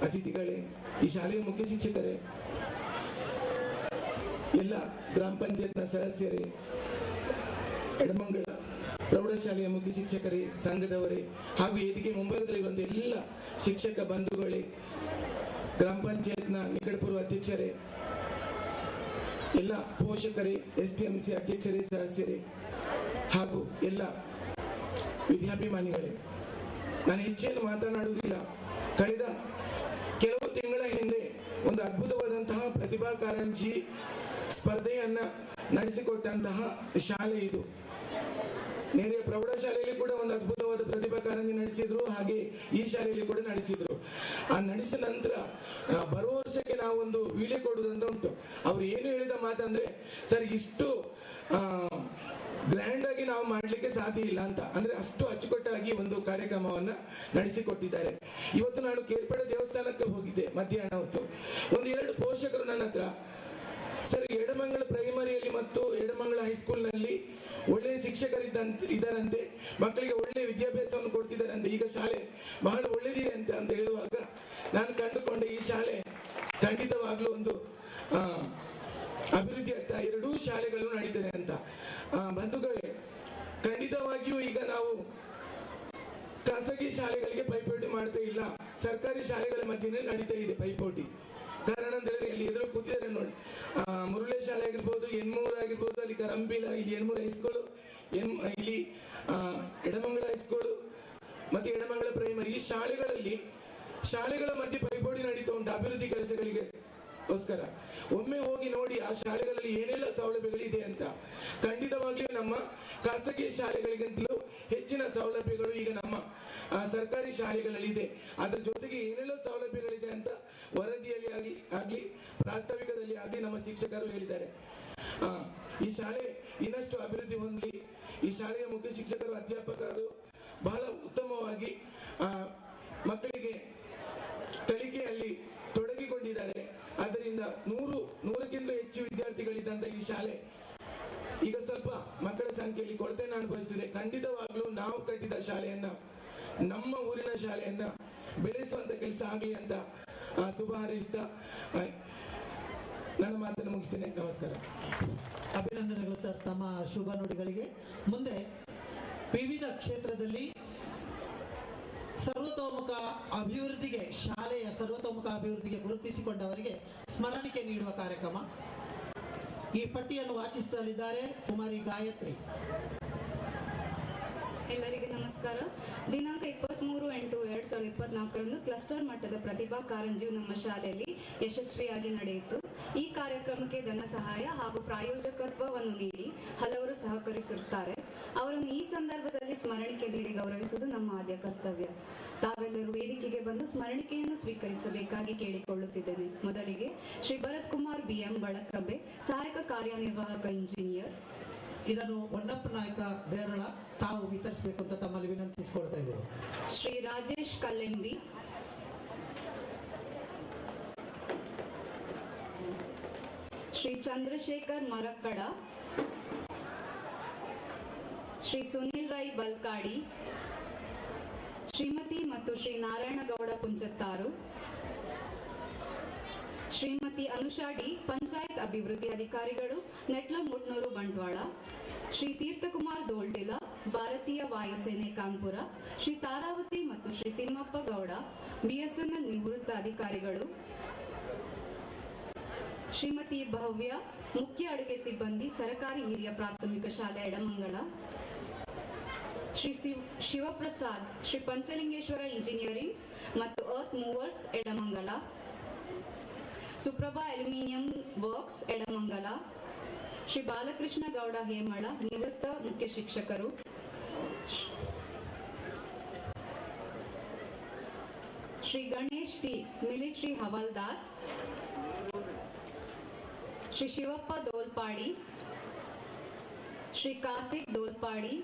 Speaker 16: ಅತಿಥಿಗಳೇ, ಈ ಶಾಲೆಯ ಮುಖ್ಯ ಶಿಕ್ಷಕರೇ, ಎಲ್ಲ ಗ್ರಾಮ ಪಂಚಾಯತ್ನ ಸದಸ್ಯರೇ, ಎಡಮಂಗಲ ಪ್ರೌಢಶಾಲೆಯ ಮುಖ್ಯ ಶಿಕ್ಷಕರೇ, ಸಂಘದವರೇ, ಹಾಗೂ ವೇದಿಕೆ ಮುಂಭಾಗದಲ್ಲಿರುವಂಥ ಎಲ್ಲ ಶಿಕ್ಷಕ ಬಂಧುಗಳೇ, ಗ್ರಾಮ ಪಂಚಾಯತ್ನ ನಿಕಟಪೂರ್ವ ಅಧ್ಯಕ್ಷರೇ, ಎಲ್ಲ ಪೋಷಕರೇ, STMC ಅಧ್ಯಕ್ಷರೇ, ಸದಸ್ಯರೇ, ಹಾಗೂ ಎಲ್ಲ ವಿದ್ಯಾಭಿಮಾನಿಗಳೇ, ನಾನು ಹೆಚ್ಚೇನು ಮಾತನಾಡುವುದಿಲ್ಲ. ಕಳೆದ ಕೆಲವು ತಿಂಗಳ ಹಿಂದೆ ಒಂದು ಅದ್ಭುತವಾದಂತಹ ಪ್ರತಿಭಾ ಕಾರಂಜಿ ಸ್ಪರ್ಧೆಯನ್ನ ನಡೆಸಿಕೊಟ್ಟಂತಹ ಶಾಲೆ ಇದು. ನೆರೆಯ ಪ್ರೌಢಶಾಲೆಯಲ್ಲಿ ಕೂಡ ಒಂದು ಅದ್ಭುತವಾದ ಪ್ರತಿಭಾ ಕಾರಂಜಿ ನಡೆಸಿದ್ರು, ಹಾಗೆ ಈ ಶಾಲೆಯಲ್ಲಿ ಕೂಡ ನಡೆಸಿದ್ರು. ಆ ನಡೆಸಿದ ನಂತರ ಬರುವ ವರ್ಷಕ್ಕೆ ನಾವು ಒಂದು ವಿಡಿಯೋ ಕೊಡುವುದಂತ ಉಂಟು. ಅವ್ರು ಏನು ಹೇಳಿದ ಮಾತಂದ್ರೆ, ಸರ್ ಇಷ್ಟು ಗ್ರ್ಯಾಂಡ್ ಆಗಿ ನಾವು ಮಾಡ್ಲಿಕ್ಕೆ ಸಾಧ್ಯ ಇಲ್ಲ ಅಂತ, ಅಂದ್ರೆ ಅಷ್ಟು ಅಚ್ಚುಕಟ್ಟಾಗಿ ಒಂದು ಕಾರ್ಯಕ್ರಮವನ್ನ ನಡೆಸಿಕೊಟ್ಟಿದ್ದಾರೆ. ಇವತ್ತು ನಾನು ಕೇರ್ಪಡೆ ದೇವಸ್ಥಾನಕ್ಕೆ ಹೋಗಿದ್ದೆ ಮಧ್ಯಾಹ್ನ ಹೊತ್ತು. 1-2 ಪೋಷಕರು ನನ್ನ ಹತ್ರ, ಸರ್ ಎಡಮಂಗಲ ಪ್ರೈಮರಿಯಲ್ಲಿ ಮತ್ತು ಎಡಮಂಗಲ ಹೈಸ್ಕೂಲ್ನಲ್ಲಿ ಒಳ್ಳೆಯ ಶಿಕ್ಷಕರಿದ್ದಾರಂತೆ, ಮಕ್ಕಳಿಗೆ ಒಳ್ಳೆಯ ವಿದ್ಯಾಭ್ಯಾಸವನ್ನು ಕೊಡ್ತಿದ್ದಾರಂತೆ, ಈಗ ಶಾಲೆ ಬಹಳ ಒಳ್ಳೆದಿದೆ ಅಂತ ಹೇಳುವಾಗ ನಾನು ಕಂಡುಕೊಂಡೆ ಈ ಶಾಲೆ ಖಂಡಿತವಾಗ್ಲೂ ಒಂದು ಅಭಿವೃದ್ಧಿ ಆಗ್ತಾ 2 ಶಾಲೆಗಳು ನಡೀತದೆ ಅಂತ. ಬಂಧುಗಳೇ, ಖಂಡಿತವಾಗಿಯೂ ಈಗ ನಾವು ಖಾಸಗಿ ಶಾಲೆಗಳಿಗೆ ಪೈಪೋಟಿ ಮಾಡ್ತಾ ಇಲ್ಲ, ಸರ್ಕಾರಿ ಶಾಲೆಗಳ ಮಧ್ಯೆ ನಡೀತಾ ಇದೆ ಪೈಪೋಟಿ. ಕಾರಣ ಅಂತ ಹೇಳಿದ್ರೆ ಇಲ್ಲಿ ಎದುರು ಕೂತಿದ್ದಾರೆ ನೋಡಿ, ಮುರುಳೆ ಶಾಲೆ ಆಗಿರ್ಬೋದು, ಎನ್ಮೂರು ಆಗಿರ್ಬೋದು, ಅಲ್ಲಿ ಕರಂಬಿಲ, ಇಲ್ಲಿ ಎನ್ಮೂರು ಹೈಸ್ಕೂಲು, ಇಲ್ಲಿ ಎಡಮಂಗಲ ಹೈಸ್ಕೂಲು ಮತ್ತೆ ಎಡಮಂಗಲ ಪ್ರೈಮರಿ, ಈ ಶಾಲೆಗಳ ಮಧ್ಯೆ ಪೈಪೋಟಿ ನಡೀತಾ ಉಂಟು ಅಭಿವೃದ್ಧಿ ಕೆಲಸಗಳಿಗೆ ಗೋಸ್ಕರ. ಒಮ್ಮೆ ಹೋಗಿ ನೋಡಿ ಆ ಶಾಲೆಗಳಲ್ಲಿ ಏನೆಲ್ಲ ಸೌಲಭ್ಯಗಳಿದೆ ಅಂತ. ಖಂಡಿತವಾಗ್ಲೂ ನಮ್ಮ ಖಾಸಗಿ ಶಾಲೆಗಳಿಗಿಂತಲೂ ಹೆಚ್ಚಿನ ಸೌಲಭ್ಯಗಳು ಈಗ ನಮ್ಮ ಸರ್ಕಾರಿ ಶಾಲೆಗಳಲ್ಲಿ ಇದೆ. ಅದರ ಜೊತೆಗೆ ಏನೆಲ್ಲ ಸೌಲಭ್ಯಗಳಿದೆ ಅಂತ ವರದಿಯಲ್ಲಿ ಆಗ್ಲಿ ಪ್ರಾಸ್ತಾವಿಕದಲ್ಲಿ ಆಗ್ಲಿ ನಮ್ಮ ಶಿಕ್ಷಕರು ಹೇಳಿದ್ದಾರೆ. ಈ ಶಾಲೆ ಇನ್ನಷ್ಟು ಅಭಿವೃದ್ಧಿ ಹೊಂದಲಿ. ಈ ಶಾಲೆಯ ಮುಖ್ಯ ಶಿಕ್ಷಕರು, ಅಧ್ಯಾಪಕರು ಬಹಳ ಉತ್ತಮವಾಗಿ ಮಕ್ಕಳಿಗೆ ಕಲಿಕೆಯಲ್ಲಿ ತೊಡಗಿಕೊಂಡಿದ್ದಾರೆ. ಅದರಿಂದ 100ಕ್ಕಿಂತ ಹೆಚ್ಚು ವಿದ್ಯಾರ್ಥಿಗಳಿದ್ದಂತ ಈ ಶಾಲೆ ಈಗ ಸ್ವಲ್ಪ ಮಕ್ಕಳ ಸಂಖ್ಯೆಯಲ್ಲಿ ಕೊರತೆಯನ್ನು ಅನುಭವಿಸುತ್ತಿದೆ. ಖಂಡಿತವಾಗ್ಲೂ ನಾವು ಕಟ್ಟಿದ ಶಾಲೆಯನ್ನ, ನಮ್ಮ ಊರಿನ ಶಾಲೆಯನ್ನ ಬೆಳೆಸುವಂತ ಕೆಲಸ ಆಗಲಿ ಅಂತ ಶುಭ ಹಾರೈಸ್ತಾ ನನ್ನ ಮಾತನ್ನು ಮುಗಿಸ್ತೇನೆ. ನಮಸ್ಕಾರ.
Speaker 1: ಅಭಿನಂದನೆಗಳು ಸರ್ ತಮ್ಮ ಶುಭ ನುಡಿಗಳಿಗೆ. ಮುಂದೆ ವಿವಿಧ ಕ್ಷೇತ್ರದಲ್ಲಿ ಸರ್ವತೋಮುಖ ಅಭಿವೃದ್ಧಿಗೆ, ಶಾಲೆಯ ಸರ್ವತೋಮುಖ ಅಭಿವೃದ್ಧಿಗೆ ಗುರುತಿಸಿಕೊಂಡವರಿಗೆ ಸ್ಮರಣಿಕೆ ನೀಡುವ ಕಾರ್ಯಕ್ರಮ. ಈ ಪಟ್ಟಿಯನ್ನು ವಾಚಿಸಲಿದ್ದಾರೆ ಕುಮಾರಿ ಗಾಯತ್ರಿ.
Speaker 8: ಎಲ್ಲರಿಗೆ ನಮಸ್ಕಾರ. ದಿನಾಂಕ 23/8/2024 ಕ್ಲಸ್ಟರ್ ಮಟ್ಟದ ಪ್ರತಿಭಾ ಕಾರಂಜಿಯು ನಮ್ಮ ಶಾಲೆಯಲ್ಲಿ ಯಶಸ್ವಿಯಾಗಿ ನಡೆಯಿತು. ಈ ಕಾರ್ಯಕ್ರಮಕ್ಕೆ ಧನ ಸಹಾಯ ಹಾಗೂ ಪ್ರಾಯೋಜಕತ್ವವನ್ನು ನೀಡಿ ಹಲವರು ಸಹಕರಿಸಿರುತ್ತಾರೆ. ಅವರನ್ನು ಈ ಸಂದರ್ಭದಲ್ಲಿ ಸ್ಮರಣಿಕೆ ನೀಡಿ ಗೌರವಿಸುವುದು ನಮ್ಮ ಆದ್ಯ ಕರ್ತವ್ಯ. ತಾವೆಲ್ಲರೂ ವೇದಿಕೆಗೆ ಬಂದು ಸ್ಮರಣಿಕೆಯನ್ನು ಸ್ವೀಕರಿಸಬೇಕಾಗಿ ಕೇಳಿಕೊಳ್ಳುತ್ತಿದ್ದೇನೆ. ಮೊದಲಿಗೆ ಶ್ರೀ ಭರತ್ ಕುಮಾರ್ BM ಬಳಕಬ್ಬೆ, ಸಹಾಯಕ ಕಾರ್ಯನಿರ್ವಾಹಕ ಇಂಜಿನಿಯರ್.
Speaker 1: ಇದನ್ನು ಹೊನ್ನಪ್ಪ ನಾಯಕ ದೇರಳ ತಾವು ವಿತರಿಸಬೇಕು ಅಂತ ತಮ್ಮಲ್ಲಿ ವಿನಂತಿಸಿಕೊಳ್ತಾ ಇದ್ದೇವೆ.
Speaker 8: ಶ್ರೀ ರಾಜೇಶ್ ಕಲ್ಲೆಂಬಿ, ಶ್ರೀ ಚಂದ್ರಶೇಖರ್ ಮರಕ್ಕಡ, ಶ್ರೀ ಸುನೀಲ್ ರೈ ಬಲ್ಕಾಡಿ, ಶ್ರೀಮತಿ ಮತ್ತು ಶ್ರೀ ನಾರಾಯಣಗೌಡ ಪುಂಚತ್ತಾರು, ಶ್ರೀಮತಿ ಅನುಷಾ ಡಿ, ಪಂಚಾಯತ್ ಅಭಿವೃದ್ಧಿ ಅಧಿಕಾರಿಗಳು, ನೆಟ್ಲ ಮುಟ್ನೂರು ಬಂಟ್ವಾಳ, ಶ್ರೀ ತೀರ್ಥಕುಮಾರ್ ದೋಲ್ಟಿಲ, ಭಾರತೀಯ ವಾಯುಸೇನೆ ಕಾನ್ಪುರ, ಶ್ರೀ ತಾರಾವತಿ ಮತ್ತು ಶ್ರೀ ತಿಮ್ಮಪ್ಪ ಗೌಡ, ಬಿಎಸ್ಎನ್ಎಲ್ ನಿವೃತ್ತ ಅಧಿಕಾರಿಗಳು, ಶ್ರೀಮತಿ ಭವ್ಯ, ಮುಖ್ಯ ಅಡುಗೆ ಸಿಬ್ಬಂದಿ, ಸರಕಾರಿ ಹಿರಿಯ ಪ್ರಾಥಮಿಕ ಶಾಲೆ ಎಡಮಂಗಲ, ಶ್ರೀ ಶಿವಪ್ರಸಾದ್, ಶ್ರೀ ಪಂಚಲಿಂಗೇಶ್ವರ ಇಂಜಿನಿಯರಿಂಗ್ ಮತ್ತು earth movers Edamangala, Suprabha aluminium works Edamangala, Shri Balakrishna Gowda Hemala, ನಿವೃತ್ತ ಮುಖ್ಯ ಶಿಕ್ಷಕರು, ಶ್ರೀ ಗಣೇಶ್ ಟಿ, ಮಿಲಿಟರಿ ಹವಾಲ್ದಾರ್, ಶ್ರೀ ಶಿವಪ್ಪ ದೋಲ್ಪಾಡಿ, ಶ್ರೀ ಕಾರ್ತಿಕ್ ದೋಲ್ಪಾಡಿ,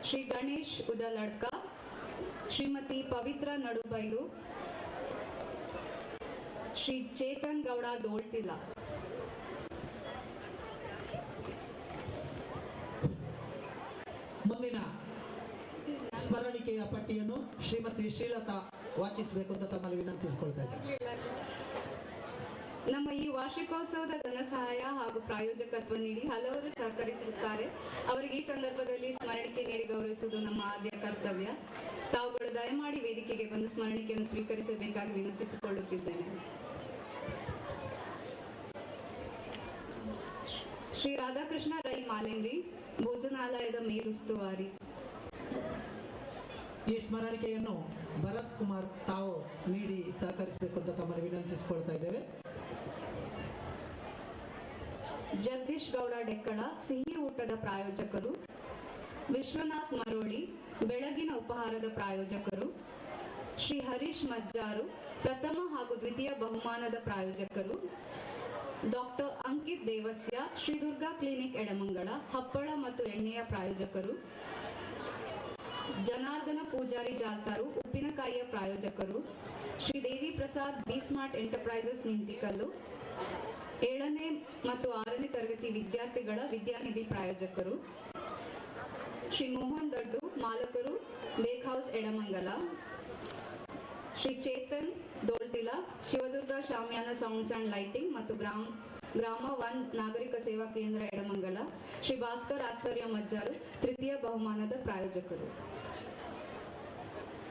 Speaker 8: ಶ್ರೀ ಗಣೇಶ್ ಉದಲಡ್ಕ, ಶ್ರೀಮತಿ ಪವಿತ್ರ ನಡುಬೈಲು, ಶ್ರೀ ಚೇತನ್ ಗೌಡ ದೋಲ್ಟಿಲ.
Speaker 1: ಮುಂದಿನ ಸ್ಮರಣಿಕೆಯ ಪಟ್ಟಿಯನ್ನು ಶ್ರೀಮತಿ ಶ್ರೀಲತಾ ವಾಚಿಸಬೇಕು ಅಂತ ತಮ್ಮಲ್ಲಿ ವಿನಂತಿಸಿಕೊಳ್ತಾ ಇದ್ದೇನೆ.
Speaker 8: ನಮ್ಮ ಈ ವಾರ್ಷಿಕೋತ್ಸವದ ಧನ ಸಹಾಯ ಹಾಗೂ ಪ್ರಾಯೋಜಕತ್ವ ನೀಡಿ ಹಲವರು ಸಹಕರಿಸಿರುತ್ತಾರೆ. ಅವರಿಗೆ ಈ ಸಂದರ್ಭದಲ್ಲಿ ಸ್ಮರಣಿಕೆ ನೀಡಿ ಗೌರವಿಸುವುದು ನಮ್ಮ ಆದ್ಯ ಕರ್ತವ್ಯ. ತಾವುಗಳು ದಯಮಾಡಿ ವೇದಿಕೆಗೆ ಬಂದು ಸ್ಮರಣಿಕೆಯನ್ನು ಸ್ವೀಕರಿಸಬೇಕಾಗಿ ವಿನಂತಿಸಿಕೊಳ್ಳುತ್ತಿದ್ದೇನೆ. ಶ್ರೀ ರಾಧಾಕೃಷ್ಣ ರೈ ಮಾಲೆಂಡ್ರಿ, ಭೋಜನಾಲಯದ ಮೇಲುಸ್ತುವಾರಿ.
Speaker 1: ಈ ಸ್ಮರಣಿಕೆಯನ್ನು ಭರತ್ ಕುಮಾರ್ ತಾವು ನೀಡಿ ಸಹಕರಿಸಬೇಕು ಅಂತ ತಮ್ಮಲ್ಲಿ ವಿನಂತಿಸಿಕೊಳ್ತಾ ಇದ್ದೇವೆ.
Speaker 8: ಜಗದೀಶ್ ಗೌಡ ಡೆಕ್ಕಳ, ಸಿಹಿ ಊಟದ ಪ್ರಾಯೋಜಕರು. ವಿಶ್ವನಾಥ್ ಮರೋಳಿ, ಬೆಳಗಿನ ಉಪಹಾರದ ಪ್ರಾಯೋಜಕರು. ಶ್ರೀ ಹರೀಶ್ ಮಜ್ಜಾರು, ಪ್ರಥಮ ಹಾಗೂ ದ್ವಿತೀಯ ಬಹುಮಾನದ ಪ್ರಾಯೋಜಕರು. ಡಾಕ್ಟರ್ ಅಂಕಿತ್ ದೇವಸ್ಯ, ಶ್ರೀ ದುರ್ಗಾ ಕ್ಲಿನಿಕ್ ಎಡಮಂಗಳ, ಹಪ್ಪಳ ಮತ್ತು ಎಣ್ಣೆಯ ಪ್ರಾಯೋಜಕರು. ಜನಾರ್ದನ ಪೂಜಾರಿ ಜಾಲ್ತಾರು, ಉಪ್ಪಿನಕಾಯಿಯ ಪ್ರಾಯೋಜಕರು. Shri Devi Prasad, B smart enterprises Nintikallu, 7ನೇ ಮತ್ತು 6ನೇ ತರಗತಿ ವಿದ್ಯಾರ್ಥಿಗಳ ವಿದ್ಯಾನಿಧಿ ಪ್ರಾಯೋಜಕರು. ಶ್ರೀ ಮೋಹನ್ ದೊಡ್ಡು, ಮಾಲಕರು, bake house Edamangala. Shri Chethan Doltila, Shivadurga Shamiana sounds and lighting ಮತ್ತು ಗ್ರಾಮ 1 ನಾಗರಿಕ ಸೇವಾ ಕೇಂದ್ರ ಎಡಮಂಗಲ. ಶ್ರೀ ಭಾಸ್ಕರ್ ಆಚಾರ್ಯ ಮಜ್ಜಾರು, ತೃತೀಯ ಬಹುಮಾನದ ಪ್ರಾಯೋಜಕರು.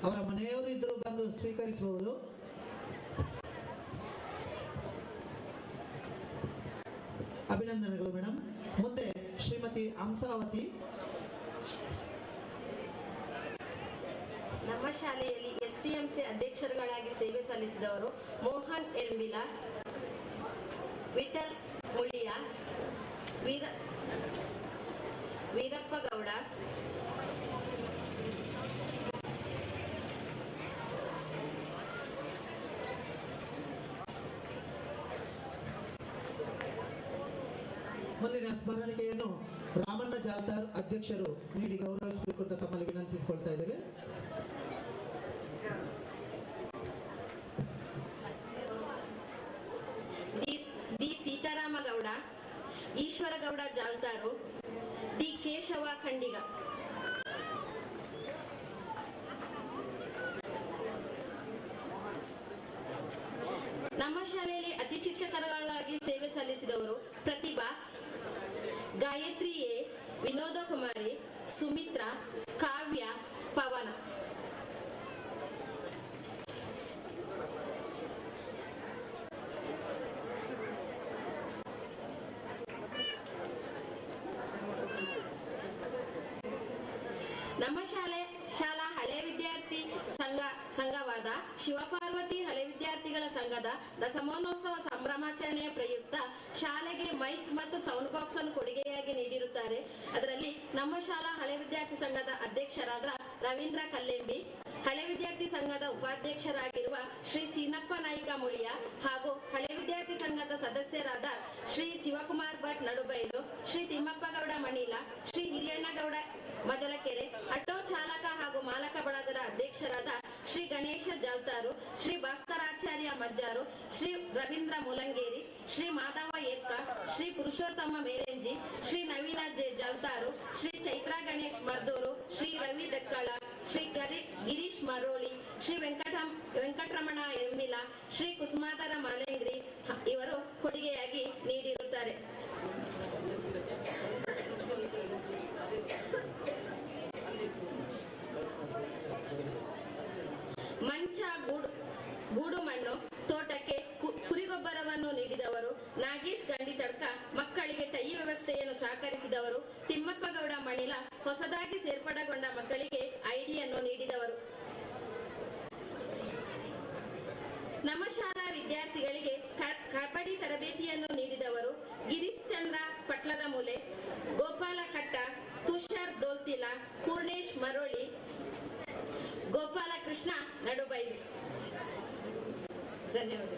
Speaker 1: ಅವರ ಮನೆಯವರು ಇದ್ದರೂ ಬಂದು ಸ್ವೀಕರಿಸಬಹುದು. ಅಭಿನಂದನೆಗಳು ಮೇಡಮ್. ಮುಂದೆ ಶ್ರೀಮತಿ ಹಂಸಾವತಿ.
Speaker 9: ನಮ್ಮ ಶಾಲೆಯಲ್ಲಿ ಎಸ್ಟಿಎಂಸಿ ಅಧ್ಯಕ್ಷರುಗಳಾಗಿ ಸೇವೆ ಸಲ್ಲಿಸಿದವರು ಮೋಹನ್ ಎರ್ಮಿಲ, ವಿಠಲ್ ಮುಳಿಯ, ವೀರಪ್ಪ ಗೌಡ,
Speaker 1: ಮುಂದಿನ ಸ್ಮರಣಿಕೆಯನ್ನು ರಾಮಣ್ಣ ಜಾಲ್ತಾರ್ ಅಧ್ಯಕ್ಷರು ನೀಡಿ ಗೌರವಿಸಬೇಕು ಅಂತ ತಮ್ಮಲ್ಲಿ ವಿನಂತಿಸಿಕೊಳ್ತಾ ಇದ್ದೇವೆ.
Speaker 9: D Seetharamagowda, Eshwaragowda Jaltaru, D Keshava Khandiga. ನಮ್ಮ ಶಾಲೆಯಲ್ಲಿ ಅತಿ ಶಿಕ್ಷಕರುಗಳಾಗಿ ಸೇವೆ ಸಲ್ಲಿಸಿದವರು ಪ್ರತಿಭಾ, ಗಾಯತ್ರಿ ಎ, ವಿನೋದ ಕುಮಾರಿ, ಸುಮಿತ್ರಾ, ಕಾವ್ಯ, ಪವನ. ನಮ್ಮ ಶಾಲಾ ಹಳೆ ವಿದ್ಯಾರ್ಥಿ ಸಂಘವಾದ ಶಿವಪಾರ್ವತಿ ಹಳೆ ವಿದ್ಯಾರ್ಥಿಗಳ ಸಂಘದ ದಶಮಾನೋತ್ಸವ ಸಂಭ್ರಮಾಚರಣೆಯ ಪ್ರಯುಕ್ತ ಶಾಲೆಗೆ ಮೈಕ್ ಮತ್ತು ಸೌಂಡ್ ಬಾಕ್ಸ್ ಅನ್ನು ಕೊಡುಗೆಯಾಗಿ ನೀಡಿರುತ್ತಾರೆ. ಅದರಲ್ಲಿ ನಮ್ಮ ಶಾಲಾ ಹಳೆ ವಿದ್ಯಾರ್ಥಿ ಸಂಘದ ಅಧ್ಯಕ್ಷರಾದ ರವೀಂದ್ರ ಕಲ್ಲೆಂಬಿ, ಹಳೆ ವಿದ್ಯಾರ್ಥಿ ಸಂಘದ ಉಪಾಧ್ಯಕ್ಷರಾಗಿರುವ ಶ್ರೀ ಸೀನಪ್ಪ ನಾಯ್ಕ ಮುಳಿಯ ಹಾಗೂ ಹಳೆ ವಿದ್ಯಾರ್ಥಿ ಸಂಘದ ಸದಸ್ಯರಾದ ಶ್ರೀ ಶಿವಕುಮಾರ್ ಭಟ್ ನಡುಬೈಲು, ಶ್ರೀ ತಿಮ್ಮಪ್ಪ ಗೌಡ ಮಣಿಲ, ಶ್ರೀ ಹಿರಿಯಣ್ಣಗೌಡ ಮಜಲಕೆರೆ, ಆಟೋ ಚಾಲಕ ಹಾಗೂ ಮಾಲಕ ಬಳಗದ ಅಧ್ಯಕ್ಷರಾದ ಶ್ರೀ ಗಣೇಶ ಜಾಲ್ತಾರು, ಶ್ರೀ ಭಾಸ್ಕರಾಚಾರ್ಯ ಮಜ್ಜಾರು, ಶ್ರೀ ರವೀಂದ್ರ ಮುಲಂಗೇರಿ, ಶ್ರೀ ಮಾಧವ ಏರ್ಕ, ಶ್ರೀ ಪುರುಷೋತ್ತಮ ಮೇರೆಂಜಿ, ಶ್ರೀ ನವೀನ ಜೆ ಜಾಲ್ತಾರು, ಶ್ರೀ ಚೈತ್ರಾ ಗಣೇಶ್ ಮರ್ದೂರು, ಶ್ರೀ ರವಿ ದಕ್ಕಳ, ಶ್ರೀ ಗಿರೀಶ್ ಮರೋಳಿ, ಶ್ರೀ ವೆಂಕಟರಮಣ ಎಮ್ಮಿಲ, ಶ್ರೀ ಕುಸುಮಾಧರ ಮಾಲೆಂಗ್ರಿ ಇವರು ಕೊಡುಗೆಯಾಗಿ ನೀಡಿರುತ್ತಾರೆ. ಮಂಚ ಗೂಡು ಮಣ್ಣು ತೋಟಕ್ಕೆ ಕುರಿಗೊಬ್ಬರವನ್ನು ನೀಡಿದವರು ನಾಗೇಶ್ ಗಂಡಿತಡ್ಕ, ಮಕ್ಕಳಿಗೆ ಟೈ ವ್ಯವಸ್ಥೆಯನ್ನು ಸಹಕರಿಸಿದವರು ತಿಮ್ಮಪ್ಪ ಗೌಡ ಮಣಿಲ, ಹೊಸದಾಗಿ ಸೇರ್ಪಡೆಗೊಂಡ ಮಕ್ಕಳಿಗೆ ಐಡಿಯನ್ನು ನೀಡಿದವರು. ನಮ್ಮ ಶಾಲಾ ವಿದ್ಯಾರ್ಥಿಗಳಿಗೆ ಕಬಡ್ಡಿ ತರಬೇತಿಯನ್ನು ನೀಡಿದವರು ಗಿರೀಶ್ ಚಂದ್ರ ಪಟ್ಲದ ಮೂಲೆ, ಗೋಪಾಲ ಕಟ್ಟ, ತುಷಾರ್ ದೋಲ್ತಿಲ, ಪೂರ್ಣೇಶ್ ಮರೋಳಿ, ಗೋಪಾಲ ಕೃಷ್ಣ ನಡುಬೈಲು. ಧನ್ಯವಾದ.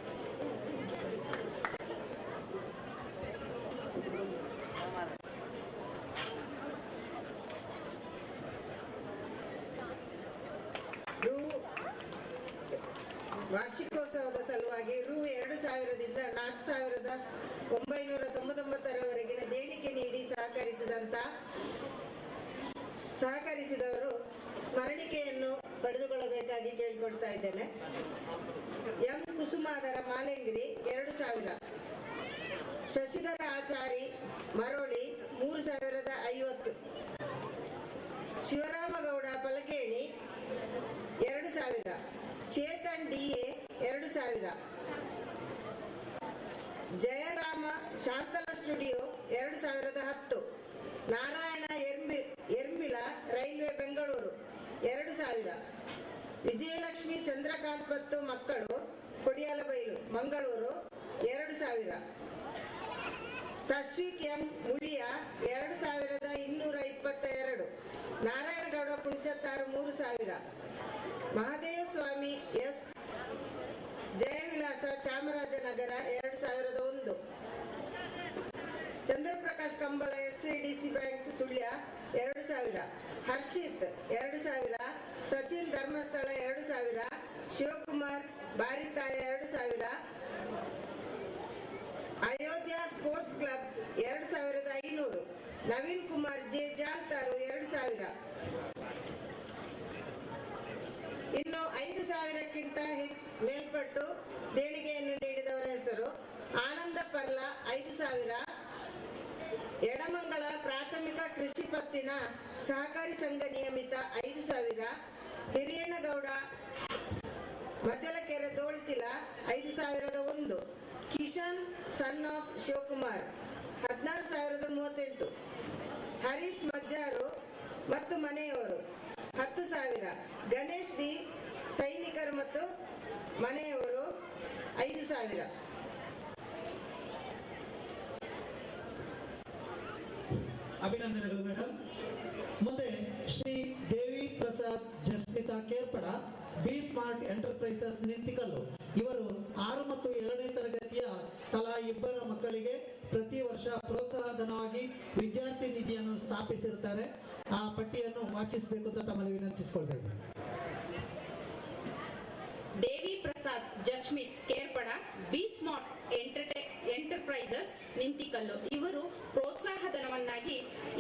Speaker 7: ವಾರ್ಷಿಕೋತ್ಸವದ ಸಲುವಾಗಿ ರು 2000ದಿಂದ 4999ರವರೆಗಿನ ದೇಣಿಗೆ ನೀಡಿ ಸಹಕರಿಸಿದವರು ಸ್ಮರಣಿಕೆಯನ್ನು ಪಡೆದುಕೊಳ್ಳಬೇಕಾಗಿ ಕೇಳಿಕೊಳ್ತಾ ಇದ್ದೇನೆ. M Kusumadhara Malengri 2000, Shashidhara Achari Maroli 3050, Shivaramagowda Palageni 2000, Chethan DA 2000, Jayarama Shanthala studio 2010, Narayana Ermila railway Bengaluru 2000, Vijayalakshmi Chandrakanth ಮತ್ತು ಮಕ್ಕಳು Kodialbail Mangaluru 2000, Tashvik M Muliya 2222, Narayanagowda Punchattaru 3000, Mahadeva Swamy S Jayavilasa Chamarajanagar 2001, Chandraprakash Kambala SADC bank Sullia 2000, Harshith 2000, Sachin Dharmasthala 2000, Shivakumar Barithaya 2000, Ayodhya sports club 2500, Naveen Kumar J Jaltaru 2000. ಇನ್ನು 5000ಕ್ಕಿಂತ ಮೇಲ್ಪಟ್ಟು ದೇಣಿಗೆಯನ್ನು ನೀಡಿದವರ ಹೆಸರು: ಆನಂದ ಪರ್ಲ 5000, ಎಡಮಂಗಲ ಪ್ರಾಥಮಿಕ ಕೃಷಿ ಪತ್ತಿನ ಸಹಕಾರಿ ಸಂಘ ನಿಯಮಿತ 5000, ಹಿರಿಯಣ್ಣಗೌಡ ಮಜಲಕೆರೆ ದೋಳ್ತಿಲ 5001, ಕಿಶನ್ ಸನ್ ಆಫ್ ಶಿವಕುಮಾರ್ 14038, ಹರೀಶ್ ಮಜ್ಜಾರು ಮತ್ತು ಮನೆಯವರು 10,000, ಗಣೇಶ್ ಡಿ ಸೈನಿಕರು ಮತ್ತು ಮನೆಯವರು 5,000.
Speaker 1: ಅಭಿನಂದನೆಗಳು ಮೇಡಮ್. ಮುಂದೆ Shri Devi Prasad Jasmitha Kerpada, B smart enterprises Ninthikallu ಇವರು 6 ಮತ್ತು 7ನೇ ತರಗತಿಯ ತಲಾ 2 ಮಕ್ಕಳಿಗೆ ಪ್ರತಿ ವರ್ಷ ಪ್ರೋತ್ಸಾಹಧನವಾಗಿ ವಿದ್ಯಾರ್ಥಿ ನಿಧಿಯನ್ನು ಸ್ಥಾಪಿಸಿರುತ್ತಾರೆ. ಆ ಪಟ್ಟಿಯನ್ನು ವಾಚಿಸಬೇಕು ಅಂತ ತಮ್ಮಲ್ಲಿ ವಿನಂತಿಸಿಕೊಳ್ತಾ ಇದ್ದೇನೆ.
Speaker 6: Devi Prasad Jasmith Kerpada, B smart enterprises Ninthikallu ಇವರು ಪ್ರೋತ್ಸಾಹಧನವನ್ನಾಗಿ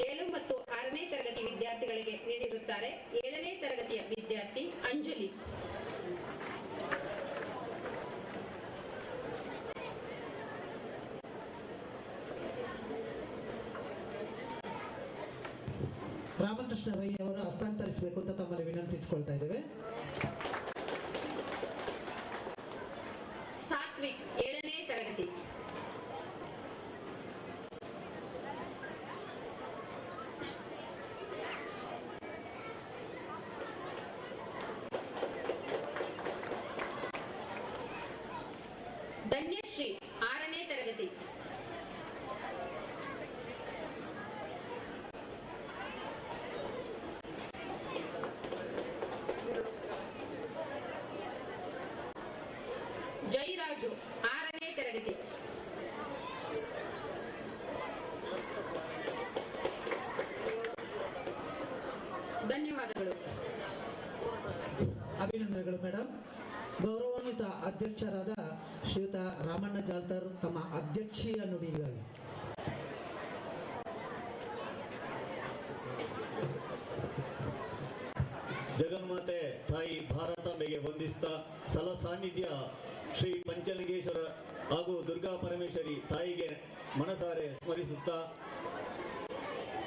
Speaker 6: 7 ಮತ್ತು 6ನೇ ತರಗತಿ ವಿದ್ಯಾರ್ಥಿಗಳಿಗೆ ನೀಡಿರುತ್ತಾರೆ. 7ನೇ ತರಗತಿಯ ವಿದ್ಯಾರ್ಥಿ ಅಂಜಲಿ.
Speaker 1: ರಾಮಕೃಷ್ಣ ರೈ ಅವರು ಹಸ್ತಾಂತರಿಸಬೇಕು ಅಂತ ತಮ್ಮಲ್ಲಿ ವಿನಂತಿಸಿಕೊಳ್ತಾ ಇದ್ದೇವೆ.
Speaker 6: ಸಾತ್ವಿಕ್ 7ನೇ ತರಗತಿ. ಧನ್ಯಶ್ರೀ 6ನೇ ತರಗತಿ. ಜೈರಾಜು 6ನೇ ತರಗತಿ.
Speaker 1: ಅಧ್ಯಕ್ಷರಾದ ಶ್ರೀಯುತ ರಾಮಣ್ಣ ಜಾಲ್ತರ್ ತಮ್ಮ ಅಧ್ಯಕ್ಷೀಯ ನುಡಿಗಾಗಿ.
Speaker 17: ಜಗನ್ಮಾತೆ ತಾಯಿ ಭಾರತಾಂಬೆಗೆ ವಂದಿಸ್ತಾ ಸಲ ಸಾನ್ನಿಧ್ಯ ಶ್ರೀ ಪಂಚಲಿಂಗೇಶ್ವರ ಹಾಗೂ ದುರ್ಗಾ ಪರಮೇಶ್ವರಿ ತಾಯಿಗೆ ಮನಸಾರೆ ಸ್ಮರಿಸುತ್ತಾ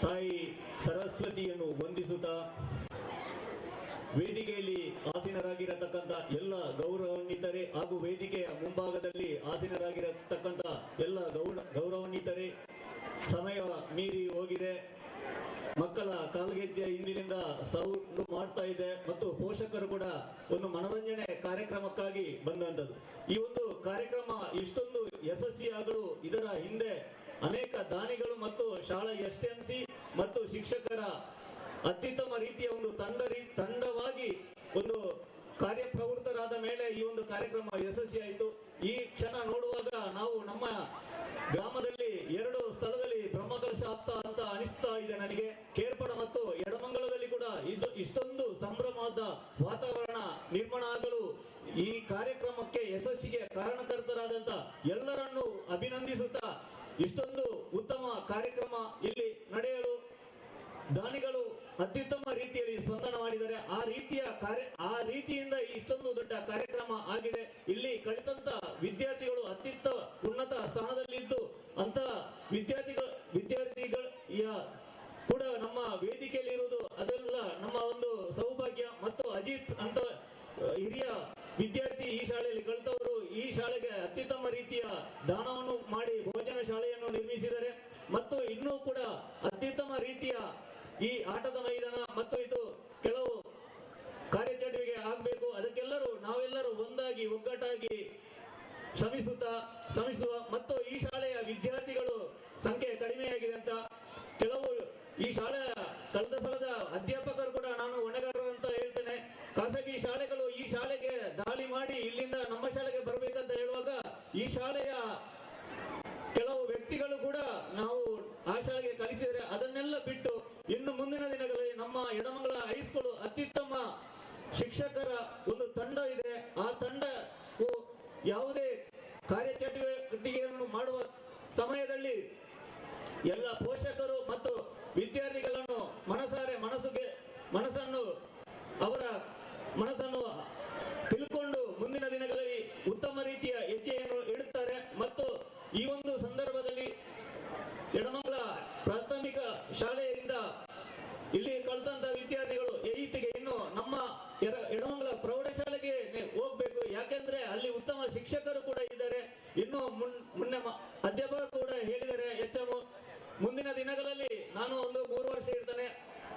Speaker 17: ತಾಯಿ ಸರಸ್ವತಿಯನ್ನು ವಂದಿಸುತ್ತಾ ವೇದಿಕೆಯಲ್ಲಿ ಆಸೀನರಾಗಿರತಕ್ಕಂಥ ಎಲ್ಲ ಗೌರವಾನ್ವಿತರೇ ಹಾಗೂ ವೇದಿಕೆಯ ಮುಂಭಾಗದಲ್ಲಿ ಆಸೀನರಾಗಿರತಕ್ಕಂಥ ಎಲ್ಲ ಗೌರವಾನ್ವಿತರೇ, ಸಮಯ ಮೀರಿ ಹೋಗಿದೆ. ಮಕ್ಕಳ ಕಾಲ್ಗೆಜ್ಜೆ ಹಿಂದಿನಿಂದ ಸೌಂಡ್ ಮಾಡ್ತಾ ಇದೆ ಮತ್ತು ಪೋಷಕರು ಕೂಡ ಒಂದು ಮನೋರಂಜನೆ ಕಾರ್ಯಕ್ರಮಕ್ಕಾಗಿ ಬಂದಂಥದ್ದು. ಈ ಒಂದು ಕಾರ್ಯಕ್ರಮ ಇಷ್ಟೊಂದು ಯಶಸ್ವಿಯಾಗಲು ಇದರ ಹಿಂದೆ ಅನೇಕ ದಾನಿಗಳು ಮತ್ತು ಶಾಲಾ STMC ಮತ್ತು ಶಿಕ್ಷಕರ ಅತ್ಯುತ್ತಮ ರೀತಿಯ ಒಂದು ತಂಡವಾಗಿ ಒಂದು ಕಾರ್ಯಪ್ರವೃತ್ತರಾದ ಮೇಲೆ ಈ ಒಂದು ಕಾರ್ಯಕ್ರಮ ಯಶಸ್ವಿಯಾಯಿತು. ಈ ಕ್ಷಣ ನೋಡುವಾಗ ನಾವು ನಮ್ಮ ಗ್ರಾಮದಲ್ಲಿ 2 ಸ್ಥಳದಲ್ಲಿ ಬ್ರಹ್ಮಕಲಶ ಅಂತ ಅನಿಸ್ತಾ ಇದೆ ನನಗೆ. ಕೇರ್ಪಡ ಮತ್ತು ಎಡಮಂಗಲದಲ್ಲಿ ಕೂಡ ಇಷ್ಟೊಂದು ಸಂಭ್ರಮದ ವಾತಾವರಣ ನಿರ್ಮಾಣ ಆಗಲು ಈ ಕಾರ್ಯಕ್ರಮಕ್ಕೆ ಯಶಸ್ಸಿಗೆ ಕಾರಣಕರ್ತರಾದಂತ ಎಲ್ಲರನ್ನೂ ಅಭಿನಂದಿಸುತ್ತಾ ಇಷ್ಟೊಂದು ಉತ್ತಮ ಕಾರ್ಯಕ್ರಮ ಇಲ್ಲಿ ನಡೆಯಲು ದಾನಿಗಳು ಅತ್ಯುತ್ತಮ ರೀತಿಯಲ್ಲಿ ಸ್ಪಂದನ ಮಾಡಿದ್ದಾರೆ. ಆ ರೀತಿಯಿಂದ ಇಷ್ಟೊಂದು ದೊಡ್ಡ ಕಾರ್ಯಕ್ರಮ ಆಗಿದೆ. ಇಲ್ಲಿ ಕಲಿತಂತ ವಿದ್ಯಾರ್ಥಿಗಳು ಅತ್ಯುತ್ತಮ ಉನ್ನತ ಸ್ಥಾನದಲ್ಲಿದ್ದು ಅಂತ ವಿದ್ಯಾರ್ಥಿಗಳ ಕೂಡ ನಮ್ಮ ವೇದಿಕೆಯಲ್ಲಿ ಇರುವುದು ಅದೆಲ್ಲ ನಮ್ಮ ಒಂದು ಸೌಭಾಗ್ಯ. ಮತ್ತು ಅಜಿತ್ ಅಂತ ಹಿರಿಯ ವಿದ್ಯಾರ್ಥಿ ಈ ಶಾಲೆಯಲ್ಲಿ ಕಲಿತವರು ಈ ಶಾಲೆಗೆ ಅತ್ಯುತ್ತಮ ರೀತಿಯ ದಾನವನ್ನು ಮಾಡಿ ಭೋಜನ ಶಾಲೆಯನ್ನು ನಿರ್ಮಿಸಿದ್ದಾರೆ. ಮತ್ತು ಇನ್ನೂ ಕೂಡ ಅತ್ಯುತ್ತಮ ರೀತಿಯ ಈ ಆಟದ ಮೈದಾನ ಮತ್ತು ಇದು ಕೆಲವು ಕಾರ್ಯಚಟುವಟಿಕೆ ಆಗಬೇಕು. ಅದಕ್ಕೆಲ್ಲರೂ ನಾವೆಲ್ಲರೂ ಒಂದಾಗಿ ಒಗ್ಗಟ್ಟಾಗಿ ಶ್ರಮಿಸುವ ಮತ್ತು ಈ ಶಾಲೆಯ ವಿದ್ಯಾರ್ಥಿಗಳು ಸಂಖ್ಯೆ ಕಡಿಮೆಯಾಗಿದೆ ಅಂತ ಕೆಲವು ಈ ಶಾಲೆಯ ಕಳೆದ ಸ್ಥಳದ ಅಧ್ಯಾಪಕರು ಕೂಡ ನಾನು ಹೊಣೆಗಾರರು ಅಂತ ಹೇಳ್ತೇನೆ. ಖಾಸಗಿ ಶಾಲೆಗಳು ಈ ಶಾಲೆಗೆ ದಾಳಿ ಮಾಡಿ ಇಲ್ಲಿಂದ ನಮ್ಮ ಶಾಲೆಗೆ ಬರಬೇಕಂತ ಹೇಳುವಾಗ ಈ ಶಾಲೆಯ ಕೆಲವು ವ್ಯಕ್ತಿಗಳು ಕೂಡ ನಾವು ಆ ಶಾಲೆಗೆ ಕಲಿಸಿದರೆ ಅದನ್ನೆಲ್ಲ ಬಿಟ್ಟು ಇನ್ನು ಮುಂದಿನ ದಿನಗಳಲ್ಲಿ ನಮ್ಮ ಎಡಮಂಗಲ ಹೈಸ್ಕೂಲ್ ಅತ್ಯುತ್ತಮ ಶಿಕ್ಷಕರ ಒಂದು ತಂಡ ಇದೆ. ಆ ತಂಡವು ಯಾವುದೇ ಕಾರ್ಯಚಟುವಟಿಕೆಯನ್ನು ಮಾಡುವ ಸಮಯದಲ್ಲಿ ಎಲ್ಲ ಪೋಷಕರು ಮತ್ತು ವಿದ್ಯಾರ್ಥಿಗಳನ್ನು ಅವರ ಮನಸ್ಸನ್ನು ತಿಳ್ಕೊಂಡು ಮುಂದಿನ ದಿನಗಳಲ್ಲಿ ಉತ್ತಮ ರೀತಿಯ ಹೆಜ್ಜೆಯನ್ನು ಇಡುತ್ತಾರೆ. ಮತ್ತು ಈ ಒಂದು ಸಂದರ್ಭದಲ್ಲಿ ಎಡಮಂಗಲ ಪ್ರಾಥಮಿಕ ಶಾಲೆಯಿಂದ ಇಲ್ಲಿ ಕಲಿತಂತ ವಿದ್ಯಾರ್ಥಿಗಳು 8ಗೆ ಇನ್ನು ನಮ್ಮ ಎಡಮಂಗಲ ಪ್ರೌಢಶಾಲೆಗೆ ಹೋಗ್ಬೇಕು. ಯಾಕೆಂದ್ರೆ ಅಲ್ಲಿ ಉತ್ತಮ ಶಿಕ್ಷಕರು ಕೂಡ ಇದ್ದಾರೆ. ಇನ್ನು ಮುನ್ನೆ ಅಧ್ಯಾಪಕರು ಕೂಡ ಹೇಳಿದ್ದಾರೆ HM ಮುಂದಿನ ದಿನಗಳಲ್ಲಿ ನಾನು ಒಂದು 3 ವರ್ಷ ಇರ್ತೇನೆ,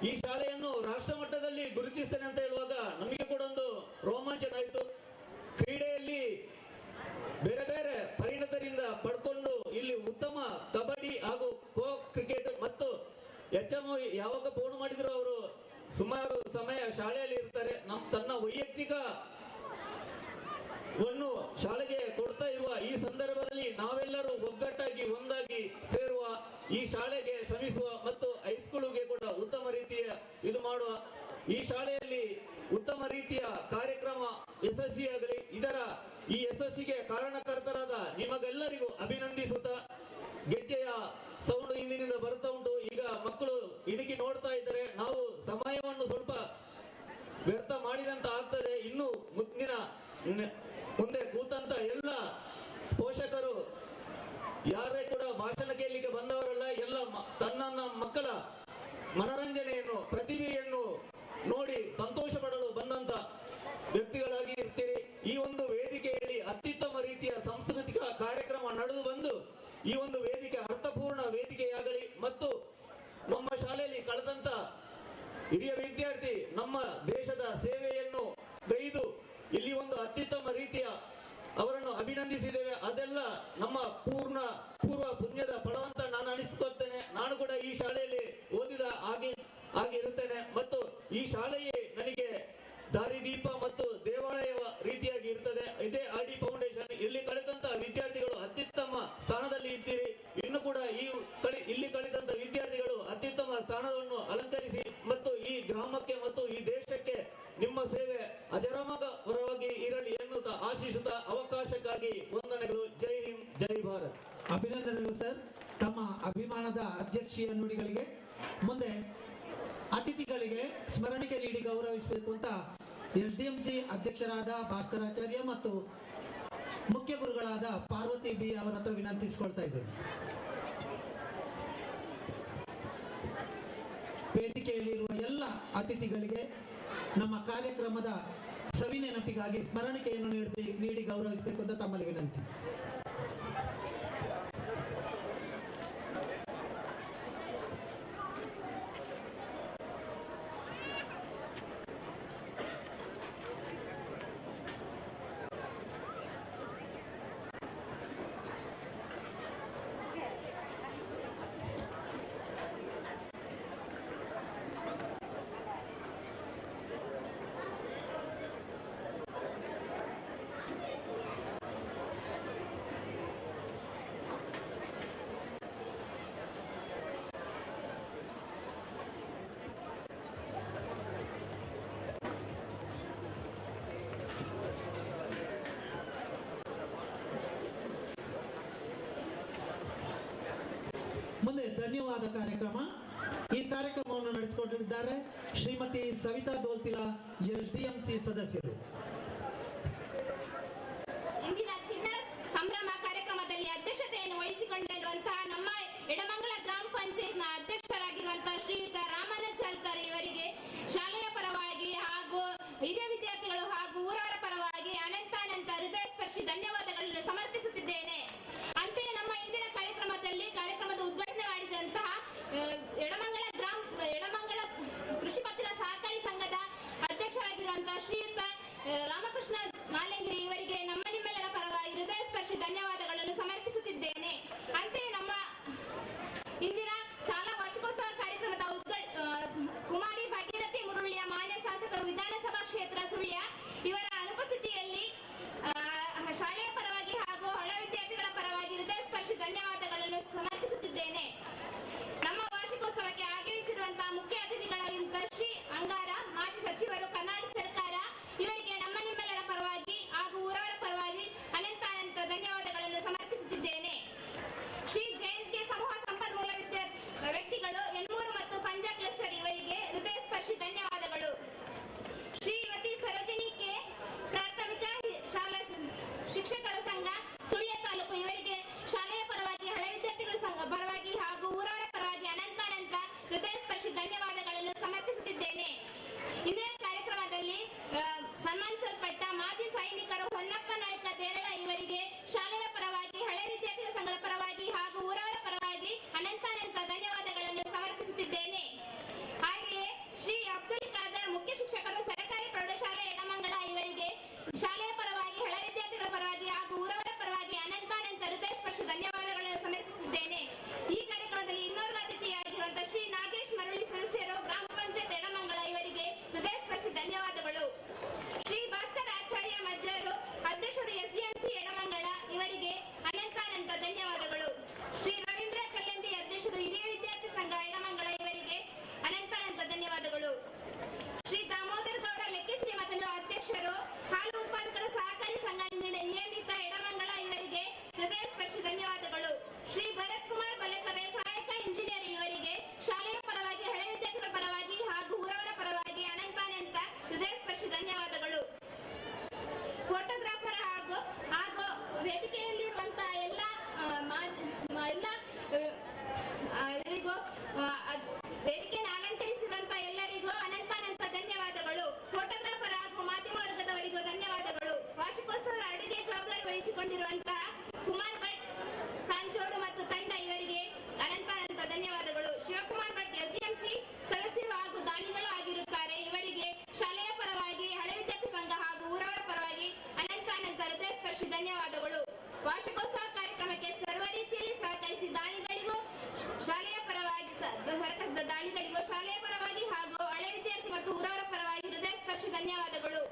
Speaker 17: ಈ ಶಾಲೆಯನ್ನು ರಾಷ್ಟ್ರ ಮಟ್ಟದಲ್ಲಿ ಗುರುತಿಸ್ತೇನೆ ಅಂತ ಹೇಳುವಾಗ ನಮಗೆ ಕೂಡ ಒಂದು ರೋಮಾಂಚನ ಆಯಿತು. ಕ್ರೀಡೆಯಲ್ಲಿ ಬೇರೆ ಬೇರೆ ಪರಿಣತರಿಂದ ಪಡ್ಕೊಂಡು ಇಲ್ಲಿ ಉತ್ತಮ ಕಬಡ್ಡಿ ಹಾಗೂ ಖೋ ಕ್ರಿಕೆಟ್ ಮತ್ತು HM ಯಾವಾಗ ಫೋನ್ ಮಾಡಿದ್ರು ಅವರು ಸುಮಾರು ಸಮಯ ಶಾಲೆಯಲ್ಲಿ ಇರ್ತಾರೆ. ತನ್ನ ವೈಯಕ್ತಿಕವನ್ನು ಶಾಲೆಗೆ ಕೊಡ್ತಾ ಇರುವ ಈ ಸಂದರ್ಭದಲ್ಲಿ ನಾವೆಲ್ಲರೂ ಒಗ್ಗಟ್ಟಾಗಿ ಒಂದಾಗಿ ಸೇರುವ, ಈ ಶಾಲೆಗೆ ಶ್ರಮಿಸುವ ಮತ್ತು ಹೈಸ್ಕೂಲ್ಗೆ ಕೂಡ ಉತ್ತಮ ರೀತಿಯ ಇದು ಮಾಡುವ, ಈ ಶಾಲೆಯಲ್ಲಿ ಉತ್ತಮ ರೀತಿಯ ಕಾರ್ಯಕ್ರಮ ಯಶಸ್ವಿಯಾಗಲಿ. ಈ ಯಶಸ್ಸಿಗೆ ಕಾರಣಕರ್ತರಾದ ನಿಮಗೆಲ್ಲರಿಗೂ ಅಭಿನಂದಿಸುತ್ತಾ, ಗೆಜ್ಜೆಯ ಸೌಂಡ್ ಹಿಂದಿನಿಂದ ಬರ್ತಾ ಉಂಟು. ಈಗ ಮಕ್ಕಳು ಇಣುಕಿ ನೋಡ್ತಾ ಇದ್ದಾರೆ. ನಾವು ಸಮಯವನ್ನು ಸ್ವಲ್ಪ ವ್ಯರ್ಥ ಮಾಡಿದಂತ ಆಗ್ತದೆ. ಇನ್ನು ಮುಂದೆ ಕೂತಂತ ಎಲ್ಲ ಪೋಷಕರು ಯಾರೇ ಕೂಡ ಭಾಷಣ ಕೇಳಲಿಕ್ಕೆ ಬಂದವರಲ್ಲ, ಎಲ್ಲ ತನ್ನ ಮಕ್ಕಳ ಮನರಂಜನೆಯನ್ನು ಪ್ರತಿಭೆಯನ್ನು ನೋಡಿ ಸಂತೋಷ ಪಡಲು ಬಂದಂತ ವ್ಯಕ್ತಿಗಳಾಗಿ ಇರ್ತೀರಿ. ಈ ಒಂದು ವೇದಿಕೆಯಲ್ಲಿ ಅತ್ಯುತ್ತಮ ರೀತಿಯ ಸಾಂಸ್ಕೃತಿಕ ಕಾರ್ಯಕ್ರಮ ನಡೆದು ಬಂದು ಈ ಒಂದು ವೇದಿಕೆ ಅರ್ಥಪೂರ್ಣ ವೇದಿಕೆಯಾಗಲಿ. ಮತ್ತು ನಮ್ಮ ಶಾಲೆಯಲ್ಲಿ ಕಳೆದಂತ ಹಿರಿಯ ವಿದ್ಯಾರ್ಥಿ ನಮ್ಮ ದೇಶದ ಸೇವೆಯನ್ನು ಗೈದು ಇಲ್ಲಿ ಒಂದು ಅತ್ಯುತ್ತಮ ರೀತಿಯ ಅವರನ್ನು ಅಭಿನಂದಿಸಿದ್ದೇವೆ. ಅದೆಲ್ಲ ನಮ್ಮ ಪೂರ್ವ ಪುಣ್ಯದ ಫಲವಂತ ನಾನು ಅನಿಸಿಕೊಳ್ತೇನೆ. ನಾನು ಕೂಡ ಈ ಶಾಲೆಯಲ್ಲಿ ಓದಿದ ಆಗಿರುತ್ತೇನೆ ಮತ್ತು ಈ ಶಾಲೆಯೇ ನನಗೆ ದಾರಿದೀಪ ಮತ್ತು ದೇವಾಲಯ ರೀತಿಯಾಗಿ ಇರ್ತದೆ. ಇದೇ RD ಫೌಂಡೇಶನ್. ಇಲ್ಲಿ ಕಲಿತಂತ ವಿದ್ಯಾರ್ಥಿಗಳು ಅತ್ಯುತ್ತಮ ಸ್ಥಾನದಲ್ಲಿ ಇದ್ದೀರಿ. ಇನ್ನು ಕೂಡ ಇಲ್ಲಿ ಕಲಿತಂತ ವಿದ್ಯಾರ್ಥಿಗಳು ಅತ್ಯುತ್ತಮ ಸ್ಥಾನವನ್ನು ಅಲಂಕರಿಸಿ ಮತ್ತು ಈ ಗ್ರಾಮಕ್ಕೆ ಮತ್ತು ಈ ದೇಶಕ್ಕೆ ನಿಮ್ಮ ಸೇವೆ ಅಜರಾಮರವಾಗಿ ಇರಲಿ ಎನ್ನುತ್ತಾ ಆಶಿಸುತ್ತಾ ಅವಕಾಶ
Speaker 1: ಸರ್ ತಮ್ಮ ಅಭಿಮಾನದ ಅಧ್ಯಕ್ಷೀಯ ನುಡಿಗಳಿಗೆ. ಮುಂದೆ ಅತಿಥಿಗಳಿಗೆ ಸ್ಮರಣಿಕೆ ನೀಡಿ ಗೌರವಿಸಬೇಕು ಅಂತ SDMC ಅಧ್ಯಕ್ಷರಾದ ಭಾಸ್ಕರಾಚಾರ್ಯ ಮತ್ತು ಮುಖ್ಯ ಗುರುಗಳಾದ ಪಾರ್ವತಿ ಬಿ ಅವರ ಹತ್ರ ವಿನಂತಿಸಿಕೊಳ್ತಾ ಇದ್ದೇನೆ. ವೇದಿಕೆಯಲ್ಲಿರುವ ಎಲ್ಲ ಅತಿಥಿಗಳಿಗೆ ನಮ್ಮ ಕಾರ್ಯಕ್ರಮದ ಸವಿನೆನಪಿಗಾಗಿ ಸ್ಮರಣಿಕೆಯನ್ನು ನೀಡಿ ಗೌರವಿಸಬೇಕು ಅಂತ ತಮ್ಮಲ್ಲಿ ವಿನಂತಿ. ಮುಂದೆ ಧನ್ಯವಾದ ಕಾರ್ಯಕ್ರಮ. ಈ ಕಾರ್ಯಕ್ರಮವನ್ನು ನಡೆಸಿಕೊಂಡಿದ್ದಾರೆ ಶ್ರೀಮತಿ ಸವಿತಾ ದೋಲ್ತಿಲಾ, SDMC ಸದಸ್ಯರು.
Speaker 18: ಇಂದಿನ ಚಿನ್ನ ಸಂಭ್ರಮ ಕಾರ್ಯಕ್ರಮದಲ್ಲಿ ಅಧ್ಯಕ್ಷತೆಯನ್ನು ವಹಿಸಿಕೊಂಡಿರುವಂತಹ ನಮ್ಮ ಎಡಮಂಗಲ ಗ್ರಾಮ ಪಂಚಾಯತ್ನ ಅಧ್ಯಕ್ಷರಾಗಿರುವಂತಹ ಶ್ರೀಯುತ ರಾಮನ ಚಾಲ್ಕರ್ ಇವರಿಗೆ ಶಾಲೆಯ ಪರವಾಗಿ ಹಾಗೂ ಹಿರಿಯ ವಿದ್ಯಾರ್ಥಿಗಳು ಹಾಗೂ ಊರವರ ಪರವಾಗಿ ಅನಂತಾನಂತ ಹೃದಯ ಸ್ಪರ್ಶಿ ಧನ್ಯವಾದಗಳನ್ನು ಸಮರ್ಪಿಸುತ್ತಿದ್ದೇನೆ. ಅಂತೆಯೇ ನಮ್ಮ ಇಂದಿನ ಕಾರ್ಯಕ್ರಮದ ಉದ್ಘಾಟನೆ ಮಾಡಿದಂತಹ ಎಡಮಂಗಲ ಕೃಷಿ ಪತ್ತಿನ ಸಹಕಾರಿ ಸಂಘದ ಅಧ್ಯಕ್ಷರಾಗಿರುವಂತಹ ಶ್ರೀಯುತ ರಾಮಕೃಷ್ಣ ಮಾಲೆಂಗಿರಿ ಇವರಿಗೆ ನಮ್ಮ ನಿಮ್ಮೆಲ್ಲರ ಪರವಾಗಿ ಹೃದಯ ಸ್ಪರ್ಶಿ ಧನ್ಯವಾದಗಳನ್ನು ಸಮರ್ಪಿಸುತ್ತಿದ್ದೇನೆ. ಅಂತೆಯೇ ನಮ್ಮ ಇಂದಿನ ಶಾಲಾ ವಾರ್ಷಿಕೋತ್ಸವ ಕಾರ್ಯಕ್ರಮದ ಕುಮಾರಿ ಭಾಗೀರಥಿ ಮುರುಳಿಯ ಮಾನ್ಯ ಶಾಸಕರು ವಿಧಾನಸಭಾ ಕ್ಷೇತ್ರ ಸುಳ್ಯ ಇವರ ಅನುಪಸ್ಥಿತಿಯಲ್ಲಿ ಶಾಲೆಯ ಪರವಾಗಿ ಹಾಗೂ ಹಳ ವಿದ್ಯಾರ್ಥಿಗಳ ಪರವಾಗಿ ಹೃದಯ ಸ್ಪರ್ಶಿ ಧನ್ಯವಾದಗಳನ್ನು ಸಮರ್ಪಿಸುತ್ತಿದ್ದೇನೆ. ನಮ್ಮ ವಾರ್ಷಿಕೋತ್ಸವಕ್ಕೆ ಆಗಮಿಸಿರುವಂತಹ ಮುಖ್ಯ ಅತಿಥಿಗಳಾಗಿರುವಂತಹ ಶ್ರೀ ಅಂಗಾರ ಮಾಜಿ ಸಚಿವರು ಕರ್ನಾಟಕ ಸರ್ಕಾರ ಇವರಿಗೆ ನಮ್ಮ ನಿಮ್ಮೆಲ್ಲರ ಪರವಾಗಿ ಹಾಗೂ ಊರವರ ಪರವಾಗಿ ಅನಂತಾನಂತ ಧನ್ಯವಾದಗಳನ್ನು ಸಮರ್ಪಿಸುತ್ತಿದ್ದೇನೆ. ಶ್ರೀ ಜಯಂತಿ ಸಮೂಹ ಸಂಪನ್ಮೂಲ ವ್ಯಕ್ತಿಗಳು ಎನ್ಮೂರು ಮತ್ತು ಪಂಜಾ ಕ್ಲಸ್ಟರ್ ಇವರಿಗೆ ಹೃದಯ ಸ್ಪರ್ಶಿ ಧನ್ಯವಾದಗಳು. ಶ್ರೀಮತಿ ಸರೋಜಿನಿ ಕೆ ಪ್ರಾಥಮಿಕ ಶಾಲಾ ಶಿಕ್ಷಕರ ಸಂಘ ಸುಳ್ಯ ತಾಲೂಕು ಇವರಿಗೆ ಶಾಲೆಯ ಪರವಾಗಿ ಹಳೆ ವಿದ್ಯಾರ್ಥಿಗಳ ಸಂಘ ಪರವಾಗಿ ಹಾಗೂ ಊರವರ ಪರವಾಗಿ ಅನಂತಾನಂತ ಹೃದಯ ಸ್ಪರ್ಶಿ ಧನ್ಯವಾದಗಳನ್ನು ಸಮರ್ಪಿಸುತ್ತಿದ್ದೇನೆ. ಇಂದಿನ ಕಾರ್ಯಕ್ರಮದಲ್ಲಿ ಸನ್ಮಾನಿಸಲ್ಪಟ್ಟ ಮಾಜಿ ಸೈನಿಕರು ಹೊನ್ನಪ್ಪ ನಾಯಕ ದೇರಳ ಇವರಿಗೆ ಶಾಲೆಯ ಪರವಾಗಿ ಹಳೆ ವಿದ್ಯಾರ್ಥಿಗಳ ಸಂಘದ ಪರವಾಗಿ ಹಾಗೂ ಊರವರ ಪರವಾಗಿ ಅನಂತಾನಂತ ಧನ್ಯವಾದಗಳನ್ನು ಸಮರ್ಪಿಸುತ್ತಿದ್ದೇನೆ. ಹಾಗೆಯೇ ಶ್ರೀ ಅಬ್ದುಲ್ ಖಾದರ್ ಮುಖ್ಯ ಶಿಕ್ಷಕರು ಸರ್ಕಾರಿ ಪ್ರೌಢಶಾಲೆ ಎಡಮಂಗಲ ಇವರಿಗೆ ಶಾಲೆಯ ಪರವಾಗಿ ಹಳೆ ವಿದ್ಯಾರ್ಥಿಗಳ ಪರವಾಗಿ ಹಾಗೂ ಊರವರ ಪರವಾಗಿ ಅನಂತಾನಂತ ಹೃದಯ ಸ್ಪರ್ಶಿ ಧನ್ಯವಾದಗಳನ್ನು ಸಮರ್ಪಿಸುತ್ತಿದ್ದೇನೆ. ಈ ಕಾರ್ಯಕ್ರಮದಲ್ಲಿ ಇನ್ನೋರ್ವ ಅತಿಥಿಯಾಗಿರುವಂತಹ ಶ್ರೀ ನಾಗೇಶ್ ಮರಳಿ ಸದಸ್ಯರು ಗ್ರಾಮ ಪಂಚಾಯತ್ ಎಡಮಂಗಲ ಇವರಿಗೆ ಹೃದಯ ಸ್ಪರ್ಶಿ ಧನ್ಯವಾದಗಳು. ಶ್ರೀ ಭಾಸ್ಕರ್ ಆಚಾರ್ಯ ಮಜ್ಜರು ಅಧ್ಯಕ್ಷರು SDMC ಎಡಮಂಗಲ ಇವರಿಗೆ ಅನಂತಾನಂತ ಧನ್ಯವಾದಗಳು. ಶ್ರೀ ರವೀಂದ್ರ ಕಲ್ಯಂದಿ ಅಧ್ಯಕ್ಷರು ಹಿರಿಯ ವಿದ್ಯಾರ್ಥಿ ಸಂಘ ಎಡಮಂಗಲ ಇವರಿಗೆ ಅನಂತಾನಂತ ಧನ್ಯವಾದಗಳು. ಶ್ರೀ ದಾಮೋದರ್ ಗೌಡ ಲೆಕ್ಕಿಶ್ರೀ ಮೊದಲು ಅಧ್ಯಕ್ಷರು ಹಾಲು ಉತ್ಪಾದಕರ ಸಹಕಾರಿ ಸಂಘ ನಿಯಮಿತ ಎಡಮಂಗಲ ಇವರಿಗೆ ಹೃದಯ ಸ್ಪರ್ಶಿ ಧನ್ಯವಾದಗಳು. ಶ್ರೀ ಭರತ್ ಕುಮಾರ್ ಬಲಕವೆ ಸಹಾಯಕ ಇಂಜಿನಿಯರ್ ಇವರಿಗೆ ಶಾಲೆಯ ಪರವಾಗಿ ಹಳೆ ವಿದ್ಯಾರ್ಥಿಗಳ ಪರವಾಗಿ ಹಾಗೂ ಊರವರ ಪರವಾಗಿ ಅನಂತಾನಂತ ಹೃದಯ ಸ್ಪರ್ಶಿ ಧನ್ಯವಾದಗಳು. ಫೋಟೋಗ್ರಾಫರ್ ಹಾಗೂ ವೇದಿಕೆಯಲ್ಲಿರುವಂತಹ ಎಲ್ಲ ಇವರಿಗೂ ವೇದಿಕೆಯನ್ನು ಅಲಂಕರಿಸಿರುವಂತಹ ಎಲ್ಲರಿಗೂ ಅನಂತಾನಂತ ಧನ್ಯವಾದಗಳು. ಫೋಟೋಗ್ರಾಫರ್ ಹಾಗೂ ಮಾಧ್ಯಮ ವರ್ಗದವರಿಗೂ ಧನ್ಯವಾದಗಳು. ವಾರ್ಷಿಕೋತ್ಸವದ ಅಡುಗೆ ಜವಾಬ್ದಾರಿ ವಹಿಸಿಕೊಂಡಿರುವಂತಹ ಕುಮಾರ್ ಭಟ್ ಕಾಂಚೋಡು ಮತ್ತು ತಂಡ ಇವರಿಗೆ ಅನಂತಾನಂತ ಧನ್ಯವಾದಗಳು. ಶಿವಕುಮಾರ್ ಭಟ್ SDMC ಸದಸ್ಯರು ಹಾಗೂ ದಾನಿಗಳು ಆಗಿರುತ್ತಾರೆ. ಇವರಿಗೆ ಶಾಲೆಯ ಪರವಾಗಿ ಹಳೆ ವಿದ್ಯಾರ್ಥಿ ಸಂಘ ಹಾಗೂ ಊರವರ ಪರವಾಗಿ ಅನಂತಾನಂತ ಹೃದಯ ಸ್ಪರ್ಶಿ ಧನ್ಯವಾದಗಳು. ವಾರ್ಷಿಕೋತ್ಸವ ಕಾರ್ಯಕ್ರಮಕ್ಕೆ ಸರ್ವ ರೀತಿಯಲ್ಲಿ ಸಹಕರಿಸಿ ದಾನಿಗಳಿಗೂ ಶಾಲೆಯ ಪರವಾಗಿ ಸರ್ಕಾರದ ದಾನಿಗಳಿಗೂ ಶಾಲೆಯ ಪರವಾಗಿ ಹಾಗೂ ಹಳೆ ವಿದ್ಯಾರ್ಥಿ ಮತ್ತು ಊರವರ ಪರವಾಗಿ ಹೃದಯ ಸ್ಪರ್ಶಿ ಧನ್ಯವಾದಗಳು.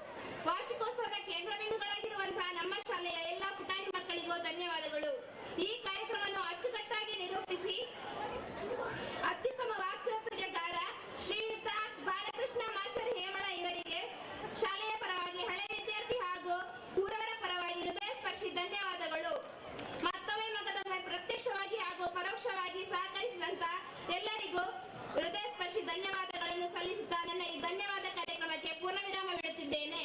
Speaker 18: ವಾರ್ಷಿಕೋತ್ಸವದ ಕೇಂದ್ರ ಬಿಂದುಗಳಾಗಿರುವಂತಹ ನಮ್ಮ ಶಾಲೆಯ ಎಲ್ಲ ಪುಟಾಣಿ ಮಕ್ಕಳಿಗೂ ಧನ್ಯವಾದಗಳು. ಈ ಕಾರ್ಯಕ್ರಮವನ್ನು ಅಚ್ಚುಕಟ್ಟಾಗಿ ನಿರೂಪಿಸಿ ಅತ್ಯುತ್ತಮ ವಾಕ್ಚಾತುರ್ಯಗಾರ ಶ್ರೀಯುತ ಬಾಲಕೃಷ್ಣ ಮಾಸ್ಟರ್ ಹೇಮಳ ಇವರಿಗೆ ಶಾಲೆಯ ಪರವಾಗಿ ಹಳೆ ವಿದ್ಯಾರ್ಥಿ ಹಾಗೂ ಊರವರ ಪರವಾಗಿ ಹೃದಯ ಸ್ಪರ್ಶಿ ಧನ್ಯವಾದಗಳು. ಮತ್ತೊಮ್ಮೆ ಮಗದೊಮ್ಮೆ ಪ್ರತ್ಯಕ್ಷವಾಗಿ ಹಾಗೂ ಪರೋಕ್ಷವಾಗಿ ಸಹಕರಿಸಿದಂತ ಎಲ್ಲರಿಗೂ ಹೃದಯ ಸ್ಪರ್ಶಿ ಧನ್ಯವಾದಗಳನ್ನು ಸಲ್ಲಿಸುತ್ತಾ ನನ್ನ ಈ ಧನ್ಯವಾದ ಕಾರ್ಯಕ್ರಮಕ್ಕೆ ಪೂರ್ಣವಿರಾಮ ಬಿಡುತ್ತಿದ್ದೇನೆ.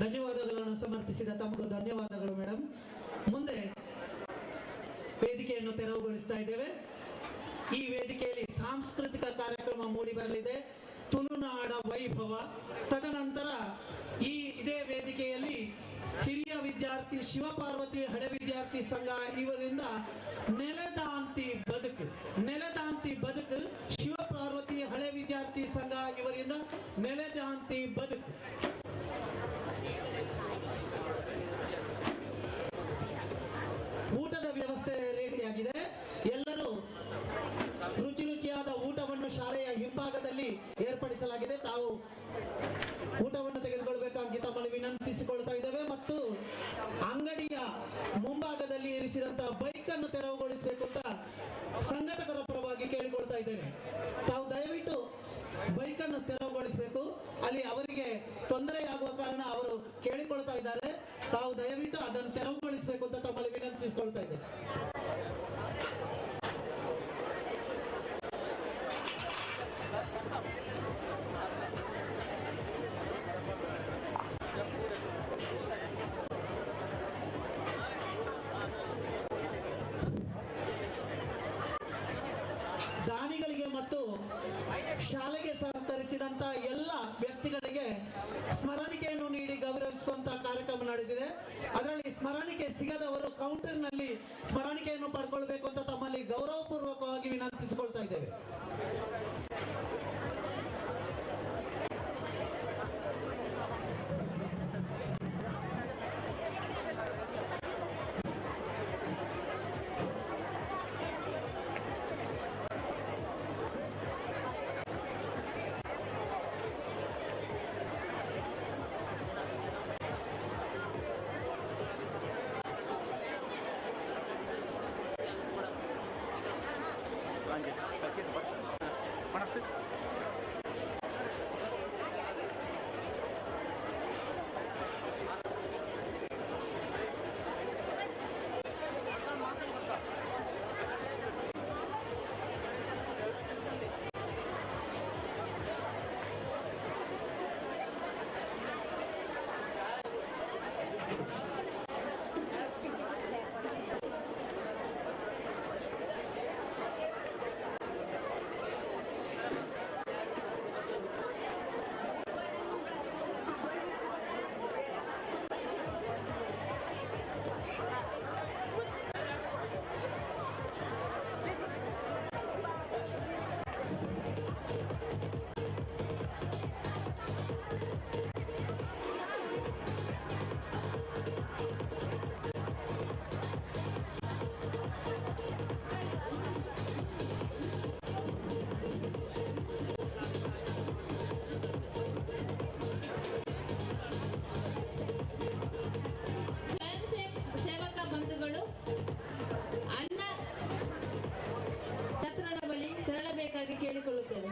Speaker 1: ಧನ್ಯವಾದಗಳನ್ನು ಸಮರ್ಪಿಸಿದ ತಮಗೂ ಧನ್ಯವಾದಗಳು ಮೇಡಮ್. ಮುಂದೆ ವೇದಿಕೆಯನ್ನು ತೆರವುಗೊಳಿಸ್ತಾ ಇದ್ದೇವೆ. ಈ ವೇದಿಕೆಯಲ್ಲಿ ಸಾಂಸ್ಕೃತಿಕ ಕಾರ್ಯಕ್ರಮ ಮೂಡಿ ಬರಲಿದೆ, ತುಳುನಾಡ ವೈಭವ. ತದನಂತರ ಇದೇ ವೇದಿಕೆಯಲ್ಲಿ ಹಿರಿಯ ವಿದ್ಯಾರ್ಥಿ ಶಿವಪಾರ್ವತಿ ಹಳೆ ವಿದ್ಯಾರ್ಥಿ ಸಂಘ ಇವರಿಂದ ನೆಲದಾಂತಿ ಬದುಕು ಶಿವಪಾರ್ವತಿ ಹಳೆ ವಿದ್ಯಾರ್ಥಿ ಸಂಘ ಇವರಿಂದ ನೆಲದಾಂತಿ ಬದುಕು. ಊಟದ ವ್ಯವಸ್ಥೆ ರೆಡಿಯಾಗಿದೆ. ಎಲ್ಲರೂ ರುಚಿಯಾದ ಊಟವನ್ನು ಶಾಲೆಯ ಹಿಂಭಾಗದಲ್ಲಿ ಏರ್ಪಡಿಸಲಾಗಿದೆ. ತಾವು ಊಟವನ್ನು ತೆಗೆದುಕೊಳ್ಳಬೇಕಾಗಿ ತಮ್ಮಲ್ಲಿ ವಿನಂತಿಸಿಕೊಳ್ತಾ ಇದ್ದೇವೆ. ಮತ್ತು ಅಂಗಡಿಯ ಮುಂಭಾಗದಲ್ಲಿ ಇರಿಸಿದಂತಹ ಬೈಕ್ ಅನ್ನು ತೆರವುಗೊಳಿಸಬೇಕು ಅಂತ ಸಂಘಟಕರ ಪರವಾಗಿ ಕೇಳಿಕೊಳ್ತಾ ಇದ್ದೇನೆ. ತಾವು ದಯವಿಟ್ಟು ಬೈಕ್ ಅನ್ನು ತೆರವುಗೊಳಿಸಬೇಕು. ಅಲ್ಲಿ ಅವರಿಗೆ ತೊಂದರೆಯಾಗುವ ಕಾರಣ ಅವರು ಕೇಳಿಕೊಳ್ತಾ ಇದ್ದಾರೆ. ತಾವು ದಯವಿಟ್ಟು ಅದನ್ನು ತೆರವುಗೊಳಿಸಬೇಕು ಅಂತ ತಮ್ಮಲ್ಲಿ ವಿನಂತಿಸಿಕೊಳ್ತಾ ಇದ್ದೇನೆ. ದಾನಿಗಳಿಗೆ ಮತ್ತು ಶಾಲೆಗೆ ಸಹಕರಿಸಿದಂತ ಎಲ್ಲ ವ್ಯಕ್ತಿಗಳಿಗೆ ಸ್ಮರಣಿಕೆಯನ್ನು ನೀಡಿ ಗೌರವಿಸುವಂತಹ ಕಾರ್ಯಕ್ರಮ ನಡೆದಿದೆ. ಅದರಲ್ಲಿ ಸ್ಮರಣಿಕೆ ಸಿಗದವರು ಕೌಂಟರ್ನಲ್ಲಿ ಸ್ಮರಣಿಕೆಯನ್ನು ಪಡ್ಕೊಳ್ಬೇಕು ಅಂತ ತಮ್ಮಲ್ಲಿ ಗೌರವಪೂರ್ವಕವಾಗಿ ವಿನಂತಿಸಿಕೊಳ್ತಾ ಇದ್ದೇವೆ.
Speaker 4: ಕೇಳಿಕೊಳ್ಳುತ್ತೇವೆ.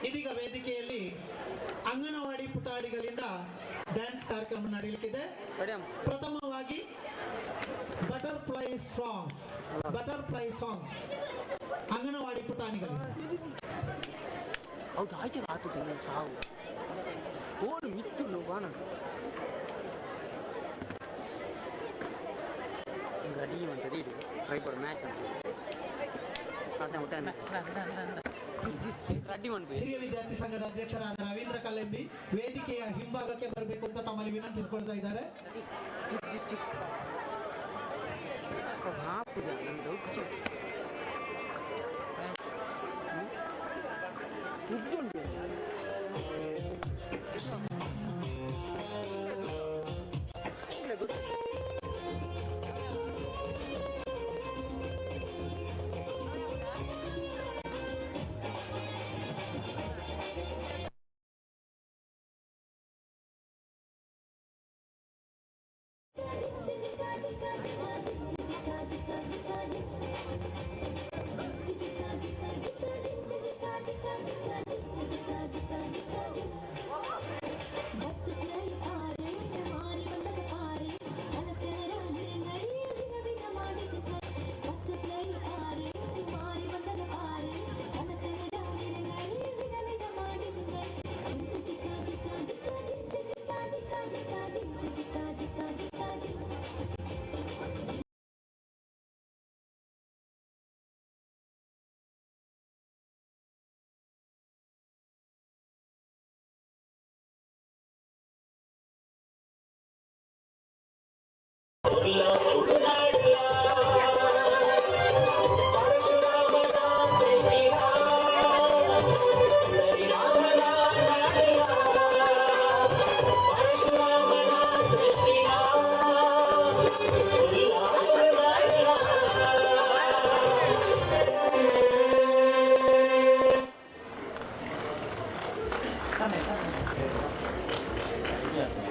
Speaker 1: ಇದೀಗ ವೇದಿಕೆಯಲ್ಲಿ ಅಂಗನವಾಡಿ ಪುಟಾಣಿಗಳಿಂದ ಡ್ಯಾನ್ಸ್ ಕಾರ್ಯಕ್ರಮ ನಡೆಯಲಿಕ್ಕಿದೆ. ಪ್ರಥಮವಾಗಿ ಬಟರ್ಫ್ಲೈ ಸಾಂಗ್ಸ್ ಅಂಗನವಾಡಿ ಪುಟಾಣಿಗಳಿಂದ. ಹಿರಿಯ ವಿದ್ಯಾರ್ಥಿ ಸಂಘದ ಅಧ್ಯಕ್ಷರಾದ ರವೀಂದ್ರ ಕಲ್ಲೆಂಬಿ ವೇದಿಕೆಯ ಹಿಂಭಾಗಕ್ಕೆ ಬರಬೇಕು ಅಂತ ತಮ್ಮಲ್ಲಿ ವಿನಂತಿಸಿಕೊಳ್ತಾ ಇದ್ದಾರೆ.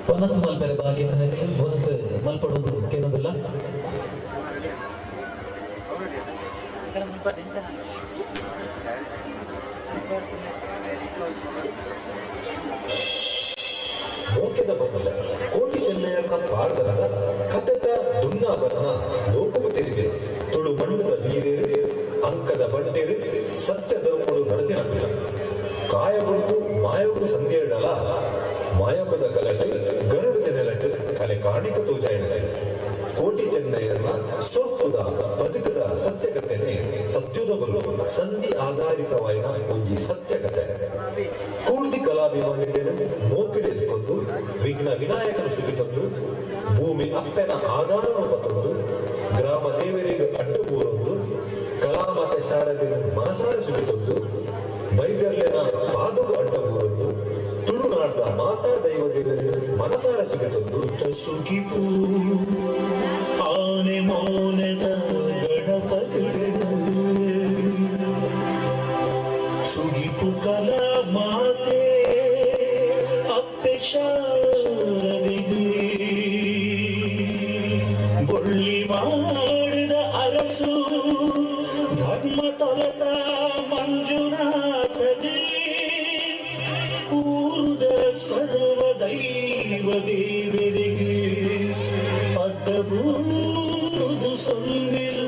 Speaker 19: ಬೋನಸ್ ಮಲ್ಪರೆ ಭಾಗಿನಲ್ಲಿ ಬೋನಸ್ ಮಲ್ಪಡೋದು ಕೇಳೋದಿಲ್ಲ.
Speaker 20: ಮೋಕೆದ ಬದಲ ಕೋಟಿ ಚೆನ್ನಯ್ಯನ ಪಾಡ್ದರದ ಕಥೆತ ದುನ್ನಾಭರಣ ಲೋಕವು ತಿಳಿದೆ ತುಳು ಬಣ್ಣದ ನೀರೇರು ಅಂಕದ ಬಂಡೇರು ಸತ್ಯ ಧರ್ಮಗಳು ನಡೆದಿರಲಿಲ್ಲ ಕಾಯಗೊಂಡು ಮಾಯವು ಸಂದೇಡಲ ಮಾಯಕದ ಗಲಟೆ ಗರುಡಿನ ನೆಲಟೆ ಕಲೆ ಕಾಣಿಕ ತೋಜಾಯಿದೆ ಕೋಟಿ ಚೆನ್ನಯ್ಯನ ಸ್ವಲ್ಪದ ಬದುಕದ ಸತ್ಯಕಥೆನೆ ಸತ್ಯುದಗಳು ಸಂಧಿ ಆಧಾರಿತವಾಯಿನ ಒಂಜಿ ಸತ್ಯಕಥೆ ಕೂಡ್ದಿ ಕಲಾಭಿಮಾನಿಗಳನ್ನು ಮೋಕಿಡೆದುಕೊಂಡು ವಿಘ್ನ ವಿನಾಯಕನ ಸುಗಿತಂದು ಭೂಮಿ ಅಪ್ಪೆನ ಆಧಾರವನ್ನು ತಂದು ಗ್ರಾಮ ದೇವರಿಗೆ ಅಡ್ಡಗೂರೊಂದು ಕಲಾಮಾತೆ ಶಾರದಿನ ಮನಸಾರ ಸುಗಿತಂದು ಬೈಗರ್ಲೆನ ಪಾದವು ಅಡ್ಡಗೂರೊಂದು ತುಳುನಾಡ ಮಾತಾ ದೈವ ದೇವರಿಗೆ ಮನಸಾರ ಸುಗಿತಂದು ಸುಗಿಪು ಆನೆ ಮೌನದ ಗಣಪತಿ ಸುಗಿಪು ಕಲಾ ಮಾತೆ ಅಪ್ಪೆ ಶಾರದಿಗೆ ಬೊಳ್ಳಿ ಮಾಡಿದ ಅರಸು ಧರ್ಮ ತೊಲತ ಮಂಜುನಾಥಗೆ ಊರುದ ಸರ್ವ ದೈವ ದೇವರಿಗೆ ಅಡ್ಡಬೂದು ಸೊಮ್ಮಿರು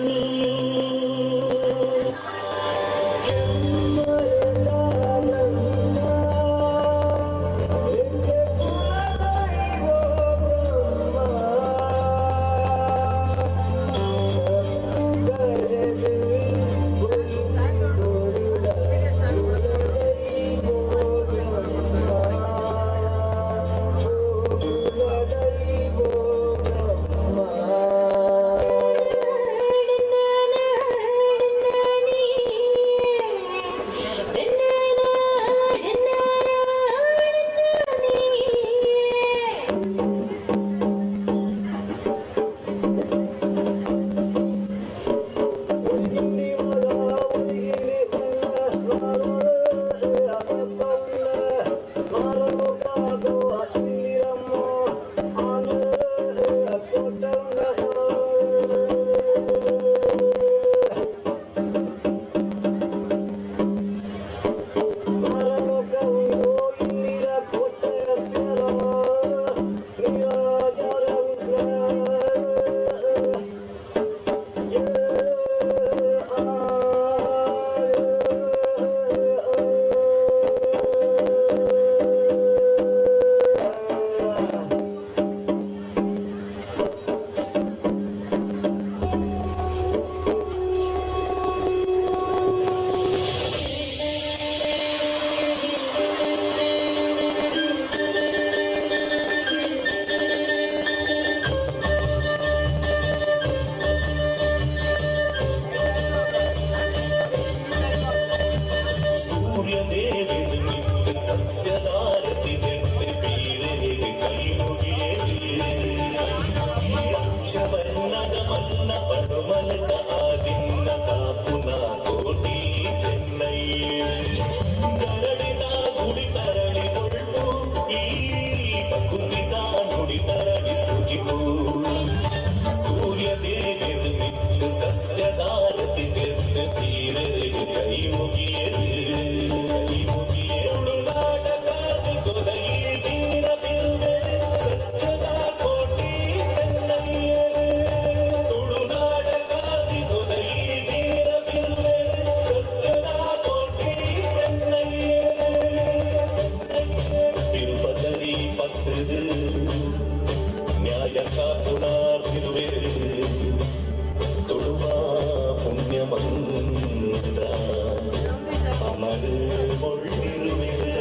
Speaker 20: காத்துது நியாயம் காப்புனா திருவேறு தொழுவா புண்ணியமந்தா அமரு மொழிருவேறு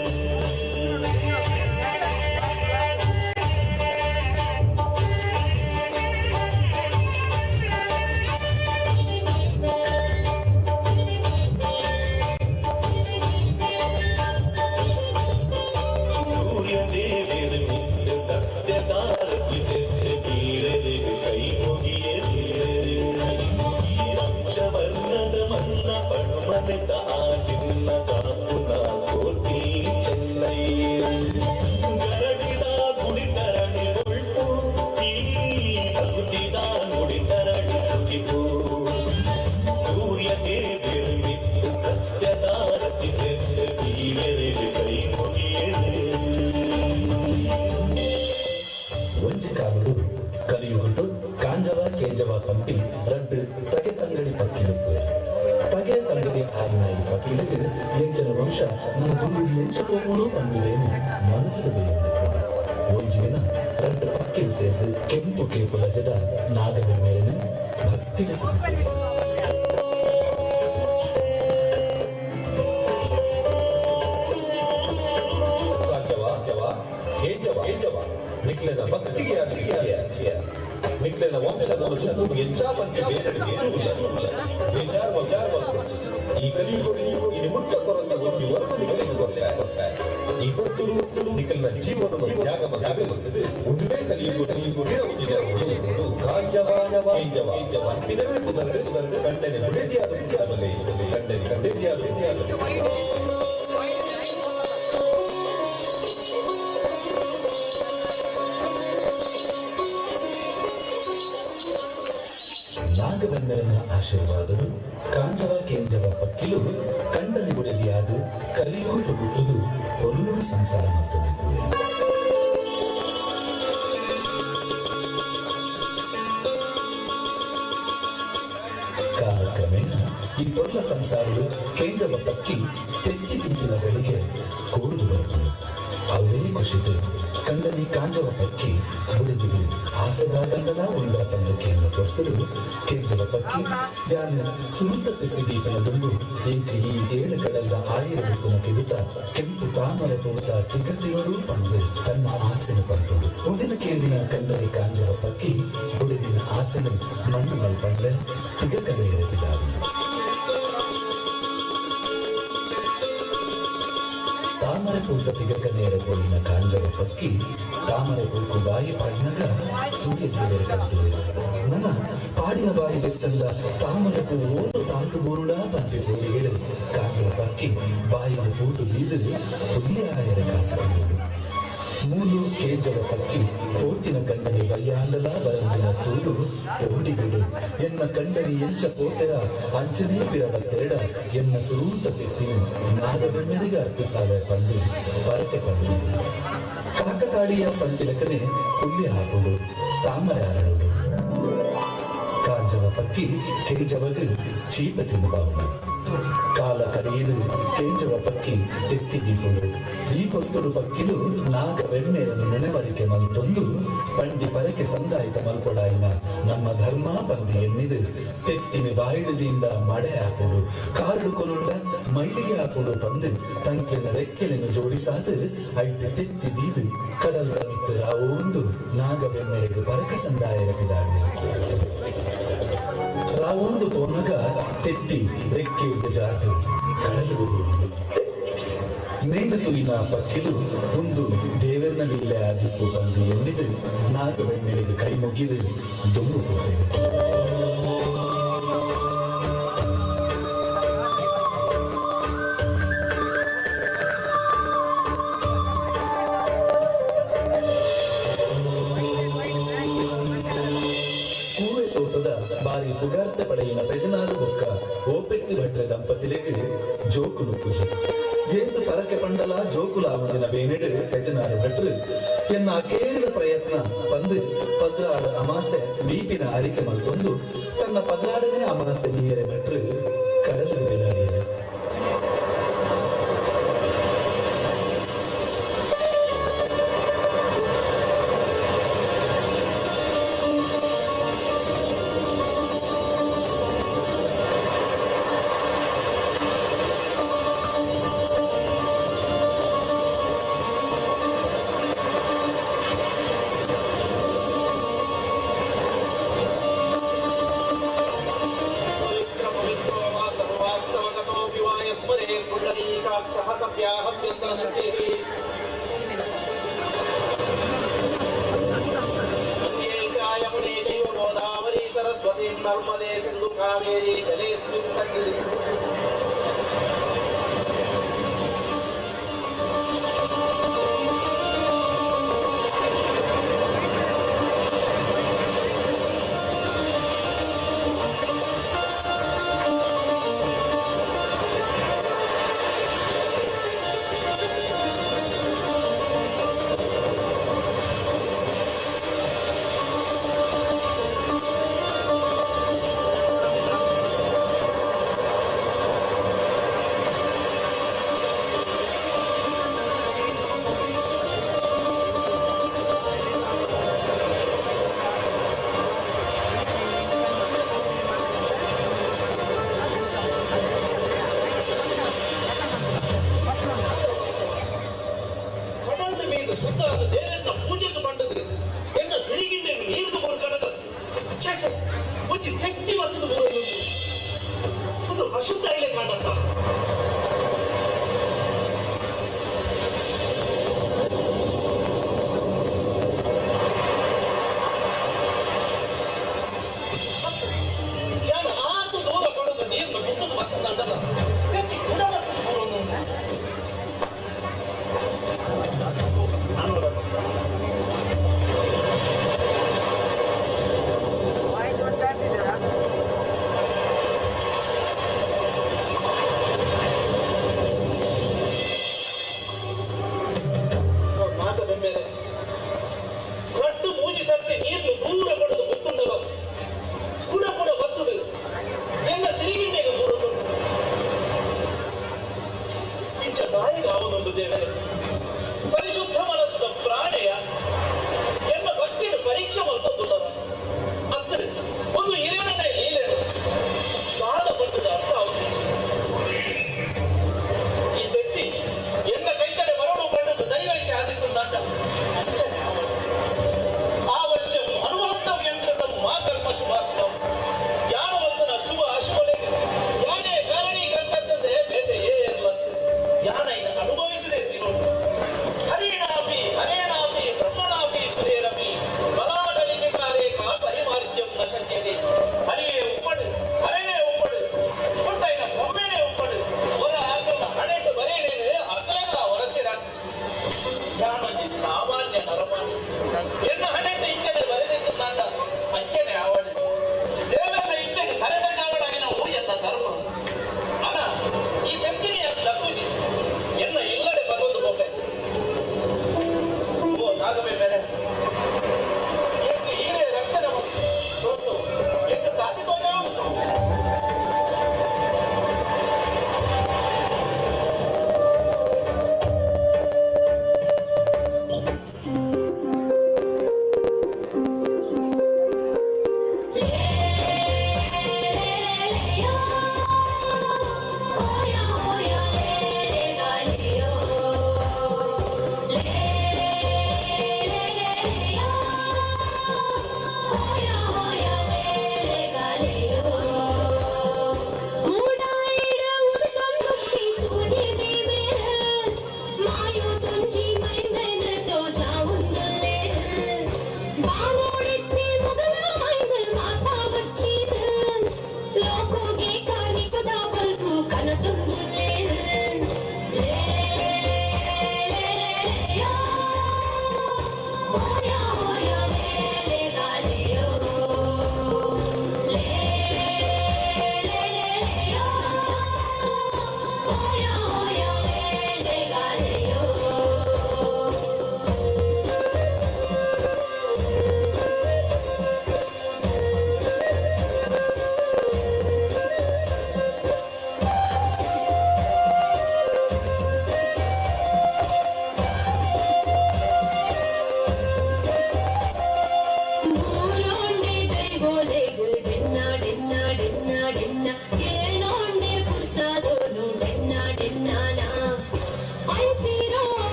Speaker 21: పంపి రెండు తగే తంగడి పక్కిలకు తగే తంగడి ఆరినాయి పక్కిలకు ఎంకెల వంಶ ನನ್ನ ದುಂಬಿಗೆ ಎಂಚಕೋಕೊಂಡು ಪಂಪಿವೇನು ಮನಸ್ಸು ಬೇಯೆಂದುಕೊಂಡು ಒಂಜಿನ రెండు ಪಕ್ಕಿಲು ಸೇರಿದು ಕೆಂಪು ಕೇಪು ಲಜದ ನಾಗದ ಮೇಲಿನ ಭಕ್ತಿಗೆ ಸಿಗುತ್ತದೆ ನಿಕ್ಲೆನ ಭಕ್ತಿಗೆ ನಿಕ್ಲೆನ ವಂಶದವರು ಜನರು ಹೆಚ್ಚಾಪಂಚ ಈ ಕಲಿಯುಗು ಇದು ಮುಟ್ಟ ಕೊರಂತ ಒಂದು ವರದು ನಿಕಲಿಗೆ ಕೊಡ್ತಾರೆ ಈ ತೊಟ್ಟುಲು ನಿಕಲಿನ ಜೀವನದ ತ್ಯಾಗ ಬಂದಿದೆ ಒಂದೇ ಕಲಿಯುಗು ಇದರಲ್ಲಿ ಕುದರದೆ ಕಂಡನೆ ಭೇಟಿಯಾದ ನಾಗವೆನ್ನೆರನ ಆಶೀರ್ವಾದವು ಕಾಂಜವ ಕೇಂಜವ ಪಕ್ಕಿಲು ಕಂಡನಿ ಬುಡಲಿಯಾದು ಕಲಿಯೋಳು ಹುಟ್ಟುದು ಹೊರೂರು ಸಂಸಾರ ಮತ್ತೊಂದಿದೆ ಕಾಲಕ್ರಮೇಣ ಈ ಪೊರ್ಲ ಸಂಸಾರವು ಕೇಂಜವ ಪಕ್ಕಿ ತೆತ್ತಿ ತಿಂತಿನ ಬೆಳಿಗ್ಗೆ ಕೂಡುದು ಬರುತ್ತದೆ ಅವರೇ ಖುಷಿದು ಕಂಡನಿ ಕಾಂಜವ ಪಕ್ಕಿ ಬುಡಿದಿಗೆ ಆಸೆಗಾಗಂಡಲ ಉಂಡ ತಂದಕೆಯನ್ನು ಕೊರ್ತರು ಕೇಂಜವ ಪಕ್ಕಿ ಯಾನ ಸುರುತ ತೆತ್ತಿ ದೀಪನ ದುಂಡು ಏಕೆ ಈ ಏಳು ಕಡಲ ಆಯಿರಬೇಕು ತಿರುತ ಕೆಂಪು ತಾಮರೆ ಪೂತ ತಿಗತಿಯರು ಪಂದು ತನ್ನ ಆಸೆನ ಪಂದು ಮುಂದಿನ ಕೇಂದಿನ ಕಂಡನಿ ಕಾಂಜವ ಪಕ್ಕಿ ಬುಡಿದಿನ ಆಸೆನ ಮಣ್ಣು ಮಲ್ಪಂಡೆ ತಿಗಕಲೆ ಎರಗಿದಾವೆ ತಾಮರೆ ಪೂತ ತಿಗಕ ನೇರ ಪೋಲಿನ ಕಾಂಜವ ಪಕ್ಕಿ ತಾಮರೆ ಪೂಕು ಬಾಯಿ ಪಾಡಿನಾಗ ಸೂರ್ಯ ದೇವರ ಕಲ್ತಿದೆ ನನ್ನ ಪಾಡಿನ ಬಾಯಿ ಬೆತ್ತಂದ ತಾಮರೆ ಪೂ ಓದು ತಾತು ಬೋರುಡ ಪಂಪಿ ಪೋಲಿಗಳು ಕಾಂಜವ ಪಕ್ಕಿ ಬಾಯಿನ ಪೂತು ಬೀದರೆ ಹುಲಿಯಾಯರ ಕಾತುಕೊಂಡು ಮೂಲು ಕೇಂಜವ ಪಕ್ಕಿ ಪೋತಿನ ಕಂಡನಿ ಬಯ್ಯಾಂಡಲ ಬರಂದಿನ ತೂದು ಓಡಿಬಿಡು ಎನ್ನ ಕಂಡನಿ ಎಂಚ ಪೋತೆರ ಅಂಚನೇ ಪಿರವ ತೆರಡ ಎನ್ನ ಸುರೂತ ತೆತ್ತಿನ ನಾಗಬೆಣ್ಣೆರಿಗೆ ಅರ್ಪಿಸಾದ ಪಂಡು ಬರಕೆ ಪಂಡು ಕಾಕತಾಳಿಯ ಪಂಟಿಲಕನೆ ಹುಲ್ಲಿ ಹಾಕುಡು ತಾಮರೆ ಹರಡುಡು ಕಾಂಜವ ಪಕ್ಕಿ ಕೇಂಜವದು ಚೀಪ ತಿನ್ನುಬಾವುದು ಕಾಲ ಕರೆಯುದು ಕೇಂಜವ ಪಕ್ಕಿ ತೆತ್ತಿ ದೀಪುಡು ಈ ಕೊತ್ತುಡು ಪಕ್ಕಿಲು ನಾಗವೆಣ್ಣೆಯನ್ನು ನೆನೆವರಿಕೆ ಮಲ್ತೊಂದು ಪಂಡಿ ಪರಕೆ ಸಂದಾಯಿತ ಮಲ್ಪೊಡಾಯಿನ ನಮ್ಮ ಧರ್ಮ ಪಂದಿ ಎನ್ನಿದು ತೆತ್ತಿನ ಬಾಯಿಡದಿಂದ ಮಡೆ ಹಾಕುಡು ಕಾರುಡು ಕೊಲುಂಡ ಮೈಲಿಗೆ ಹಾಕುಡು ಪಂದು ತಂಕಿನ ರೆಕ್ಕೆಲೆನ್ನು ಜೋಡಿಸಾದು ಐದು ತೆತ್ತಿ ದೀದು ಕಡಲ ಮಿತ್ತು ರಾವೊಂದು ನಾಗವೆಣ್ಣೆಗೆ ಪರಕ ಸಂದಾಯ ಬಿದಾಡಿ ರಾವೊಂದು ಪೋನಗ ತೆತ್ತಿ ರೆಕ್ಕೆ ಜಾತು ಕಡಲು ಮೇಘತುಲಿನ ಪಕ್ಕಿಲು ಒಂದು ದೇವರಿನಲ್ಲಿಲ್ಲೇ ಆದಿತ್ತು ಬಂದು ಎಂದಿದು ನಾಗವೆಣ್ಣೆಗೆ ಕೈ ಮುಗಿದು ದುಂಬು ಹೋದೆವು ಕೂವೆ ತೋಟದ ಬಾರಿ ಪುಗಾರ್ತೆ ಪಡೆಯಿನ ಪ್ರಜನಾರು ಬೊಕ್ಕ ಓಪೆತ್ತಿ ಭಟ್ರೆ ದಂಪತಿಲೆಗೆ ಜೋಕುಲು ಪೂಜೆ ಏತು ಪರಕೆ ಪಂಡಲ ಜೋಕುಲಾವದಿನ ಬೇನೆಡು ಪ್ರಜನಾರು ಭಟ್ರು ಎನ್ನ ಅಕೇರಿದ ಪ್ರಯತ್ನ ಪಂದು ಪದ್ರಾಡ ಅಮಾಸೆ ಬೀಪಿನ ಅರಿಕೆ ಮಲ್ತೊಂದು ತನ್ನ ಪದ್ರಾಡನೇ ಅಮಾಸೆ ನೀರೆ ಭಟ್ರು ಕಡಲಿಗೆ ಬೆಲಾಡಿಯರು
Speaker 2: ನರ್ಮದೆ ಸಿಂಧು ಕಾವೇರಿ ಜಲೇಸ್ಮಿನ್ ಸನ್ನಿಧಿ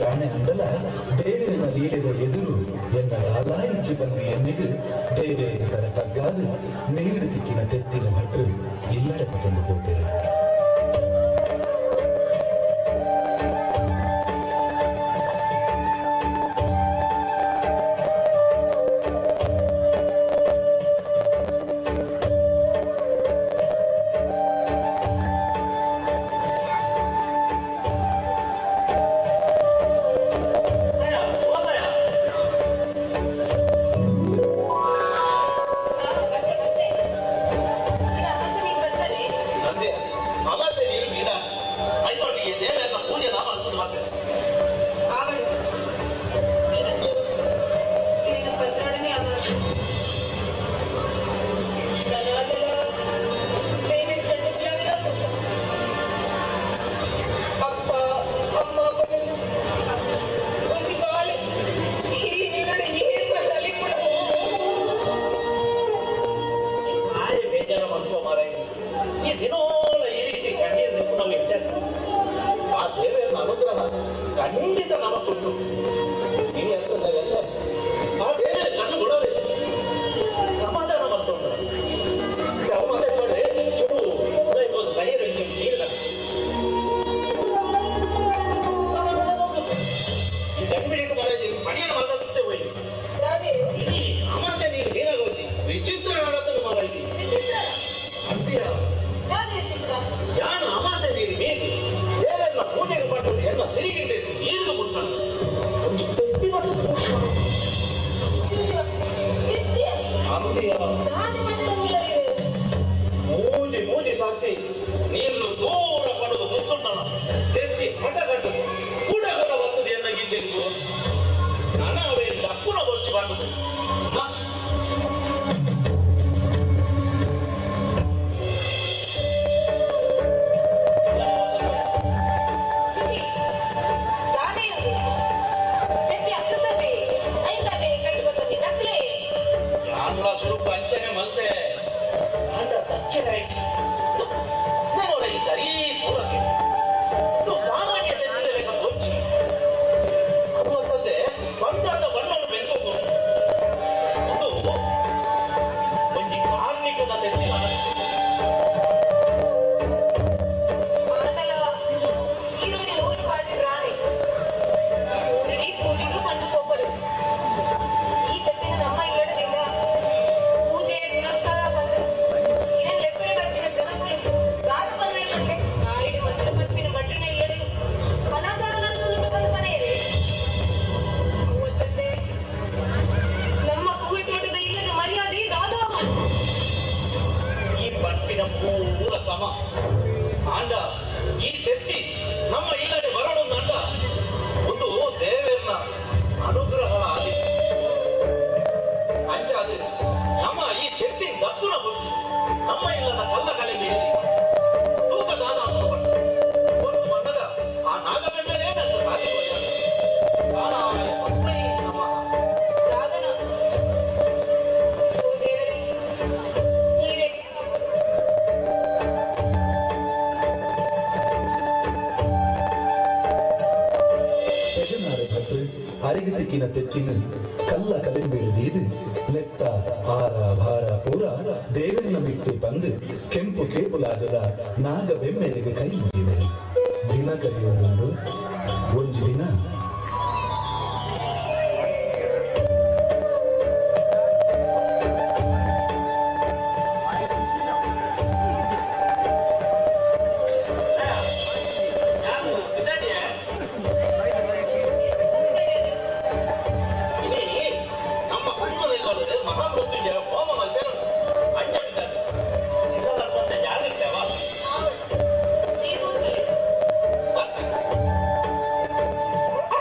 Speaker 21: ಕಾಣೆ ಅಂದಲ ದೇವರಿನ ಲೀಲೆದ ಎದುರು ಎನ್ನಲಾಲ ಇಜ್ಜಿ ಬಂದು ಎನ್ನಿಡು ದೇವರಿಗೆ ತರ ತಗ್ಗಾದು ನೀರು ತಿಕ್ಕಿನ ತೆತ್ತಿನ ಭಟ್ರು ಇಲ್ಲಡೆ ತಂದು ಕೊಟ್ಟರು.
Speaker 2: ಖಂಡಿತ ನಮಗುಂಟು. ನೀವು ಎಂತಂದಾಗೆಲ್ಲ ಆ ದೇವರ ಕಣ್ಣು ಬಿಡಬೇಕು, ಸಮಾಧಾನ ಮಾಡ್ಕೊಂಡು ಮತ್ತೆ ನೋಡಿ ಸುಡು ಉದಯಬೋದು ಕೈಯಲ್ಲಿ ನೀರಿನ ಜನ್ಮಿಟ್ಟು ಮಾಡಿದ್ದೀವಿ ಮನೆಯನ್ನು ಮಾತಾಡುತ್ತೆ ಹೋಯ್ತು ಇಡೀ ಅಮಾಸೆ ನೀರು ಏನಾಗೋದಿ ವಿಚಿತ್ರ ನಾಡತನ್ನು ಮಾತಾಡ್ತೀವಿ ಅಂತೀಯ ಯಾನು ಅಮಾಸೆ ನೀರು ಮೀನು ದೇವರನ್ನ ಪೂಜೆಗೆ ಮಾಡುವುದು ಎಲ್ಲ ಸಿರಿಗಿಂಡೆ ನೀರು ಮುಟ್ಕೊಂಡು ಒಂದು ತತ್ತಿ ಮತ್ತು ಮೂಜಿ ಮೂಜಿ ಸಾಕ್ತಿ ನೀರು ದೂರ ಪಡೆದು ಗೊತ್ತುಂಟಲ್ಲ ತೆತ್ತಿ ಹಠ ಕಟ್ಟು ಕೂಡ ಕೂಡ ಬರ್ತದೆ ಎನ್ನಾಗಿದ್ದು ನನವೇ ಡಕ್ಕುನ ಬರ್ಚಿ ಮಾಡುದು
Speaker 21: ಅರಿಗತಿಕ್ಕಿನ ತೆತ್ತಿನ ಕಲ್ಲ ಕಲೆಂಬೆಳೆದೀದು ಲೆತ್ತ ಆರ ಭಾರ ಪೂರ ದೇವರನ್ನ ಬಿಟ್ಟು ಬಂದು ಕೆಂಪು ಕೇಪುಲಾಜದ ನಾಗ ಬೆಮ್ಮೆಲೆಗೆ ಕೈ ಮುಗಿದರು. ದಿನ ಕಲಿಯುವುದು ಒಂದು ದಿನ
Speaker 2: ಆ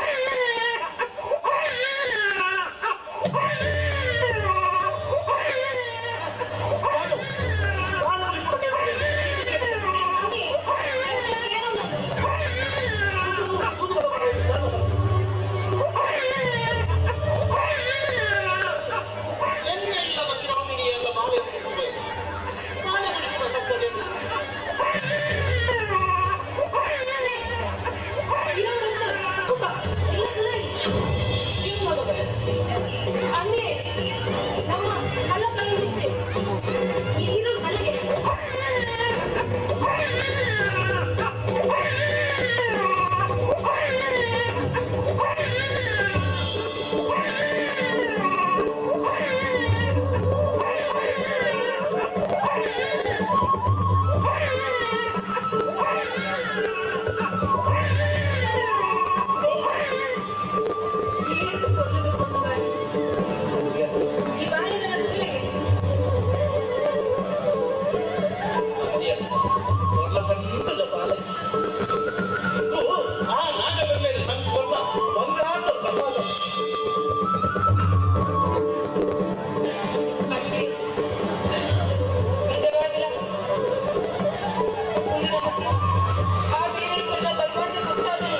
Speaker 4: ಆ ದೇವರ ಕೊಂಡ ಭಗವಂತ ಗೊತ್ತಾಗಲಿ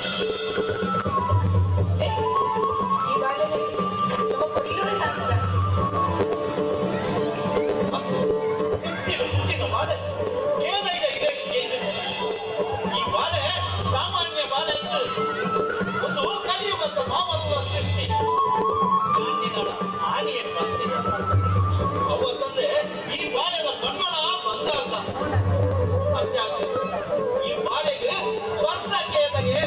Speaker 4: ಈ ಬಾಲ್ಯದಲ್ಲಿ ನಮ್ಮ ಕೊಲ್ಲೂರು ಸಾಕಿದ
Speaker 2: ಮುತ್ತಿನ ಬಾಲೆ ಏನಾಗ ಇದೆ ಈ ಬಾಲೆ ಸಾಮಾನ್ಯ ಬಾಲೆ ಇತ್ತು ಒಂದು ಕಲಿಯುವಂತ ಮಾಮತ್ವ ಸೃಷ್ಟಿ ಗಾಂಧಿಗಳ ಹಾನಿಯ ಕ್ರಾಂತಿ ಅವತ್ತಂದ್ರೆ ಈ ಬಾಲೆದ ಕನ್ನಡ ಬಂದ ಅಂತ ಅಜ್ಜಾಗ ಈ ಬಾಲೆಗೆ ಸ್ವರ್ಣಕ್ಕೆ ಎದಗೆ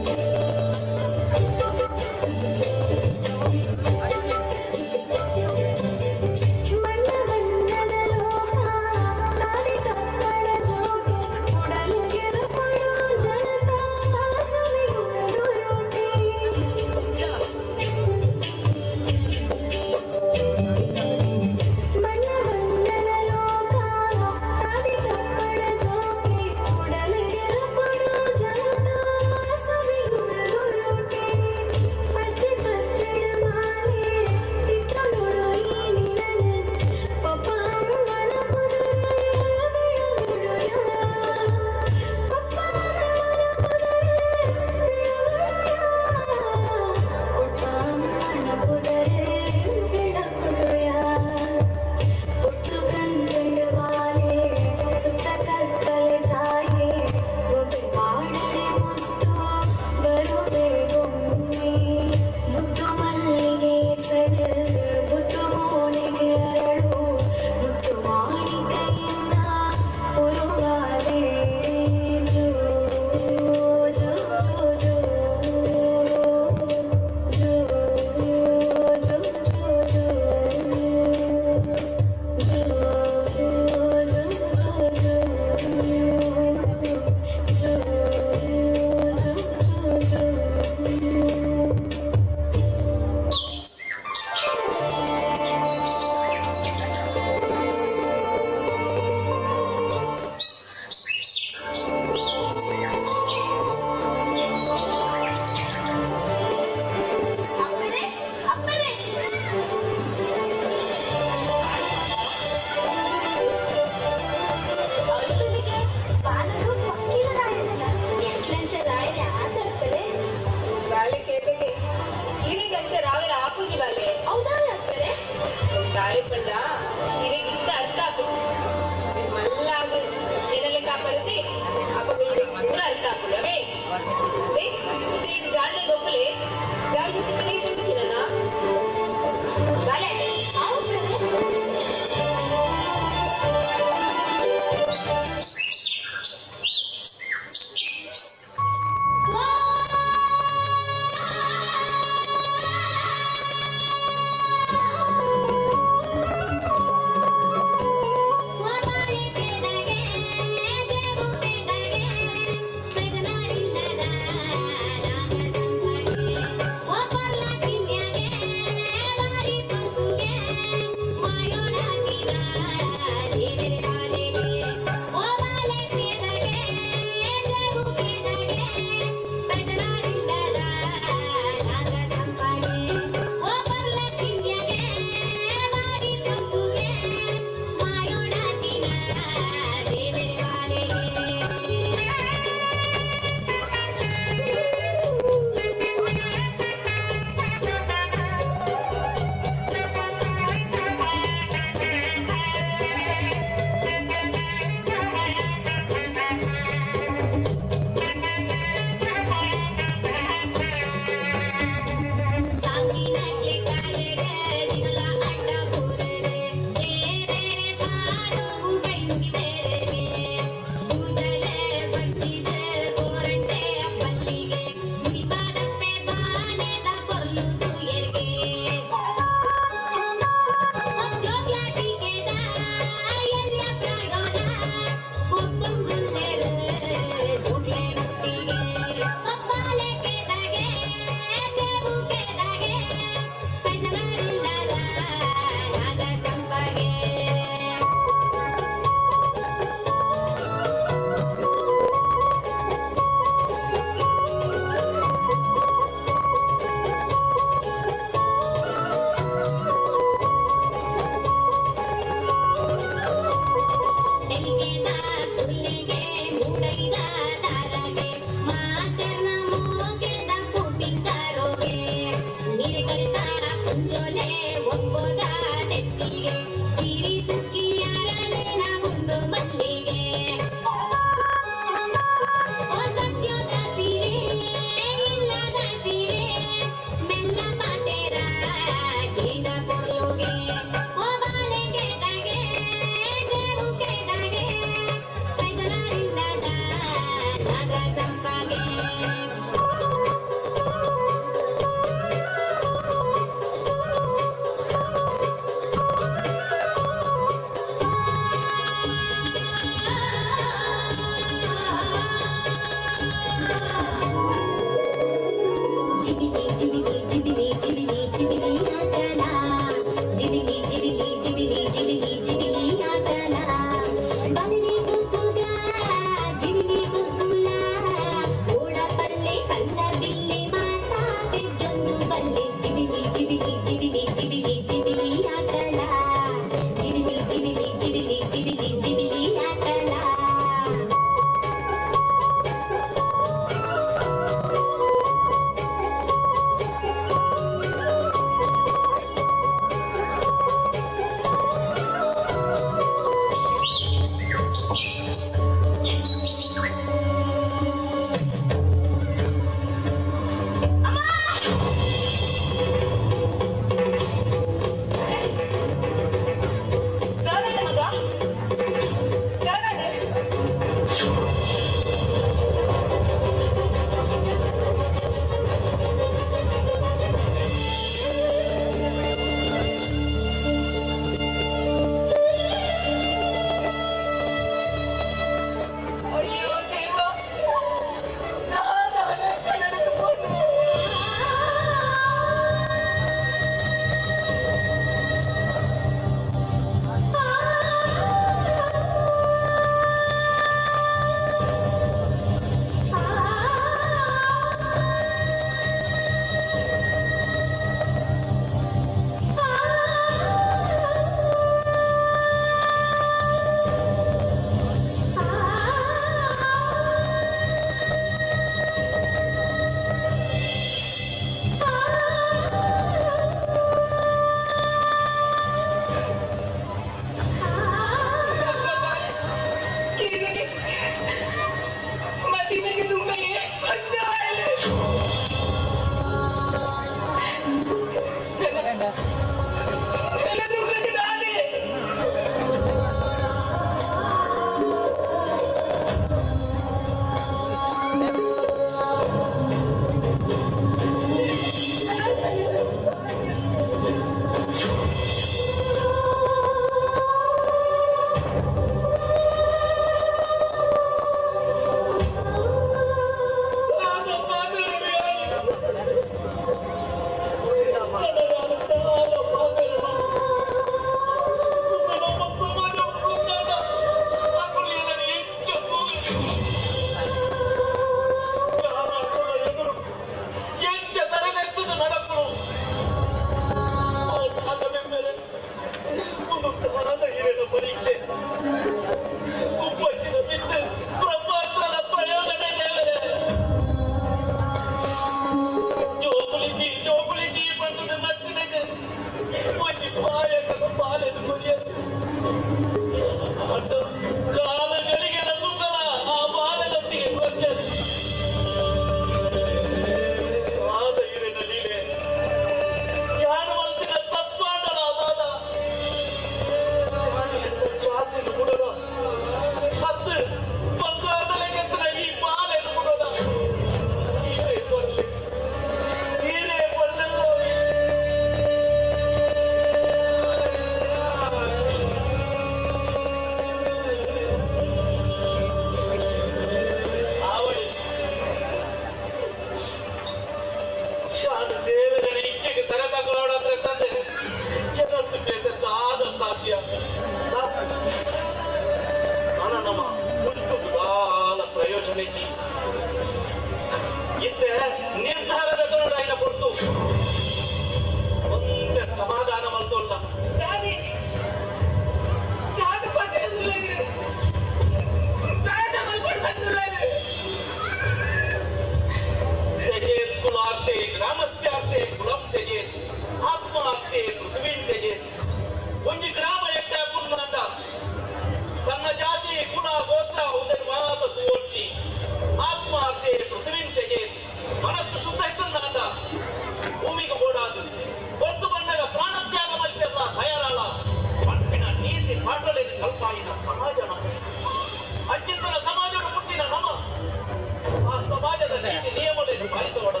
Speaker 2: ನಿಯಮಗಳನ್ನು ಪಾಲಿಸಬಾರದು.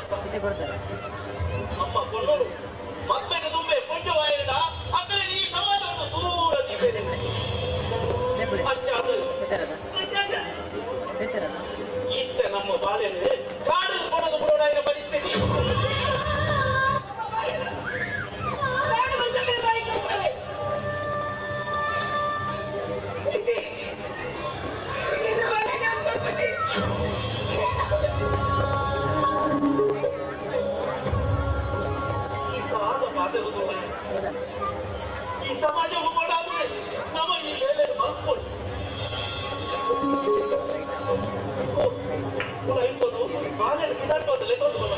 Speaker 2: ಅಮ್ಮ ಕೊಂಡೋರು ಮಕ್ಕಳಿಗೆ ತುಂಬೆ ಕೊಂಚವಾಯಿರಡ ಅಕ್ಕರೆ ಈ ಸಮಾಜವನ್ನು ದೂರ ದಿಸೆ ಅಚ್ಚಾದು ಇತ್ತ ನಮ್ಮ ಬಾಳೆಯನ್ನು ಕಾಡು ಕೊಡೋದು ಬಿಡೋಣ ಪರಿಸ್ಥಿತಿ. ಈ ಸಮಾಜ ಹೋಗೋದಾದ್ರೆ ನಮ್ಮ ಈ ಮೇಲೆ ಮಲ್ಕೊಂಡು ಇರ್ಬೋದು ಬಾಳೆಹಣ್ಣು ಕಿದಾಡ್ಬೋದಲ್ಲ ತೊಂದು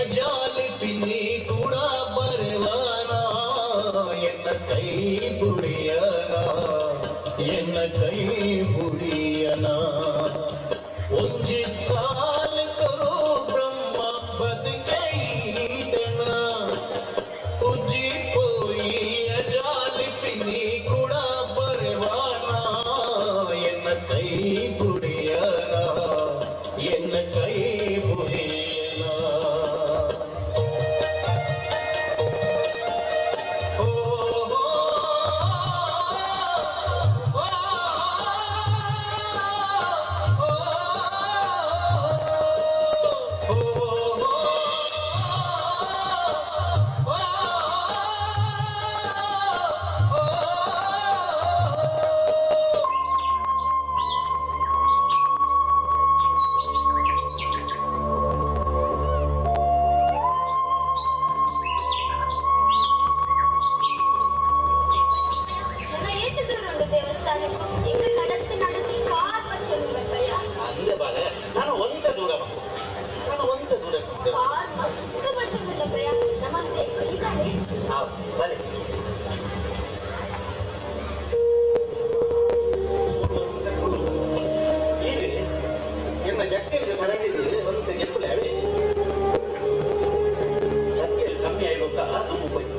Speaker 20: जाल पिनी कूड़ा
Speaker 2: ಜಟ್ಟಿಗೆ ಕರೆದಿದ್ದು ಒಂದು ತೆಗೆದುಕೊಳ್ಳಿ ಅವೇ ಚರ್ಚೆಯಲ್ಲಿ ಕಮ್ಮಿ ಆಗಿ ಗೊತ್ತಾ ನಮ್ಮ ಹೋಯ್ತು.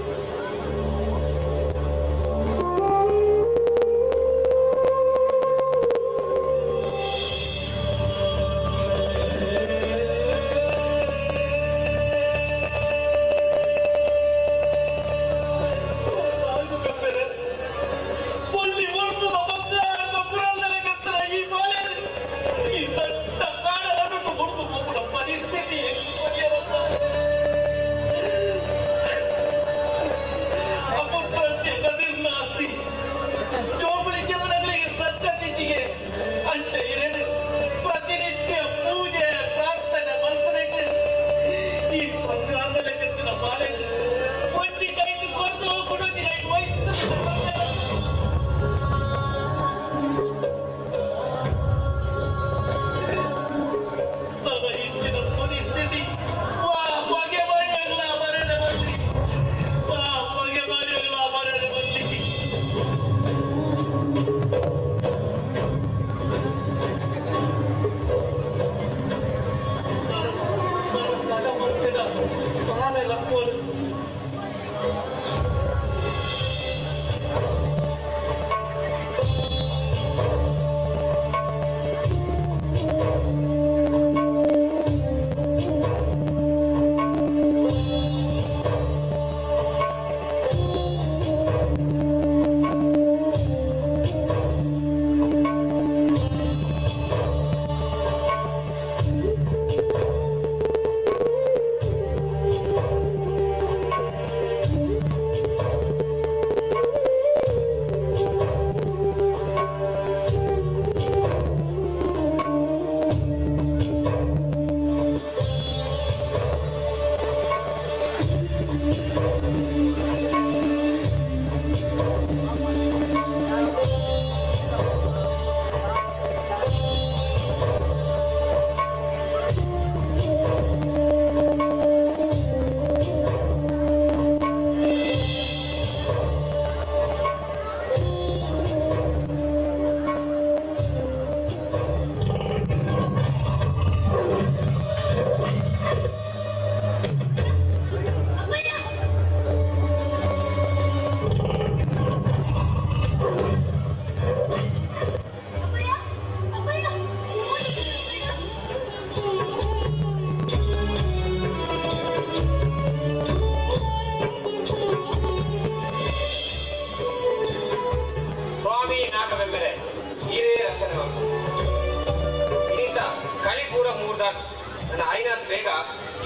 Speaker 3: ನನ್ನ ಆಯ್ನಾಥ್ ಬೇಗ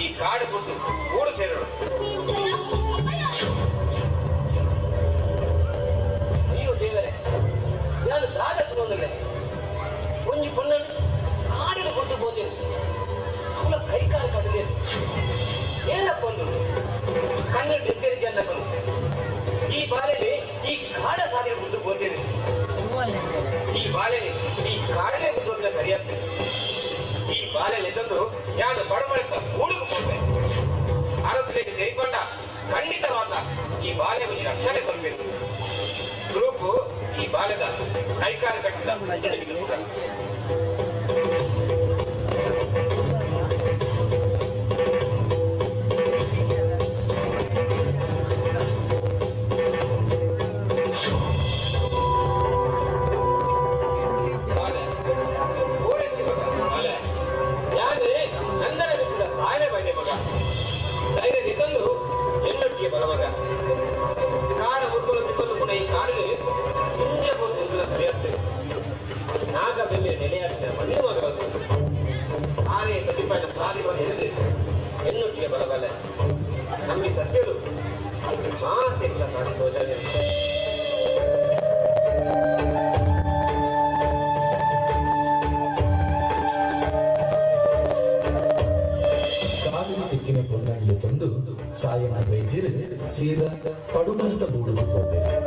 Speaker 3: ಈ ಕಾಡು ಕೊಟ್ಟು ಊರು ಸೇರೋಣ. ಅಯ್ಯೋ ದೇವರೇ, ನಾನು ದಾದ ತಗೊಂಡ್ರೆ ಒಂಜಿ ಪೊನ್ನ ಕಾಡಿನ ಕೊಟ್ಟು ಹೋದೇನು ಅವಳ ಕೈ ಕಾಲು ಕಟ್ಟದೇನು ಏನಪ್ಪ ಒಂದು ಕಣ್ಣು ಡೆಕ್ಕರಿ ಚೆನ್ನಕ್ಕನು ಈ ಬಾಲೆಯಲ್ಲಿ ಈ ಕಾಡ ಸಾಧನೆ ಕೊಟ್ಟು ಹೋದೇನೆ. ಈ ಬಾಲೆಯಲ್ಲಿ ಈ ಕಾಡನೆ ಕೊಟ್ಟು ಸರಿಯಾಗ್ತದೆ. ಈ ಬಾಲೆಯಲ್ಲಿ ತಂದು ಯಾರು ಬಡಬಡಕ ಹುಡುಕು ಕೊಡ್ತೇನೆ. ಅರಸರಿಗೆ ತೆರಿಕೊಂಡ ಖಂಡಿತವಾದ ಈ ಬಾಲ್ಯವನ್ನು ರಕ್ಷಣೆ ಕೊಡಬೇಕು. ಗ್ರೂಪು ಈ ಬಾಲ್ಯದ ಕೈಕಾಲು ಕಟ್ಟಿದ ಕೂಡ ಬಲಮಗ ಕಾಡ ಹುಡುಗರು ತಿಪ್ಪಲು ಕೂಡ ಈ ಕಾಡಿಗೆ ಹಿಂದೆ ಹೋಗುವುದು ಸರಿಯಾಗ್ತದೆ. ನಾಗ ಬೆಲೆ ನೆಲೆಯಾಗ್ತದೆ ಮಣ್ಣಿನ ಮಗ ಆನೆ ಪ್ರತಿಪಾದ ಸಾಧಿವನ್ನು ಹಿಡಿದು ಹೆಣ್ಣೊಟ್ಟಿಗೆ ಬಲಬಲ್ಲ ನಮಗೆ ಸತ್ಯರು ಮಾತೆಲ್ಲ ಸಾಧಿ ಯೋಜನೆ
Speaker 21: ಕಾಲಿನ ತೆಕ್ಕಿನ ಪೊನ್ನಣಿಲು ತಂದು ಸಾಯನ ವೈದ್ಯರು ಸೀದಾ ಪಡುಮಂತ ಬೂಡುಗೆ ಹೋಗಬೇಕು.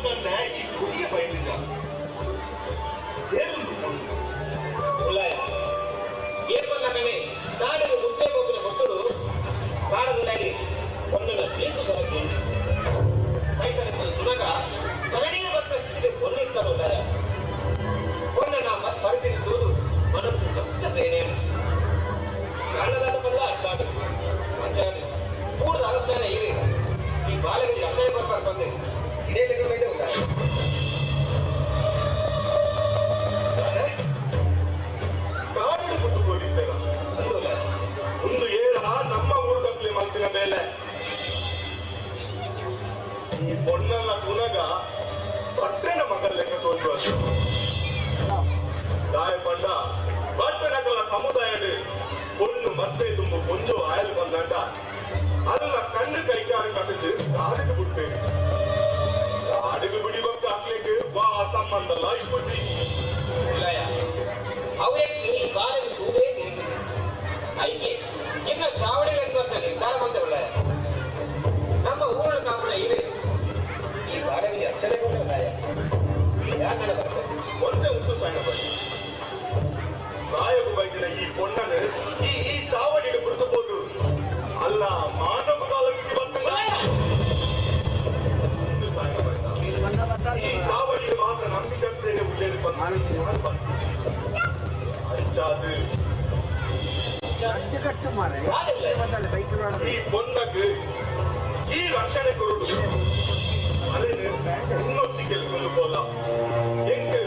Speaker 20: ಪಕ್ಕಂದ ಈ ಕುಡಿಯ ಬೈದಿಲ್ಲ
Speaker 2: ಏಪಲ್ಲನೇ ಕಾಡಿಗೆ ಮುದ್ದೆ ಹೋಗಿನ ಮಕ್ಕಳು ಕಾಡದಲ್ಲಿ ಒಂದನ್ನು ಬೀಕು ಸಮಸ್ಯೆ ರೈತರಿಗೆ ತುನಗ ಕರಡಿಯ ಬಟ್ಟ ಸ್ಥಿತಿಗೆ ಕೊಲ್ಲಿತ್ತಲ್ಲ ಕೊನ್ನ ಪರಿಶೀಲಿಸುವುದು ಮನಸ್ಸು ಮಸ್ತ ಬೇರೆ ಕಾರಣದಾದ ಬಂದ ಅರ್ಥ ಆಗುತ್ತೆ ಪಂಚಾಯತ್ ಪೂರ್ಣ ಅನುಷ್ಠಾನ ಇವೆ ಈ ಬಾಲಕರಿಗೆ ಅಸಹ್ಯ ಬರ್ಬಾರ್ದು ಬಂದೆ ಇದೇ ಲೆಕ್ಕ ಮೇಲೆ ಉಂಟ
Speaker 20: ಕಾಡು ಬಿಟ್ಟು ಹೋಗಿದ್ದೇನ ಒಂದು ಏಳ ನಮ್ಮ ಊರ್ಗತ್ಲೆ ಮಲ್ತಿನ ಮೇಲೆ ಈ பொண்ணನ ತುನಗ ಪಟ್ಟಣ ಮಗಲ ಲೆಕ್ಕ ತೋರಿಸುವ ಗಾಯಪಂಡ ಪಟ್ಟಣಗಳ ಸಮುದಾಯದ பொண்ணு ಮತ್ತೆ ತುಂಬ ಕೊಂಚ ಆಯಲ್ ಬಂದಂಡ ಅಲ್ಲ ಕಣ್ಣು ಕೈಕಾರು ಕಟ್ಟಿದ್ದು ಕಾಡಿಗೆ ಬಿಡ್ತೇನೆ ಕಾಡಿಗೆ ಬಿಡಿಬೇಕು ಅಕ್ಲಿಕ್ಕೆ ಬಾ ಸಂಬಂಧಲ್ಲ ಇಪ್ಪಸಿ
Speaker 2: ಅವೇ ಈ ಬಾಲಕ ತೂದೇ ತಿರುಗಿದೆ ಐಕೆ ಇನ್ನ ಚಾವಡಿ ಲೆಕ್ಕ ನಿರ್ಧಾರ ಬಂದವಲ್ಲ ನಮ್ಮ ಊರಿನ ಕಾಪುನ ಇವೆ ಈ ಬಾಲಕಿಗೆ ಅಕ್ಷರ ಕೊಟ್ಟವಲ್ಲ ಯಾಕೆ ಬರ್ತದೆ
Speaker 20: ಒಂದೇ ಉಂಟು ಸಣ್ಣ ಬನ್ನಿ ನಾಯಕ ಬೈದಿನ ಈ ಪೊಣ್ಣನು ಈ ಚಾವಡಿಗೆ ಬಿಡಿಸಬಹುದು ಅಲ್ಲ ಮಾನವ ಕಾಲಕ್ಕೆ ಬಂದಿಲ್ಲ ಈ ಚಾವಡಿಗೆ ಮಾತ್ರ ನಂಬಿಕಸ್ತೇನೆ ಉಳ್ಳೇರಿ ಬಂದು ಅಚ್ಚಾದು ಈ ಪೊಣ್ಣಕ್ಕೆ ಈ ರಕ್ಷಣೆ ಕೊಡುದು ಅದನ್ನು ಮುನ್ನೊಟ್ಟಿಗೆ ಕೊಂದುಕೋಲ್ಲ ಹೆಂಗೆ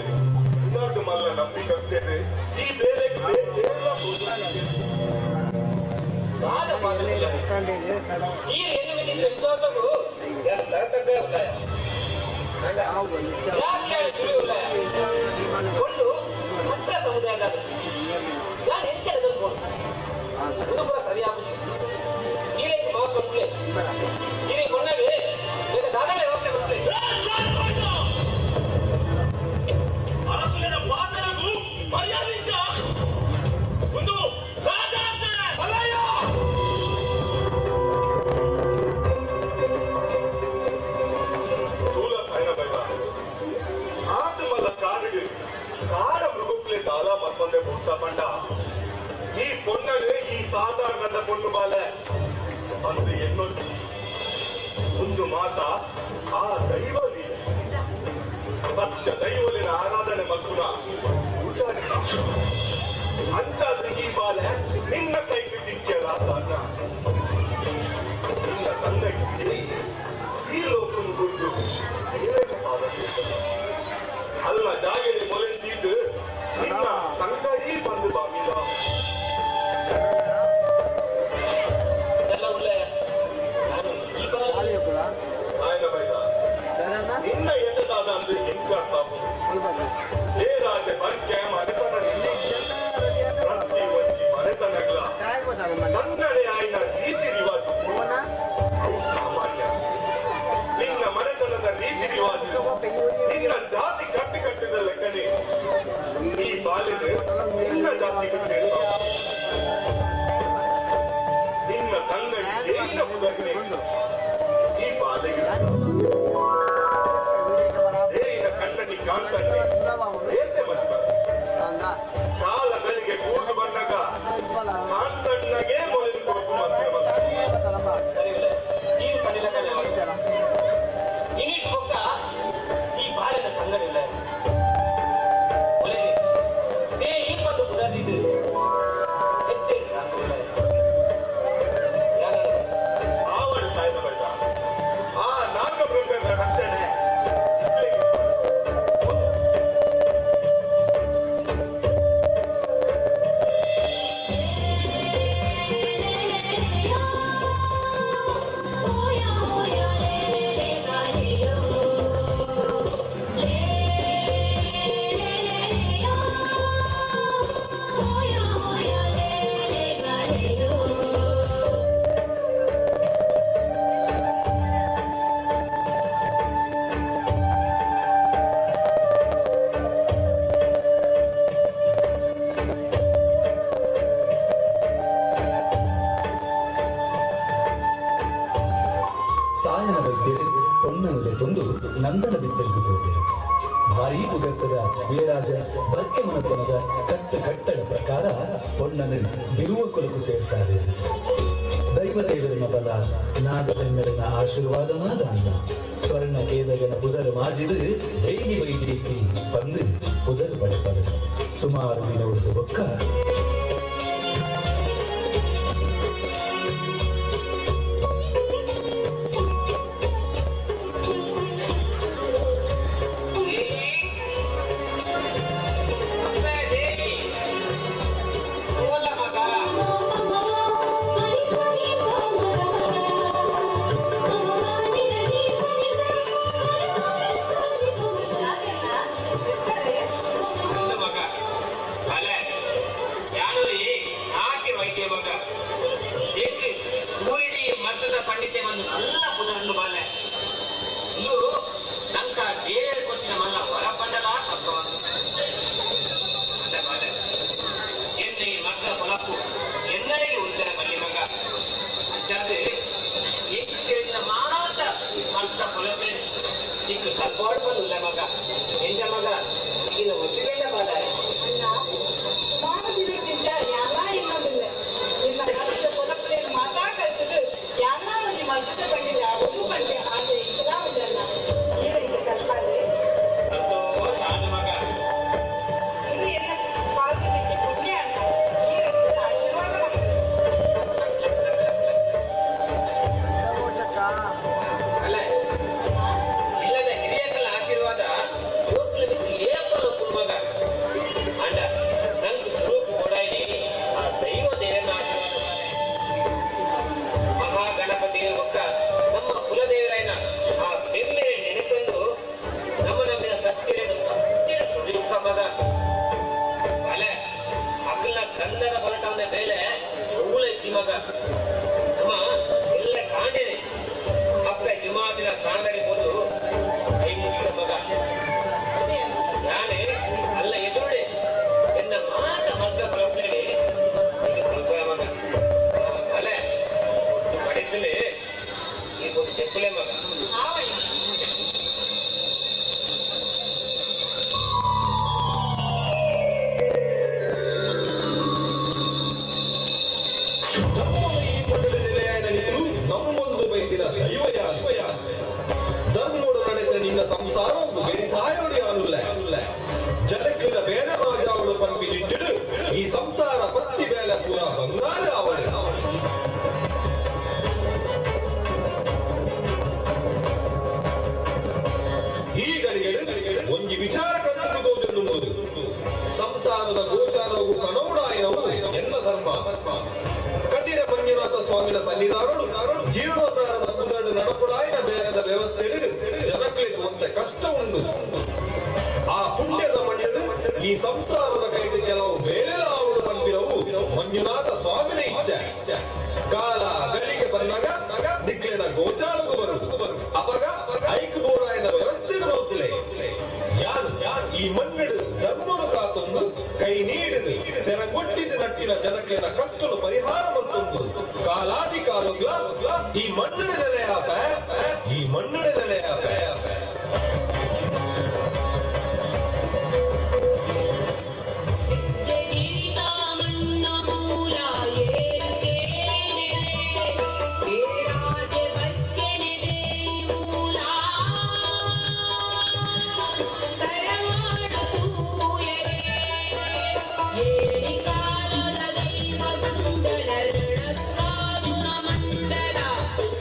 Speaker 20: ಇದಾರ್ದು ಮಲ್ಲ ನಂಬಿಕಸ್ತೇನೆ ಈ ಬೇಲೆ
Speaker 2: ಬಾಲ ಮಾಡಲಿಲ್ಲ ಈ ಏನು ವಿಶ್ವಾಸವು ತರತಕ್ಕ ಉಳ್ಳಾಯ ಜಾತಿಯಾಗಿ ತಿಳಿಯುಳ್ಳಾಯ ಕೊಂಡು ಹತ್ರ ಸಮುದಾಯದ ನಾನು ಹೆಚ್ಚಿನ ತಂದ್ಕೊಂಡು ಇದು ಕೂಡ ಸರಿಯಾಗುದು ನೀರೇನು ಮಾತು ಬಂದ್ಲೆ ನೀರೇ ಕೊಂಡಾಗೆ ಈಗ ದಾದಾಳೆ ವ್ಯವಸ್ಥೆ ಬಂದ್ಲೆ
Speaker 20: ಅರಸುಲಿನ ಪಾತ್ರವು ಮರ್ಯಾದೆಯಿಂದ ಒಂದು ಕಾಡ ಮೃಗುಕ್ಲೆ ದಾದ ಮತ್ತೊಂದೆ ಭೂತ ಪಂಡ ಈ ಪೊಣ್ಣಳು ಈ ಸಾಧಾರಣದ ಪೊಣ್ಣು ಬಾಲೆ ಅಂದು ಎನ್ನೊಚ್ಚಿ ಒಂದು ಮಾತ ಆ ದೈವ ಲೀಲೆ ಸತ್ಯ ದೈವಲಿನ ಆರಾಧನೆ ಮಕ್ಕಳ ಪೂಜಾರಿ ಅಂಚಾದ ಈ ಬಾಲೆ ನಿನ್ನ ಕೈಗೆ ದಿಕ್ಕ್ಯದ ಅನ್ನ ನಿನ್ನ ತಂದೆಗೆ ಈ ಲೋಕನ ಗುರುತು ಅಲ್ಲ ಜಾಗಡೆ ಮೊಲೆಂತಿದ್ದು ನಿನ್ನ ತಂಗಡಿ ಬಂದು ಬಾಮಿದ ನಿನ್ನ ಎದ್ದದಾದ ಅಂದ್ರೆ ಹೆಂಗ ಏ ರಾಜ ಬರ್ಕೆ ಮನೆತನ ಪ್ರತಿ ವಂಚಿ ಮನೆತನಗಳ ಕನ್ನಡ ಆಯ್ನ ರೀತಿ ರಿವಾಜು ಅವು ಸಾಮಾನ್ಯ ನಿನ್ನ ಮನೆತನದ ರೀತಿ ರಿವಾಜು ನಿನ್ನ ಜಾತಿ ಕಟ್ಟಿದ ಲೆಕ್ಕನೆ ಈ ಬಾಲಿನ ನಿನ್ನ ಜಾತಿಗೆ ಸೇರಿದ ನಿನ್ನ ತಂಗಡಿ ಏನಿನ ಉದಾಹರಣೆ ಈ ಬಾಲಿಗೆ ಏನಿನ ಕಣ್ಣನಿ ಕಾಂತನ್ನೇ ಏತೆ ಮಧ್ಯ ಕಾಲಗಳಿಗೆ ಕೂರ್ದು ಬಂದಾಗ ಕಾಂತಣ್ಣಗೆ ಮೊದಲು ಕೊಡಕು
Speaker 2: ನೀನು ಕಣ್ಣಿನ ಕಣ್ಣೆ ಇನ್ನಿಟ್ಟು ಪಕ್ಕ ಈ ಬಾಳಿನ ತಂಗಡಿಲ್ಲ ಈ ಬಂದು ಬುಧಾದಿದ್ದು
Speaker 21: ಪೊಣ್ಣನುಳ್ಳೆ ತಂದು ನಂದನ ಬಿತ್ತಲ್ಗೆ ಹೋಗ್ತಾರೆ. ಭಾರೀ ಪುಗರ್ತದ ವೀರಾಜ ಬರ್ಕೆ ಮನತನದ ಕಟ್ಟಡ ಪ್ರಕಾರ ಪೊಣ್ಣನ ಬಿರುವ ಕೊಲಕು ಸೇರಿಸಾದೆ. ದೈವದೇವರಿನ ಬಲ ನಾಗಬೆಮ್ಮೆರನ ಆಶೀರ್ವಾದನಾದ ಅನ್ನ ಸ್ವರ್ಣ ಕೇದಗನ ಪುದರ್ ಮಾಜಿದು ಡೈಲಿ ವೈದ್ಯಕಿ ಬಂದು ಪುದರ್ ಪಡೆಪರು ಸುಮಾರು ದಿನ ಉಳಿದು ಬೊಕ್ಕ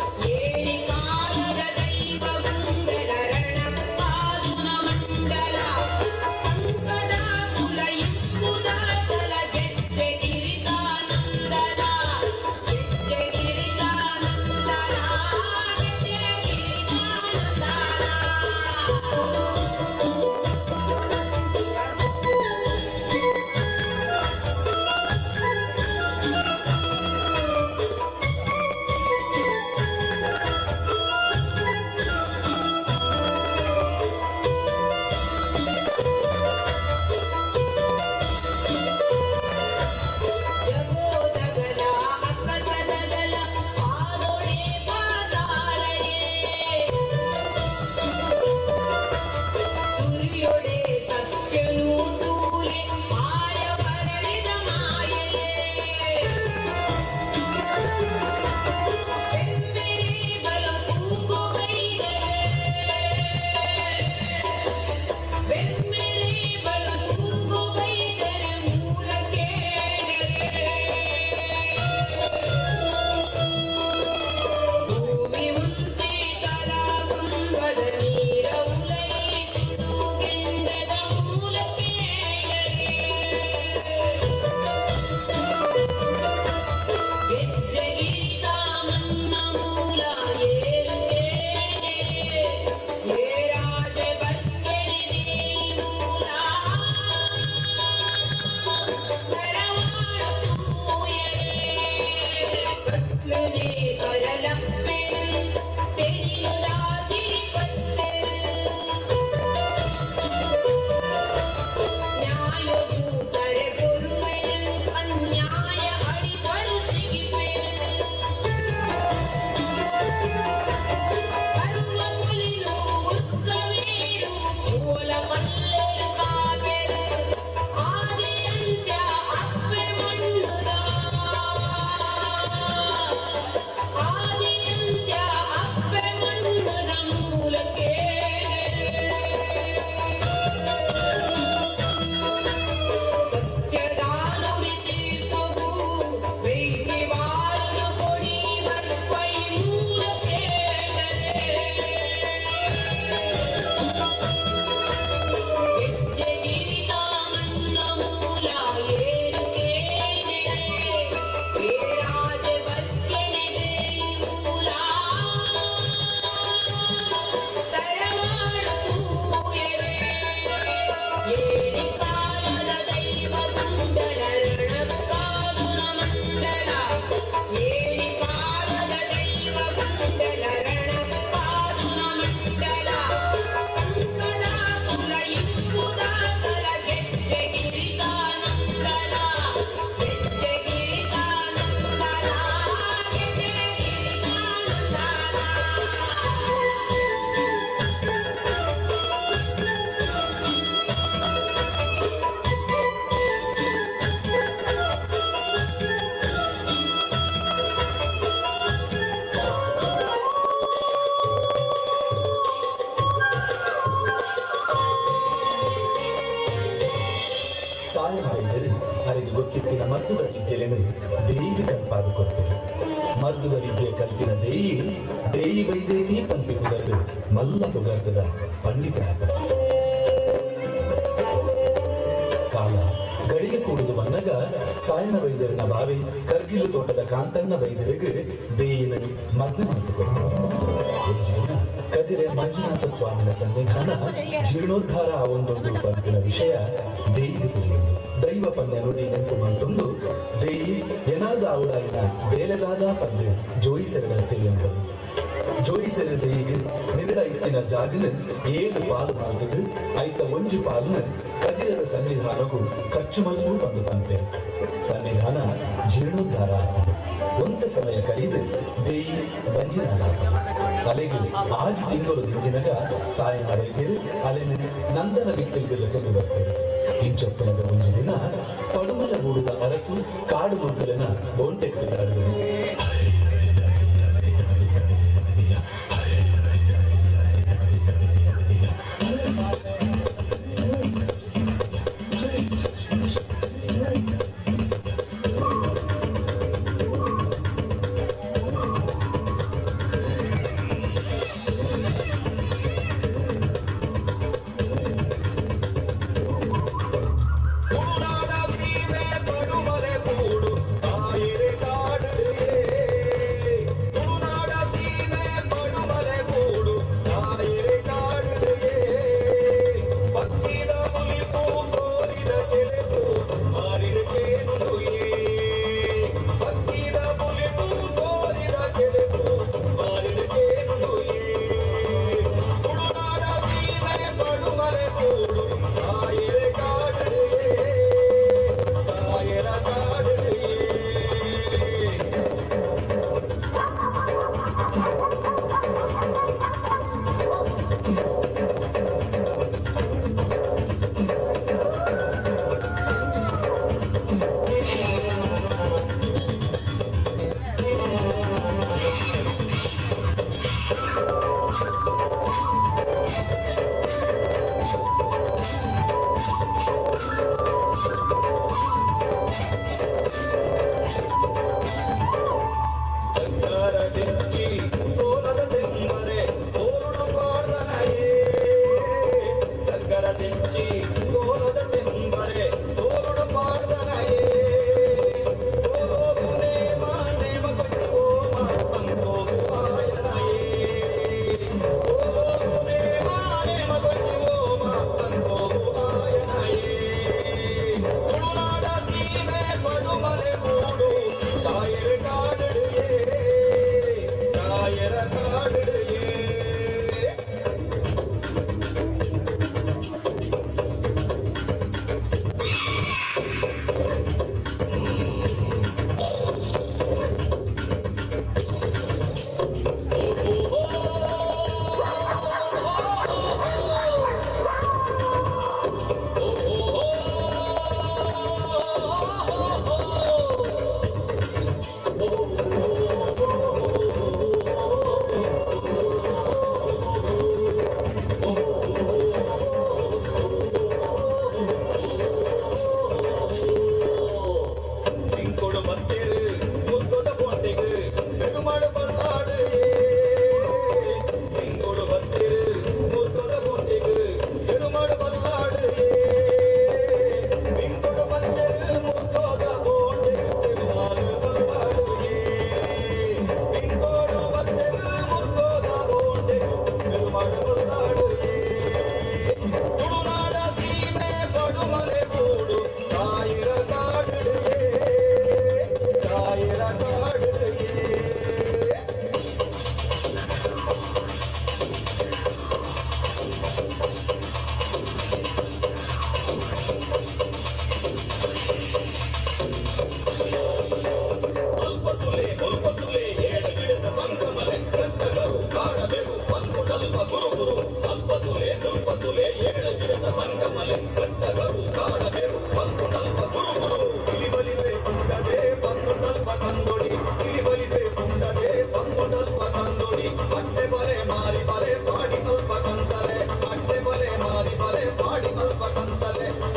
Speaker 5: Yeah.
Speaker 21: ಎತ್ತಿನ ಮದ್ದದ ವಿದ್ಯೆಯನ್ನು ದೇಯಿಗೆ ಕಲ್ಪಾದು ಕೊಡ್ತೇವೆ. ಮದ್ದದ ವಿದ್ಯೆ ಕಲ್ತಿನ ದೇಯಿ ವೈದೇತಿ ಪಂಪಿಕುದರಡು ಮಲ್ಲ ಪುಗಾರ್ತದ ಪಂಡಿತ ಕಾಲ ಗಳಿಗೆ ಕೂಡುದು ಬಂದಾಗ ಸಾಯನ ವೈದ್ಯರನ ಬಾವಿ ಕರ್ಗಿಲು ತೋಟದ ಕಾಂತಣ್ಣ ವೈದ್ಯರಿಗೆ ದೇಯಿನ ಮದ್ದು ಮಾಡಿಕೊಟ್ಟು ಕದಿರೆ ಮಂಜುನಾಥ ಸ್ವಾಮಿನ ಸನ್ನಿಧಾನ ಜೀರ್ಣೋದ್ಧಾರ ಒಂದೊಂದು ಪಂಪಿನ ವಿಷಯ ದೇಯಿಗೆ ತಿಳಿಯುವುದು. ದೈವ ಪಂದ್ಯ ನುಡಿ ನೆನಪು ಬಂತೊಂದು ದೇಯಿ ಏನಾದ ಅವಳಾಯಿನ ಬೇಲೆದಾದ ಪಂದ್ಯ ಜೋಯಿಸೆರಡಂತೆ ಎಂಬುದು. ಜೋಯಿಸೆರೆ ದೇಯಿಗೆ ನಿಗಡ ಇತ್ತಿನ ಜಾಗನ 7 ಪಾಲು ಮಾಡಿದ್ದು ಐತ 1 ಪಾಲನ ಕದಿರದ ಸನ್ನಿಧಾನಕ್ಕೂ ಖರ್ಚು ಮಜಬೂ ಬಂದು ಪಂಪೆ ಸನ್ನಿಧಾನ ಜೀರ್ಣೋದ್ಧಾರ ಆತ ಒಂದ ಸಮಯ ಕಳೆದು ದೇಯಿ ಬಂಜಿನಾದ ಅಲೆಗೆ ಆಜ್ ತಿಂಗಳು ದಿಂಜಿನಗ ಸಾಯನ ವೈದ್ಯರು ಅಲೆನ ನಂದನ ವಿಕ್ಕಲ್ಗೆಲ್ಲ ತಂದು ಬರ್ತೇವೆ. ಇಂಚೊಪ್ಪನದ ಮುಂಜಿ ದಿನ ಪಡುಮಲಗೂಡದ ಅರಸು ಕಾಡು ಮುಗ್ಗಲನ ಬೋಂಟೆಕ್ಕಿದಾಡುವರು.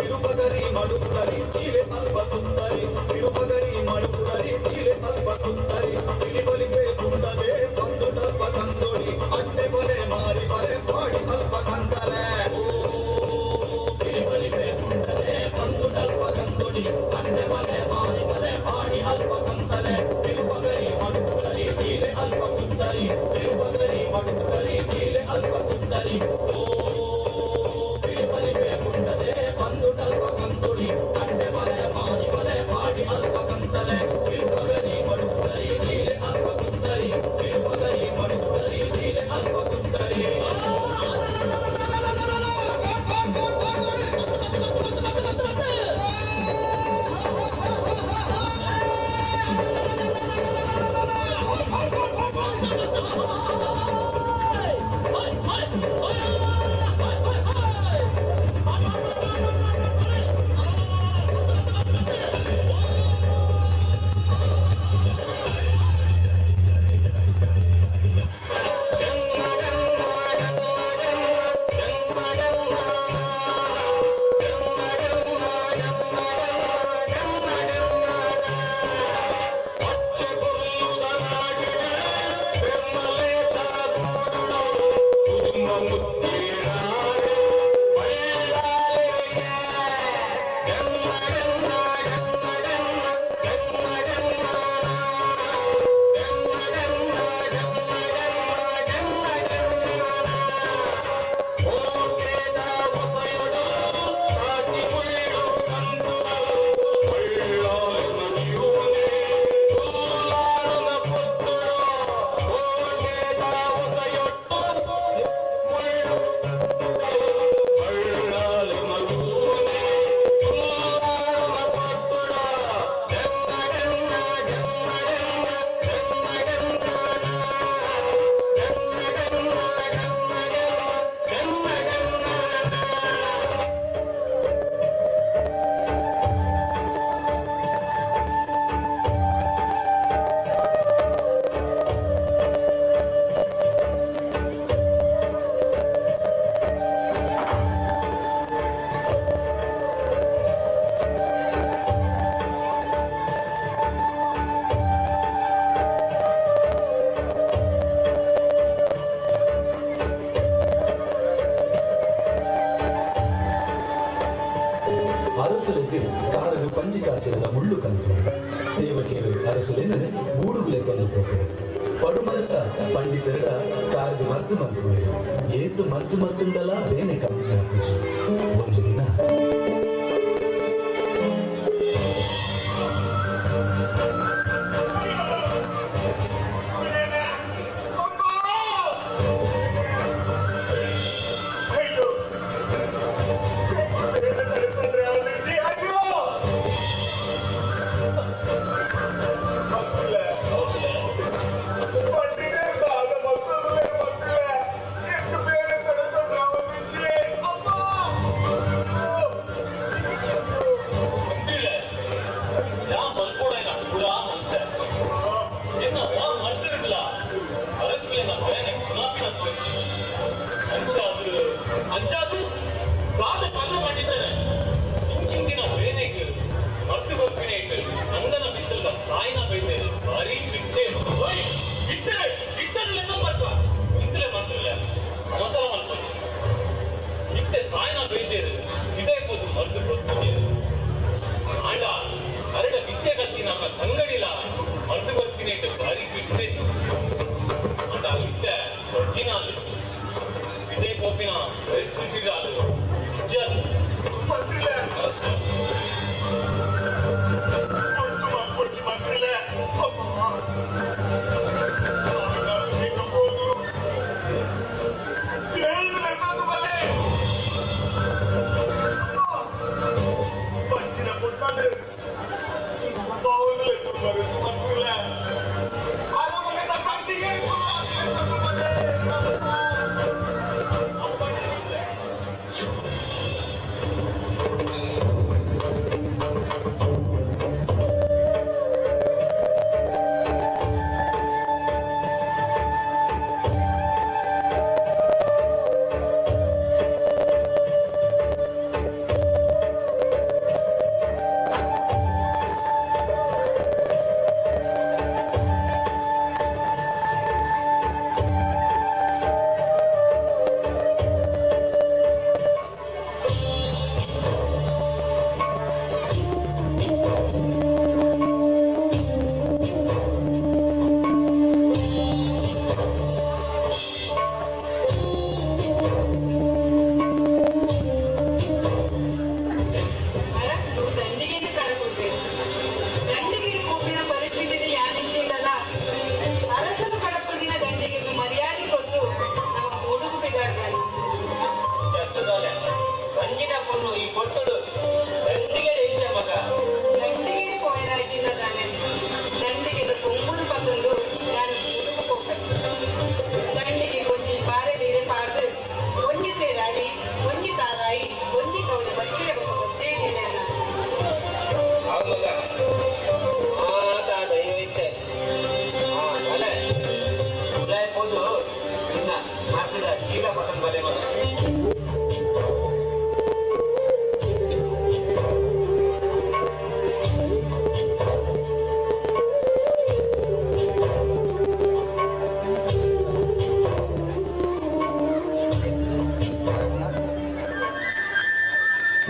Speaker 20: ಮಡುಕರಿ ಮಡುಕರಿ ತೀರೆ ಅಲ್ಪ
Speaker 5: ಕುಂತರಿ ತಿರುಪಗರಿ ಮಡುಪುರರಿ ತೀಲೆ ತಲ್ಪ ಕುಂತರಿ ತಿಲಿಬಲಿಗೆ ಕುಂಡದೆ ಬಂದು ತಲ್ಪ ಕಂದೊಡಿ ಅಡ್ಡೆ ಬಲೆ ಮಾರಿ ಬಲೆ ಮಾಡಿ ತಲ್ಪ ಕಂದಲೆ ತಿಲಿಬಲಿಗೆ ಕುಂಡದೆ ಬಂದು ತಲ್ಪ ಕಂದೊಡಿ ಅಡ್ಡೆ ಬಲೆ ಮಾರಿ ಬಲೆ ಮಾಡಿ ಅಲ್ಪ ಕಂದಲೆ ತಿರುಪಗರಿ ಮಡುಪುರರಿ ತೀಲೆ ಅಲ್ಪ ಕುಂತರಿ ತಿರುಪಗರಿ ಮಡುಪುರರಿ ತೀಲೆ ಅಲ್ಪ ಕುಂತರಿ ತಿಲಿಬಲಿಗೆ ಕುಂಡದೆ ಬಂದು ತಲ್ಪ ಕಂದೊಡಿ ಅಡ್ಡೆ ಬಲೆ ಮಾರಿ ಬಲೆ ಮಾಡಿ ಅಲ್ಪ ಕಂದಲೆ ತಿರುಪಗರಿ ಮಡುಪುರರಿ ತೀಲೆ ಅಲ್ಪ ಕುಂತರಿ ತಿರುಪಗರಿ ಮಡುಪುರರಿ ತೀಲೆ ಅಲ್ಪ ಕುಂತರಿ
Speaker 21: ಅರಸುಲೆಗೆ ಕಾರರು ಪಂಜಿಕಾಚರದ ಮುಳ್ಳು ಕಂತು ಸೇವಕಿಯರು ಅರಸುಲೆನ ಗೂಡುಗುಲೆ ತಂದು ಕೊಟ್ಟರು ಪಡುಮಲತ ಪಂಡಿತರ ಕಾರ್ದು ಮರ್ದು ಮಂತ್ರುವೆ ಏತು ಮರ್ದು ಮರ್ತುಂಡಲ ಬೇನೆ ಕಮ್ಮಿ ಒಂದು ದಿನ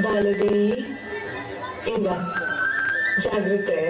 Speaker 10: ಬಾಲದಿ ಇಂದ ಜಾಗೃತೆ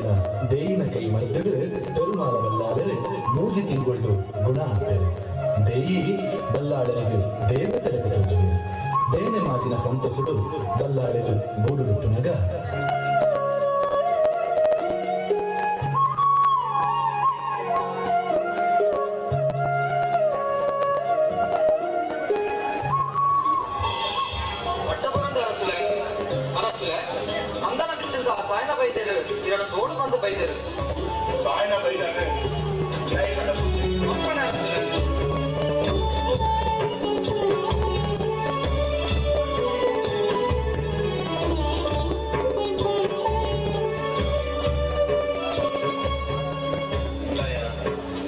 Speaker 21: ಬತ್ತಿನ ದೇಯಿನ ಕೈ ಮರೆತಡು ಪೆರುಮಾಳವಲ್ಲಾದರೆ ಮೂಜಿ ತಿಂಗೊಳ್ಳು ಗುಣ ಆಗ್ತಾರೆ ದೇಯಿ ಬಲ್ಲಾಳರಿಗೆ ದೇವತೆలకు ತೋಜುವೆ ಬೇನೆ ಮಾತಿನ ಸಂತಸುಡು ಬಲ್ಲಾಳರು ಬೂಡು ಬಿಟ್ಟುನಗ
Speaker 3: ಸಾಯನ ಬೈದರು ಇರಡ ತೋಡು ಬಂದು ಬೈದರು
Speaker 20: ಸಾಯನ ಬೈದಾನೆ
Speaker 3: ಅಪ್ಪನ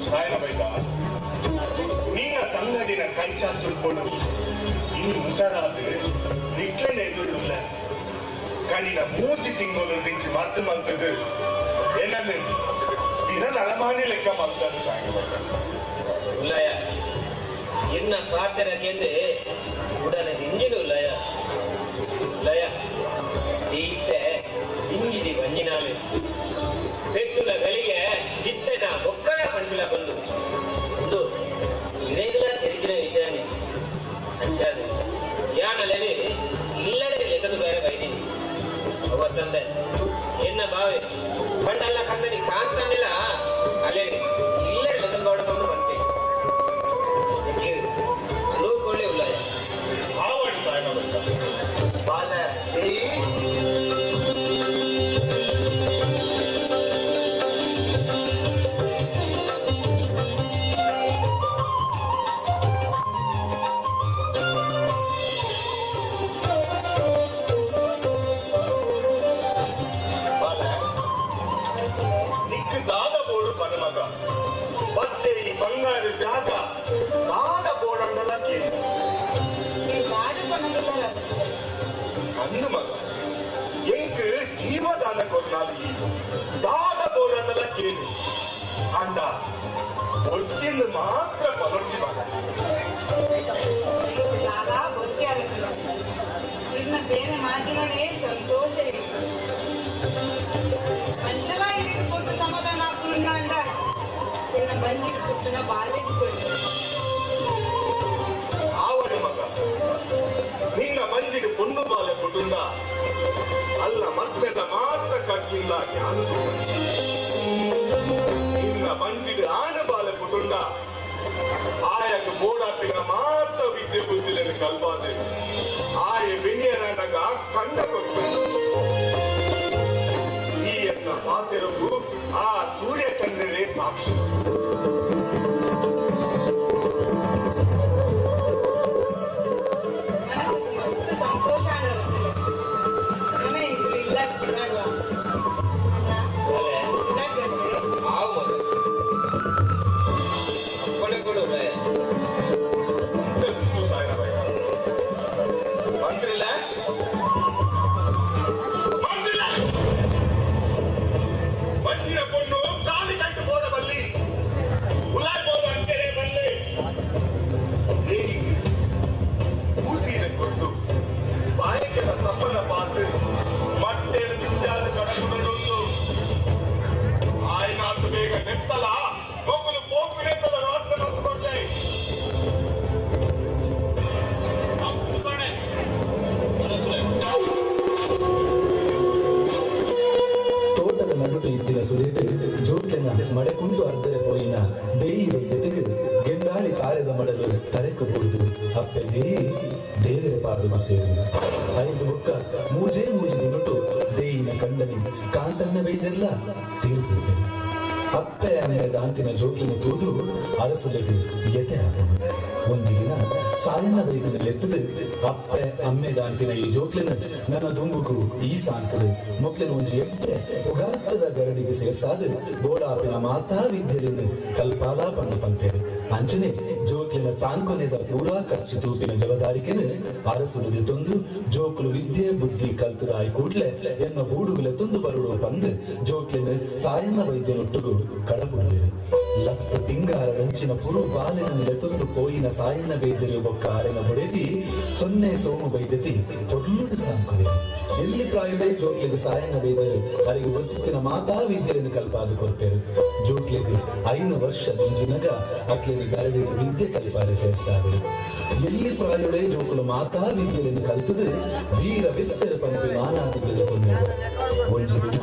Speaker 20: ಸಾಯನ ಬೈದ ನಿನ್ನ ತಂಗಡಿನ ಕಂಚ ತುಳ್ಕೊಂಡು ಇನ್ನು ಮುಸರಾದು ನಿಕ್ಲೇನೆ ಎದುರುಲ್ಲ ಕಣಿನ ಮೂಜಿ ತಿಂಗಳು ನಿಂಚು ಮದ್ದು ಮಲ್ತದು ಏನನ್ನು ದಿನ ನಲಮಾನಿ ಲೆಕ್ಕ ಮಲ್ತದ್ದು ಸಾಯನ
Speaker 3: ಉಲ್ಲಯ ಇನ್ನ ಪ್ರಾರ್ಥನೆ ಕೇಂದ್ರ ಉಡನೆ ಹಿಂಜಿನ ಉಲ್ಲಯ ಲಯ ಈತೆ ಹಿಂಗಿದಿ ಬಂಜಿನಾಲು ಪೆತ್ತುಲ ಗಳಿಗೆ ಇತ್ತೆನ ಒಕ್ಕಡ ಪಂಪಿಲ ಬಂದು ಒಂದು ಇರೆಗುಲ ತೆರಿಗಿನ ವಿಷಯನೇ ಅಂಚಾದು ಯಾನಲೆನೆ ಇಲ್ಲಡೆ ಲೆಕ್ಕದು ಬೇರೆ ಬೈದೀನಿ ಅವತ್ತಂದೆ ಎನ್ನ ಬಾವೆ ಬಣ್ಣಲ್ಲ ಕನ್ನಡಿ ಕಾಂತಂದಿಲ್ಲ ಅಲ್ಲೇ ಇಲ್ಲಡೆ ಲೆಕ್ಕದು ನೋಡಿಕೊಂಡು ಬಂತೆ ನೋಡ್ಕೊಳ್ಳೇ ಉಲ್ಲ
Speaker 20: ಆವಡಿ ಸಾಯನ ಬೈದ ಬಾಲ ಬಂಗಾರ ಜಾಗ ದಾದ ಬೋಡಂಡಲ ಕೇಳಿ ಅಂದು ಮಗ ಎಂಕ್ ಜೀವದಾನ ಕೊರ್ನಾಲಿ ದಾದ ಬೋಡಂಡಲ ಕೇಳಿ ಅಂಡ ಒಚ್ಚಿಂದು ಮಾತ್ರ ಪಲೊಚ್ಚಿ ಮಗ
Speaker 7: ಇನ್ನ ಬೇರೆ ಮಾತಿನಲ್ಲೇ ಸಂತೋಷ ಅಂಚಲ ಇದಕ್ಕೆ ಕೊಟ್ಟು ಸಮಾಧಾನ ಹಾಕೊಂಡು ಅಂಡ ಇನ್ನ ಬಂಜಿಗೆ ಕೊಟ್ಟಿನ ಬಾಲ್ಯಕ್ಕೆ
Speaker 20: ಆವಡಿ ಮಗ ನಿನ್ನ ಮಂಜಿಗೆ ಪೊಣ್ಣು ಬಾಲೆ ಕೊಟ್ಟುಂಡ ಅಲ್ಲ ಮತ್ತೆಲ್ಲ ಮಾತ್ರ ಕಟ್ಟಿಲ್ಲ ಜ್ಞಾನ ನಿನ್ನ ಮಂಜಿಗೆ ಆನ ಬಾಲೆ ಕೊಟ್ಟುಂಡ ಆಯಗ ಬೋಡಾಪಿನ ಮಾತ್ರ ವಿದ್ಯೆ ಬುದ್ಧಿಲೆನು ಕಲ್ಪಾದೆ ಆಯ ಬೆಣ್ಣಿಯನಾಗ ಕಂಡ ಕೊಟ್ಟು ಈ ಎನ್ನ ಪಾತೆರವು ಆ ಸೂರ್ಯ ಚಂದ್ರನೇ ಸಾಕ್ಷಿ
Speaker 7: ಸಂತೋಷ ಇಲ್ಲ
Speaker 20: ಮಂತ್ರಿಲ್ಲ ಬಂದಿನ பொண்ணு காலி கட்டு போற பள்ளி உலாய் போது அங்கரே பள்ளி ஊசியில கொண்டு பாயக்கட தப்பன பார்த்து மட்டேல திஞ்சாத கடவுளுண்டு ಆಯ್ನಾತು ಬೇಗ ನೆತ್ತಲ ಮಕ್ಕಳು ಪೋಪು ನೆತ್ತದ ರಾಷ್ಟ್ರ ಮಾಡ್ಕೊಂಡ್ಲೆ
Speaker 21: ತೋಟದ ನಡುಟು ಇದ್ದಿನ ಸುದೇತೆ ಜೋಟ್ಲೆನ ಮಡೆಕುಂಟು ಅರ್ಧರೆ ಪೋಯಿನ ದೇಯಿ ವೈದ್ಯತೆಗೆ ಗೆಂದಾಳಿ ಕಾರ್ಯದ ಮಡಲು ತರೆಕು ಕೊಡುದು ಅಪ್ಪೆ ದೇಯಿ ದೇವರ ಪಾದಮ ಸೇರಿ ಐದು ಬುಕ್ಕ ಮೂಜೆ ದಿನಟು ದೇಯಿನ ಕಂಡನಿ ಕಾಂತಣ್ಣ ವೈದ್ಯರ್ಲ ತೀರ್ಪು ಅಪ್ಪೆ ಅಮ್ಮೆ ದಾಂತಿನ ಜೋಟ್ಲಿನ ತೂದು ಅರಸುಲೆದು ಯತೆ ಹಾಕೋಣ ಒಂದು ದಿನ ಸಾಯನ ಬೈದಿನ ಲೆತ್ತದು ಅಪ್ಪೆ ಅಮ್ಮೆ ದಾಂತಿನ ಈ ಜೋಟ್ಲಿನ ನನ್ನ ದುಂಗುಕು ಈ ಸಾನ್ಸದು ಮೊಕ್ಲಿನ ಒಂಜಿ ಎಟ್ಟೆ ಉಗಾರ್ತದ ಗರಡಿಗೆ ಸೇರ್ಸಾದು ಬೋಡಾಪಿನ ಮಾತಾ ವಿದ್ಯೆಲಿಂದ ಕಲ್ಪಾಲ ಪಂಡು ಪಂಪೇರು ಅಂಚನೆ ಜೋಕ್ಲಿನ ತಾಂಕೊನೆದ ಪೂರಾ ಖರ್ಚು ತೂಪಿನ ಜವಾಬ್ದಾರಿಕೆನೆ ಅರಸುಲದೆ ತಂದು ಜೋಕ್ಲು ವಿದ್ಯೆ ಬುದ್ಧಿ ಕಲ್ತದಾಯಿ ಕೂಡ್ಲೆ ಎನ್ನ ಬೂಡುಗಲೆ ತಂದು ಬರುಡು ಬಂದು ಜೋಕ್ಲಿನ ಸಾಯನ್ನ ವೈದ್ಯನೊಟ್ಟುಗು ಕಡಪುಡುವೆ ಲತ್ತ ತಿಂಗಾರ ರಂಚಿನ ಪುರು ಬಾಲಿನ ನೆಲೆತೊಂದು ಕೋಯಿನ ಸಾಯನ್ನ ವೈದ್ಯರು ಬೊಕ್ಕ ಆರೆನ ಬೊಡೆದಿ ಸೊನ್ನೆ ಸೋಮು ವೈದ್ಯತಿ ತೊಡ್ಲುಡು ಸಾಂಕುವೆ ಎಲ್ಲಿ ಪ್ರಾಯುಡೆ ಜೋಕ್ಲಿಗೆ ಸಾಯನ್ನ ವೈದ್ಯರು ಅವರಿಗೆ ಒತ್ತಿನ ಮಾತಾ ವಿದ್ಯೆಯನ್ನು ಕಲ್ಪಾದು ಕೊರ್ಪೇರು ಜೋಕ್ಲಿಗೆ 5 ವರ್ಷ ದಿಂಜಿನಗ ಅಕ್ಲಿಗೆ ಗರಡಿನ ವಿದ್ಯೆ ಕಲ್ಪಾರೆ ಸೇರಿಸಾದರು ಎಲ್ಲಿ ಪ್ರಾಯುಡೆ ಜೋಕುಲು ಮಾತಾ ವಿದ್ಯೆಯನ್ನು ಕಲ್ತದು ವೀರ ವಿತ್ಸರ ಪಂಪಿ ಮಾನಾದಿಗಳಿಗೆ ಕೊಂದರು ಒಂದು ದಿನ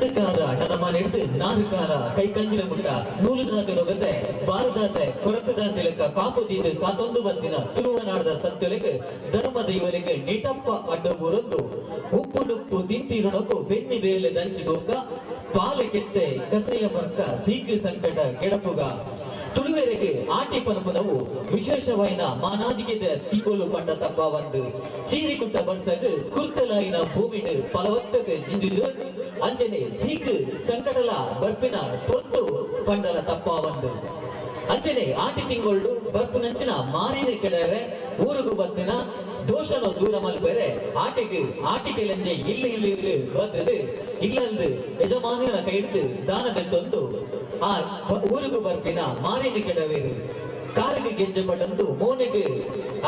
Speaker 19: ಸರ್ಕಾರ ನಡಮ ನಡೆದು ನಾರುಕಾರ ಕೈ ಕಂಜಿನ ಮುಟ್ಟ ನೂಲುದಾತ ನೊಗತೆ ಬಾರದಾತೆ ಕೊರತದಾತೆ ಲೆಕ್ಕ ಕಾಪುದೀದು ಕಾತೊಂದು ಬಂದಿನ ತುಳುವನಾಡದ ಸತ್ಯಲೆಗೆ ಧರ್ಮ ದೈವಲೆಗೆ ನಿಟಪ್ಪ ಅಡ್ಡಬೂರೊಂದು ಉಪ್ಪು ನುಪ್ಪು ತಿಂತಿರುಣಕು ಬೆನ್ನಿ ಬೇಲೆ ದಂಚಿದೋಕ ಪಾಲೆ ಕೆತ್ತೆ ಕಸೆಯ ಮರ್ಕ ಸೀಕು ಸಂಕಟ ಕೆಡಪುಗ ತುಳುವೆರೆಗೆ ಆಟಿ ಪನಪುನವು ವಿಶೇಷವಾಯಿನ ಮಾನಾದಿಗೆದ ತಿಕೋಲು ಪಂಡ ತಪ್ಪ ಒಂದು ಚೀರಿಕುಟ್ಟ ಬಣ್ಸಗ್ ಕುರ್ತಲಾಯಿನ ಭೂಮಿಡ್ ಫಲವತ್ತತೆ ಜಿಂಜಿದು ಅಂಚನೆ ಸೀಕು ಸಂಕಟಲ ಬರ್ಪಿನ ತೊತ್ತು ಪಂಡಲ ತಪ್ಪ ಒಂದು ಅಂಚನೆ ಆಟಿ ತಿಂಗಳು ಬರ್ಪು ನಂಚಿನ ಮಾರಿನ ಕೆಡರೆ ಊರುಗು ಬಂದಿನ ದೋಷನೋ ದೂರ ಮಲ್ಪೆರೆ ಆಟಿಗೆ ಲಂಜೆ ಇಲ್ಲಿ ಬಂದದು ಇಲ್ಲಂದು ಯಜಮಾನನ ಕೈ ಹಿಡಿದು ದಾನದೆತ್ತೊಂದು ಆ ಊರುಗು ಬರ್ಪಿನ ಮಾರಿನ ಕೆಡವೇರು ಕಾರಿಗೆ ಗೆಜ್ಜೆ ಪಟ್ಟೊಂದು ಮೋನೆಗೆ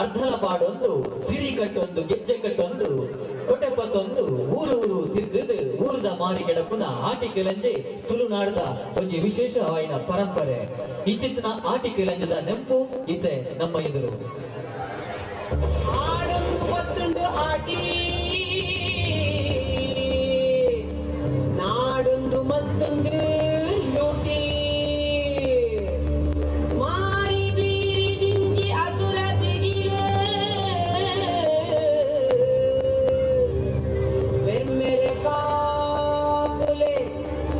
Speaker 19: ಅರ್ಧಲ ಪಾಡೊಂದು ಸಿರಿ ಕಟ್ಟೊಂದು ಗೆಜ್ಜೆ ಕಟ್ಟೊಂದು ಕೊಟ್ಟೆಪ್ಪತ್ತೊಂದು ಊರು ತಿರ್ಗದು ಊರದ ಮಾರಿ ಕೆಡಪುನ ಆಟಿಕೆ ಲಂಜೆ ತುಳುನಾಡದ ಒಂಜಿ ವಿಶೇಷವಾಯಿನ ಪರಂಪರೆ ಇಚ್ಚಿತ್ತಿನ ಆಟಿಕೆ ಲಂಜದ ನೆಂಪು ಇತ್ತೆ ನಮ್ಮ ಎದುರು
Speaker 14: ನಾಡೊಂದು ಮತ್ತೊಂದು ಲೂಟಿ ಮಾರಿ ಬೀರಿ ದಿಂಜಿ ಅಸುರ ದಿಗಿಲೆ ಬೆಮ್ಮೆರೆ ಕಾಪುಲೆ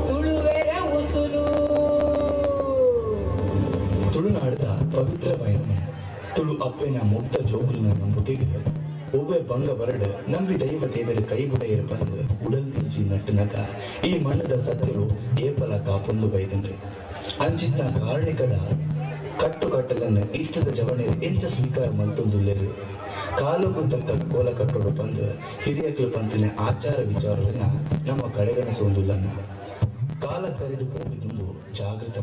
Speaker 14: ತುಳುವೆರ ಉಸುಲು
Speaker 21: ತುಳುನಾಡದ ಪವಿತ್ರವಾಯಿನ ತುಳು ಅಪ್ಪೆನ ಮುಕ್ತ ಜೋಗುಲಿನ ನಂಬುಗೆಗೆ ಒವ್ವೆ ಬಂಗ ಬರಡು ನಂಬಿ ದೈವ ದೇವರ ಕೈಬುಡೆಯರು ಬಂದು ಉಡಲ್ ತಿಂಚಿ ನಟ್ಟನಕ ಈ ಮಣ್ಣದ ಸತ್ಯರು ಏಪಲ ಕಾಪೊಂದು ಬೈದನ್ರಿ ಅಂಚಿನ ಕಾರಣಿಕದ ಕಟ್ಟುಕಟ್ಟಲನ್ನು ಇತ್ತದ ಜವಣರು ಎಂಚ ಸ್ವೀಕಾರ ಮಲ್ತೊಂದುಲ್ಲೆರು ಕಾಲುಗೂ ತಕ್ಕ ಕೋಲ ಕಟ್ಟೋಡು ಬಂದು ಹಿರಿಯಕಲು ಪಂತಿನ ಆಚಾರ ವಿಚಾರವನ್ನ ನಮ್ಮ ಕಡೆಗಣಿಸುವುದಿಲ್ಲನ್ನ ಕಾಲ ಕರೆದು ಹೋಗಿದ್ದು ಜಾಗೃತ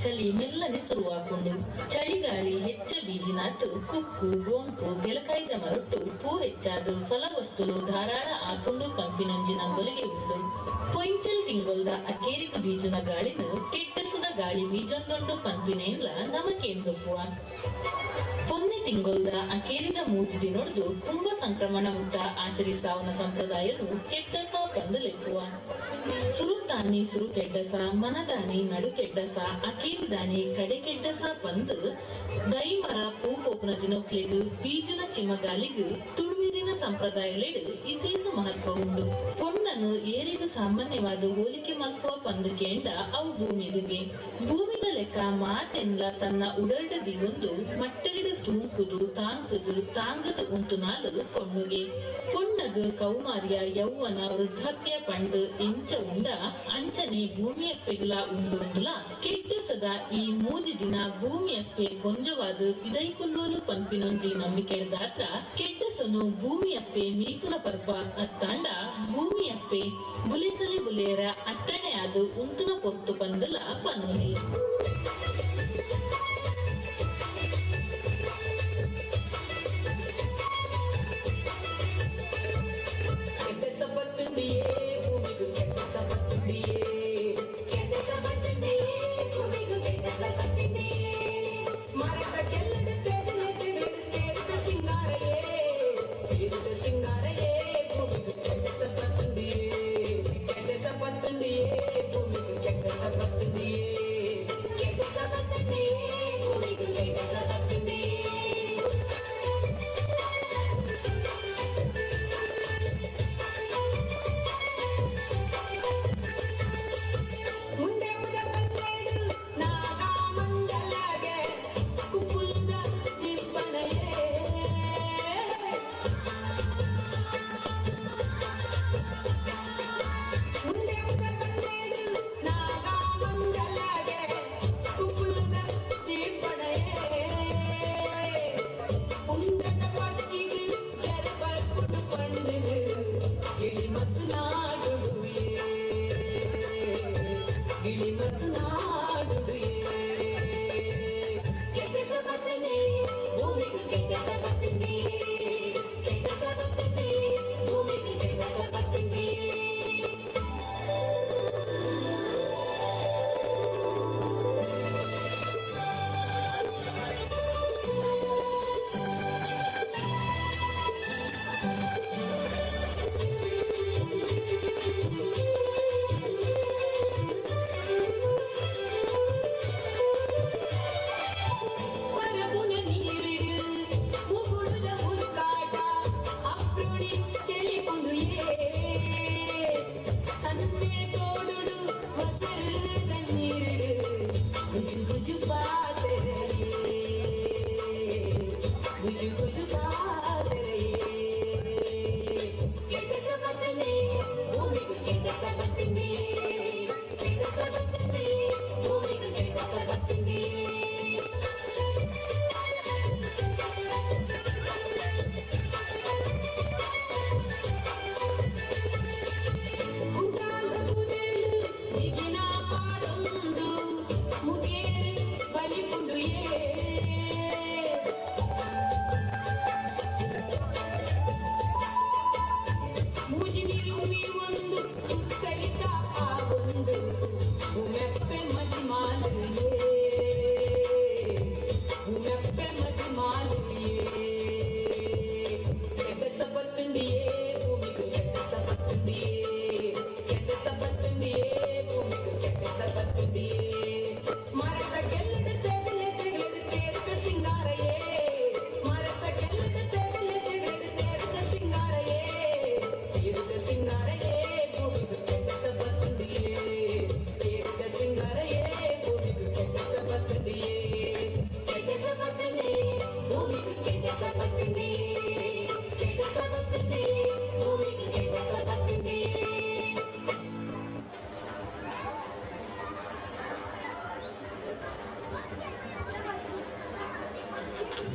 Speaker 11: ಚಳಿ ಮೆಲ್ಲನೆ ಶುರುವಾಕೊಂಡು ಚಳಿಗಾಳಿ ಹೆಚ್ಚ ಬೀಜಿನಾತು ಕುಕ್ಕು ಗೋಂಪು ಬೆಲಕಾಯ್ದ ಮರಟ್ಟು ಪೂ ಹೆಚ್ಚಾದು ಫಲವಸ್ತುಲು ಧಾರಾಳ ಆಕೊಂಡು ಪಂಪಿನಂಜಿನ ಬಲಿಗೆ ಉಂಡು ಪೊಯ್ತಲ್ ತಿಂಗೊಲ್ದ ಅಕೇರಿಕ ಬೀಜನ ಗಾಳಿನು ಕೆಟ್ಟಸುದ ಗಾಳಿ ಬೀಜೊಂದೊಂದು ಪಂಪಿನೆಲ್ಲ ನಮಕೇಂದುಪ್ಪುವ ಪೊನ್ನೆ ತಿಂಗೊಲ್ದ ಅಕೇರಿದ ಮೂತಿದಿ ನೋಡ್ದು ಕುಂಭ ಸಂಕ್ರಮಣ ಮುಟ್ಟ ಆಚರಿಸಾವನ ಸಂಪ್ರದಾಯನು ಕೆಟ್ಟಸ ಪಂದಲೆಪ್ಪುವ ಸುರುತಾನಿ ಸುರು ಕೆಡ್ಡಸ ಮನದಾನಿ ನಡು ಕೆಡ್ಡಸ ಅಕೇರಿದಾನಿ ಕಡೆ ಕೆಡ್ಡಸ ಪಂದ್ ದೈಮರ ಪೂಪೋಪನ ದಿನೊಕ್ಲೆಗು ಬೀಜನ ಚಿಮಗಾಲಿಗು ತುಳುವಿರಿನ ಸಂಪ್ರದಾಯಲೆಡು ವಿಶೇಷ ಮಹತ್ವ ಉಂಡು ಪೊಣ್ಣನು ಏರಿದು ಸಾಮಾನ್ಯವಾದ ಹೋಲಿಕೆ ಮಲ್ಪುವ ಪಂದ್ ಕೇಂಡ ಅವು ಭೂಮಿದುಗೆ ಭೂಮಿದ ಲೆಕ್ಕ ಮಾತೆನ್ಲ ತನ್ನ ಉಡಲ್ಡದಿ ಒಂದು ಮಟ್ಟೆರಡು ತೂಂಕುದು ತಾಂಗದು ಉಂಟು ನಾಲು ಪೊಣ್ಣುಗೆ ಪೊಣ್ಣಗು ಕೌಮಾರ್ಯ ಯೌವನ ವೃದ್ಧಾಪ್ಯ ಪಂಡ್ ಎಂಚ ಉಂಡ ಅಂಚನೆ ಭೂಮಿಯಪ್ಪೆಗಳ ಉಂಡುಂಡುಲ ಕೆಟ್ಟು ಸದಾ ಈ ಮೂದಿ ದಿನ ಭೂಮಿಯಪ್ಪೆ ಕೊಂಜವಾದ ಪಿದೈಕುಲ್ಲೋಲು ಪಂಪಿನೊಂಜಿ ನಂಬಿಕೆದಾತ್ರ ಕೆಟ್ಟಸನು ಭೂಮಿಯಪ್ಪೆ ಮೀಕುಲ ಪರ್ಪ ಅತ್ತಾಂಡ ಭೂಮಿಯಪ್ಪೆ ಬುಲಿಸಲಿ ಬುಲೇರ ಅಟ್ಟಣೆ ಅದು ಉಂತುನ ಪೊತ್ತು ಪಂದಲ ಪನ್ನೋಲಿ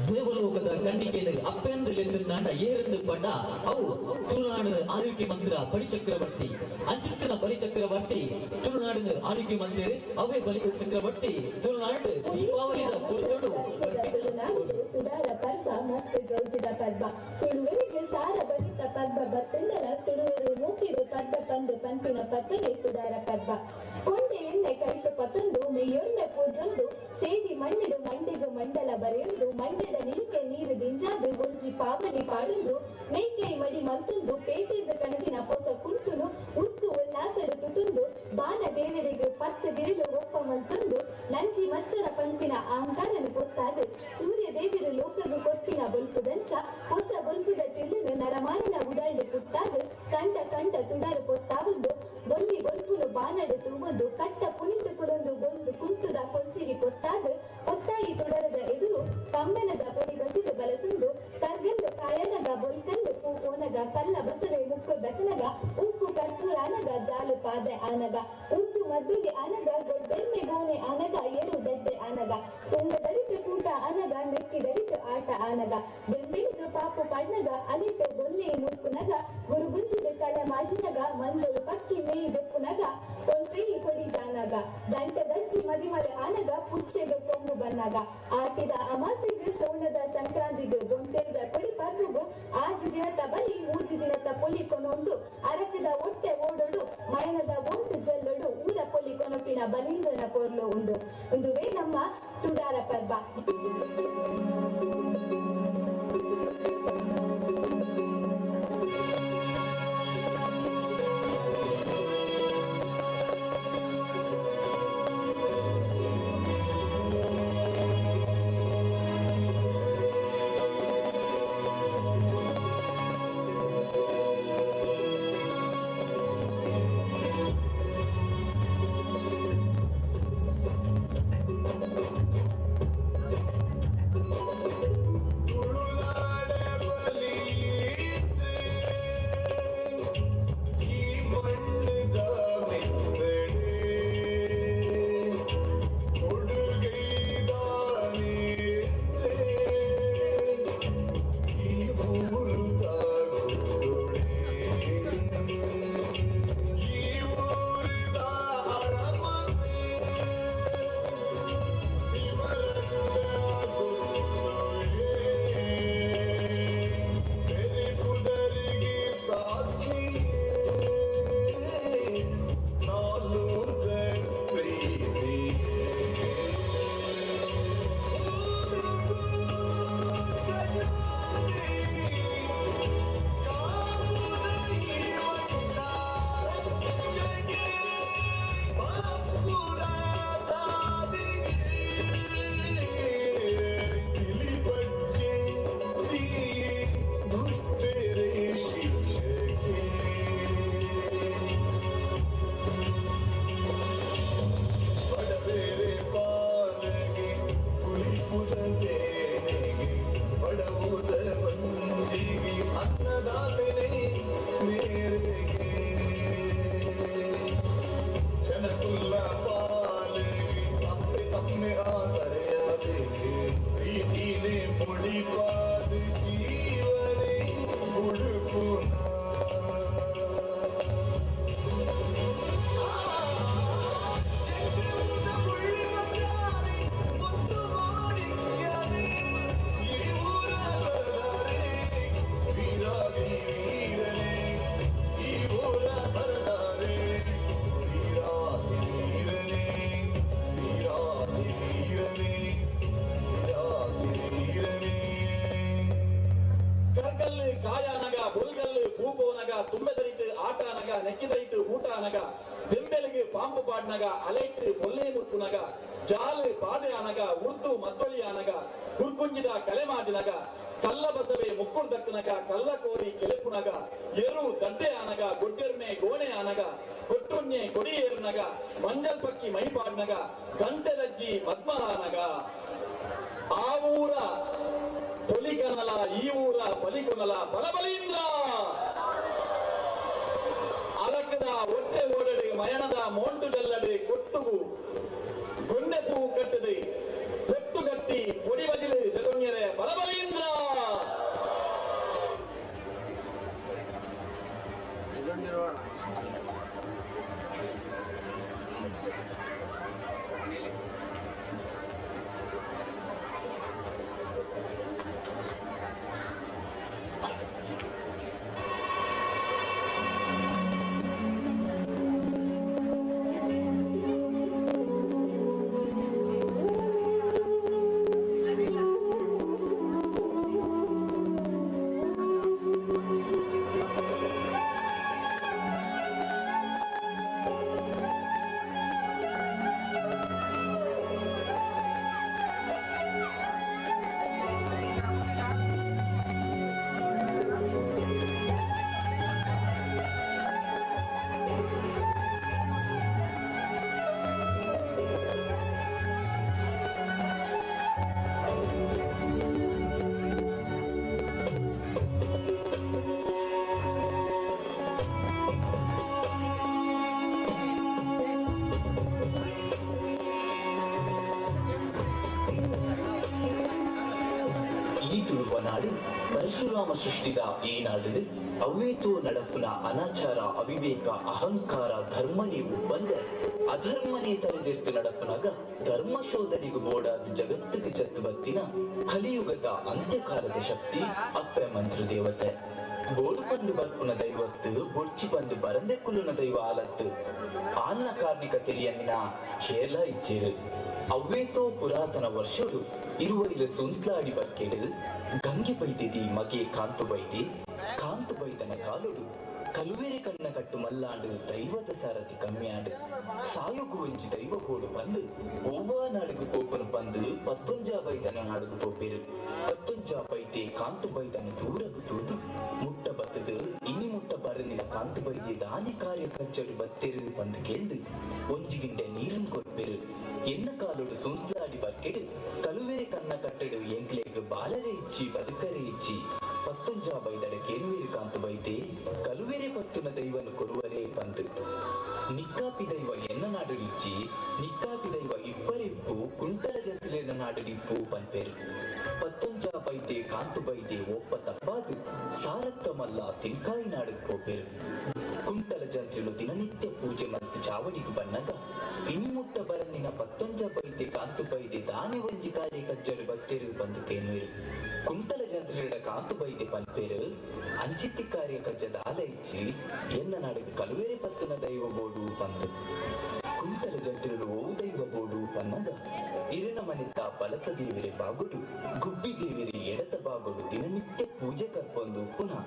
Speaker 19: ದೇವಲೋಕದ ಕಣ್ಣಿಗೆ ಅಪ್ಪೆಂದು ನಾಡ ಏರೆಂದು ಪಂಡ ಅವು ತುಳುನಾಡು ಆರೋಗ್ಯ ಮಂತ್ರ ಪರಿಚಕ್ರವರ್ತಿ ಅಂಚಿತ್ತಿನ ಬಲಿಚಕ್ರವರ್ತಿ ತುಳುನಾಡಿನ ಆಳ್ವಿಕೆ ಮಂದಿರ ಅವೇ ಬಲಿಚಕ್ರವರ್ತಿ ತುಳುನಾಡು ದೀಪಾವಳಿದ ಪುರದೊಡು
Speaker 10: ತುಡಾರ ಪರ್ವ ಮಸ್ತ್ ಗೌಜಿದ ಪರ್ವ ತುಳುವರಿಗೆ ಸಾರ ಬಲಿತ ಪರ್ವ ಬತ್ತಂಡಲ ತುಳುವರು ಮೂಕಿಡು ಪರ್ವ ತಂದು ಪಂಪಿನ ಪತ್ತನೆ ತುಡಾರ ಪರ್ವ ಕೊಂಡೆ ಎಣ್ಣೆ ಕೈಟು ಪತ್ತೊಂದು ಮೇಯೊರ್ಮೆ ಪೂಜೊಂದು ಸೇದಿ ಮಣ್ಣಿಡು ಮಂಡಿಗು ಮಂಡಲ ಬರೆಯೊಂದು ಮಂಡ್ಯದ ನಿಲುಕೆ ನೀರು ದಿಂಜಾದು ಗೊಂಜಿ ಪಾವನಿ ಪಾಡೊಂದು ಮೇಕೈ ಮಡಿ ಮಲ್ತೊಂದು ಪೇಟೆದ ಕಣದಿನ ಹೊಸ ಕುಂಟುನು ಉಟ್ಟು ಉಲ್ಲಾಸಡು ತುಟುಂದು ಬಾನ ದೇವರಿಗೆ ಪತ್ತು ಬಿರಲು ಒಪ್ಪ ಮಲ್ತೊಂದು ನಂಜಿ ಮಚ್ಚರ ಪಂಪಿನ ಅಹಂಕಾರನು ಪೊತ್ತಾದು ಸೂರ್ಯ ದೇವಿರು ಲೋಕಗು ಕೊಟ್ಟಿನ ಬೊಲ್ಪುದಂಚ ಹೊಸ ಬೊಲ್ಪುದ ತಿಲ್ಲುನು ನರಮಾನಿನ ಉಡಾಳ್ದು ಪುಟ್ಟಾದು ಕಂಡ ಕಂಡ ತುಡರು ಪೊತ್ತಾವೊಂದು ಬೊಲ್ಲಿ ಬೊಲ್ಪುನು ಬಾನಡು ತೂವೊಂದು ಕಟ್ಟ ಪುನಿತು ಕುಲೊಂದು ಬೊಂದು ಕುಂಟುದ ಕೊಳ್ತಿರಿ ಪೊತ್ತಾದು ಒತ್ತಾಯಿ ತುಡರದ ಎದುರು ಕಮ್ಮೆನದ ಪೊಡಿ ಬಜಿಲು ಬಲಸುಂದು ಕರ್ಗಲ್ಲು ಕಾಯನಗ ಬೊಲ್ಕಲ್ಲು ಪೂ ಓನಗ ಕಲ್ಲ ಬಸವೆ ಮುಕ್ಕು ದಕನಗ ಉಪ್ಪು ಕರ್ಪೂರ ಅನಗ ಜಾಲು ಪಾದೆ ಆನಗ ಉಂಟು ಮದ್ದುಲಿ ಅನಗ ಗೊಡ್ಡೆಮ್ಮೆ ಗೋಣೆ ಅನಗ ಏರು ದಡ್ಡೆ ಅನಗ ತುಂಗದರಿತು ಕೂಟ ಅನಗ ನೆಕ್ಕಿದರಿತು ಆಟ ಆನಗ ಬೆಂಬೆಳಿದು ಪಾಪು ಪಣ್ಣಗ ಅಲಿಟ್ಟು ಬೊನ್ನೆ ಮುಡ್ಕುನಗ ಗುರುಗುಂಜಿದ ತಲೆ ಮಾಜಿನಗ ಮಂಜಳು ಪಕ್ಕಿ ಮೇಯಿ ದೆಪ್ಪುನಗ ಕೊಂಟ್ರೆಯಿ ಕೊಡಿ ಜಾನಗ ದಂಟ ದಜ್ಜಿ ಮದಿಮಲೆ ಆನಗ ಪುಚ್ಚೆಗೆ ಕೊಂಬು ಬನ್ನಗ ಆಟಿದ ಅಮಾಸೆಗೆ ಸೋಣದ ಸಂಕ್ರಾಂತಿಗೆ ಗೊಂತೆಲ್ದ ಕೊಡಿ ಪರ್ಬುಗು ಆಜು ದಿನದ ಬಲಿ ಮೂಜಿ ದಿನದ ಪೊಲಿ ಕೊನೊಂದು ಅರಕದ ಒಟ್ಟೆ ಓಡೊಡು ಮಯಣದ ಒಂಟು ಜಲ್ಲೊಡು ಊರ ಪೊಲಿ ಕೊನಪಿನ ಬಲೀಂದ್ರನ ಪೋರ್ಲು ಒಂದುವೇ ನಮ್ಮ ತುಡಾರ ಪರ್ವ.
Speaker 2: ನೆಕ್ಕಿದೈತು ಊಟ ಅನಗ ಬೆಂಬೆಲಿಗೆ ಪಾಂಪು ಪಾಡ್ನಗ ಅಲೈಟ್ ಮೊಲ್ಲೆ ಮುರ್ಕುನಗ ಜಾಲು ಪಾದೆ ಅನಗ ಉರ್ದು ಮದ್ದೊಲಿ ಅನಗ ಕುರ್ಕುಂಜಿದ ಕಲೆಮಾಜಿನಗ ಕಲ್ಲ ಬಸವೆ ಮುಕ್ಕುರ್ ದಕ್ಕನಗ ಕಲ್ಲ ಕೋರಿ ಕೆಲೆಪುನಗ ಎರು ದಡ್ಡೆ ಅನಗ ಗೊಡ್ಡೆರ್ಮೆ ಗೋಣೆ ಅನಗ ಕೊಟ್ಟೊನ್ನೆ ಕೊಡಿ ಏರ್ನಗ ಮಂಜಲ್ ಪಕ್ಕಿ ಮೈ ಪಾಡ್ನಗ ಗಂಟೆ ರಜ್ಜಿ ಮದ್ಮ ಅನಗ ಆ ಊರ ಪೊಲಿಗನಲ ಈ ಊರ ಬಲಿಗೊನಲ ಬಲಬಲಿಂದ್ರ ಅಲಕದ ಒಟ್ಟೆ ಓಡಡೆ ಮಯಣದ ಮೋಂಟು ಜಲ್ಲಡೆ ಕೊಟ್ಟುಗು ಗೊಂಡೆ ಪೂ ಕಟ್ಟದೆ ಕೊಟ್ಟು ಗಟ್ಟಿ ಪೊಡಿ ಬಜಿಲು ಜಗೊಂಡ್ಯರೆ ಬಲಬಲಿಂದ್ರ
Speaker 21: ಈ ತುಳುವ ನಾಡು ಪರಶುರಾಮ ಸೃಷ್ಟಿದ ಈ ನಾಡು ಅವ್ವೇತೋ ನಡಪುನ ಅನಾಚಾರ ಅವಿವೇಕ ಅಹಂಕಾರ ಧರ್ಮನೇ ಬಂದ ಅಧರ್ಮನೇ ತಲೆದಿರ್ತು ನಡಪನಾಗ ಧರ್ಮ ಶೋಧನೆಗೂ ಬೋಡಾದ ಜಗತ್ತಿಗೆ ಜತ್ತು ಬತ್ತಿನ ಕಲಿಯುಗದ ಅಂತ್ಯಕಾಲದ ಶಕ್ತಿ ಅಪ್ಪ ಮಂತ್ರ ದೇವತೆ ಬೋಡು ಬಂದು ಬರ್ಪುನ ದೈವತ್ತು ಬೊಡ್ಚಿ ಬಂದು ಬರಂದೆ ಕುಲ್ಲುನ ದೈವ ಆಲತ್ತು ಆನ್ನ ಕಾರ್ಮಿಕ ತೆರಿಯನ್ನ ಕೇರಳ ಇಚ್ಚೇರು ಅವ್ವೇತೋ ಪುರಾತನ ವರ್ಷಡು ಇರುವ ಇಲ್ಲಿ ಸುಂತ್ಲಾಡಿ ಬರ್ಕೆಡು ಗಂಗೆ ಬೈದಿದಿ ಮಗೆ ಕಾಂತು ಬೈದನ ಕಾಲುಡು ಕಲುವೇರೆ ಕಣ್ಣ ಕಟ್ಟು ಮಲ್ಲಾಂಡು ದೈವದ ಸಾರಥಿ ಕಮ್ಮಿಯಾಡು ಸಾಯುಗು ಒಂಜಿ ದೈವ ಕೋಡು ಬಂದು ಒವ್ವಾ ನಾಡುಗು ಪೋಪನು ಬಂದು 15 ಬೈದನ ನಾಡುಗು ಪೋಪೇರು 15 ಬೈದೆ ಕಾಂತು ಬೈದನ ದೂರಗು ತೂದು ಮುಟ್ಟ ಬತ್ತದು ಇನ್ನಿ ಮುಟ್ಟ ಬರನಿನ ಕಾಂತು ಬೈದೆ ದಾನಿ ಕಾರ್ಯ ಕಚ್ಚಡು ಬತ್ತೇರು ಬಂದು ಕೇಳ್ದು ಒಂಜಿ ಗಿಂಡೆ ನೀರನ್ನು ಕೊಡ್ಪೇರು ಎನ್ನ ಕಾಲುಡು ಸುಂತ್ಲಾಡಿ ಬರ್ಕೆಡು ಕಲುವೇರೆ ಕಣ್ಣ ಕಟ್ಟಡು ಎಂಕ್ಲೆಗ್ ಬಾಲರೆ ಇಚ್ಚಿ ಬದುಕರೆ ಇಚ್ಚಿ 15 ಬೈದಡ ಕೇಳುವೇರು ಕಾಂತು ಬೈದೆ ಕಲುವೇರೆ ಪತ್ತುನ ದೈವನು ಕೊರುವರೇ ಬಂದು ನಿಕ್ಕಾಪಿ ದೈವ ಎನ್ನ ನಾಡುಡಿಚ್ಚಿ ನಿಕ್ಕಾಪಿ ದೈವ ಇಬ್ಬರಿಪ್ಪು ಕುಂಟಲ ಜಂತಲಿನ ನಾಡುಡಿಪ್ಪು ಪಂಪೇರು 15 ಬೈದೆ ಕಾಂತು ಬೈದೆ ಒಪ್ಪ ತಪ್ಪಾದು ಸಾರತ್ತ ಮಲ್ಲ ತಿನ್ಕಾಯಿ ನಾಡು ಪೋಪೇರು ಕುಂಟಲ ಜಂತ್ರಿಲು ದಿನನಿತ್ಯ ಪೂಜೆ ಮತ್ತು ಚಾವಡಿಗೆ ಬನ್ನಗ ಇನಿಮುಟ್ಟ ಬರನಿನ 15 ಬೈದೆ ಕಾಂತು ಬೈದೆ ದಾನಿ ಒಂಜಿ ಕಾರ್ಯ ಕಜ್ಜಲು ಬತ್ತೇರು ಬಂದು ಕೇನುವೇರು ಕುಂಟಲ ಜಂತ್ರಿಲ ಕಾಂತು ಬೈದೆ ಪಂಪೇರು ಅಂಚಿತ್ತಿ ಕಾರ್ಯ ಕಜ್ಜದ ಆಲ ಇಚ್ಚಿ ಎನ್ನ ನಾಡಿಗೆ ಕಲುವೇರೆ ಪತ್ತುನ ದೈವ ಬೋಡು ಬಂದು ಕುಂಟಲ ಜಂತ್ರಿಲು ಓ ದೈವ ಬೋಡು ಪನ್ನಗ ಇರನ ಮನೆತ ಬಲತ ದೇವರೇ ಬಾಗುಡು ಗುಬ್ಬಿ ದೇವರೇ ಎಡತ ಬಾಗುಡು ದಿನನಿತ್ಯ ಪೂಜೆ ಕರ್ಪೊಂದು ಪುನಃ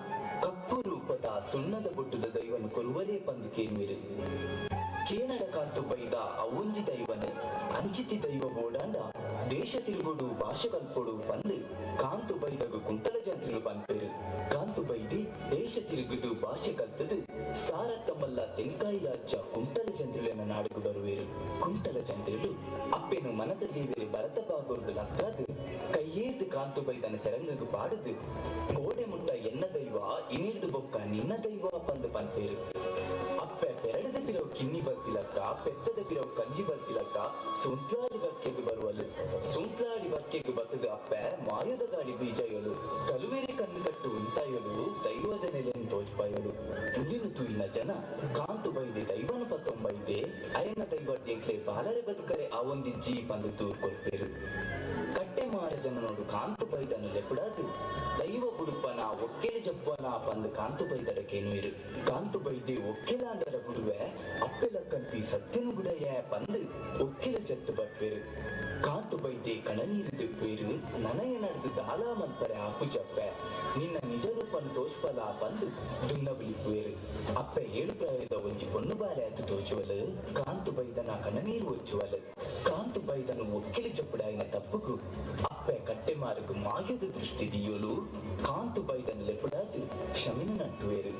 Speaker 21: ಕಪ್ಪು ರೂಪದ ಸುಣ್ಣದ ಬೊಟ್ಟುದ ದೈವನು ಕೊರುವರೇ ಬಂದು ಕೇನುವೇರು ಕೇನಡ ಕಾಂತು ಬೈದ ಅವೊಂಜಿ ದೈವನು ಅಂಚಿತಿ ದೈವ ಬೋಡಾಂಡ ದೇಶ ತಿರುಗುಡು ಭಾಷೆ ಕಲ್ಪೊಡು ಬಂದು ಕಾಂತು ಬೈದಗು ಕುಂಟಲ ಜಂತ್ರಿಲು ಪಂಪೇರು ಕಾಂತು ಬೈದಿ ದೇಶ ತಿರುಗುದು ಭಾಷೆ ಕಲ್ತದು ಸಾರತ್ತಮಲ್ಲ ತೆಂಕಾಯಿ ರಾಜ್ಯ ಕುಂಟಲ ಜಂತ್ರಿಲನ ನಾಡುಗು ಬರುವೇರು ಕುಂಟಲ ಜಂತ್ರಿಲು ಅಪ್ಪೆನು ಮನದ ದೇವರೇ ಭರತ ಬಾಗುರ್ದು ಲಕ್ಕಾದು ಕೈಯೇರ್ದು ಕಾಂತು ಬೈದನ ಸೆರಂಗು ಪಾಡುದು ಗೋಡೆ ಮುಟ್ಟ ಎನ್ನ ದೈವ ಇನಿರ್ದು ಬೊಕ್ಕ ನಿನ್ನ ದೈವ ಬಂದು ಪಂಪೇರು ಅಪ್ಪೆ ಪೆರಡದ ಬಿರವು ಕಿನ್ನಿ ಬರ್ತಿಲಕ್ಕ ಪೆತ್ತದ ಬಿರವು ಕಂಜಿ ಬರ್ತಿಲಕ್ಕ ಸುಂತ್ಲಾಡಿ ಬರ್ಕೆಗೆ ಬರುವಲು ಸುಂತ್ಲಾಡಿ ಬರ್ಕೆಗೆ ಬತ್ತದ ಅಪ್ಪೆ ಮಾಯದ ಗಾಡಿ ಬೀಜಯಲು ಕಲುವೇರಿ ಕಣ್ಣು ಕಟ್ಟು ಉಂಟಾಯಲು ದೈವದ ನೆಲೆಯನ್ನು ತೋಚ್ಪಾಯಲು ತುಳಿನು ತುಯಿನ ಜನ ಕಾಂತು ಬೈದೆ ದೈವನ ಪತ್ತೊಂಬೈದೆ ಅಯ್ಯನ ದೈವಡ್ಯಂಕ್ಲೆ ಬಾಲರೆ ಬದುಕರೆ ಆ ಒಂದಿ ಜೀ ಬಂದು ತೂರ್ ಕೊಡ್ಪೇರು ಕಟ್ಟೆ ಮಾರ ಜನ ನೋಡು ಕಾಂತು ಬೈದನು ಲೆಪುಡಾದು ದೈವ ಬುಡುಪನ ಒಕ್ಕೆಲೆ ಜಪ್ಪನ ಬಂದು ಕಾಂತು ಬೈದಡ ಕೇನುವೇರು ಕಾಂತು ಬೈದೆ ಒಕ್ಕೆಲಾಂಡರ ಬುಡುವೆ ಅಪ್ಪೆಲಕ್ಕಂತಿ ಸತ್ಯನು ಗುಡಯ ಬಂದು ಒಕ್ಕೆಲ ಜತ್ತು ಬರ್ಪೇರು ಕಾಂತು ಬೈದೆ ಕಣನೀರು ದಿಪ್ಪೇರು ನನಯ ನಡೆದು ದಾಲ ಮಲ್ಪರೆ ಆಪು ಜಪ್ಪೆ ನಿನ್ನ ನಿಜ ರೂಪನು ತೋಷ್ಪಲ ಬಂದು ದುನ್ನಬಿಲಿಪುವೇರು ಅಪ್ಪೆ 7 ಪ್ರಾಯದ ಒಂಜಿ ಪೊಣ್ಣು ಬಾಲೆ ಅದು ತೋಚುವಲು ಕಾಂತು ಬೈದನ ಕಣನೀರು ಒಚ್ಚುವಲು ಕಾಂತು ಬೈದನು ಒಕ್ಕೆಲೆ ಜಪ್ಪುಡಾಯಿನ ತಪ್ಪುಗು ಅಪ್ಪೆ ಕಟ್ಟೆ ಮಾರುಗು ಮಾಯದ ದೃಷ್ಟಿ ದಿಯೋಲು ಕಾಂತು ಬೈದನು ಲೆಪುಡಾದು ಕ್ಷಮಿನ ನಟ್ಟುವೇರು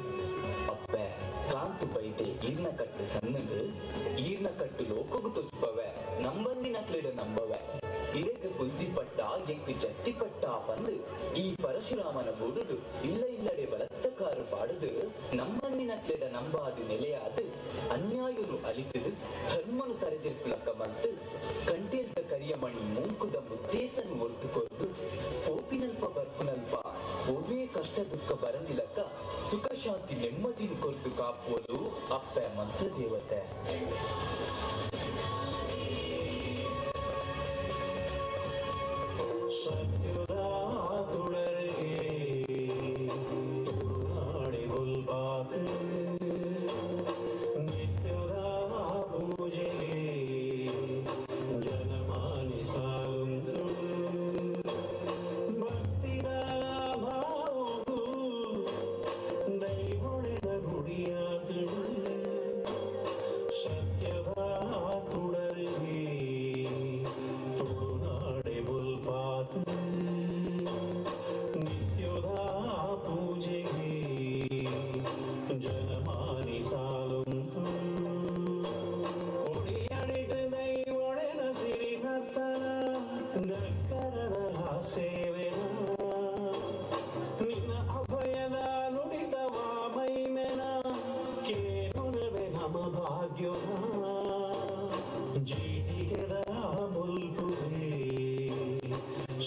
Speaker 21: ಅಪ್ಪೆ ಕಾಂತು ಬೈದೆ ಈರ್ನ ಕಟ್ಟು ಸಣ್ಣದು ಈರ್ನ ಕಟ್ಟು ಲೋಕಗು ತೋಚುಪವೆ ನಂಬಂದಿ ನಕ್ಲಿಡ ನಂಬವೆ ಇರೆಗ ಬುದ್ಧಿ ಪಟ್ಟ ಎಂಕು ಜತ್ತಿ ಪಟ್ಟ ಬಂದು ಈ ಪರಶುರಾಮನ ಬುಡುದು ಇಲ್ಲಡೆ ಬಲತ್ತಕಾರು ಪಾಡುದು ನಮ್ಮನ್ನಿ ನಕ್ಲೆದ ನಂಬಾದು ನೆಲೆಯಾದು ಅನ್ಯಾಯನು ಅಲಿತದು ಧರ್ಮನು ತರೆದಿರ್ಪುಲಕ ಬಂತು ಕಂಟೇಲ್ದ ಕರಿಯಮಣಿ ಮೂಂಕುದ ಮುದ್ದೇಸನ್ನು ಒರ್ತುಕೊಂಡು ಪೋಪಿನಲ್ಪ ಬರ್ಪುನಲ್ಪ ಒವ್ವೇ ಕಷ್ಟ ದುಃಖ ಬರಲಿಲಕ ಸುಖ ಶಾಂತಿ ನೆಮ್ಮದಿನ ಕೊರ್ತು ಕಾಪುವಲು ಅಪ್ಪೆ ಮಂತ್ರ ದೇವತೆ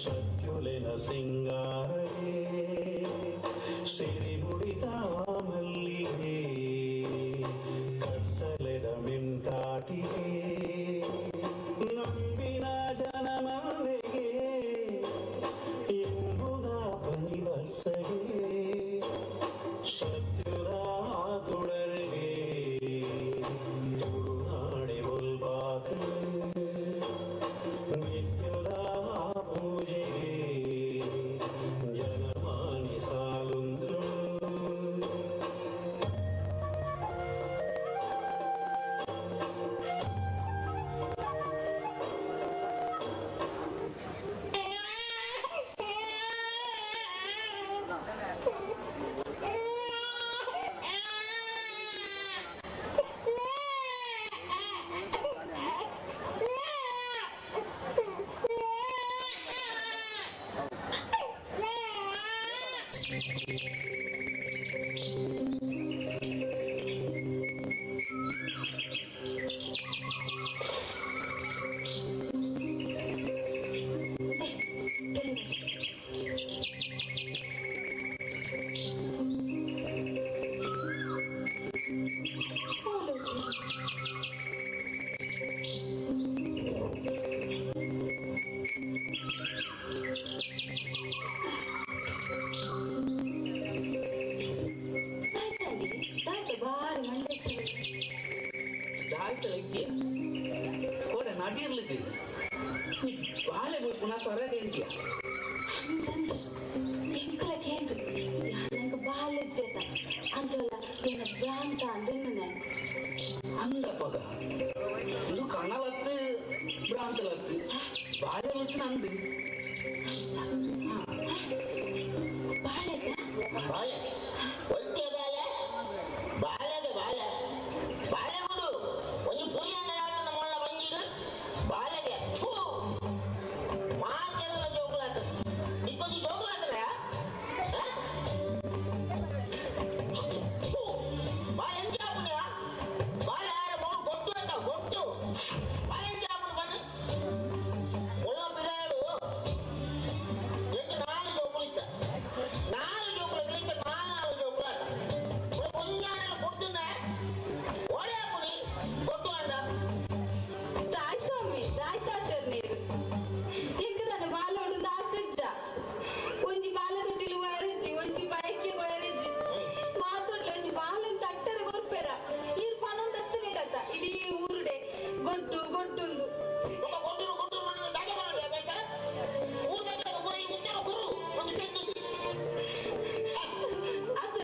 Speaker 12: ಸತ್ಯುಲೆನ ಸಿಂಗಾರ
Speaker 3: ಐತಿ ಓಡ ನದಿರ್ಲಿಕ್ಕೆ ಬಾಳೆ ಪುನಃ ಸ್ವರಗೆ ಎಂಟಿಯ
Speaker 10: ತಿಂಕಳಕ್ಕೆ ನಂಗೆ ಬಾಲ್ ಇದ್ದೇತ ಅಂಜಲ್ಲ ಏನ ಭ್ರಾಂತ ಅಂದೇನೆ
Speaker 3: ಅಂದಪ್ಪಗ ಇದು ಕಣ್ಣಲತ್ತು ಭ್ರಾಂತಲತ್ತು ಬಾಳೆ ಹೊತ್ತು ನಂದು
Speaker 10: ಬಾಳೆ
Speaker 2: ಬಾಳೆ ಒಳ್ಳೆ ಬಾಳೆ ಬಾಳೆಗೆ ಬಾಳೆ ಬಾಳೆ ಬಿಡು ಒಂದು ಪುರಿ ನಮ್ಮನ್ನ ಬಂದಿದ್ದು ಬಾಳೆಗೆ ಮಾತೆಲ್ಲ ಜೋಗುಲಾಟ ಇಪ್ಪತ್ತು ಜೋಗುಲಾಟ್ರೆ ಬಾಳೆ ಎಂತ ಹಾಪುಣ್ಯ ಬಾಳೆ ಮೂರು ಗೊತ್ತು ಅಂತ ಗೊತ್ತು ಬಾಳೆ ಎಂತ ಹಾಪುಣ್ ಬನ್ನಿ ಮುಳ್ಳ ಪಿರಾಡು ಎಷ್ಟು ನಾಳೆ ಜೋಗುಲಿತ್ತ ನಾಳೆ ಜೋಗುಲಿತ್ತ ನಾಳೆ ಜೋಗುಲಾಟ ಮುಂಜಾನೆ ಕೊಡ್ತೀನ ಓಡೇ ಹಾಪುಣಿ ಗೊತ್ತು ಅಂಡ
Speaker 10: ತಾಯ್ತಮ್ಮಿ ತಾಯ್ತಾಚರ್ ನೀರು ಹೆಂಗದನ ಬಾಲೋಡು ದಾಸಜ್ಜ ಒಂಜಿ ಬಾಲದೊಟ್ಟಿಲು ವಯರಿಜ್ಜಿ ಒಂಜಿ ಬಯಕ್ಕೆ ವಯರಿಜ್ಜಿ ಮಾತೊಡ್ಲು ಒಂಜಿ ಬಾಲನ್ ತಟ್ಟರೆ ಗೊರ್ಪೆರ ಈರ್ ಪನೊಂದು ಹತ್ತನೇಡತ್ತ ಇಡೀ ಊರುಡೆ ಗೊಡ್ಡು ಗೊಡ್ಡುಂದು ಅದು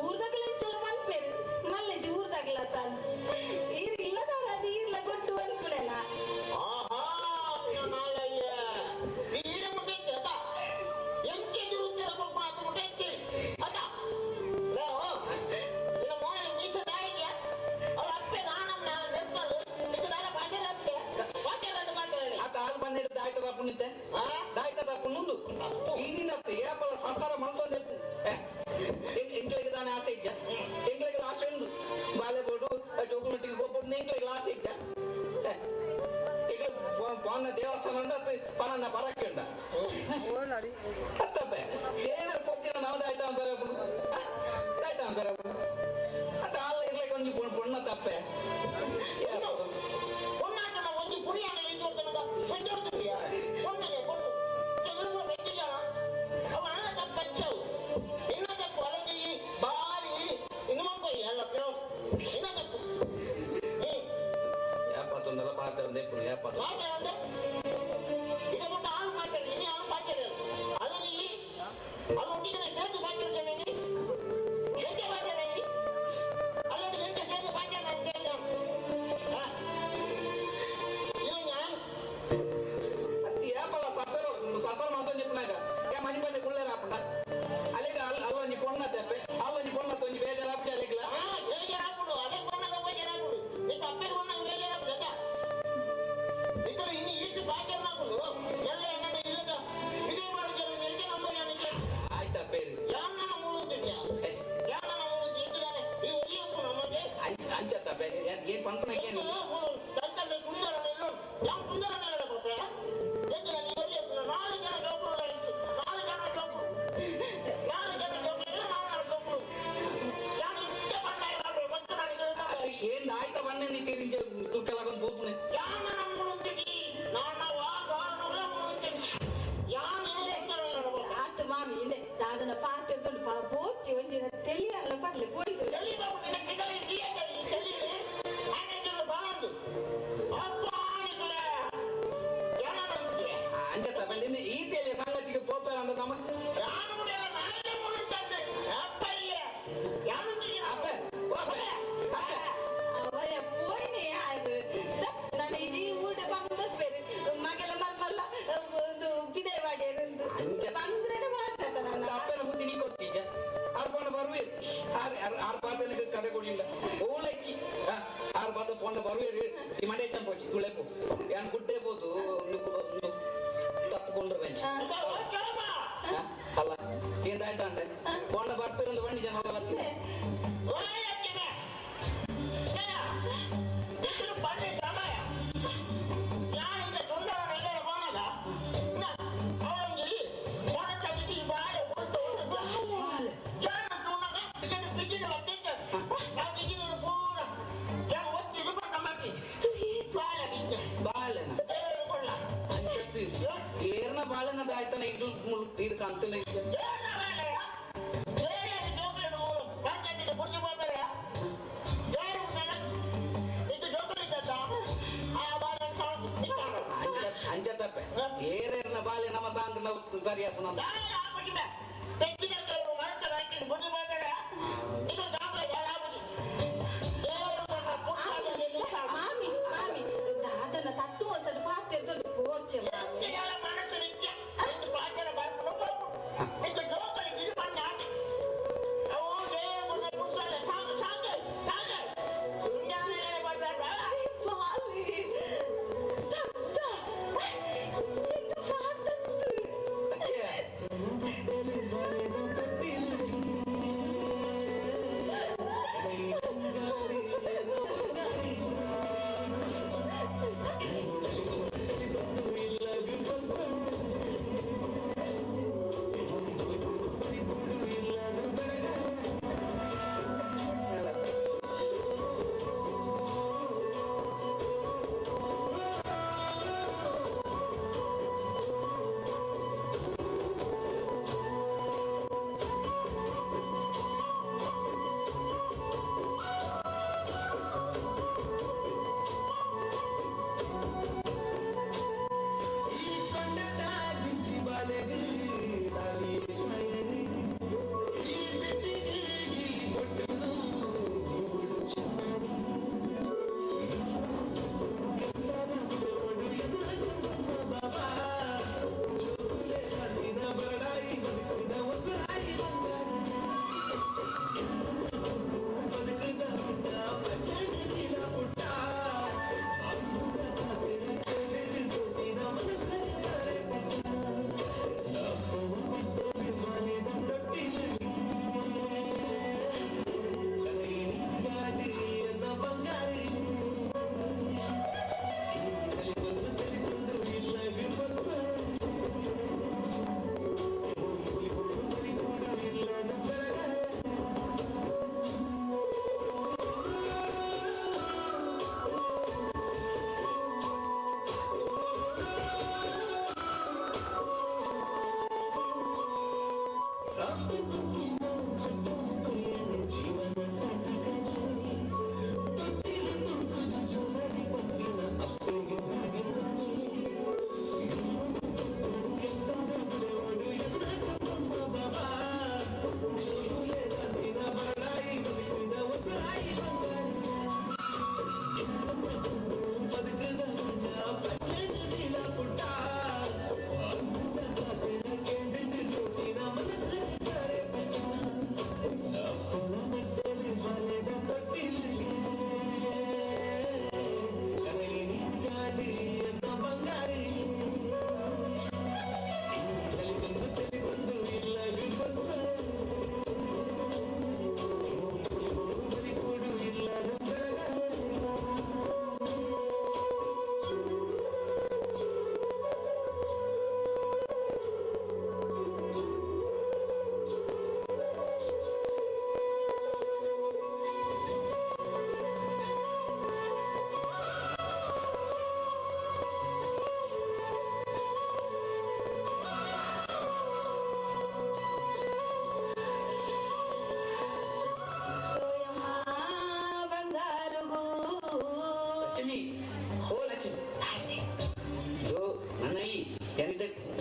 Speaker 10: ಊರ್ದಾಗಲೆಂಚಲ ಮನ್ಪೇರು ಮಲ್ಲೆಜಿ ಊರ್ದಾಗಲ ತಾನು ಈರ್ ಇಲ್ಲದವಳ ಅದು ಈರ್ಲ ಗೊಡ್ಡು ಅನ್ಪುಳೆನ
Speaker 3: ದಾಯ್ತದ ಪುಣ್ಯತೆ ದಾಯ್ತದ ಪುಣ್ಣು ಈಗಿನ ಏಪಲ ಸಂಸಾರ ಮಾಡ್ಕೊಂಡೆ ಎಂಗ್ಲಿಗೆ ತಾನೇ ಆಸೆ ಇದ್ದ ಎಂಗ್ಲಿಗೆ ಆಸೆ ಉಂಟು ಬಾಲೆ ಬೋಡು ಡಾಕ್ಯುಮೆಂಟಿಗೆ ಹೋಗ್ಬಿಟ್ಟು ಎಂಗ್ಲಿಗೆ ಆಸೆ ಇದ್ದ ಈಗ ಪೊನ್ನ ದೇವಸ್ಥಾನ ಅಂದ್ರೆ ಪನನ್ನ ಬರಕ್ಕೆ ಉಂಟ ಅತ್ತಪ್ಪೆ ಏನಾರು ಕೊಡ್ತೀನ ನಾವು ದಾಯ್ತ ಬೇರೆ ದಾಯ್ತ ಬೇರೆ ಅಂತ ಅಲ್ಲ ಇರ್ಲಿಕ್ಕೆ ಒಂದು ಪೊಣ್ಣ ತಪ್ಪೆ
Speaker 2: ಒಂದು ಪುರಿ ಅವನ ತಪ್ಪು ಇನ್ನ ತಪ್ಪು ಅಲ್ಲದೆ ಬಾರಿ ಇನ್ನು ಮಂಗೋಯಿ ಎಲ್ಲ ಇನ್ನ ತಪ್ಪು
Speaker 3: ಏಪತ್ತೊಂದೆಲ್ಲ ಪಾತ್ರೆ ಏಪತ್ತು
Speaker 2: ಇದ ಬಿಟ್ಟು ಹಾಲು ಪಾತ್ರೆ ಇನ್ನು ಹಾಲು ಪಾತ್ರೆ ಅಲ್ಲದೆ ಅದೊಟ್ಟಿಗೆ ಸೇತು ಪಾತ್ರೆ ಎಂಟೆ ಪಾತ್ರೆ ಅಲ್ಲೊಟ್ಟಿಗೆ ಎಂಟೆ ಸೇತು ಪಾತ್ರೆ ಅಂತ
Speaker 3: ಏಪಲ್ಲ ಸಸರ ಮಾಡ್ಕೊಂಡು చెప్పినాక ಮನೆ ಬಂದು ಕುಳ್ಳೇರ ಹಾಪಣ್ಣ ಅಲ್ಲಿಗ ಅಲ್ಲ ನೀ ಪೊಣ್ಣ ತೆಪ್ಪೆ ಅಲ್ಲ ನೀ ಪೊಣ್ಣ ತೊಂದು ಬೇಜಾರು ಹಾಕ್ತಿ ಅಲ್ಲಿಗ್ಲ
Speaker 2: ಬೇಜಾರು ಹಾಕ್ಬಿಡು ಅದಕ್ಕೆ ಬಂದಾಗ ಬೇಜಾರು ಹಾಕ್ಬಿಡು ನೀನು ಅಪ್ಪಗೆ ಬಂದಾಗ ಬೇಜಾರು ಹಾಕ್ಬಿಡು ಇದು ಇನ್ನು ಇಷ್ಟು ಬಾಕಿ ಹಾಕ್ಬಿಡು ಎಲ್ಲ ನನ್ನ ಇಲ್ಲದ ಇದೇ ಮಾಡಿದ್ರು ಎಂಟೆ ನಂಬರ್
Speaker 3: ಆಯ್ತಾ ಬೇರೆ
Speaker 2: ಯಾರು ನನ್ನ ಮೂಲ ಯಾರು ನನ್ನ ಮೂಲ ಎಂಟಿದ್ದಾನೆ ಈ ಒಲಿಯಪ್ಪು ನಮಗೆ
Speaker 3: ಅಂಚ ತಪ್ಪೆ ಏನ್ ಪಂಪನಕ್ಕೆ
Speaker 2: ತಂತಲ್ಲಿ ಸುಂದರ ಯಾವ ಸುಂದರ ಕೊಟ್ಟೆ ಎಂಟು ನನ್ನ ಒಲಿಯಪ್ಪು 4 ಜನ ಡಾಕ್ಟರ್ 4 ಜನ ಡಾಕ್ಟರ್ 4 ಜನ ಡಾಕ್ಟರ್ 4 ಡಾಕ್ಟರ್ ಯಾರು ಇಷ್ಟೇ ಬಂದಾಯಿಲ್ಲ ಗೊತ್ತು ನನಗೆ
Speaker 3: ಏನ್ ಆಯ್ತಾ ಬನ್ನಿ ನೀ ತಿರುಗಿ ತುಕ್ಕಲಾಗೊಂದು ಪೂಪ್ನೆ
Speaker 2: ಯಾನ ನಮ್ಮುಂಟಿಟಿ ನಾನ ವಾಗಾನುಲ ಮುಂಟಿಟಿ ಯಾನ
Speaker 10: ಆತು ಮಾಮಿ ಇದೆ ಅದನ್ನ ಪಾತ್ರೆ ತುಂಬ ಪೋಚಿ ಒಂಜಿನ ತಿಳಿಯಲ್ಲ ಬರ್ಲಿ ಪೋಯ್ತು
Speaker 2: ಎಲ್ಲಿ ಬಾಬು ನಿನ್ನ ಕಿಟಲಿ ತಿಳಿಯದಲ್ಲಿ ತಲಿ ಆನೆಗಳು ಬಾಂದು ಅಪ್ಪ ಆನೆಗಳ ಯಾನ ನಮ್ಮುಂಟಿ
Speaker 3: ಅಂಚ ತಗೊಂಡಿನಿ ಈ ತಲೆ ಸಂಗತಿಗೆ ಪೋಪರ್ ಅಂತ ನಮ್ಮ
Speaker 2: ಯಾನು ಮುಡಿಯಲ್ಲ ನಾಳೆ ಮುಂಟಂದೆ ಅಪ್ಪಯ್ಯ ಯಾನು
Speaker 3: ಅಪ್ಪ
Speaker 10: ಅವಯ ಪೋಯ್ನೆ ಯಾರು ನಾನು ಇಡೀ ಊಟ ಬಂದ ಬೇರೆ ಮಗಳ ಮರ್ಮಲ್ಲ ಒಂದು ಬಿದೆ ಮಾಡಿಯರೊಂದು ಬಂದ್ರೇನೆ ಮಾಡ್ತದ ನನ್ನ
Speaker 3: ಅಪ್ಪನ ಬುದ್ಧಿ ನೀ ಕೊಡ್ತೀಜ ಆರ್ಪಣ ಬರುವೆ ಆರ್ ಪಾತನಿಗೆ ಕದೆ ಕೊಡ್ಲಿಲ್ಲ ಓಲಕ್ಕಿ ಆರ್ ಪಾತ ಪೊಂಡ ಬರುವೆ ಈ ಮಂಡೆ ಚಂಪೋಚಿ ತುಳೆಪು ಯಾನ್ ಗುಡ್ಡೆ ಬೋದು ತಪ್ಪುಕೊಂಡ್ರೆ ಬೆಂಚ್ ಅಲ್ಲ ಏನಾಯ್ತಾ ಅಂದ್ರೆ ಪೊಂಡ ಬರ್ತಿರಂದು ಬಣ್ಣಿ ಜನ ಬರ್ತೀವಿ ಏರ್ನ ಬಾಳೆನ ಆಯ್ತಾನೆ ಇದು ಇದು ಕಾಣ್ತಾನೆ
Speaker 2: ಇದು
Speaker 3: ಏರೇರ್ನ ಬಾಲೆ ನಮ್ಮ ತಾಂಡ್ರ ಸರಿಯಾದ
Speaker 9: ಅದನ್ನ ತತ್ತು ಒಂದ್ಸಲ ಪಾತ್ರೆ ಪೋರ್ಚೆ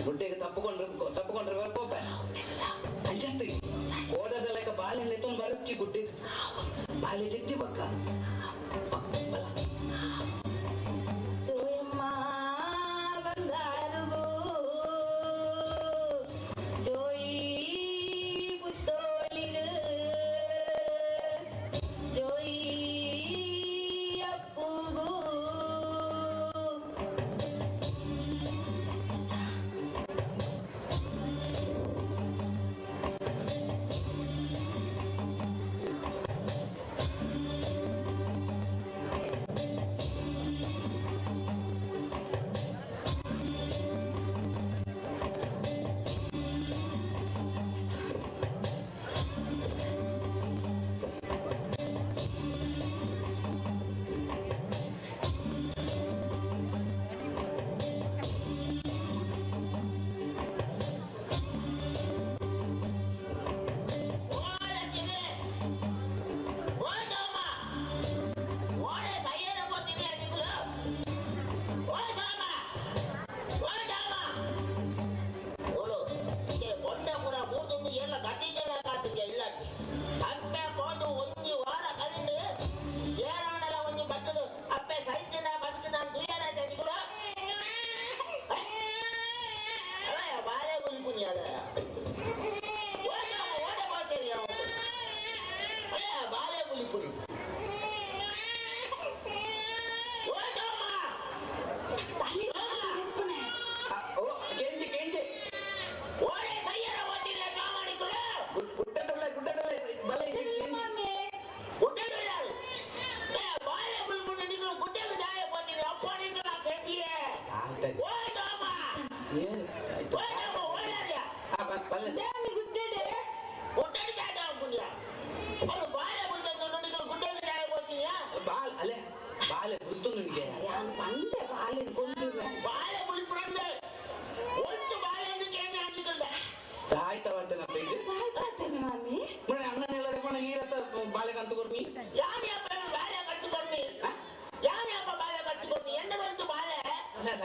Speaker 3: ಗುಡ್ಡೆಗೆ ತಪ್ಪುಕೊಂಡ್ರೆ ಬರ್ಕೋಪ ಅಂಜಂತಿ ಓಡದ ಲೆಕ್ಕ ಬಾಳೆ ಎತ್ತೊಂದು ಬರುತ್ತಿ ಗುಡ್ಡೆ ಬಾಳೆ ಜತ್ತಿ ಬಕ್ಕ
Speaker 9: ಜೋಯಮ್ಮ ಬಂಗಾರಗೋ ಜೋಯಿ ಪುತ್ತೋಳಿಗ ಜೋಯಿ ಅಪ್ಪುಗೋ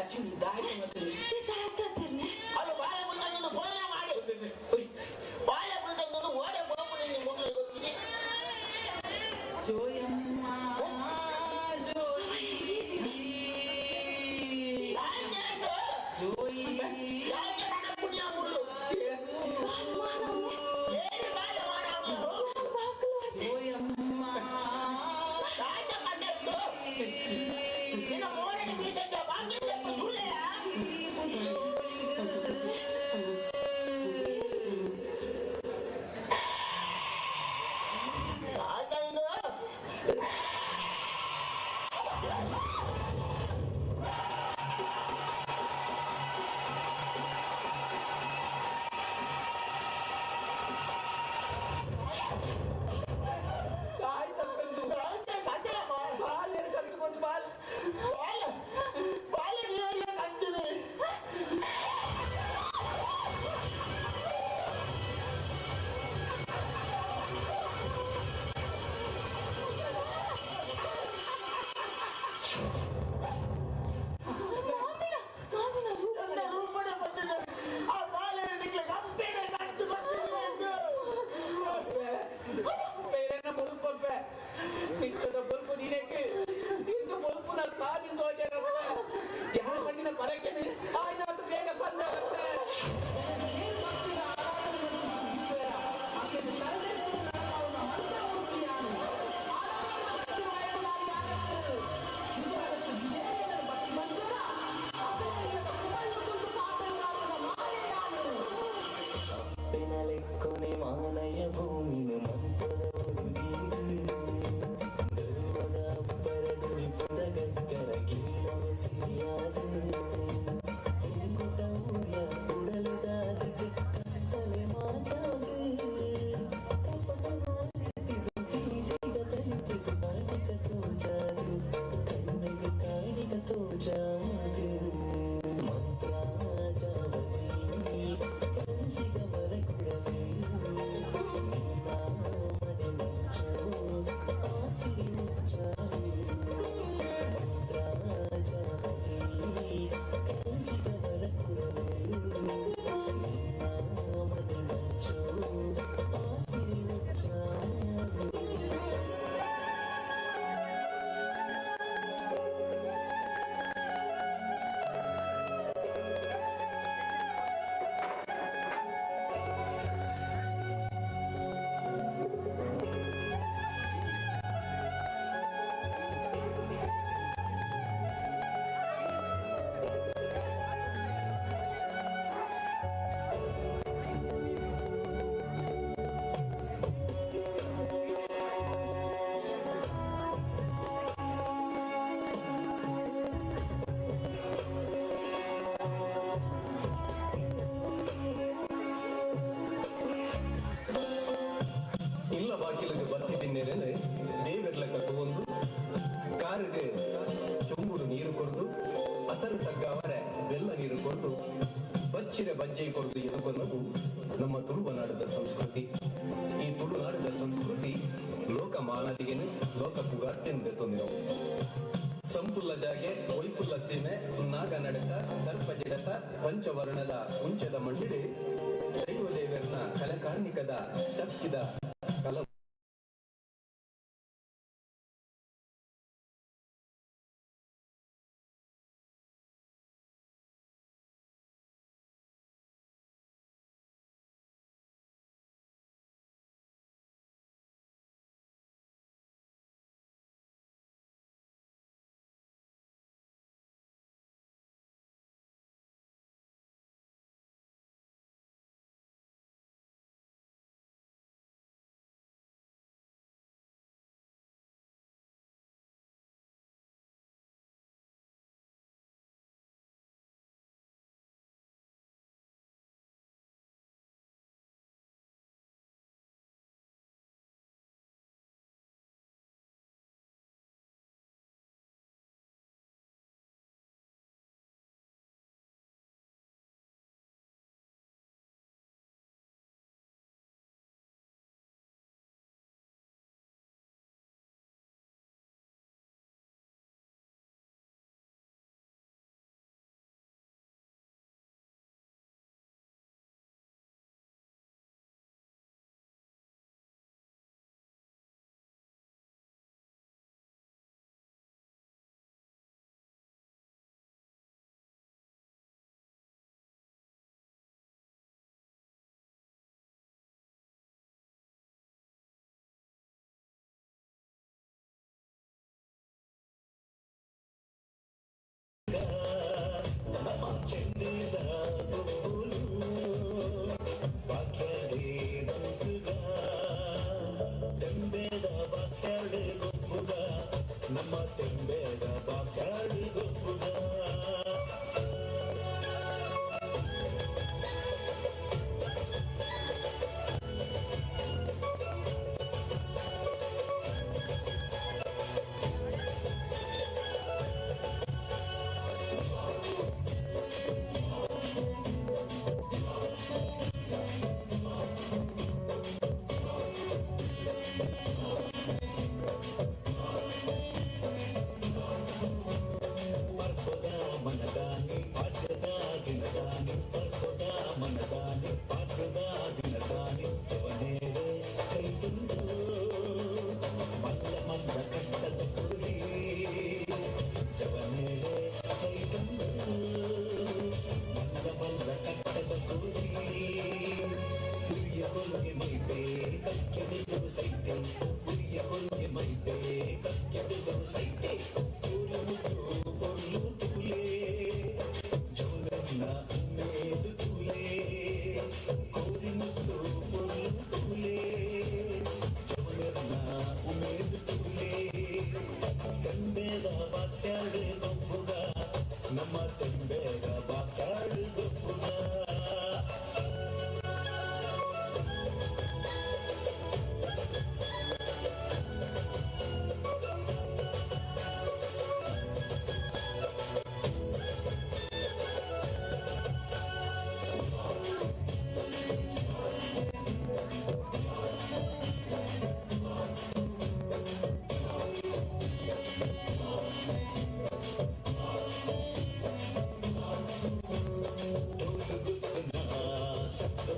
Speaker 2: ಅಚ್ಚಿ ದಾಯ್ತು ಮತ್ತೆ ಅದು ಬಾಳೆ ಬಿಲ್ದಂಗನ್ನು ಭೋಜನ ಮಾಡಿ ಬಾಳೆ ಬಿಲ್ದಂಗನ್ನು ಓಡೆ ಗೋಪುರ ಮಗಳು ಗೊತ್ತಿದೆ ಜೋಯಮ್ಮ ಜೋಯಿ ಪುಣ್ಯ ಮುಳ್ಳು ಜೋಯಮ್ಮ
Speaker 5: ಕೊನೆ ಮಾನಯ ಭೂಮಿನ ಮಂತ್ರದ ಧರ್ಮದ ಅಬ್ಬರದಲ್ಲಿ ಪದಗಕ್ಕರ ಗೀಳವ ಸಿರಿಯಾದ ಊರ್ಯ ಉಡಲುದಾದಿಗೆ ಕತ್ತಲೆ ಮಾಚಾದು ಸಿರಿದೇಗ ತರಿತಿದು ಕಾಣಿಕ ತೋಚಾದು ಕಣ್ಣಿಗೆ ಕಾಣಿಕ ತೋಚಾದು ಮಂತ್ರಾಜಾವತಿ ಕಂಚಿಗ ಮರಕುಡಲಿ
Speaker 12: ಇಲ್ಲ ಬಾಕಿಲಿಗೆ ಬತ್ತಿದ್ದೇನೆ ದೇವೆರ್ಲ ಕತ್ತುಕೊಂಡು ಕಾರಿಗೆ ಚೊಂಬುಡು ನೀರು ಕೊಡ್ದು ಹಸರು ತಗ್ಗ ಅವರೆ ಬೆಲ್ಲ ನೀರು ಕೊಡ್ದು ಬಚ್ಚಿರೆ ಬಜ್ಜೆ ಕೊಡ್ದು ಎದುಕೊನ್ನದು ನಮ್ಮ ತುಳುವನಾಡದ ಸಂಸ್ಕೃತಿ. ಈ ತುಳುನಾಡದ ಸಂಸ್ಕೃತಿ ಲೋಕ ಮಾನದಿಗೆನು ಲೋಕ ಪುಗಾರ್ತೆಂದು ತೊಂದಿರವು ಸಂಪುಲ್ಲ ಜಾಗೆ ಒಯ್ಪುಲ್ಲ ಸೀಮೆ ನಾಗ ನಡಕ ಸರ್ಪ ಜಿಡತ ಪಂಚವರ್ಣದ ಉಂಚದ ಮಣ್ಣಿಡೆ ದೈವ ದೇವರನ ಕಲಕಾರ್ಣಿಕದ ಶಕ್ತಿದ ಕಲ
Speaker 21: ಸೈತೆ ಉರಿಯ ಕೊರುಗೆ ಮೈತೆ ಕಕ್ಕೆದುರು ಸೈತೆ ಸೂರ್ಯ ಮುಟ್ಟು ಕೊಲ್ಲು ತೂಲೆ ಜೋಗನ್ನ ಮೇದು ತೂಲೆ ಕೋರಿ ಮುಟ್ಟು ಕೊಲ್ಲು ತೂಲೆ ಜೋಗನ್ನ ಉಮೇದು ತೂಲೆ ತೆಂಬೇದ ಬಾಕ್ಯಾಡು ಗೊಬ್ಬುಗ ನಮ್ಮ ತೆಂಬೇದ ಬಾಕ್ಯಾಡು ಗೊಬ್ಬುಗ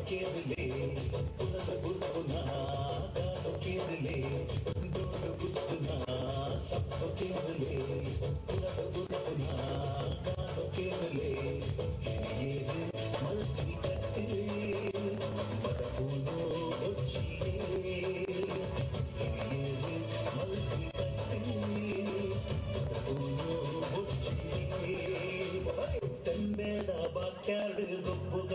Speaker 21: ಕೇದಲೆ ಪುರದ ಗುರುಪುನ ಗಾಡು ಕೇದಲೆ ಡೋಡು ಗುರುಪುನ ಸಪ್ಪ ಕೇದಲೆ ಪುರದ ಗುರುಪುನ ಗಾಡು ಕೇದಲೆ ಹಿರಿಯೇರು ಮಲ್ತಿ ಕಟ್ಟೆ ಬಡಪುನೋ ಬೊಚ್ಚಿಯೇ ಹಿರಿಯೇರು ಮಲ್ತಿ ಕಟ್ಟೆ ಬಡಪುನೋ ಬೊಚ್ಚಿಯೇ ತಂಬೇದ ಬಾಕ್ಯಾಡು ಗೊಬ್ಬುಗ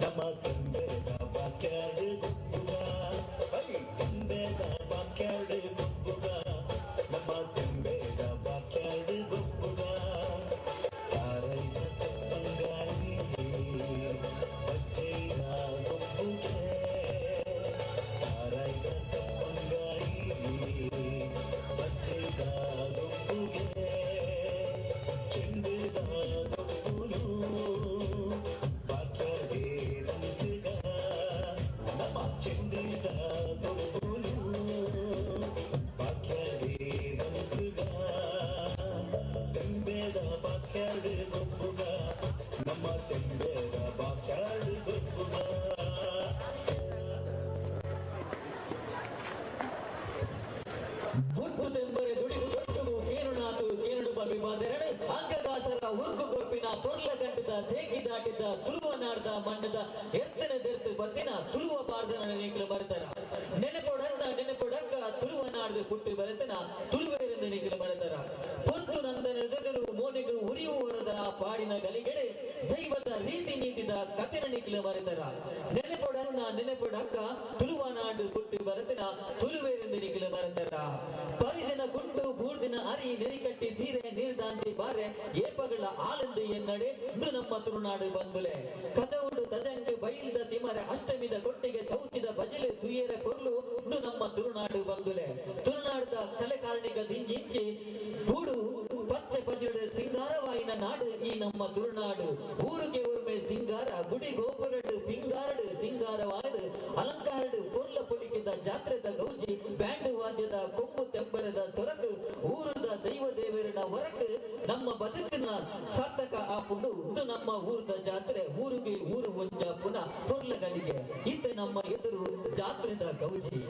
Speaker 21: ನಮ್ಮ ತಂಬೇದ ಬಾಕ್ಯಾಡು ಗೊಬ್ಬುಗ ತಂಬೇದ ಬಾಕ್ಯಾಡು ಗೊಬ್ಬುಗ ನಮ್ಮ ತಂಬೇದ ಬಾಕ್ಯಾಡು ಗೊಬ್ಬುಗ ತಾರೈದ ತಪ್ಪಂಗಾಯಿ ಬಚ್ಚೈದ ಗೊಬ್ಬುಗೆ ತಾರೈದ ತಪ್ಪಂಗಾಯಿ ಬಚ್ಚೈದ ಗೊಬ್ಬುಗೆ ಚೆಂಡಿದ ಗೊಬ್ಬುಲು ಬಾಕ್ಯಾಡೆ ರಂಗಗ ನಮ್ಮ ಚೆಂಡಿದ ಗೊಬ್ಬುಲು ಬಾಕ್ಯಾಡೆ ರಂಗಗ ತೆಂಬೇದ ಬಾಕ್ಯಾಡು ಗೊಬ್ಬುಗ ನಮ್ಮ ತೆಂಬೇದ ಬಾಕ್ಯಾಡು ಗೊಬ್ಬುಗ
Speaker 19: ಬುಡ್ಬುದೆಂಬರೆ ದುಡಿದು ದೊಡ್ಡದು ಕೇರುಣಾತು ಕೇರಡು ಬಲ್ಬಿ ಬಾದೆರಡು ಅಂಗದಾಸರ ಉರ್ಕು ಗೊರ್ಪಿನ ಪೊರ್ಲ ಗಂಟದ ತೇಗಿ ದಾಟಿದ ತುಳುವ ನಾಡ್ದ ಮಣ್ಣದ ಎರ್ತನೆದೆರ್ತು ಬತ್ತಿನ ತುಳುವ ಬಾರ್ದನ ನೀಕ್ಲು ಬರ್ತಾರ ನೆನಪೊಡಕ್ಕ ತುಳುವ ನಾಡ್ದು ಪುಟ್ಟಿ ಬರತನ ತುಳುವೇರಿಂದ ನೀಕ್ಲು ಬರ್ತಾರ ಪೊಂತು ನಂದನೆದರು ಮೋನಿಗೂ ಉರಿಯು ಹೊರದ ಪಾಡಿನ ಗಲಿಗೆಡೆ ದೈವದ ರೀತಿ ನೀತಿದ ಕಥೆನ ನೀಕ್ಲು ಬರತಾರ ನೆನಪೊಡಕ್ಕ ತುಳುವ ನಾಡು ಪುಟ್ಟಿ ಬರತನ ತುಳುವೇರಿಂದ ನೀಕ್ಲು ಬರ್ತಾರ ಪರಿದಿನ ಗುಂಡು ಬೂರ್ದಿನ ಅರಿ ನೆರಿಕಟ್ಟಿ ಸೀರೆ ನೀರ್ದಾಂತಿ ಬಾರೆ ಏಪಗಳ ಆಲಂದು ಎನ್ನಡೆ ಇಂದು ನಮ್ಮ ತುಳುನಾಡು ಬಂದುಲೆ ಕಥವುಂಡು ತಜಂಗೆ ಬೈಲ್ದ ತಿಮರೆ ಅಷ್ಟಮಿದ ಕೊಟ್ಟಿಗೆ ಚೌತಿದ ಬಜಲೆ ತುಯ್ಯರೆ ಪೊರ್ಲು ಇಂದು ನಮ್ಮ ತುಳುನಾಡು ಬಂದುಲೆ ತುಳುನಾಡದ ಕಲೆಕಾರಣಿಗ ದಿಂಜಿಂಚಿ ಗೂಡು ಪಚ್ಚೆ ಪಜಿರಡೆ ಸಿಂಗಾರವಾಯಿನ ನಾಡು ಈ ನಮ್ಮ ತುಳುನಾಡು ಊರಿಗೆ ಒರ್ಮೆ ಸಿಂಗಾರ ಗುಡಿ ಗೋಪುರಡು ಪಿಂಗಾರಡು ಸಿಂಗಾರವಾದ ಅಲಂಕಾರಡು ಪೊರ್ಲ ಪೊಲಿಕಿದ ಜಾತ್ರೆದ ಗೌಜಿ ಬ್ಯಾಂಡ್ ವಾದ್ಯದ ಕೊಂಬು ತೆಂಬರದ ಸೊರಕು ಊರದ ದೈವ ದೇವರಿನ ಹೊರಕು ನಮ್ಮ ಬದುಕಿನ ಸಾರ್ಥಕ ಆಪುಂಡು ಇದು ನಮ್ಮ ಊರದ ಜಾತ್ರೆ ಊರಿಗೆ ಊರು ಮುಂಜ ಪುನಃ ಪೊರ್ಲಗಳಿಗೆ ಇತ್ತೆ ನಮ್ಮ ಎದುರು ಜಾತ್ರೆದ ಗೌಜಿ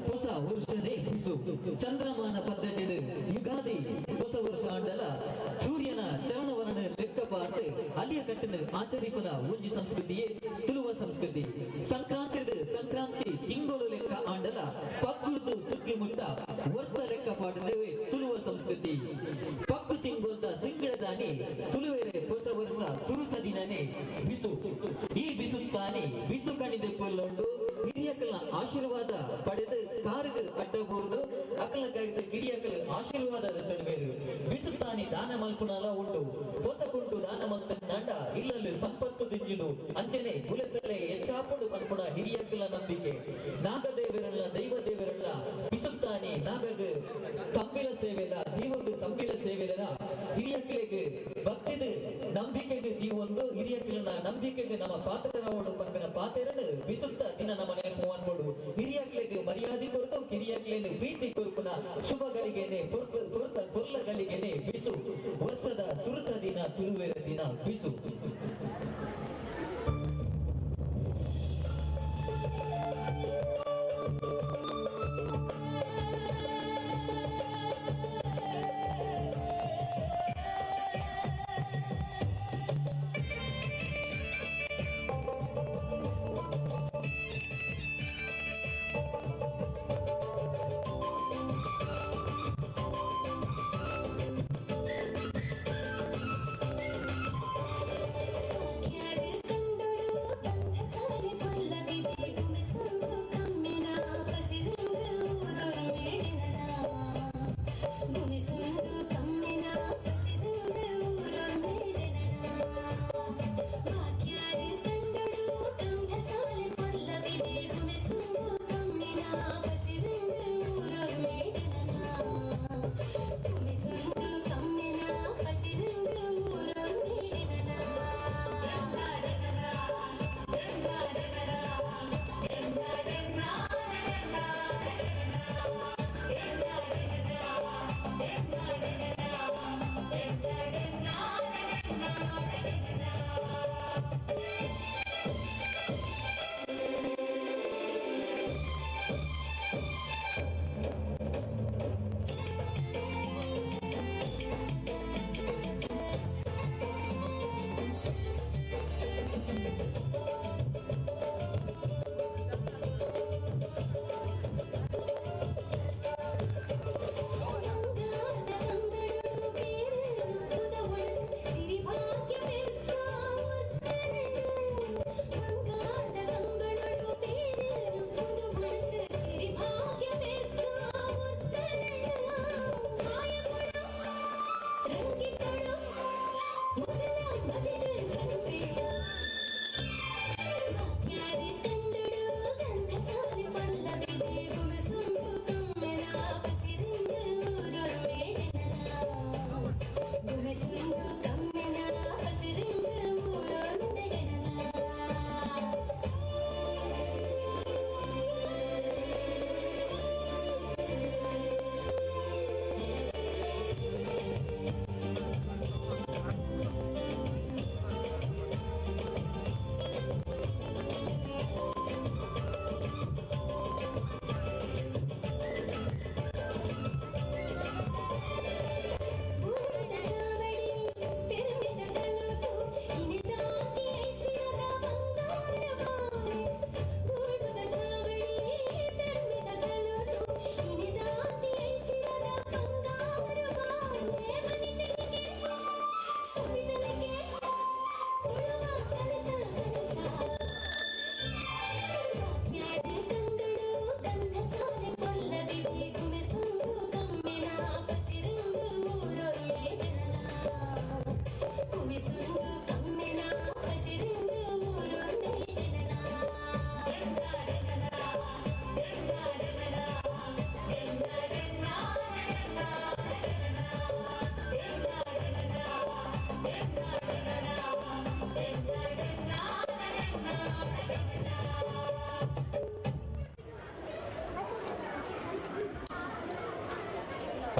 Speaker 19: ಹೊಸ ವರ್ಷದೇ ಬಿಸು ಚಂದ್ರಮಾನ ಪದ್ಧತಿಡು ಯುಗಾದಿ ಹೊಸ ವರ್ಷ ಆಂಡಲ ಸೂರ್ಯನ ಚರಣವರಣ ಲೆಕ್ಕ ಪಾರ್ದು ಅಲ್ಲಿಯ ಕಟ್ಟನ ಆಚರಿಪದ ಒಂಜಿ ಸಂಸ್ಕೃತಿಯೇ ತುಳುವ ಸಂಸ್ಕೃತಿ ಸಂಕ್ರಾಂತಿ ತಿಂಗಳು ಲೆಕ್ಕ ಆಂಡಲ ಪಕ್ಕುರ್ದು ಸುಗ್ಗಿ ಮುಟ್ಟ ವರ್ಷ ಲೆಕ್ಕ ಪಾಡುತ್ತೇವೆ ತುಳುವ ಸಂಸ್ಕೃತಿ ಪಕ್ಕು ತಿಂಗೊಲ್ದ ಸಿಂಗಳದಾನಿ ತುಳುವೆರೆ ಹೊಸ ವರ್ಷ ಸುರುತ ದಿನನೇ ಬಿಸು ಈ ಬಿಸುತ್ತಾನೆ ಬಿಸು ಕಣಿದೆ ಕೊಲ್ಲೊಂಡು ಹಿರಿಯಕಲ ಆಶೀರ್ವಾದ ಪಡೆದು ಕಾರಿಗೆ ಅಡ್ಡಬಹುದು ಅಕ್ಕಲ ಕಡಿದ ಕಿರಿಯಕಲು ಆಶೀರ್ವಾದ ಬೇರು ಬಿಸುತ್ತಾನೆ ದಾನ ಮಲ್ಪುನಲ ಉಂಟು ಹೊಸ ಕುಂಟು ದಾನ ಮಲ್ತಂಡ ಇಲ್ಲಲ್ಲಿ ಸಂಪತ್ತು ದಿಂಜಿನು ಅಂಚನೆ ಕುಲಸಲೆ ಹೆಚ್ಚಾಪುಡು ಮಲ್ಪುಣ ಹಿರಿಯಕಲ ನಂಬಿಕೆ ನಾಗದೇವರಲ್ಲ ದೈವ ದೇವರಲ್ಲ ಬಿಸುತ್ತಾನೆ ನಾಗಗ ತಂಬಿಲ ಸೇವೆದ ದೀವಗ ತಂಬಿಲ ಸೇವೆದ ಹಿರಿಯಕಲೆಗೆ ಭಕ್ತಿದ ನಂಬಿಕೆಗೆ ದೀವೊಂದು ಹಿರಿಯಕಲನ ನಂಬಿಕೆಗೆ ನಮ್ಮ ಪಾತ್ರರಾವಡು ಪಂಪಿನ ಪಾತೆರಡು ಬಿಸುತ್ತ ದಿನ ನಮ್ಮ ನೆನಪು ಹಿರಿಯಕಲೆಗೆ ಮರ್ಯಾದೆ ಕೊರತು ಕಿರಿಯಕಲೆಗೆ ಪ್ರೀತಿ ಕೊರಪುನ ಶುಭಗಳಿಗೆನೆ ಪುರ್ಲಗಳಿಗೆನೆ ಬಿಸು ವರ್ಷದ ಸುರುತ ದಿನ ತುಳುವೆರ ದಿನ ಬಿಸು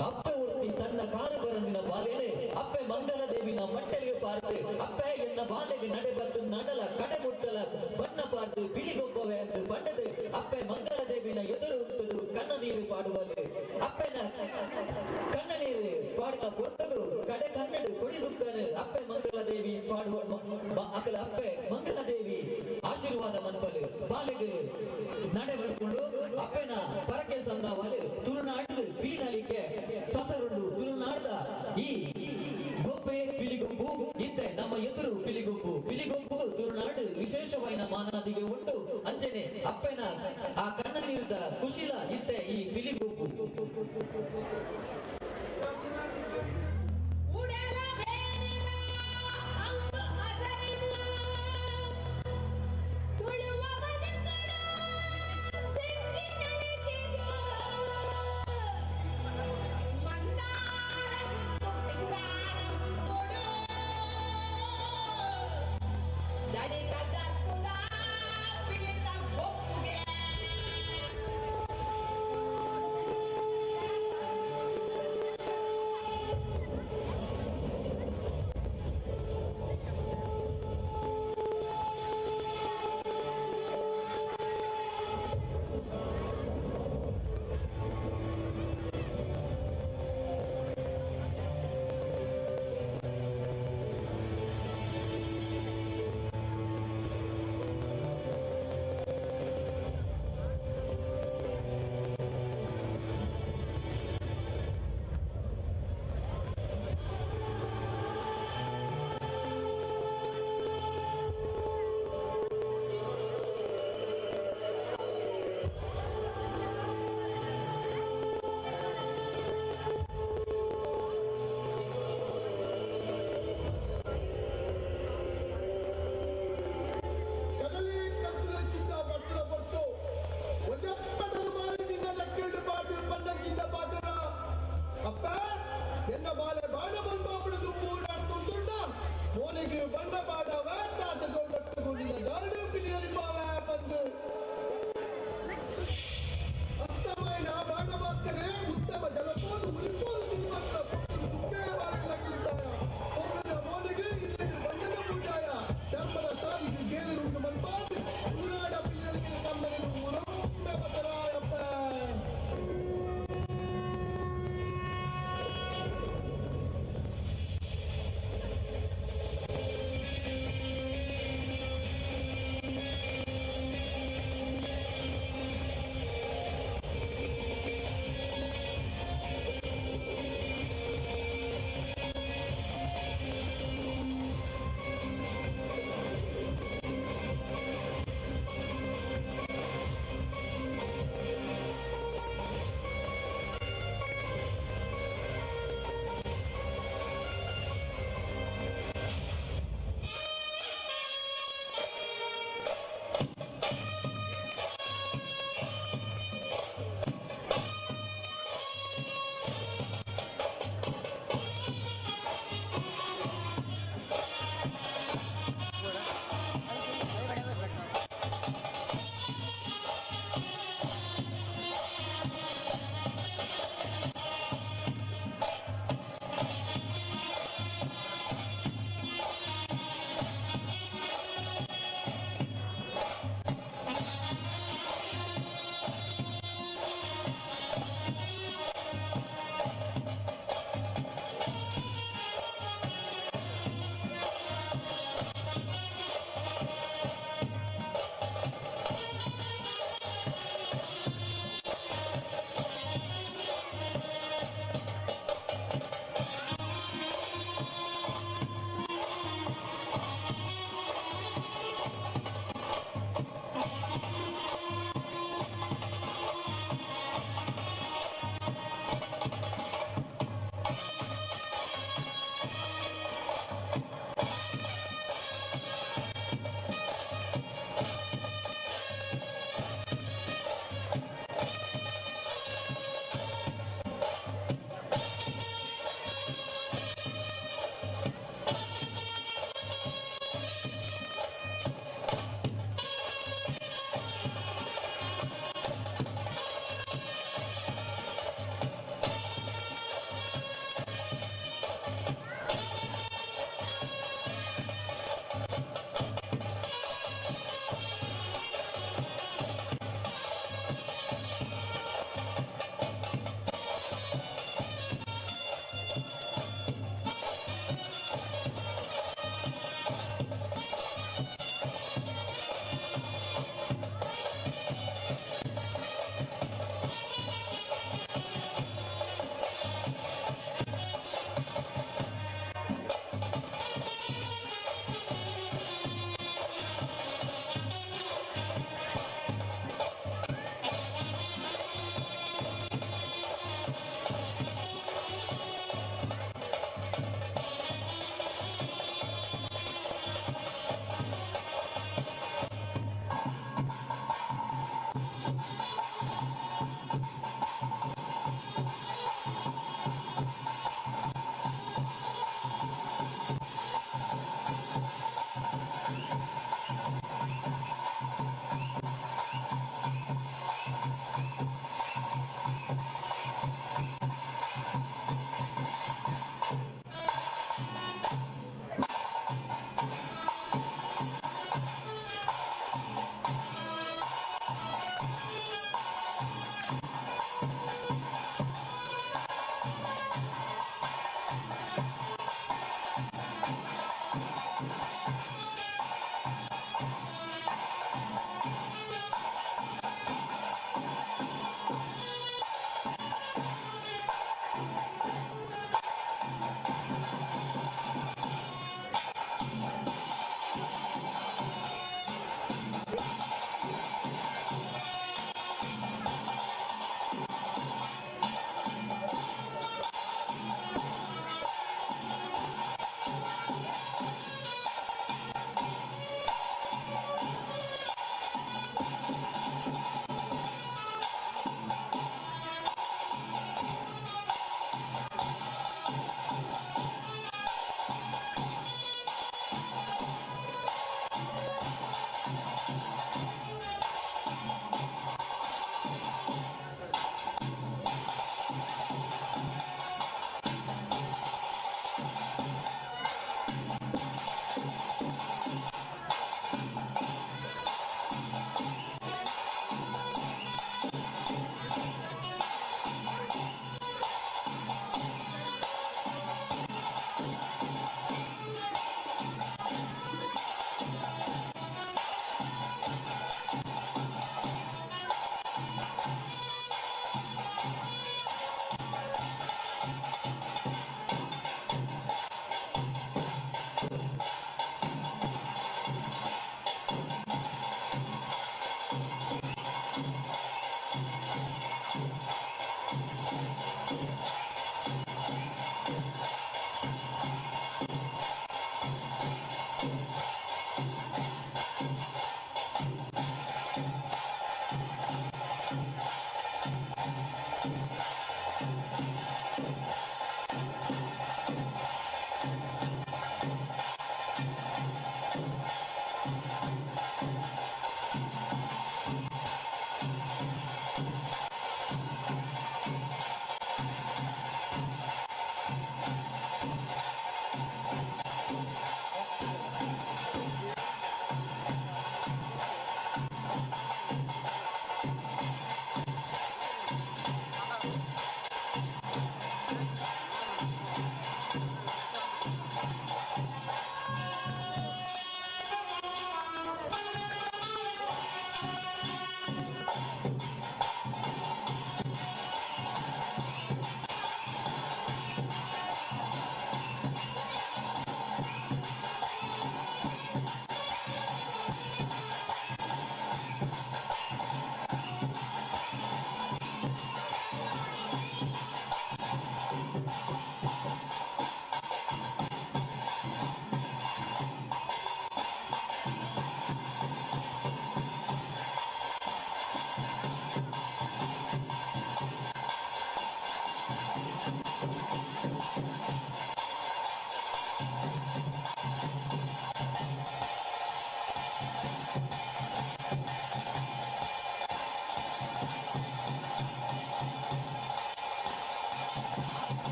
Speaker 19: ಅಪ್ಪೆ ಉರ್ತಿ ತನ್ನ ಕಾರು ಬರಂದಿನ ಬಾಲೆನೆ ಅಪ್ಪೆ ಮಂಗಲದೇವಿನ ಮಟ್ಟಲಿಗೆ ಪಾರ್ದು ಅಪ್ಪೆ ಎನ್ನ ಬಾಲೆಗೆ ನಡೆ ಬಂದು ನಡಲ ಕಡೆ ಮುಟ್ಟಲ ಬಣ್ಣ ಪಾರ್ದು ಬಿಳಿಗೊಬ್ಬವೆ ಎಂದು ಬಣ್ಣದು ಅಪ್ಪೆ ಮಂಗಲದೇವಿನ ಎದುರು ಹುಟ್ಟುದು ಕಣ್ಣ ನೀರು ಪಾಡುವಲ್ಲಿ ಅಪ್ಪೆನ ಕಣ್ಣ ನೀರು ಪಾಡಿನ ಪೊಟ್ಟದು ಕಡೆ ಕನ್ನಡು ಕೊಡಿದುಕ್ಕನು ಅಪ್ಪೆ ಮಂಗಲದೇವಿ ಪಾಡುವ ಅಕಲ ಅಪ್ಪೆ ಮಂಗಲದೇವಿ ಆಶೀರ್ವಾದ ಮನ್ಪಲು ಬಾಲೆಗೆ ನಡೆ ಬರ್ಕೊಂಡು ಅಪ್ಪೆನ ಪರಕೆ ಸಂದಾವಲು ತುಳುನಾಡು ಪೀನಲಿಕೆ ತೊಸರುಂಡು ತುಳುನಾಡ್ದ ಈ ಗೊಬ್ಬೆ ಪಿಲಿಗೊಬ್ಬು ಇತ್ತೆ ನಮ್ಮ ಎದುರು ಪಿಲಿಗೊಬ್ಬು ತುಳುನಾಡು ವಿಶೇಷವಾದ ಮಾನಾದಿಗೆ ಉಂಟು ಅಂಚನೆ ಅಪ್ಪೆನ ಆ ಕಣ್ಣ ನೀಡಿದ ಕುಶಿಲ ಇತ್ತೆ ಈ ಪಿಲಿಗೊಬ್ಬು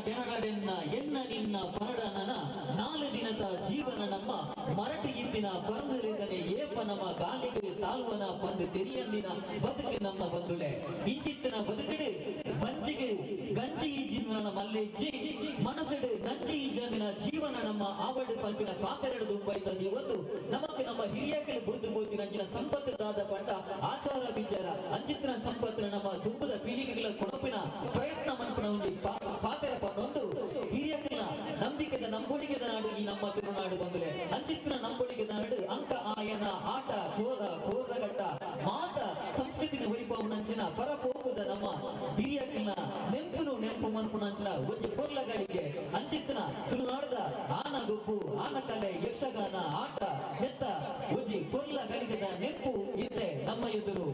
Speaker 19: ಬೆರಗಡೆನ್ನ ಎನ್ನ ನಿನ್ನ ಪರಡನನ 4 ದಿನದ ಜೀವನ ನಮ್ಮ ಮರಟಿ ಇದ್ದಿನ ಬರೆದಿರಿದನೆ ಏಪ ನಮ್ಮ ಗಾಲಿಗೆ ತಾಲ್ವನ ಬಂದು ತೆರಿಯಂದಿನ ಬದುಕು ನಮ್ಮ ಬಂದುಳೆ ಇಂಚಿತ್ತಿನ ಬದುಕಡೆ ಬಂಜಿಗೆ ಗಂಜಿ ಜೀವನ ಮಲ್ಲೆಜ್ಜಿ ಮನಸ್ಸೆಡೆ ನಂಜಿ ಜನ ಜೀವನ ನಮ್ಮ ಆವಡು ಪಲ್ಪಿನ ಕಾತೆರಡು ದುಂಬೈತದ ಇವತ್ತು ನಮಗೆ ನಮ್ಮ ಹಿರಿಯಕಲೆ ಬುರ್ದು ಬೋತಿನ ಅಂಚಿನ ಸಂಪತ್ತದಾದ ಪಂಡ ಆಚಾರ ವಿಚಾರ ಅಂಚಿತ್ತಿನ ಸಂಪತ್ತಿನ ನಮ್ಮ ದುಂಬದ ಪೀಳಿಗೆಗಳ ಕೊಡಪಿನ ಪ್ರಯತ್ನ ಮನ್ಪನ ಒಂದು ಪಾತೆರ ಪನ್ನೊಂದು ಹಿರಿಯಕಲ ನಂಬಿಕೆದ ನಂಬುಡಿಗೆದ ನಾಡು ಈ ನಮ್ಮ ತುಳುನಾಡು ಬಂದುಲೆ ಅಂಚಿತ್ತಿನ ನಂಬುಡಿಗೆದ ನಾಡು ಅಂಕ ಆಯನ ಆಟ ಕೋರದಗಟ್ಟ ಮಾತ ಸಂಸ್ಕೃತಿನ ಹೊರಿಪವನಂಚಿನ ಪರಪೋಗುದ ನಮ್ಮ ಹಿರಿಯಕಲ ನೆಂಪು ಮನ್ಪುನಂಚಿನ ಒಂದು ಕೊರ್ಲಗಳಿಗೆ ಅಂಚಿತ್ತಿನ ತುಳುನಾಡದ ಆನಗುಪ್ಪು ಆನಕಲೆ ಯಕ್ಷಗಾನ ಆಟ ಎತ್ತ ಒಂಜಿ ಕೊರ್ಲ ಗಳಿಗದ ನೆಂಪು ಇತ್ತೆ ನಮ್ಮ ಎದುರು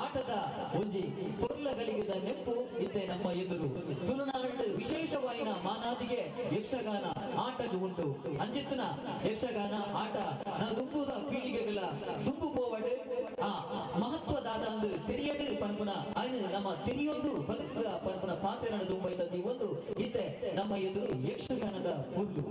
Speaker 19: ಆಟದ ಒಂಜಿ ಕೊರ್ಲ ಗಳಿಗದ ನೆಂಪು ಇತ್ತೆ ನಮ್ಮ ಎದುರು ತುಳುನಾಡು ವಿಶೇಷವಾಯಿನ ಮಾನಾದಿಗೆ ಯಕ್ಷಗಾನ ಆಟಗೂ ಉಂಟು ಅಂಚಿತ್ತಿನ ಯಕ್ಷಗಾನ ಆಟ ನಾನು ದುಂಬುದ ಪೀಳಿಗೆಗಳ ದುಂಬು ಪೋವಡು ಆ ಮಹತ್ವದಾದ ಒಂದು ತೆರಿಯಡು ಪನ್ಪುನ ಅಯ್ನು ನಮ್ಮ ತೆರಿಯೊಂದು ಬದುಕುಗ ಪನ್ಪುನ ಪಾತೆರಣ ದುಂಬೈತದ ಒಂದು ಇತ್ತೆ ನಮ್ಮ ಎದುರು ಯಕ್ಷಗಾನದ ಹುಲ್ಲು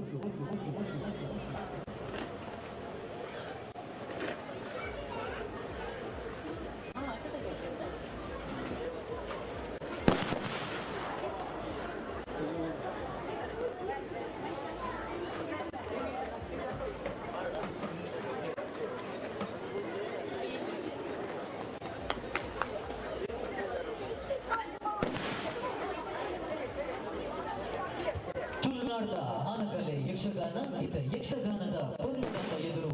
Speaker 19: ತುಳುನಾಡದ ಆನಕಲೆ ಯಕ್ಷಗಾನ ಇತ ಯಕ್ಷಗಾನದ ಪೊರ್ಲು ನಮ್ಮ ಎದುರು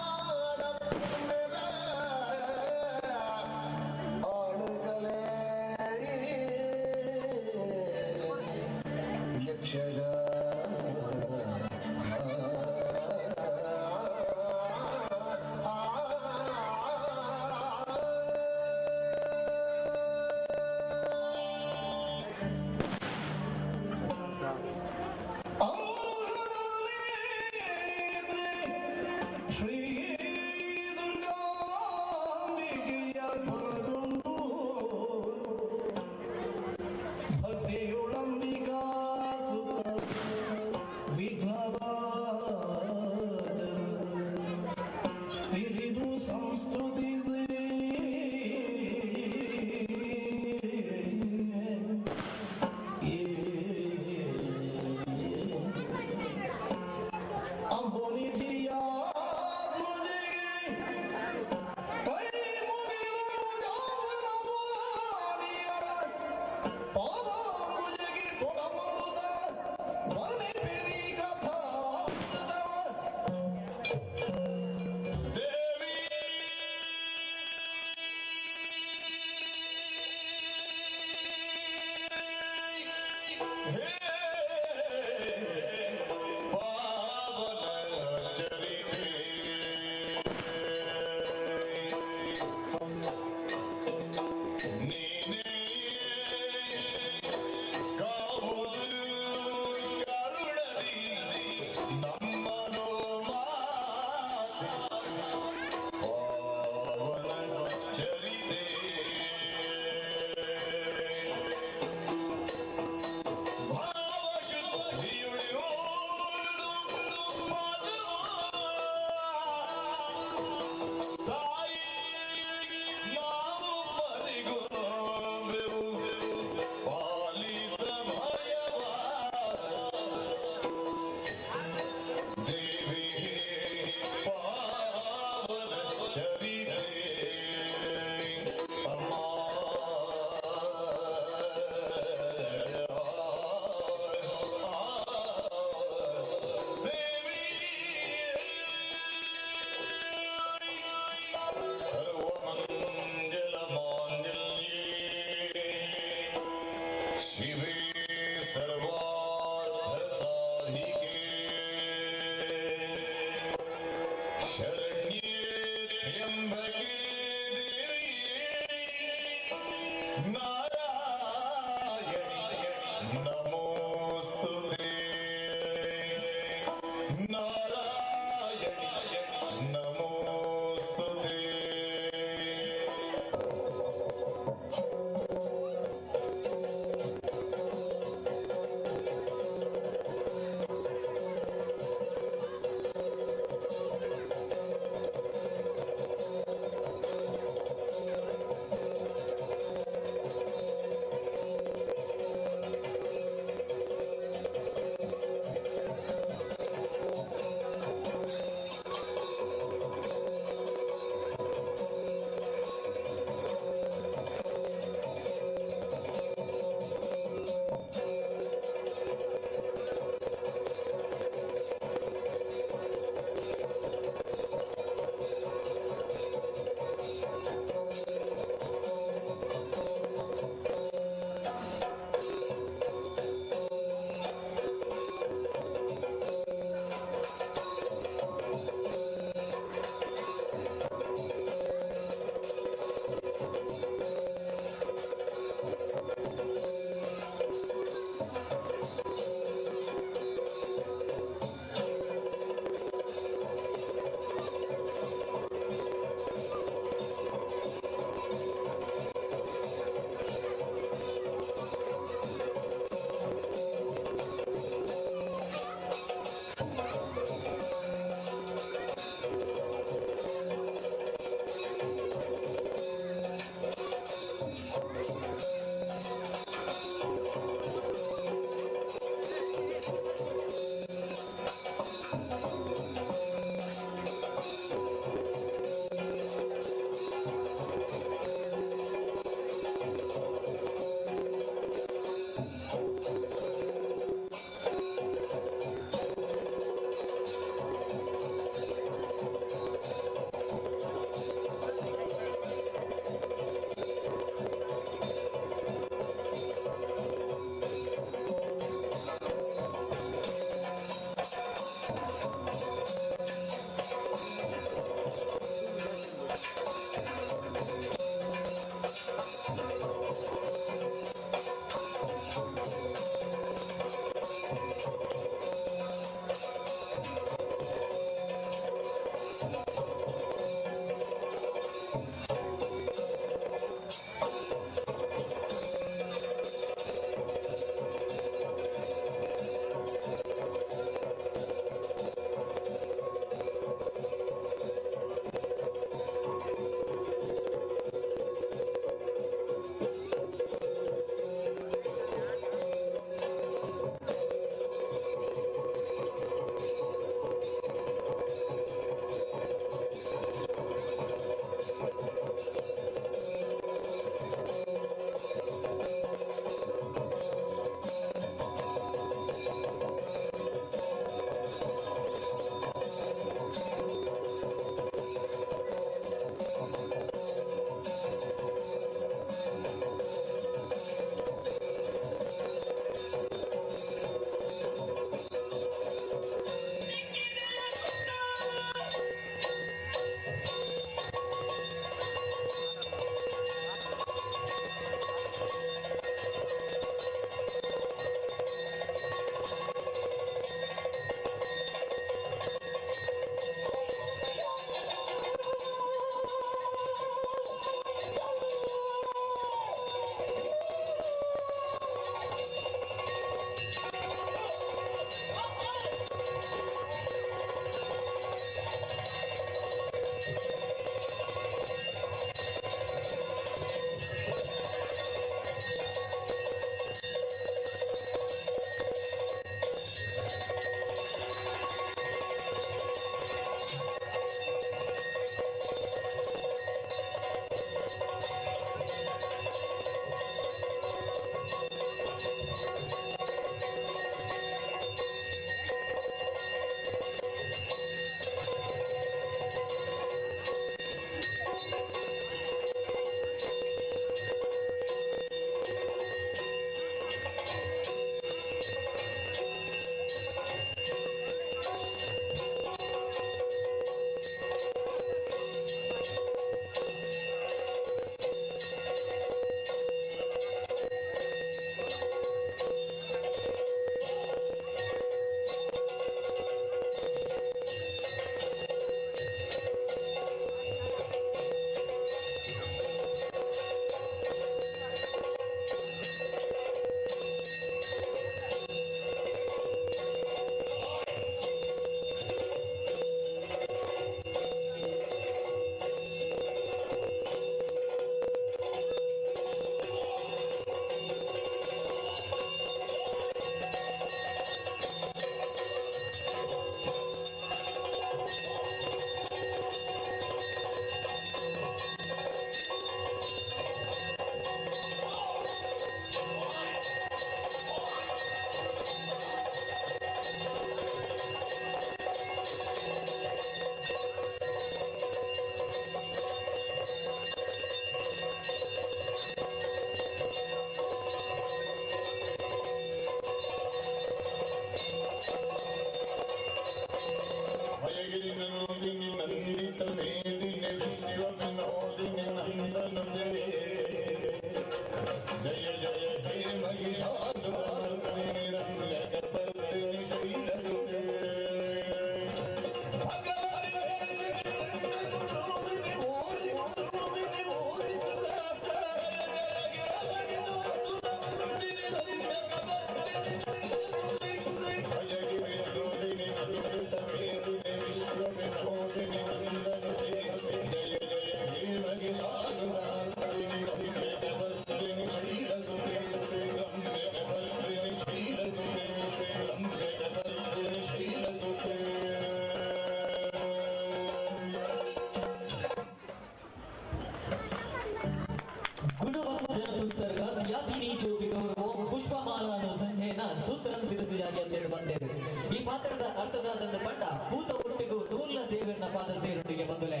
Speaker 19: ಅರ್ಥದಾದಂದು ಪಂಡ ಭೂತ ಒಟ್ಟಿಗೂ ನೂಲ್ನ ದೇವರನ್ನ ಪಾದ ಸೇರೊಟ್ಟಿಗೆ ಬಂದುಲೆ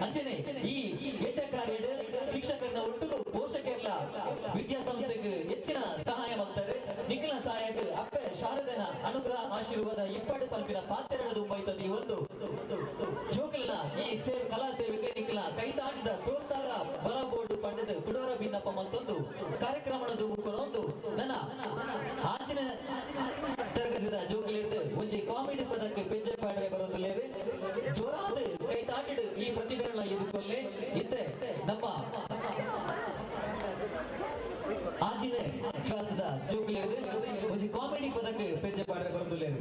Speaker 19: ಅಂಚನೆ ಈ ಎಡ್ಡ ಕಾರ್ಯಡ್ ಶಿಕ್ಷಕರನ್ನ ಒಟ್ಟಿಗೂ ಪೋಷಕರೆಲ್ಲ ವಿದ್ಯಾಸಂಸ್ಥೆಗೆ ಹೆಚ್ಚಿನ ಸಹಾಯ ಮಾಡ್ತಾರೆ ನಿಖಿಲ ಸಹಾಯಕ್ಕೆ ಅಪ್ಪೆ ಶಾರದನ ಅನುಗ್ರಹ ಆಶೀರ್ವಾದ ಇಪ್ಪಡು ಪಲ್ಪಿನ ಪಾತ್ರೆರಡು ಬೈತದ ಈ ಒಂದು ಜೋಕಲನ ಈ ಕಲಾ ಸೇವೆಗೆ ನಿಖಿಲ ಕೈತಾಟದ ಪ್ರೋತ್ಸಾಹ ಬಲ ಬೋರ್ಡು ಪಂಡದ ಕುಡೋರ ಭಿನ್ನಪ್ಪ ಮತ್ತೊಂದು ಕಾರ್ಯಕ್ರಮದ ಮುಖನೊಂದು ನನ್ನ ಆಚಿನ ತರಗತಿದ ಜೋಕಲಿಡ್ದು ಒಂಜಿ ಕಾಮಿಡಿ ಪದಕ್ಕೆ ಪೆಂಜೆ ಪಾಡ್ರೆ ಬರೋದಿಲ್ಲೇವೆ ಜೋರಾದ ಕೈತಾಟಿಡು ಈ ಪ್ರತಿಭೆಗಳನ್ನ ಎದುರ್ಕೊಲ್ಲೆ ಇತ್ತೆ ನಮ್ಮ ಆಜಿನ ಕ್ಲಾಸ್ದ ಜೋಕಲಿಡ್ದು ಒಂಜಿ ಕಾಮಿಡಿ ಪದಕ್ಕೆ ಪೆಂಜೆ ಪಾಡ್ರೆ ಬರೋದಿಲ್ಲೇವೆ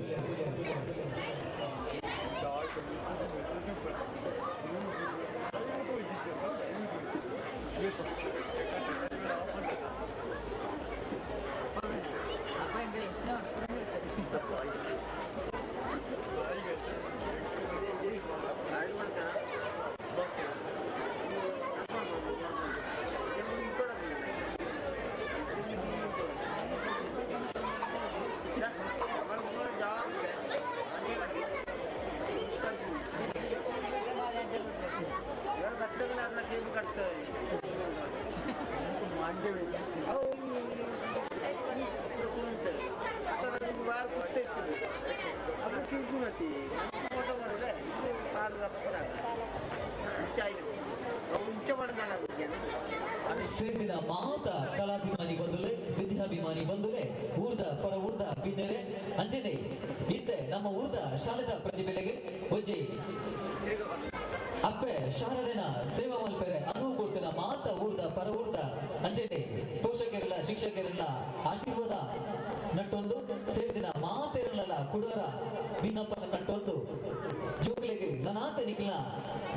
Speaker 19: ಸೇರಿನ ಮಾತ ಕಲಾಭಿಮಾನಿ ಬಂದುಲೆ ವಿದ್ಯಾಭಿಮಾನಿ ಬಂದುಲೆ ಊರ್ದ ಪರ ಊರ್ದ ಭಿನ್ನರೆ ಅಂಜನೆ ಇತ್ತೆ ನಮ್ಮ ಊರ್ದ ಶಾಲೆದ ಪ್ರತಿಭೆಲೆಗೆ ಒಜ್ಜೆ ಅಪ್ಪೆ ಶಾರದೆನ ಸೇವಾ ಮಲ್ಪೆರೆ ಅನುವು ಕೊಡ್ತಿನ ಮಾತ ಊರ್ದ ಪರ ಊರ್ದ ಅಂಜನೆ ಪೋಷಕರೆಲ್ಲ ಶಿಕ್ಷಕರೆಲ್ಲ ಆಶೀರ್ವಾದ ನಟ್ಟೊಂದು ಸೇರಿದಿನ ಮಾತೇರಲ್ಲ ಕುಡೋರ ಭಿನ್ನಪ್ಪನ ನಟ್ಟೊಂದು ಜೋಕ್ಲೆಗೆ ನನಾತ ನಿಖಿಲ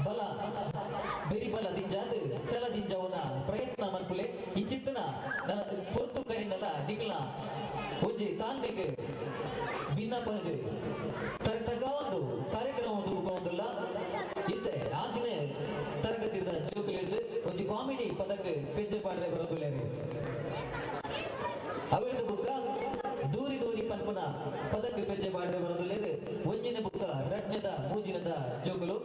Speaker 19: ಬಲ ಬೆರಿ ಬಲ ದಿಂಜಾದ ಛಲ ದಿಂಜವನ ಪ್ರಯತ್ನ ಮನ್ಪುಲೆ ಈ ಚಿತ್ತನ ಪೊರ್ತು ಕರಿನಲ್ಲ ನಿಖಿಲ ಒಜ್ಜೆ ತಾಳ್ಮೆಗೆ ಭಿನ್ನಪ್ಪಗೆ ತಗ ಒಂದು ಕಾರ್ಯಕ್ರಮ ಮುಖವಂದಿಲ್ಲ ಇತ್ತೆ ಆಸಿನ ತರಗತಿದ ಜೋಕಲಿ ಹಿಡಿದು ಒಂಜಿ ಕಾಮಿಡಿ ಪದಕ್ಕೆ ಪೆಂಜೆ ಪಾಡ್ರೆ ಬರೋದಿಲ್ಲೇವೆ ಅವಿಡ್ದ ಬುಕ್ಕ ದೂರಿ ದೂರಿ ಪನ್ಪುನ ಪದಕ್ಕೆ ಪೆಂಜೆ ಪಾಡ್ರೆ ಬರೋದಿಲ್ಲೇವೆ ಒಂಜಿನ ಬುಕ್ಕ ರಟ್ನೆದ ಮೂಜಿನದ ಜೋಕಲು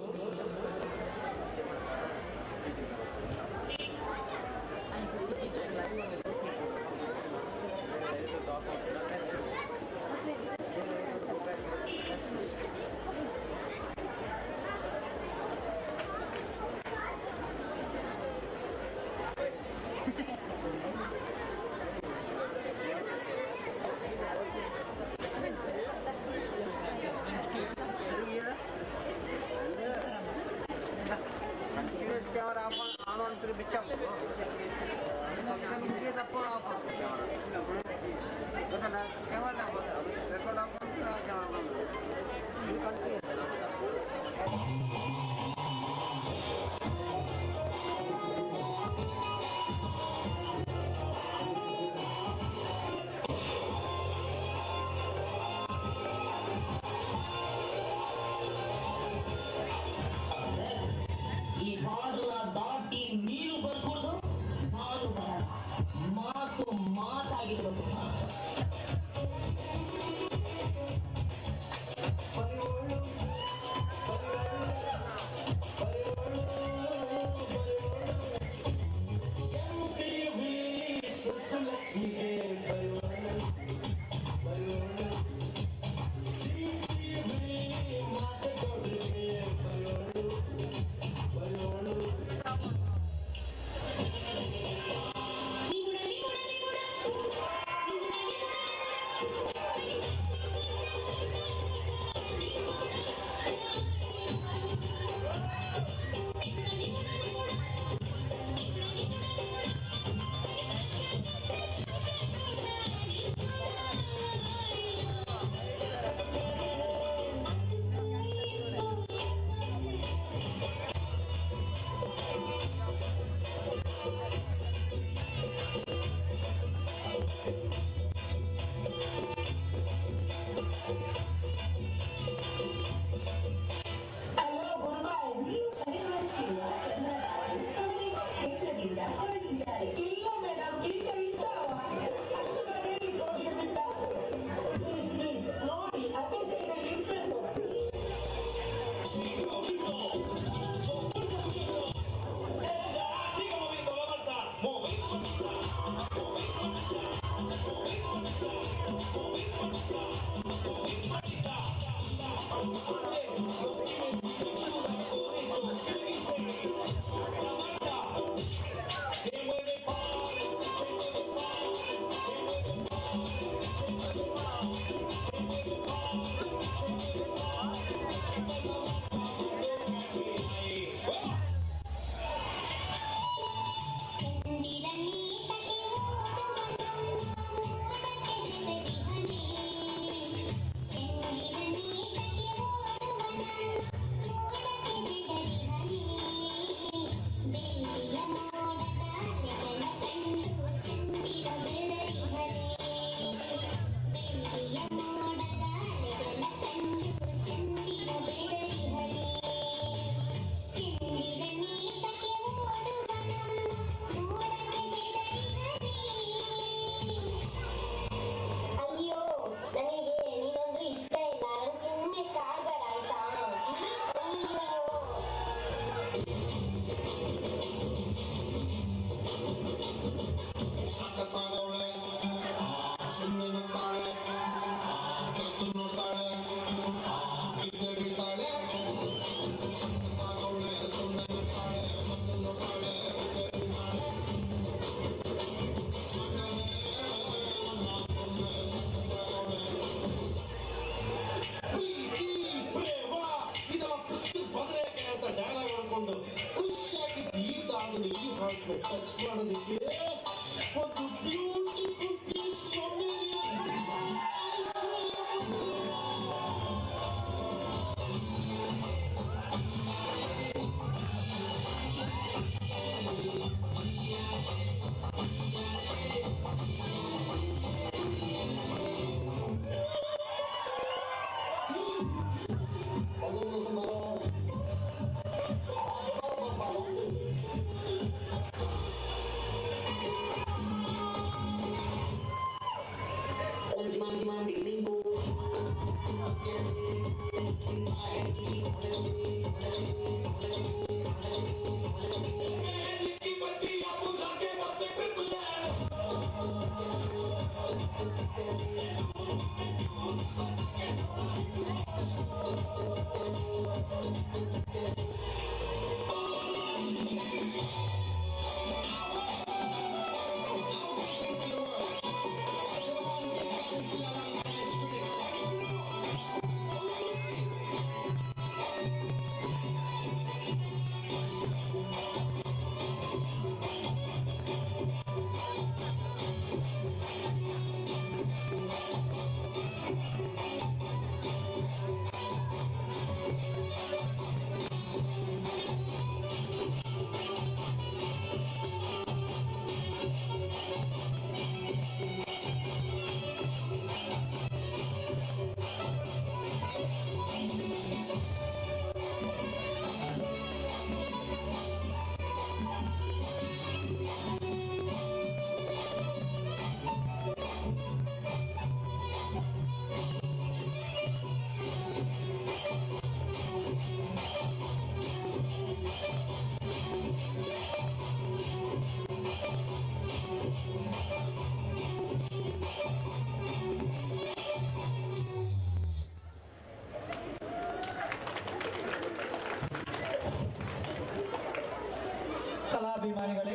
Speaker 1: ಕಲಾಭಿಮಾನಿಗಳೇ,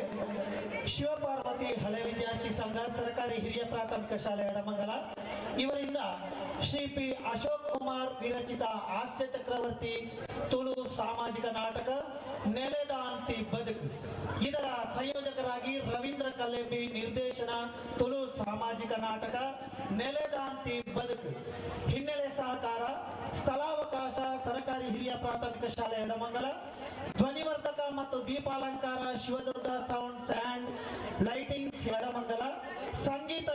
Speaker 1: ಶಿವಪಾರ್ವತಿ ಹಳೆ ವಿದ್ಯಾರ್ಥಿ ಸಂಘ ಸರ್ಕಾರಿ ಹಿರಿಯ ಪ್ರಾಥಮಿಕ ಶಾಲೆ ಎಡಮಂಗಲ ಇವರಿಂದ ಶ್ರೀ ಪಿ ಅಶೋಕ್ ಕುಮಾರ್ ವಿರಚಿತ ಹಾಸ್ಯ ಚಕ್ರವರ್ತಿ ತುಳು ಸಾಮಾಜಿಕ ನಾಟಕ ನೆಲೆದಾಂತಿ ಬದುಕು, ಇದರ ಸಂಯೋಜಕರಾಗಿ ರವೀಂದ್ರ ಕಲ್ಲೆಂಬಿ ನಿರ್ದೇಶನ ತುಳು ಸಾಮಾಜಿಕ ನಾಟಕ ನೆಲೆದಾಂತಿ ಬದುಕು, ಹಿನ್ನೆಲೆ ಸಹಕಾರ ಸ್ಥಳಾವಕಾಶ ಸರ್ಕಾರಿ ಹಿರಿಯ ಪ್ರಾಥಮಿಕ ಶಾಲೆ ಎಡಮಂಗಲ, ಧ್ವನಿವರ್ಧಕ ಮತ್ತು ದೀಪಾಲಂಕಾರ ಶಿವದುರ್ಗ ಸೌಂಡ್ಸ್ ಅಂಡ್ ಲೈಟಿಂಗ್ಸ್ ಎಡಮಂಗಲ, ಸಂಗೀತ